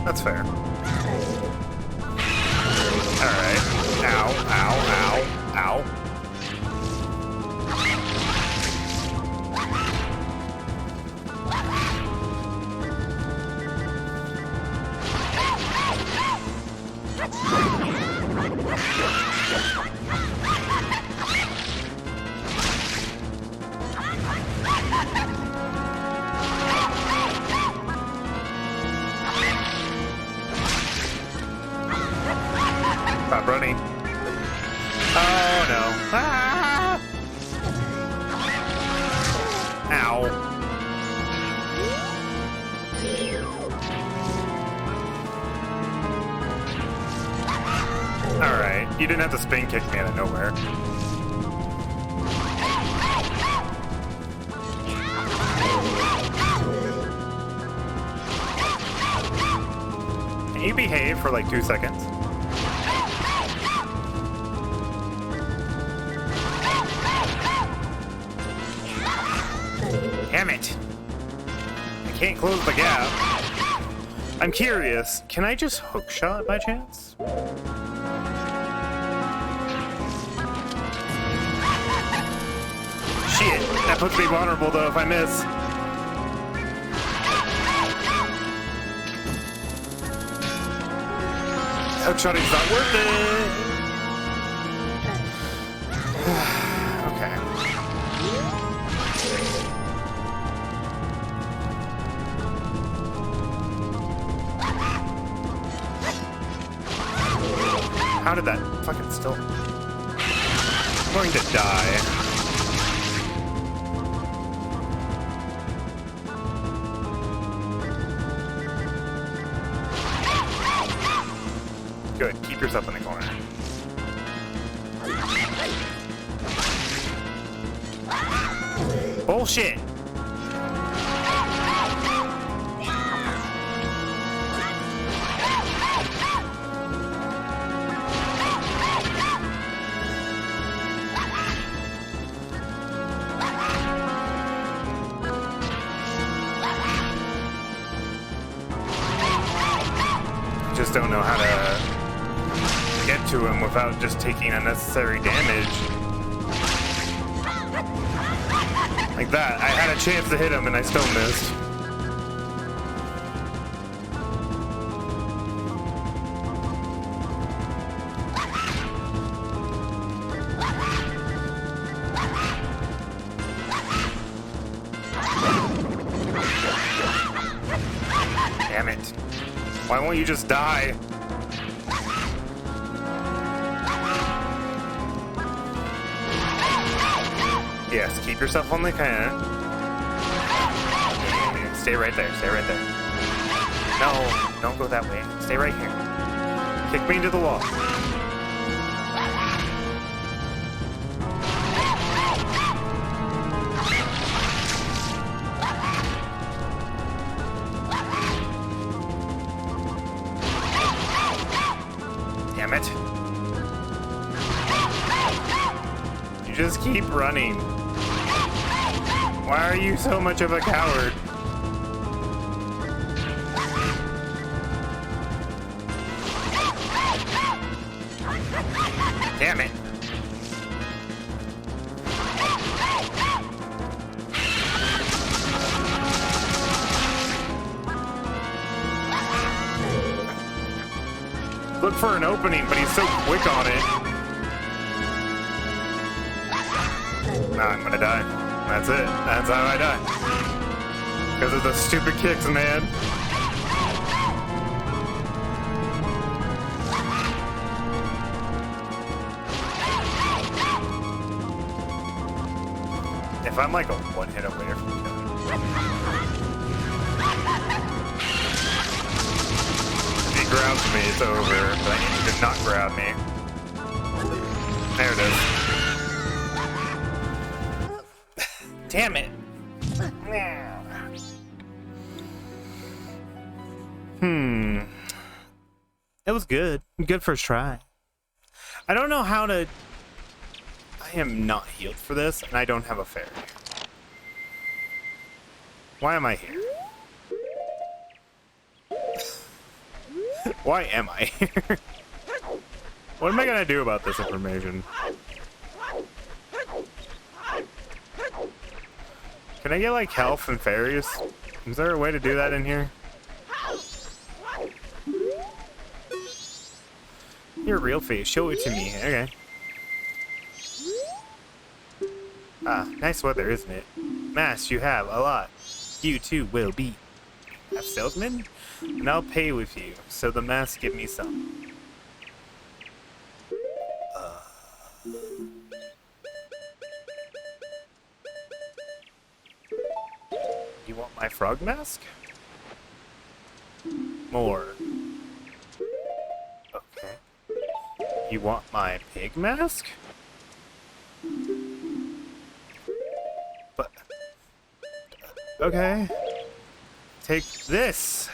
That's fair. Alright. Ow, ow, ow, ow. Stop running. Oh no. Ah! Ow. Alright, you didn't have to spin kick me out of nowhere. Can you behave for like 2 seconds? Damn it! I can't close the gap. I'm curious, can I just hook shot by chance? Shit, that puts me vulnerable though if I miss. Hook shotting's not worth it! Okay. How did that fucking still... I'm going to die. Good, keep yourself in the corner. Bullshit! Just don't know how to get to him without just taking unnecessary damage. Like that. I had a chance to hit him and I still missed. Damn it. Why won't you just die? Yes, keep yourself on the can. Stay right there, stay right there. No, don't go that way. Stay right here. Kick me into the wall. Damn it. You just keep running. Why are you so much of a coward? Damn it. for an opening, but he's so quick on it. Nah, I'm gonna die. That's it. That's how I die. Because of the stupid kicks, man. If I'm like a one hit away from killing. If he grabs me, it's over. But I need him to not grab me. There it is. Damn it. It was good. Good first try. I don't know how to... I am not healed for this, and I don't have a fairy. Why am I here? Why am I here? What am I gonna do about this information? Can I get, like, health and fairies? Is there a way to do that in here? Your real face. Show it to me. Okay. Ah, nice weather, isn't it? Mass, you have a lot. You too will be a salesman, and I'll pay with you. So the mask give me some. You want my frog mask? More. Okay. You want my pig mask? But... okay. Take this!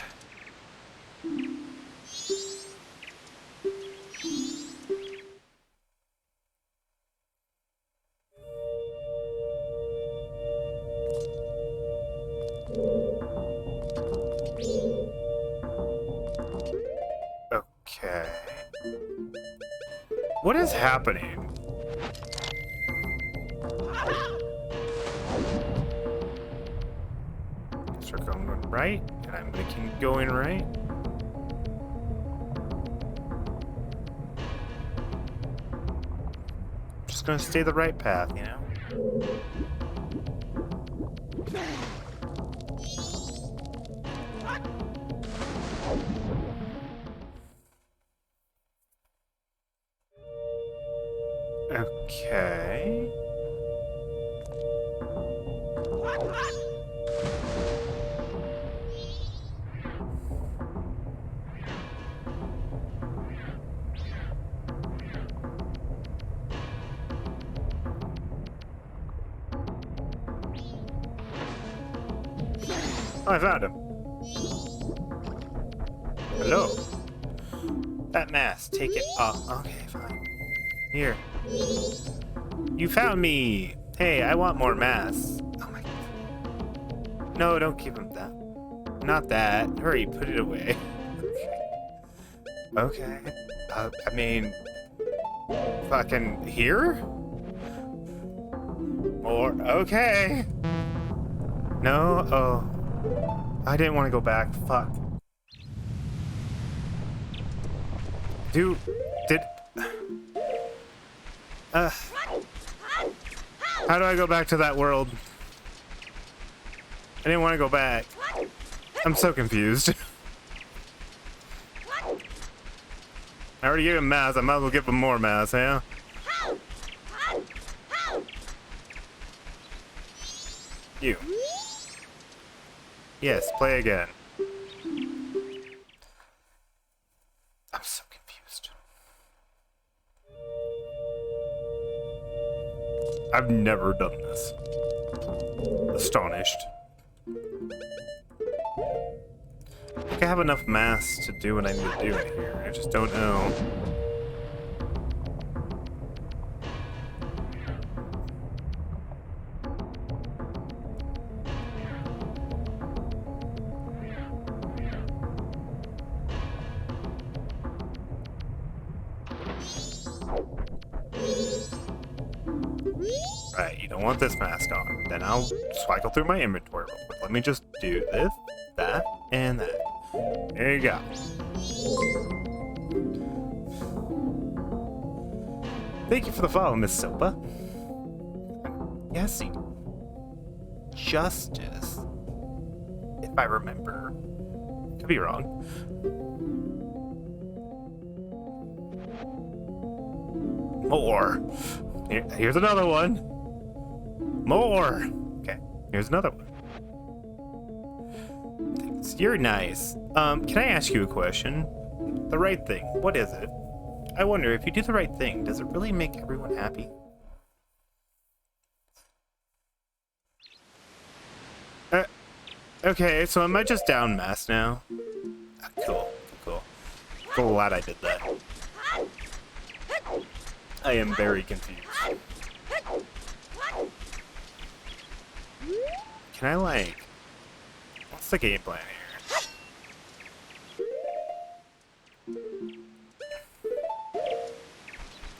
Okay. What is happening? So I'm going right, and I'm gonna keep going right. Just gonna stay the right path, you know? Okay. Oh, I found him. Hello. That mask, take it off. Okay, fine. Here. You found me! Hey, I want more masks. Oh my god. No, don't give him that. Not that. Hurry, put it away. Okay. I mean... fucking... here? More? Okay. No? Oh. I didn't want to go back. Fuck. Dude... did... how do I go back to that world? I didn't want to go back. I'm so confused. I already gave him mass. I might as well give him more mass, yeah? You. Yes, play again. I'm so confused. I've never done this. Astonished. I think I have enough mass to do what I need to do in here. I just don't know. Right, you don't want this mask on. Then I'll cycle through my inventory real quick. Let me just do this, that, and that. There you go. Thank you for the follow, Miss Sopa. Guessing justice, if I remember. Could be wrong. More. Here's another one. More. Okay, here's another one. Thanks. You're nice. Can I ask you a question? The right thing, what is it? I wonder, if you do the right thing, does it really make everyone happy? Okay, so am I just down mass now? Cool. Glad I did that. I am very confused. Can I, like... What's the game plan here?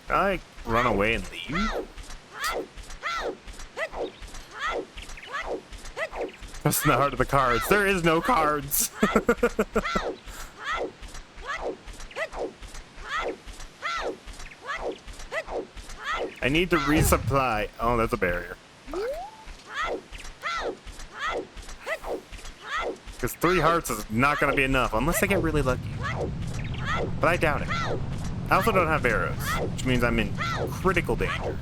Can I, like, run away and leave? That's the heart of the cards. There is no cards! I need to resupply. Oh, that's a barrier. Because 3 hearts is not going to be enough, unless I get really lucky. But I doubt it. I also don't have arrows, which means I'm in critical danger.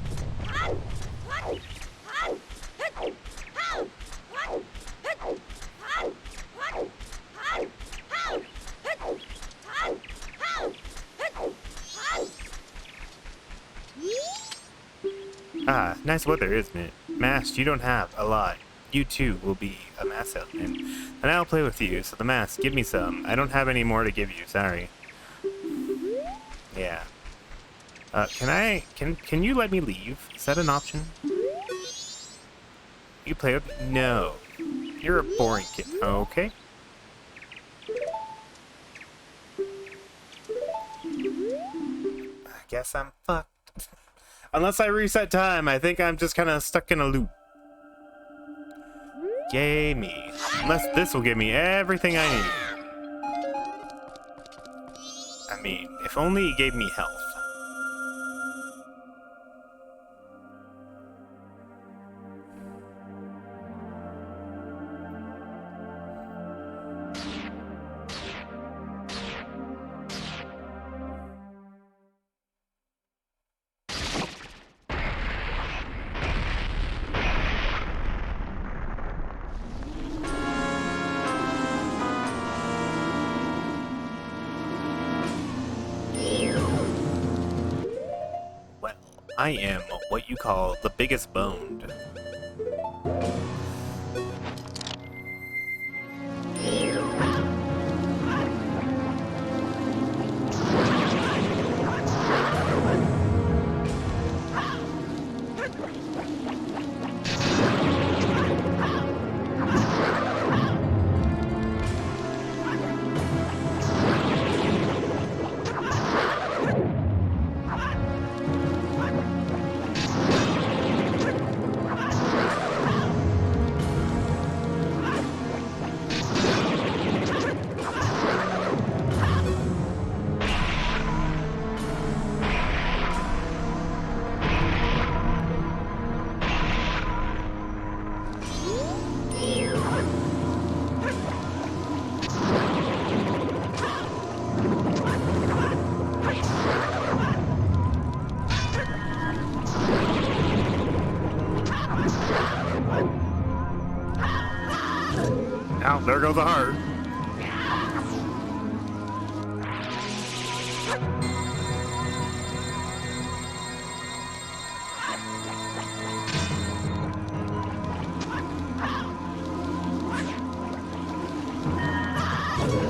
Ah, nice weather, isn't it? Mask, you don't have a lot. You too will be a mask salesman. And I'll play with you, so the mask, give me some. I don't have any more to give you, sorry. Yeah. Can you let me leave? Is that an option? You play with me? No. You're a boring kid. Okay. I guess I'm fucked. Unless I reset time, I think I'm just kind of stuck in a loop. Yay me. Unless this will give me everything I need. I mean, if only it gave me health. I am what you call the biggest boned. Now, there goes the heart.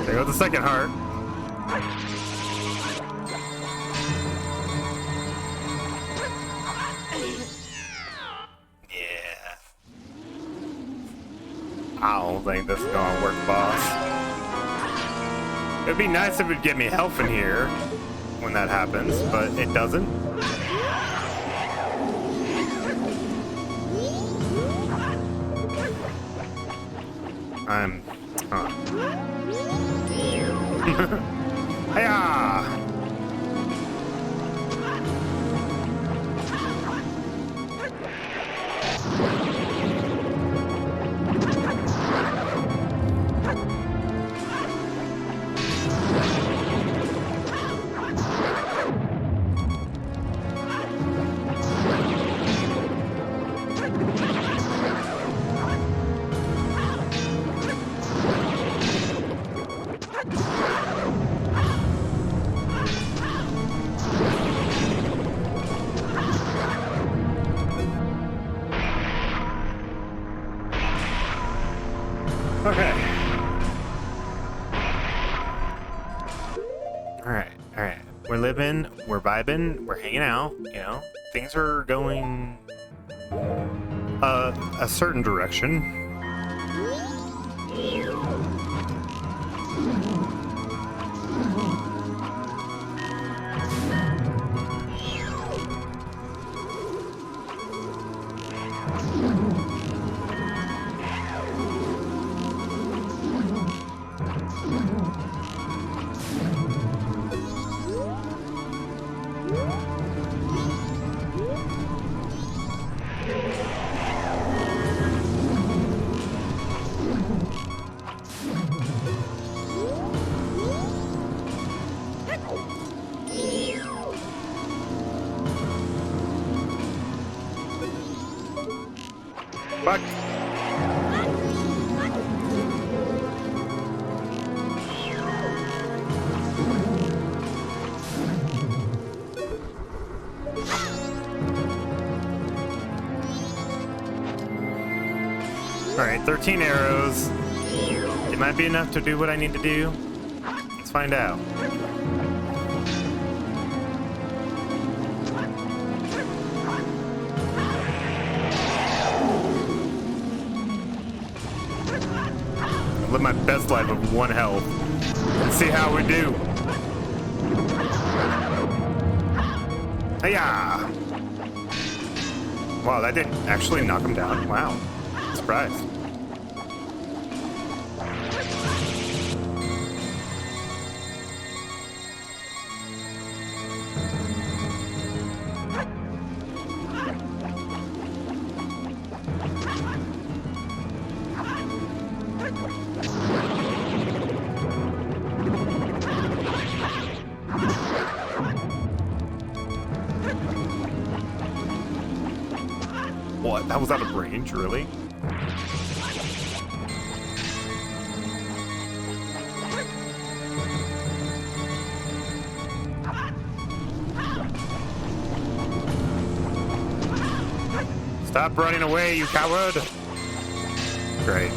There goes the second heart. I don't think this is gonna work, boss. It'd be nice if it would give me health in here when that happens, but it doesn't. Hiya! Okay. Alright. We're living, we're vibing, we're hanging out, you know. Things are going a certain direction. Fuck. Alright, 13 arrows. It might be enough to do what I need to do. Let's find out. Live my best life of 1 health and see how we do. Hiya! Wow, that didn't actually knock him down. Wow. Surprised. What? That was out of range, really? Stop running away, you coward! Great.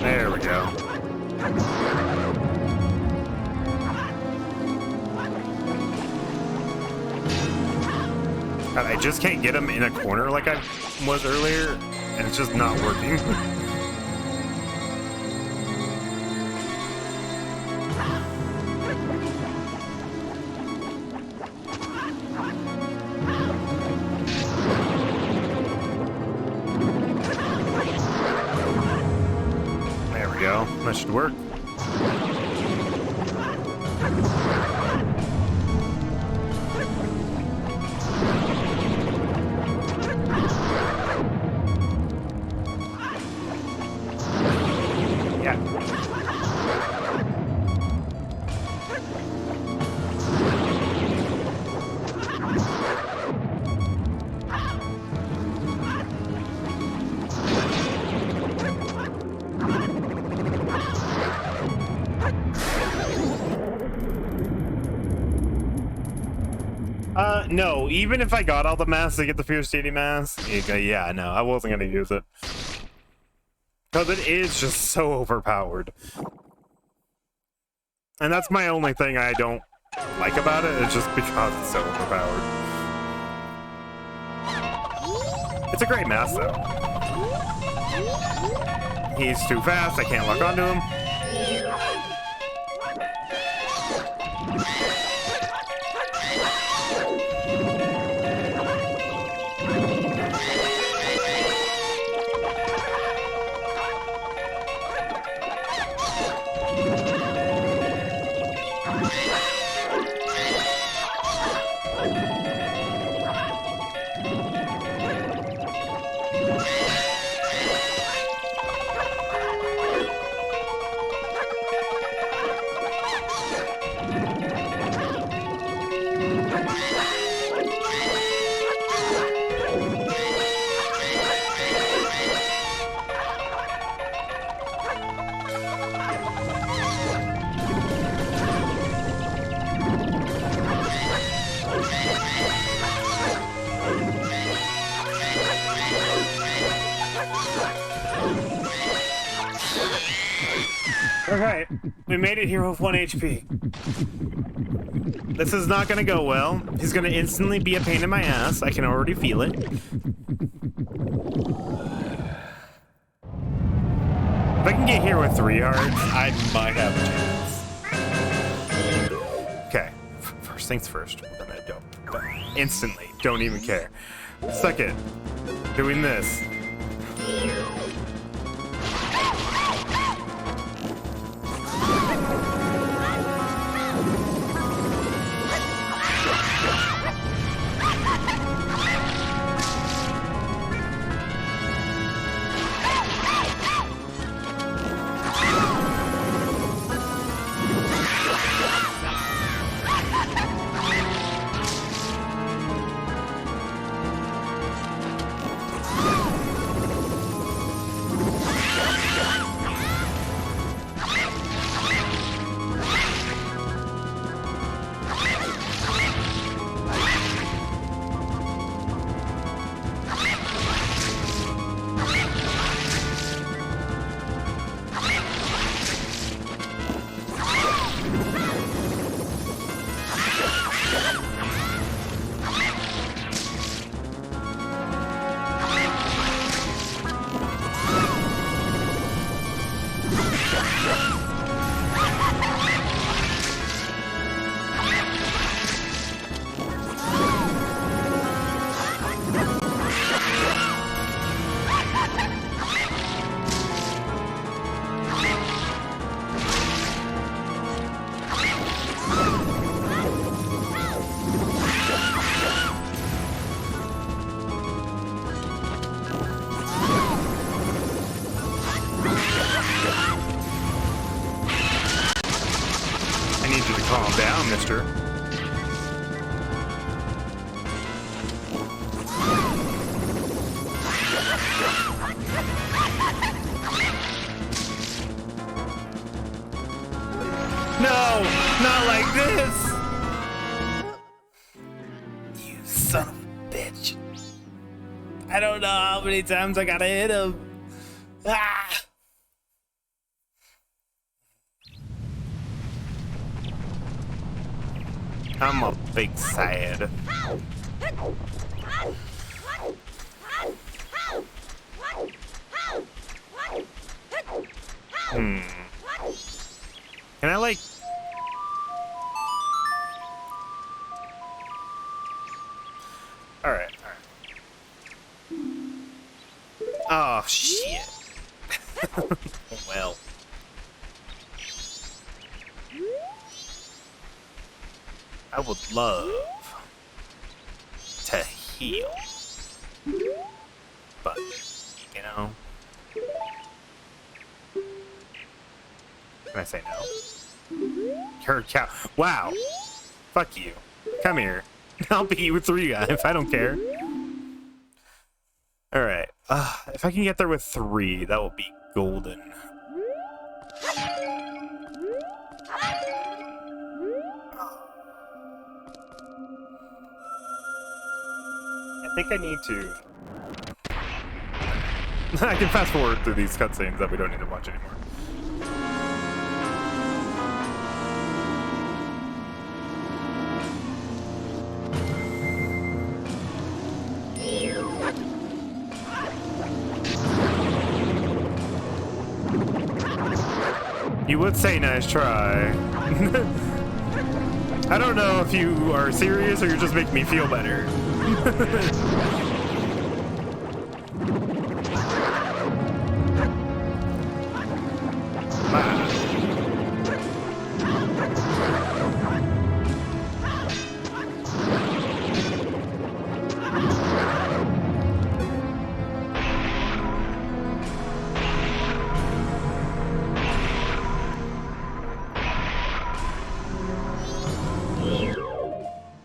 There we go. God, I just can't get him in a corner like I was earlier, and it's just not working. There we go. That should work. No, even if I got all the masks to get the Fierce Deity mask, yeah, no, I wasn't gonna use it. Because it is just so overpowered. And that's my only thing I don't like about it, it's just because it's so overpowered. It's a great mask, though. He's too fast, I can't lock onto him. Okay, we made it here with 1 HP. This is not gonna go well. He's gonna instantly be a pain in my ass. I can already feel it. If I can get here with 3 hearts, I might have a chance. Okay, first things first. We're gonna don't instantly. Don't even care. Second, doing this. Calm down, mister. No, not like this. You son of a bitch. I don't know how many times I gotta hit him. Ah! I'm a big sad. Can I like... Alright. Oh, shit. Well. I would love to heal, but, you know, can I say no? You're a cow. Wow. Fuck you. Come here. I'll beat you with 3 guys. I don't care. Alright. If I can get there with 3, that will be golden. I think I need to... I can fast forward through these cutscenes that we don't need to watch anymore. You would say nice try. I don't know if you are serious or you're just making me feel better.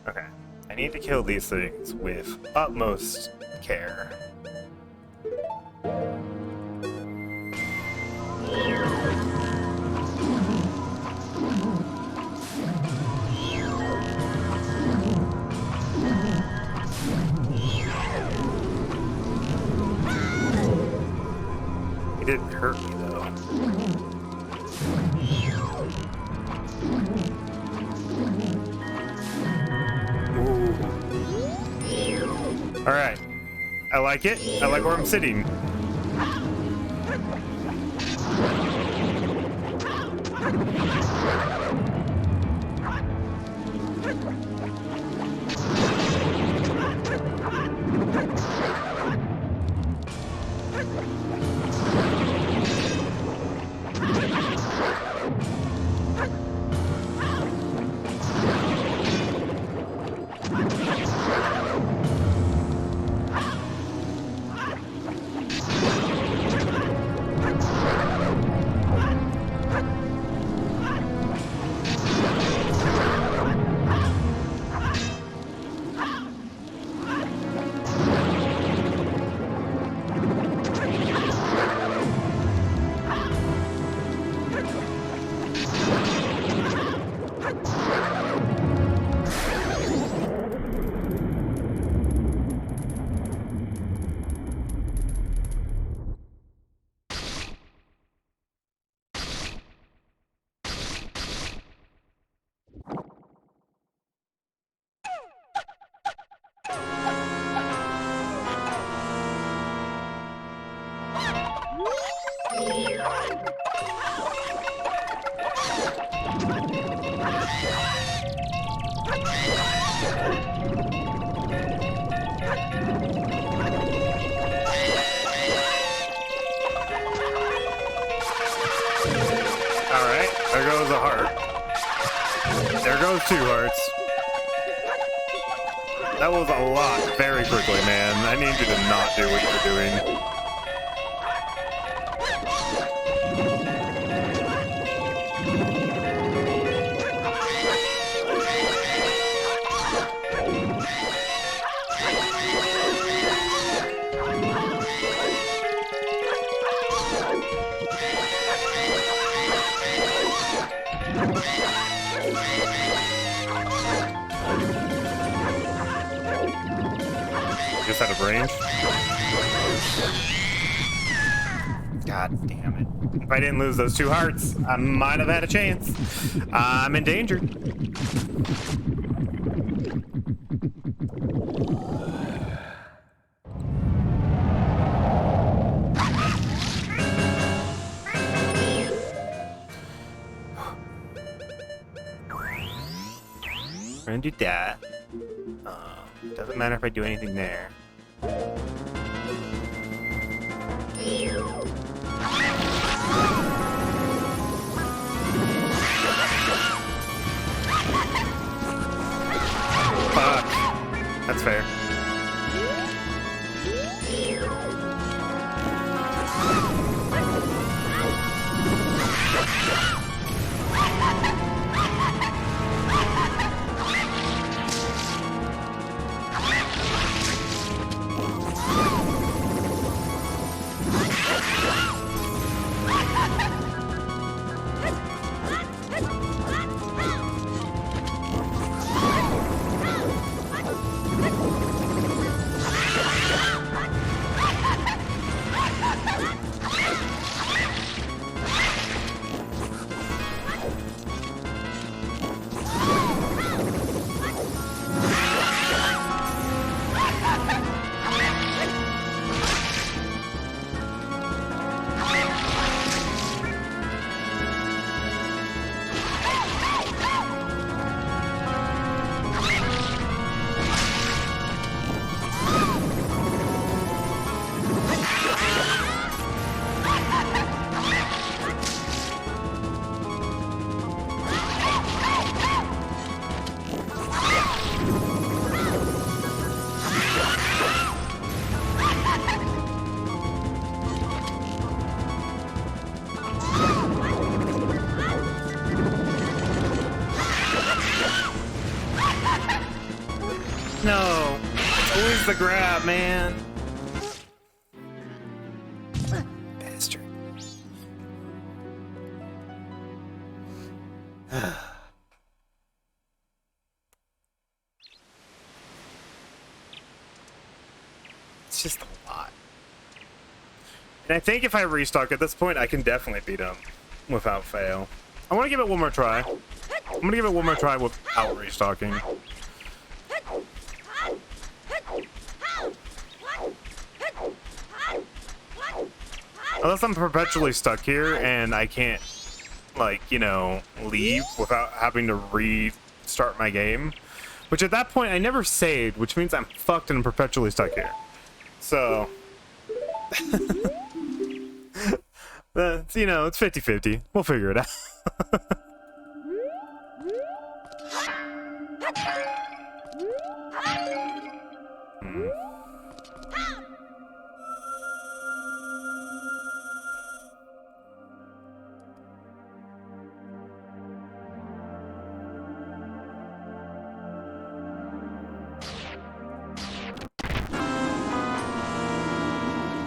Okay, I need to kill these things with utmost care. It didn't hurt me though. Alright. I like it. I like where I'm sitting. Alright, there goes a heart. There goes 2 hearts. That was a lot very quickly, man. I need you to not do what you're doing. Just out of range. God damn it. If I didn't lose those 2 hearts, I might have had a chance. I'm in danger. We're gonna do that. Doesn't matter if I do anything there. Fuck. That's fair. No, it's always the grab, man. Bastard. It's just a lot. And I think if I restock at this point, I can definitely beat him without fail. I want to give it one more try. I'm going to give it one more try without restocking. Unless I'm perpetually stuck here and I can't, like, you know, leave without having to restart my game. Which at that point I never saved, which means I'm fucked and I'm perpetually stuck here. So, you know, it's 50-50. We'll figure it out.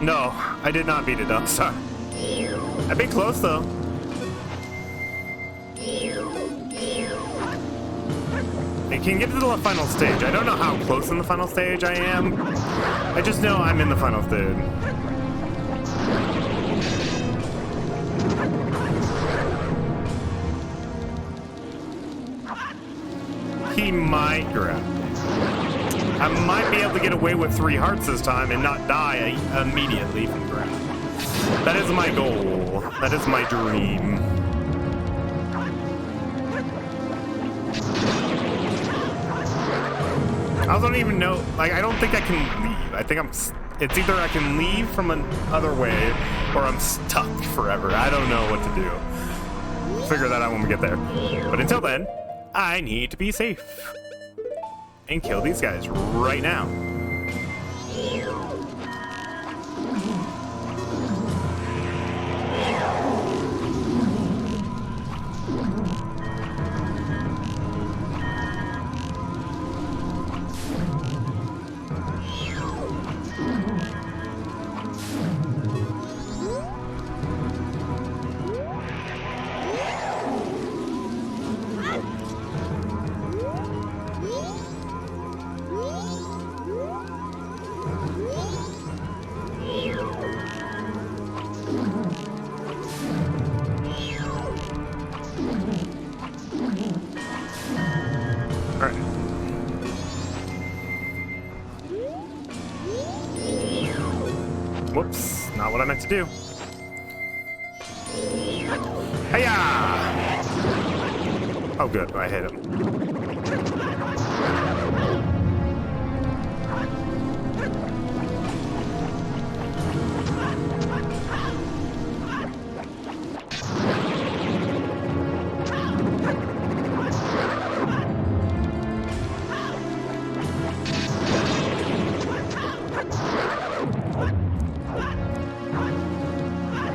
No, I did not beat it up, sorry. I've been close though. I can get to the final stage. I don't know how close in the final stage I am. I just know I'm in the final stage. He might grab. I might be able to get away with 3 hearts this time and not die immediately from grab. That is my goal. That is my dream. I don't even know, like, I don't think I can leave. I think it's either I can leave from another way or I'm stuck forever. I don't know what to do. We'll figure that out when we get there. But until then, I need to be safe and kill these guys right now. Whoops, not what I meant to do. Hiya! Oh good, I hit him.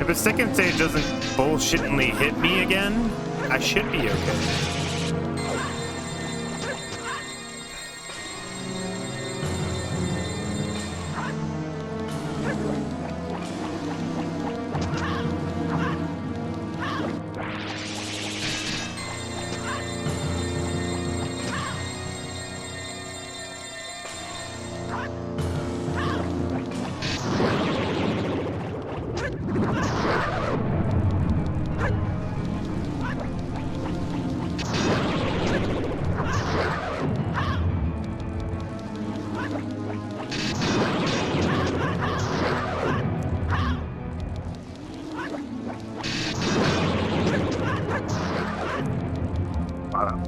If the second stage doesn't bullshittingly hit me again, I should be okay.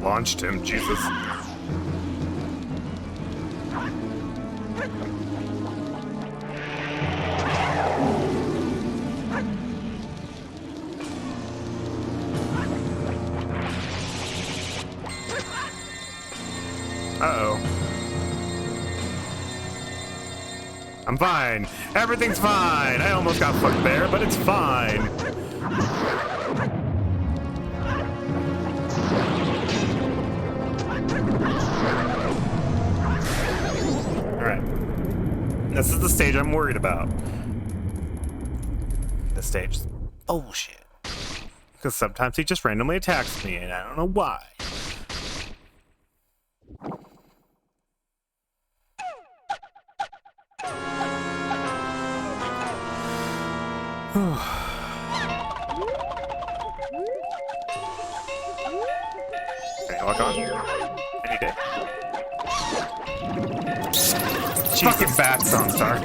Launched him, Jesus. Uh-oh. I'm fine. Everything's fine. I almost got fucked there, but it's fine. This is the stage I'm worried about. This stage is bullshit. Because sometimes he just randomly attacks me, and I don't know why. Okay, lock on. Any day. Fucking bats on start.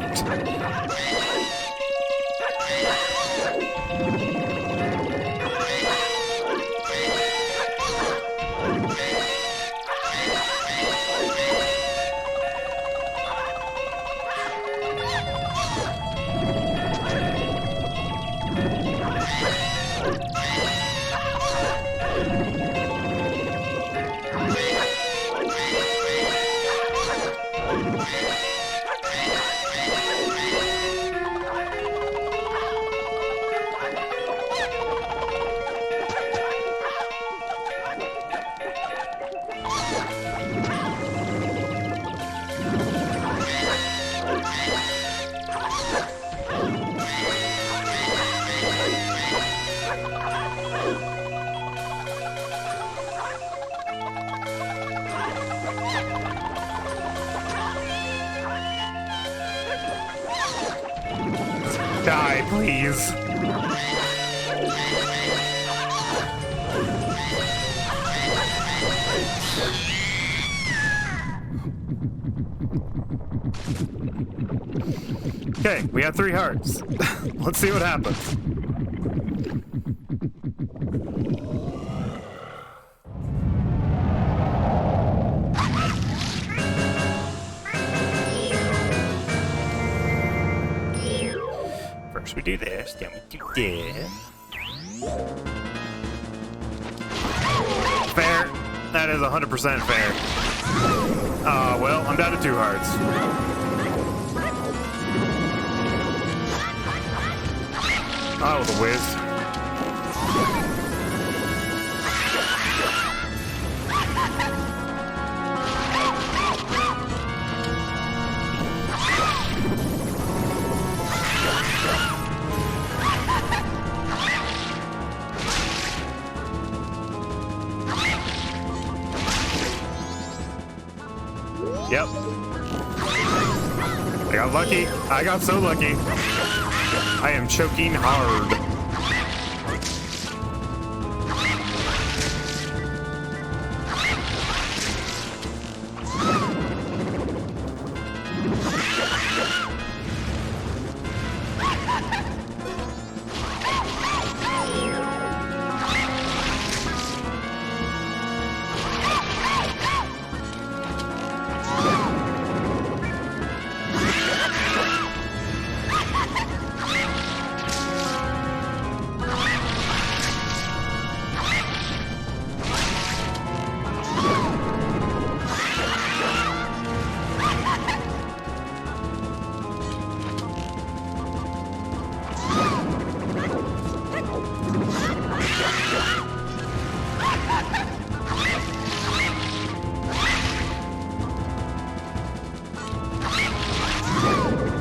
Die, please. Okay, we have 3 hearts. Let's see what happens. First we do this, then we do this. Fair. That is 100% fair. Well, I'm down to 2 hearts. Oh, the whiz. Yep. I got lucky. I got so lucky. I am choking hard.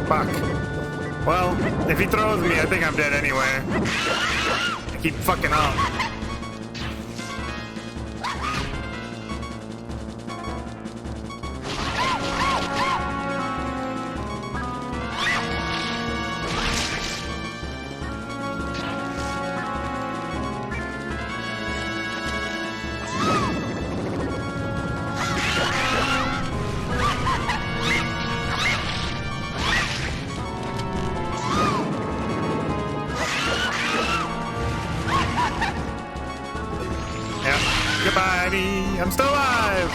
Fuck. Well, if he throws me, I think I'm dead anyway. I keep fucking up. Goodbye, I'm still alive!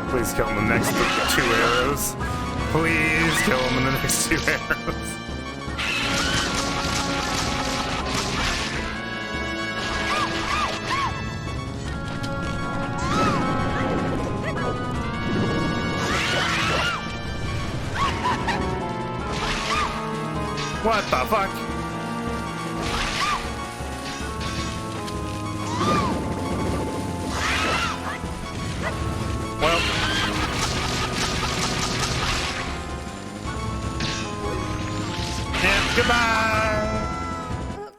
Please kill him in the next 2 arrows. Please kill him in the next 2 arrows. What the fuck? Well. Yeah, goodbye!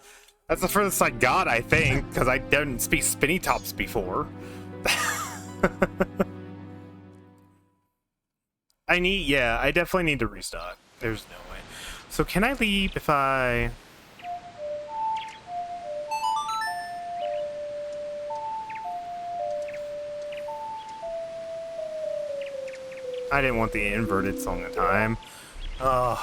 That's the furthest I got, I think, because I didn't speak spinny tops before. I definitely need to restock. There's no way. So can I leave if I... I didn't want the inverted Song of Time. Ugh.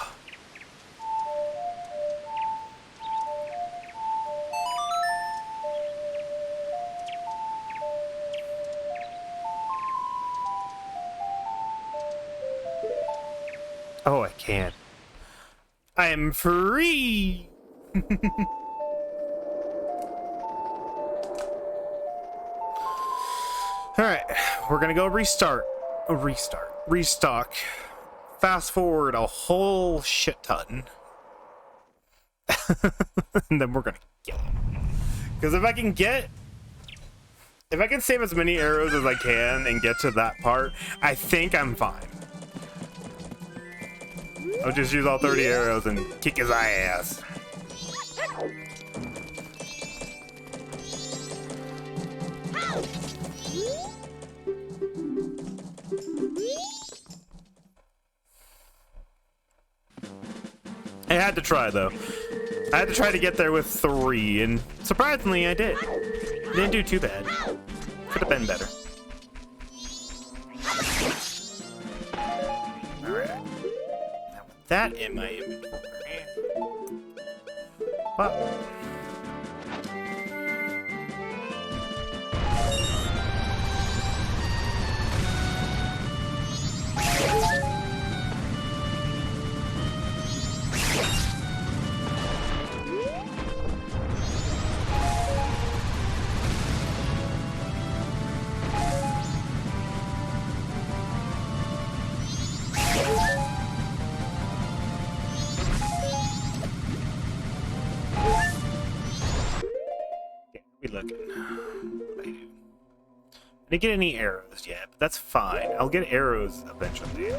Oh, I can. I am free! Alright, we're gonna go restart. Restock. Fast forward a whole shit ton. And then we're gonna get it. Because if I can save as many arrows as I can and get to that part, I think I'm fine. I'll just use all 30 arrows and kick his ass. I had to try, though. I had to try to get there with 3, and surprisingly, I did. Didn't do too bad. Could have been better. Alright. Now with that in my inventory. Well. I didn't get any arrows yet, but that's fine. I'll get arrows eventually.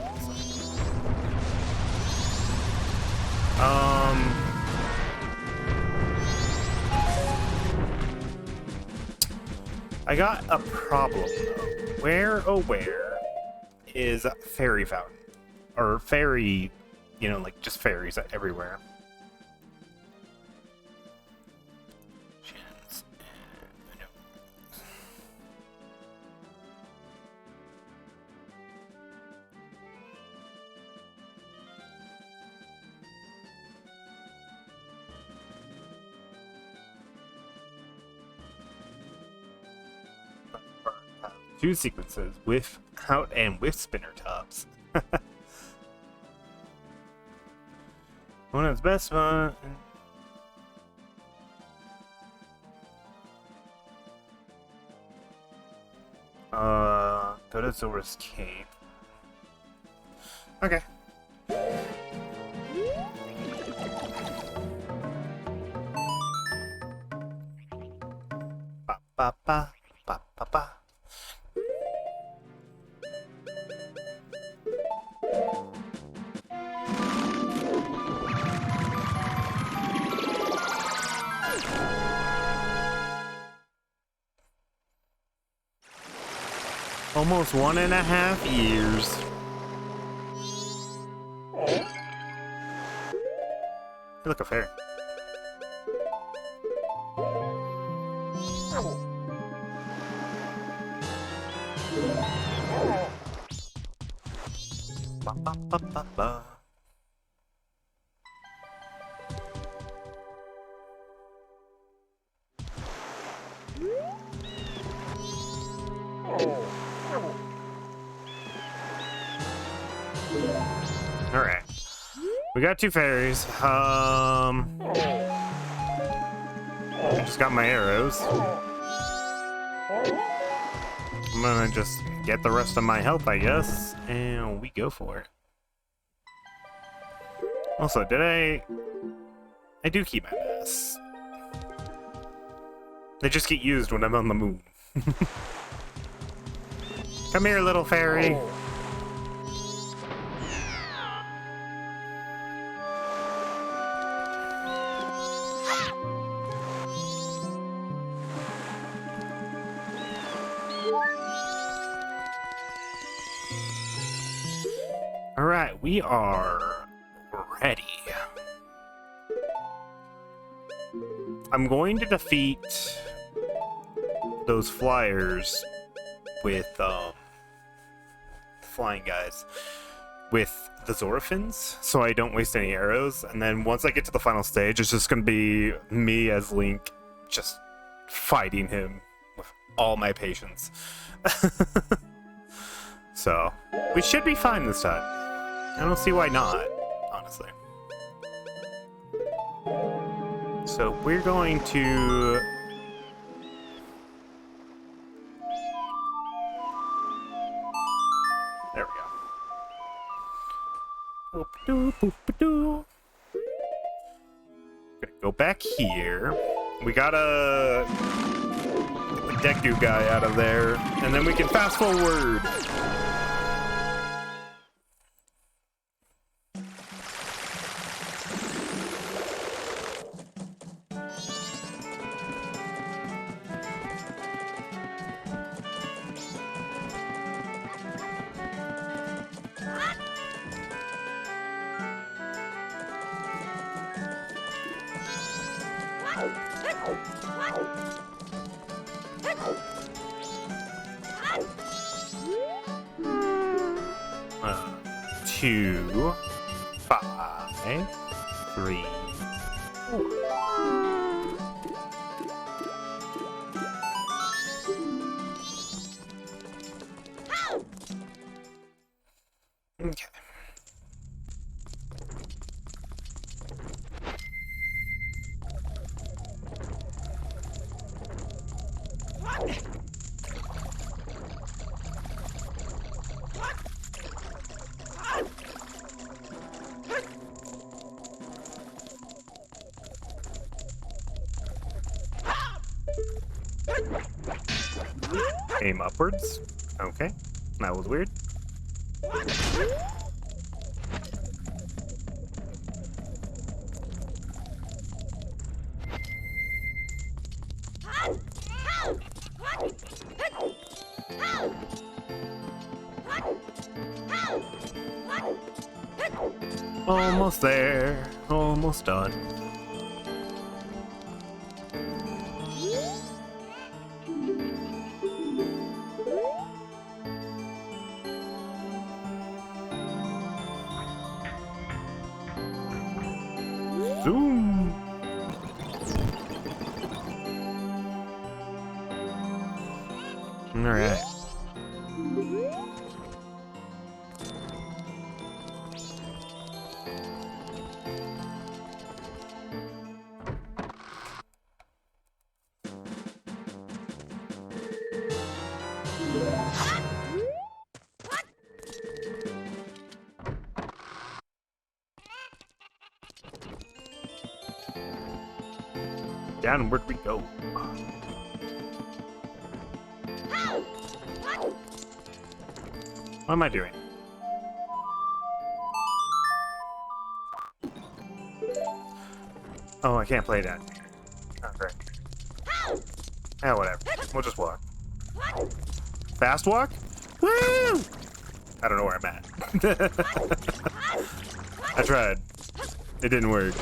I got a problem though. Where, oh where, is Fairy Fountain? Or fairy, you know, like just fairies everywhere. Two sequences, without and with spinner tops. One of the best one. Go to Zora's Cave. Okay. Ba ba ba ba ba ba. Almost 1.5 years. You look a fairy. Ba, ba, ba, ba, ba. Alright. We got 2 fairies. I just got my arrows. I'm gonna just get the rest of my health, I guess, and we go for it. Also, I do keep my masks. They just get used when I'm on the moon. Come here, little fairy. Alright, we are ready. I'm going to defeat those flyers with flying guys with the Zorafins, so I don't waste any arrows. And then once I get to the final stage, it's just going to be me as Link just fighting him with all my patience. So we should be fine this time. I don't see why not, honestly. So we're going to... There we go. Boop-a-doo, boop-a-doo. Gonna go back here. We gotta get the Deku guy out of there, and then we can fast forward. Two, 5, 3, 4. Okay. Aim upwards. Okay. That was weird. Almost there. Almost done. Zoom. All right. Downward we go. What am I doing? Oh, I can't play that. Oh, great. Yeah, whatever. We'll just walk. Fast walk? Woo! I don't know where I'm at. I tried. It didn't work.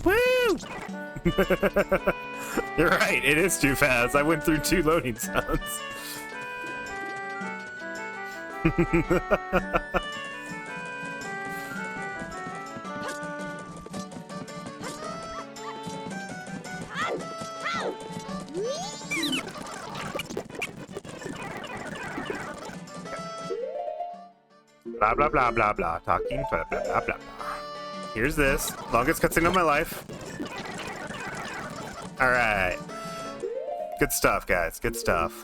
Woo! You're right, it is too fast. I went through 2 loading zones. Blah blah blah blah blah. Talking blah blah blah blah. Here's this. Longest cutscene of my life. Alright. Good stuff, guys. Good stuff.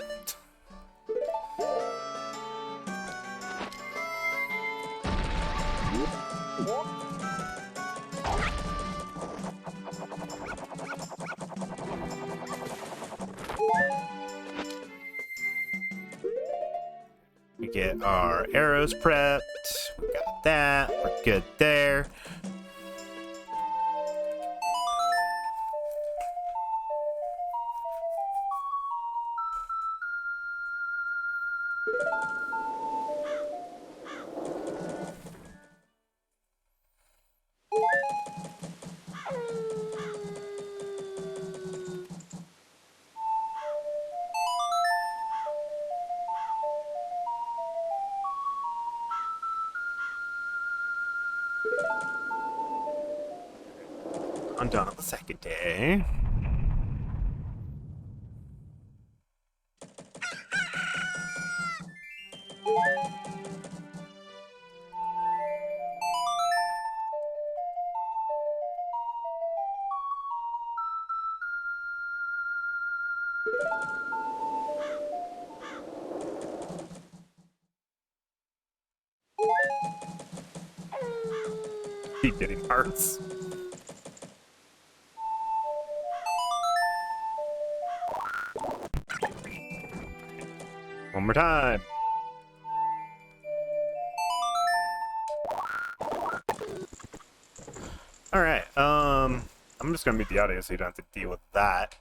We get our arrows prepped. We got that. We're good there. Done on the second day. Keep getting hearts. One more time. Alright, I'm just gonna mute the audio so you don't have to deal with that.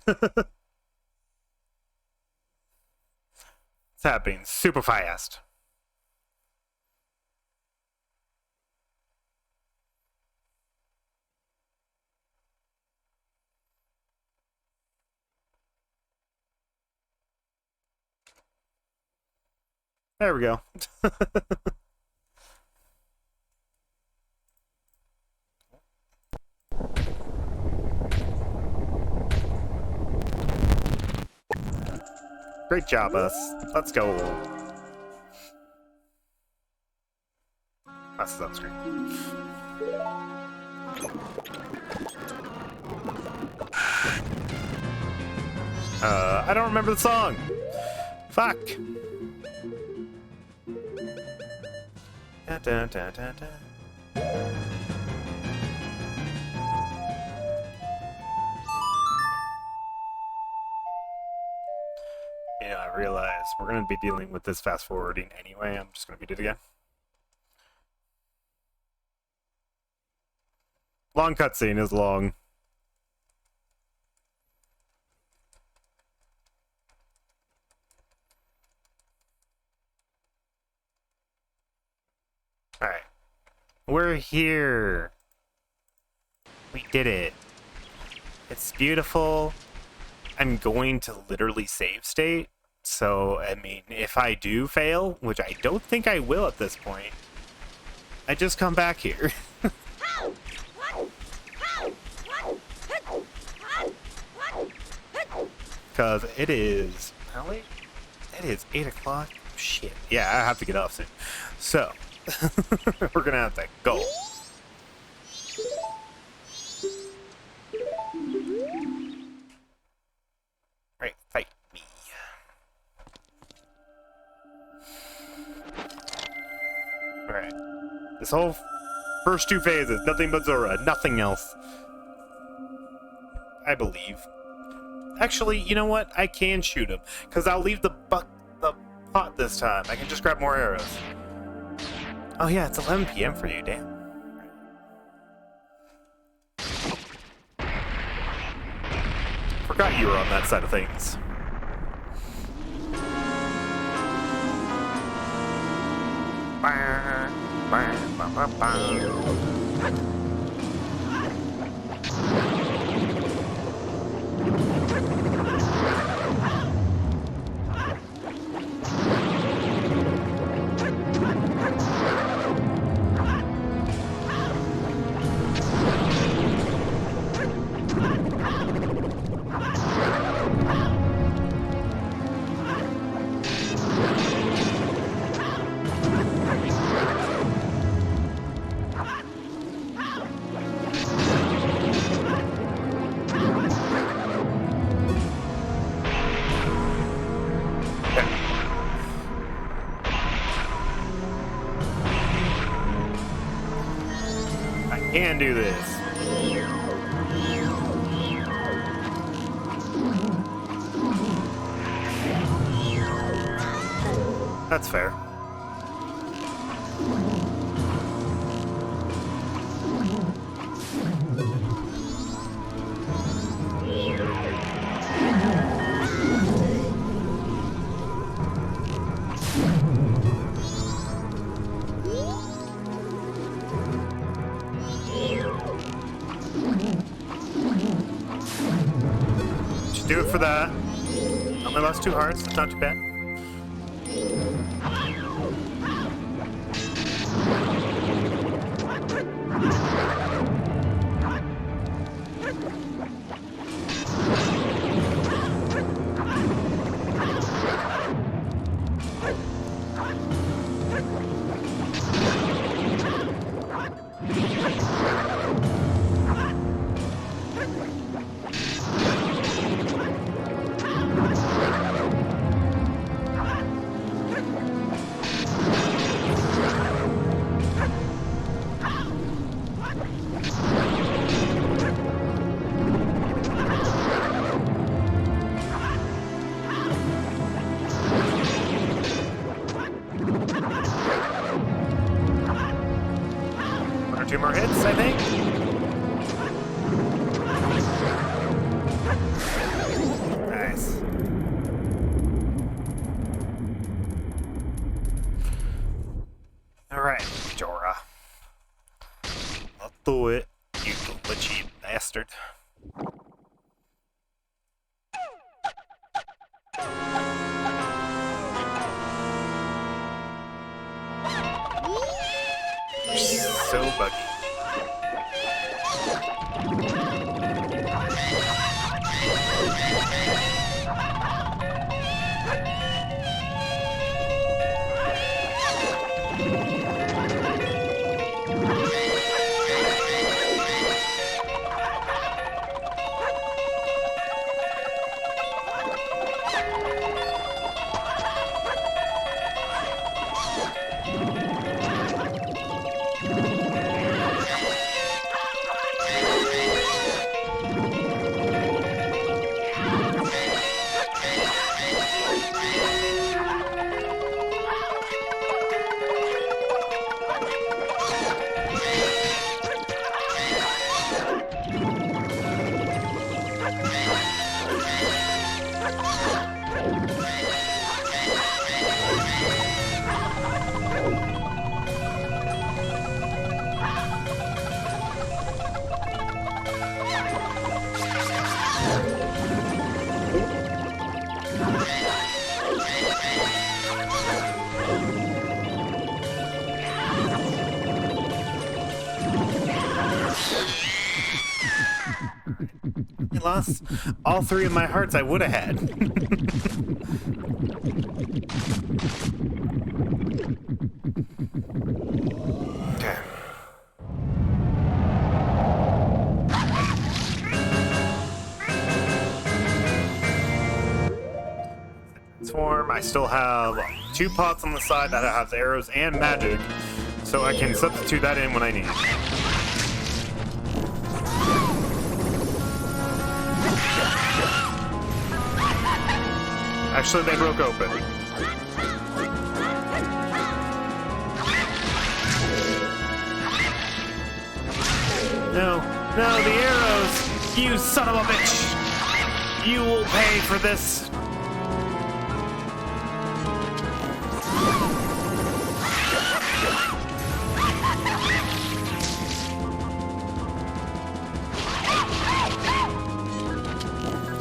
It's happening super fast. There we go. Great job, us. Let's go. That's the screen. I don't remember the song. Fuck. Da, da, da, da, da. You know, I realize we're going to be dealing with this fast forwarding anyway. I'm just going to beat it again. Long cutscene is long. Alright. We're here. We did it. It's beautiful. I'm going to literally save state. So, I mean, if I do fail, which I don't think I will at this point, I just come back here. Because it is... How late? It is 8 o'clock. Shit. Yeah, I have to get off soon. So, we're going to have to go. Right, fight me. Alright. This whole first two phases, nothing but Zora, nothing else. I believe. Actually, you know what? I can shoot him, because I'll leave the pot this time. I can just grab more arrows. Oh yeah, it's 11 p.m. for you, damn. Forgot you were on that side of things. Can do this. That's fair. Do it for that. Only lost 2 hearts, that's not too bad. buggy. I lost all 3 of my hearts I would have had. Okay. Transform. I still have 2 pots on the side that have arrows and magic, so I can substitute that in when I need. Actually, they broke open. No, no, the arrows! You son of a bitch! You will pay for this!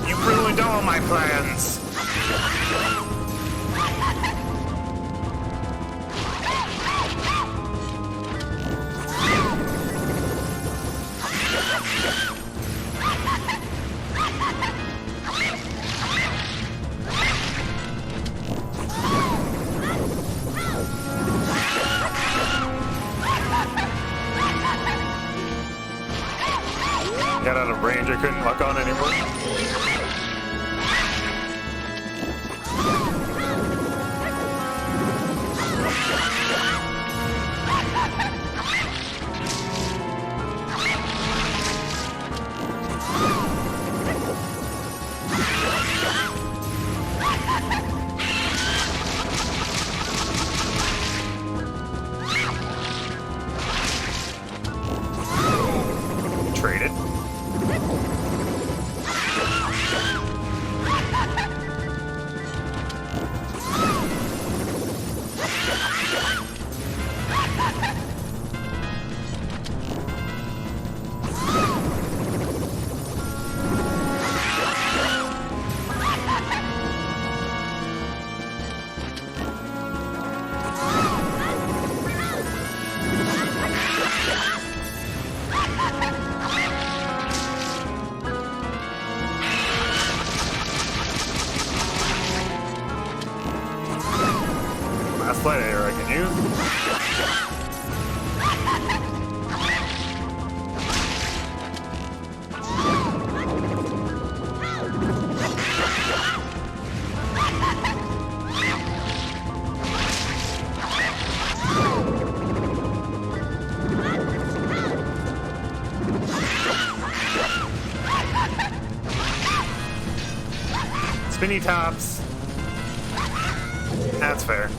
You ruined all my plans! Got out of range, I couldn't lock on anymore. Traded. Last flight error I can use. Spinny tops. That's fair.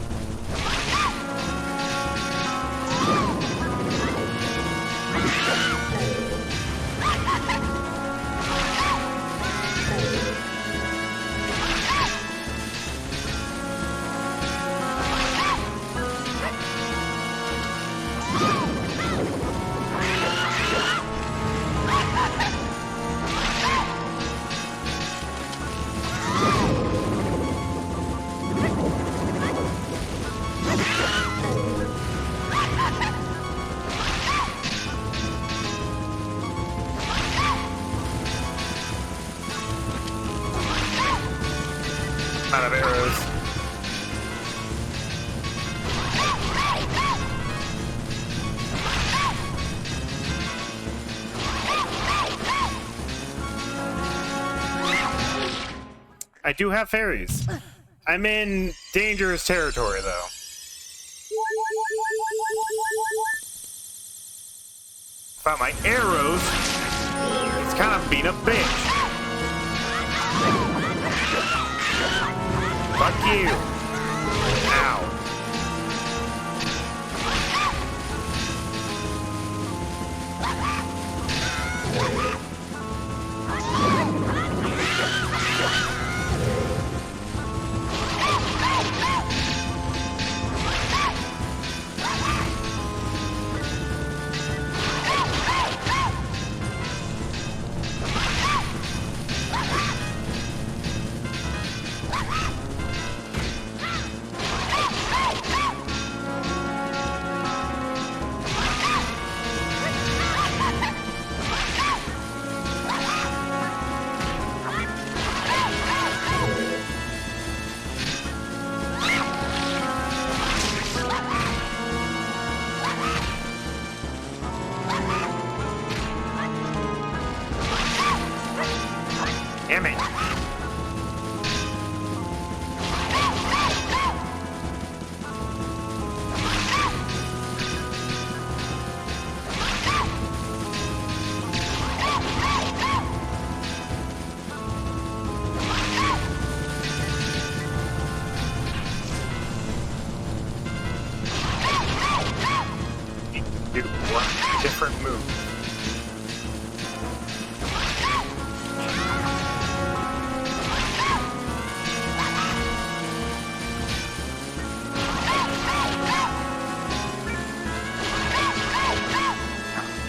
Out of arrows. I do have fairies. I'm in dangerous territory, though. Found my arrows. It's kind of being a bitch. Fuck you. Ow. Damn it. Do one different move.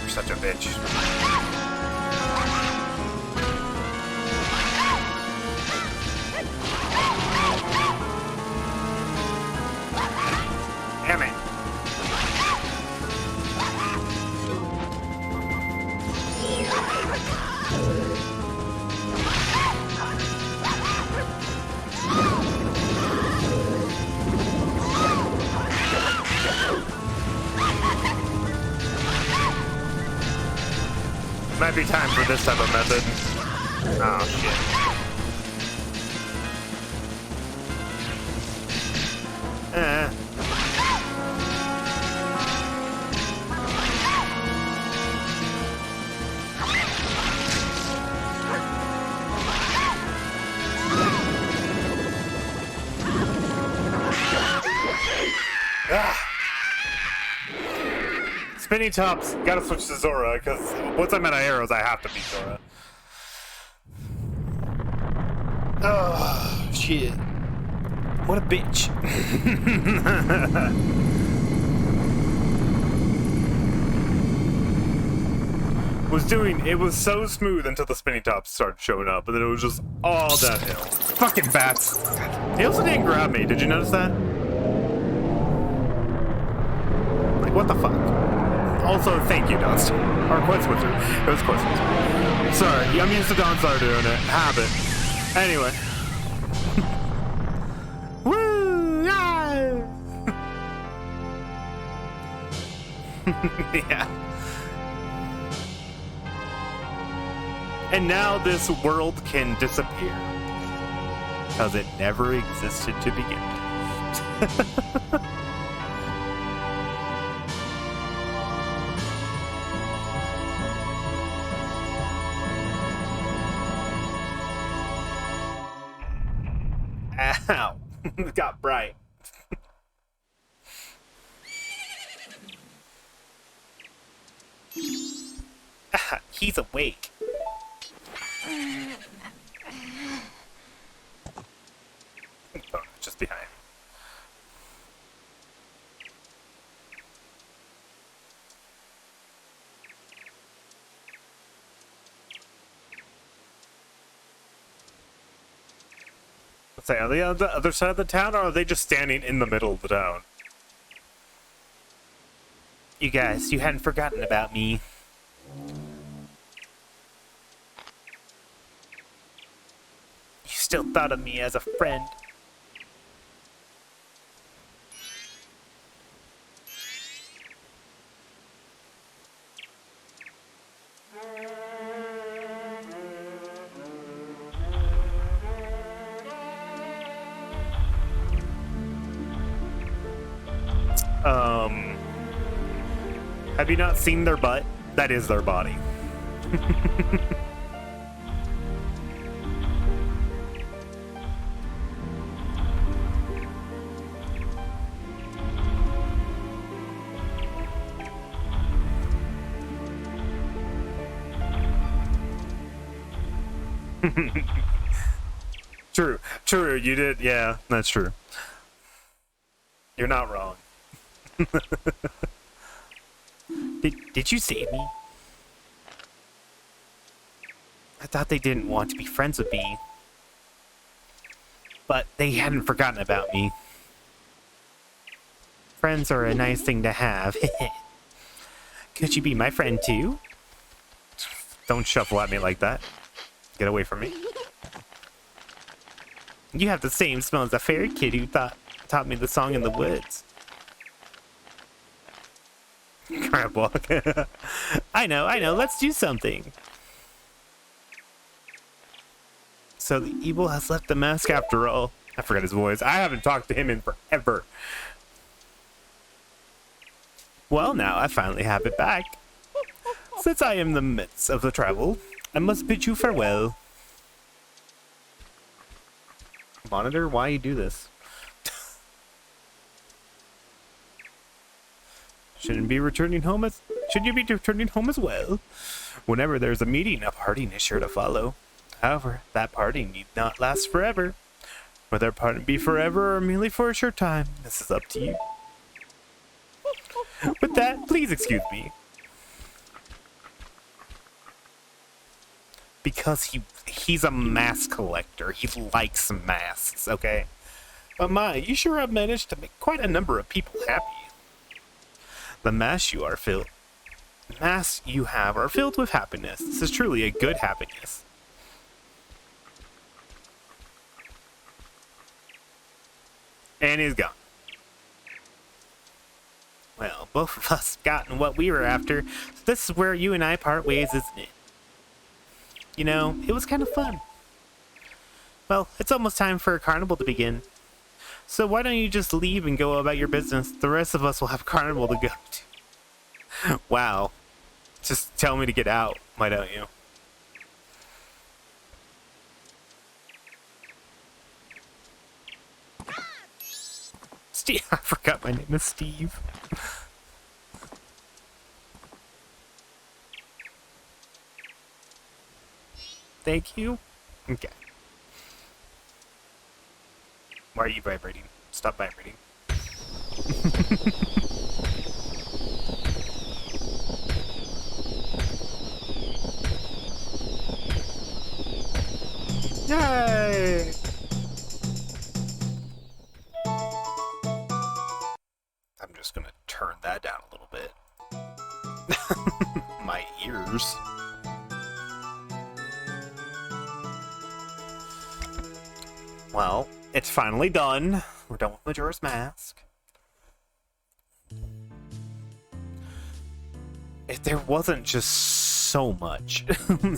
Such a bitch. Damn it. Might be time for this type of method. Oh, shit. Spinny tops, gotta switch to Zora, because once I'm out of arrows, I have to beat Zora. Oh, shit. What a bitch. It was so smooth until the spinny tops started showing up, and then it was just all downhill. Fucking bats. They also didn't grab me, did you notice that? Like, what the fuck? Also, thank you, Dawnstar. Or Quest Wizard. It was Quest Wizard. Sorry, I'm used to Dawnstar doing it. Habit. Anyway. Woo! Yeah! Yeah. And now this world can disappear. Because it never existed to begin with. Ow. It got bright. He's awake. Oh, just behind. Let's say, are they on the other side of the town, or are they just standing in the middle of the town? You guys, you hadn't forgotten about me. You still thought of me as a friend. Um, have you not seen their butt? That is their body. True, you did, yeah, that's true. You're not wrong. Did you save me? I thought they didn't want to be friends with me. But they hadn't forgotten about me. Friends are a nice thing to have. Could you be my friend too? Don't shuffle at me like that. Get away from me. You have the same smell as a fairy kid who taught me the song in the woods. Crab walk. I know, let's do something. So the evil has left the mask after all. I forgot his voice. I haven't talked to him in forever. Well, now I finally have it back. Since I am in the midst of the travel, I must bid you farewell. Monitor, why you do this? Shouldn't you be returning home as well? Whenever there's a meeting, a parting is sure to follow. However, that parting need not last forever. Whether parting be forever or merely for a short time, this is up to you. With that, please excuse me. Because he's a mask collector. He likes masks, okay? But my, you sure have managed to make quite a number of people happy. The masks you have are filled with happiness. This is truly a good happiness. And he's gone. Well, both of us gotten what we were after. So this is where you and I part ways, isn't it? You know, it was kind of fun. Well, it's almost time for a carnival to begin. So why don't you just leave and go about your business? The rest of us will have carnival to go to. Wow. Just tell me to get out, why don't you? Steve, I forgot my name is Steve. Thank you. Okay. Why are you vibrating? Stop vibrating. Yay! I'm just gonna turn that down a little bit. My ears. Well, it's finally done. We're done with Majora's Mask. If there wasn't just so much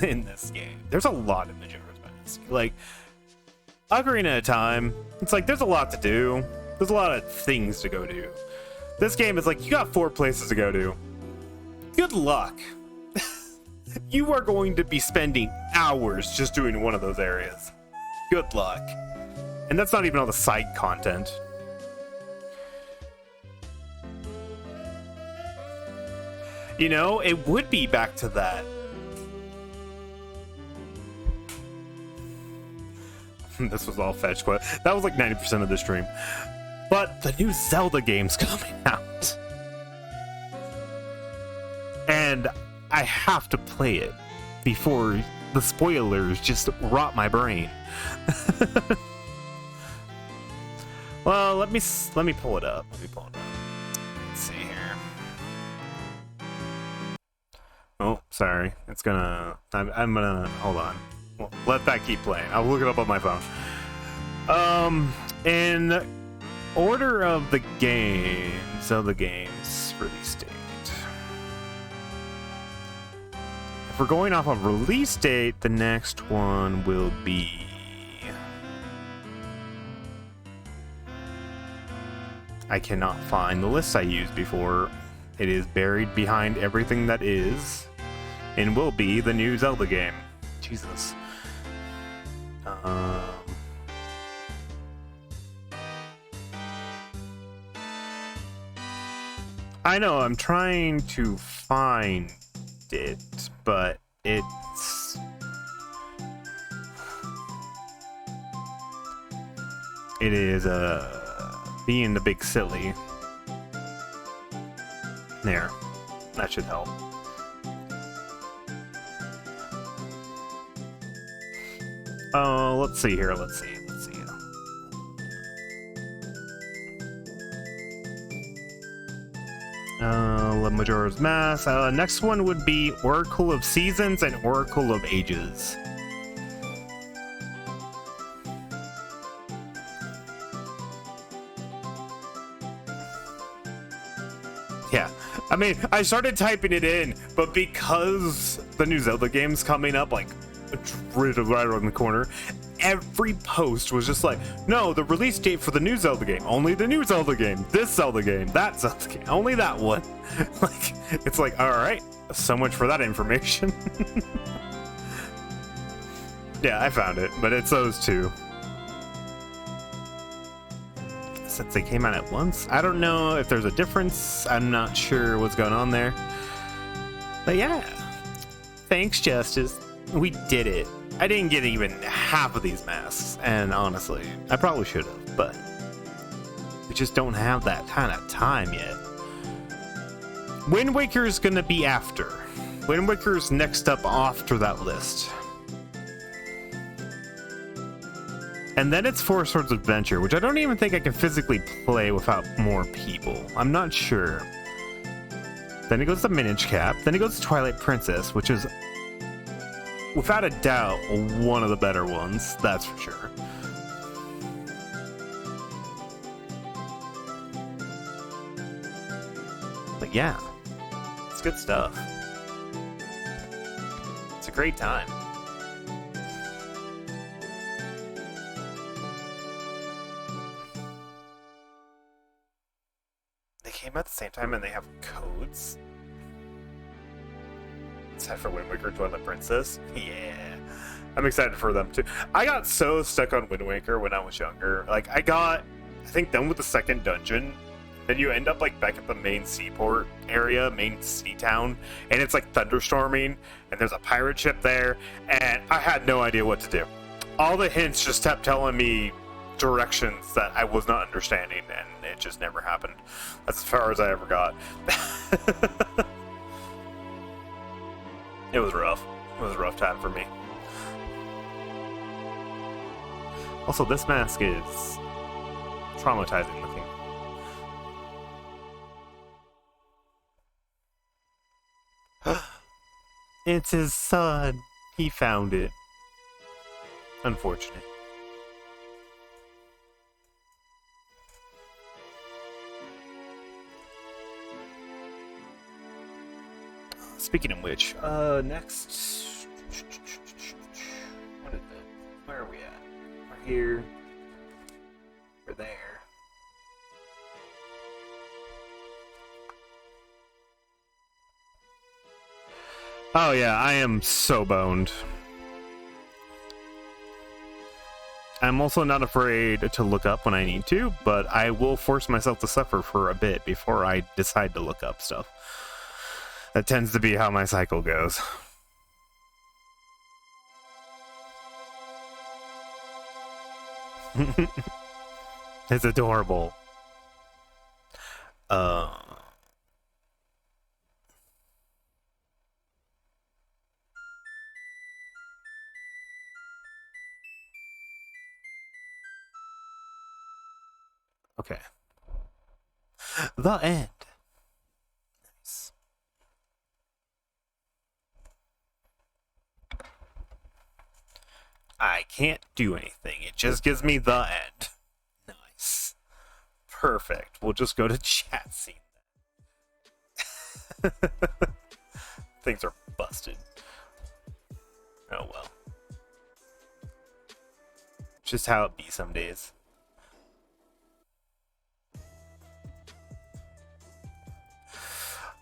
in this game. There's a lot in Majora's Mask. Like, Ocarina of Time, it's like there's a lot to do. There's a lot of things to go do. This game is like, you got 4 places to go to. Good luck. You are going to be spending hours just doing one of those areas. Good luck. And that's not even all the side content. You know, it would be back to that. This was all fetch quest. That was like 90% of the stream. But the new Zelda game's coming out. And I have to play it before the spoilers just rot my brain. Well, let me pull it up. Let's see here. Oh, sorry. It's gonna. I'm gonna hold on. Well, let that keep playing. I'll look it up on my phone. In order of the Zelda games release date. If we're going off of release date, the next one will be I cannot find the list I used before. It is buried behind everything that is and will be the new Zelda game. Jesus. I know, I'm trying to find it, but it's... It is, being the big silly. There. That should help. Let's see here, let's see. Majora's Mask. Next one would be Oracle of Seasons and Oracle of Ages. Yeah, I mean, I started typing it in, but because the new Zelda game's coming up, like, right around the corner, every post was just like, no, the release date for the new Zelda game, only the new Zelda game, this Zelda game, that Zelda game, only that one. Like, it's like, all right, so much for that information. Yeah, I found it, but it's those two. Since they came out at once, I don't know if there's a difference. I'm not sure what's going on there. But yeah, thanks, Justice. We did it. I didn't get even half of these masks, and honestly, I probably should have, but we just don't have that kind of time yet. Wind Waker is gonna be after. Wind Waker's next up after that list. And then it's Four Swords Adventure, which I don't even think I can physically play without more people. I'm not sure. Then it goes to Minish Cap. Then it goes to Twilight Princess, which is, without a doubt, one of the better ones. That's for sure. But yeah, it's good stuff. It's a great time. They came at the same time and they have codes. Except for Wind Waker, Twilight Princess. Yeah. I'm excited for them too. I got so stuck on Wind Waker when I was younger. Like, I think, done with the second dungeon. Then you end up, like, back at the main seaport area, main sea town. And it's, like, thunderstorming. And there's a pirate ship there. And I had no idea what to do. All the hints just kept telling me directions that I was not understanding. And it just never happened. That's as far as I ever got. It was rough. It was a rough time for me. Also, this mask is traumatizing looking. It's his son. He found it. Unfortunate. Speaking of which, next... What is it? Where are we at? We're here. We're there. Oh yeah, I am so boned. I'm also not afraid to look up when I need to, but I will force myself to suffer for a bit before I decide to look up stuff. That tends to be how my cycle goes. It's adorable. Okay. The end. Nice. I can't do anything. It just gives me the end. Nice. Perfect. We'll just go to chat scene then. Things are busted. Oh well. Just how it be some days.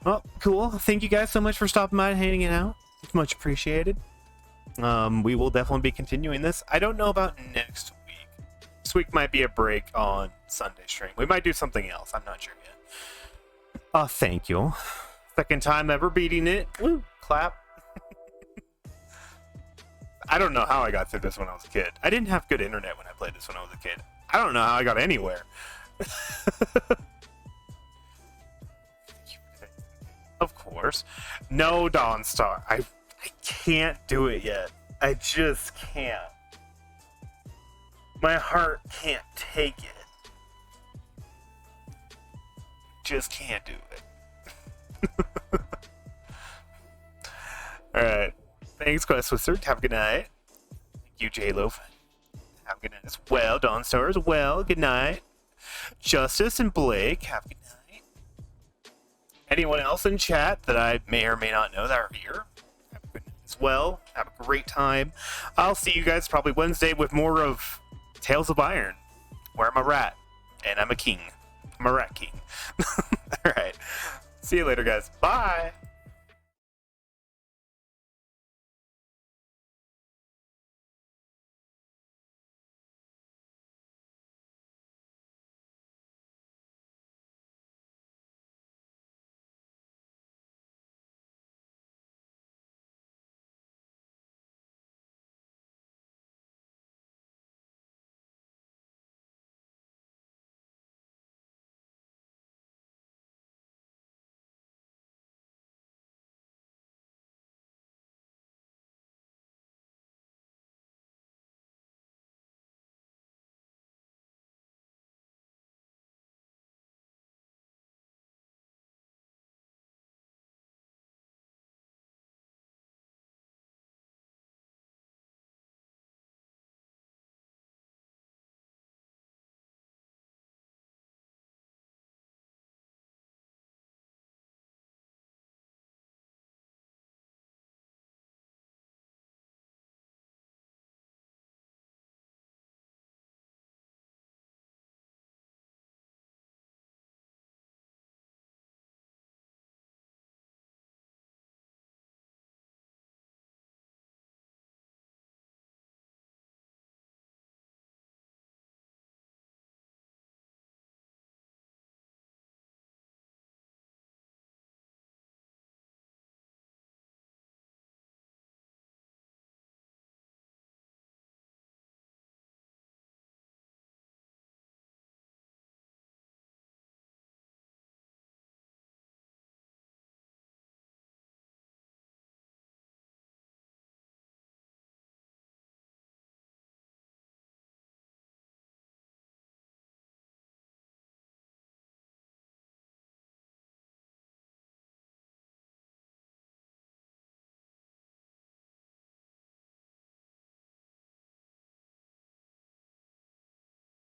Well, cool. Thank you guys so much for stopping by and hanging out. It's much appreciated. We will definitely be continuing this. I don't know about next week. This week might be a break on Sunday stream. We might do something else. I'm not sure yet. Thank you. Second time ever beating it. Woo, clap. I don't know how I got through this when I was a kid. I didn't have good internet when I played this when I was a kid. I don't know how I got anywhere. Of course. No, Dawnstar. I can't do it yet. I just can't. My heart can't take it. Just can't do it. Alright. Thanks, Quest Wizard. Have a good night. Thank you, J-Loaf. Have a good night as well. Dawnstar as well. Good night. Justice and Blake. Have a good night. Anyone else in chat that I may or may not know that are here, have a good night as well. Have a great time. I'll see you guys probably Wednesday with more of Tales of Iron, where I'm a rat, and I'm a king. I'm a rat king. Alright. See you later, guys. Bye!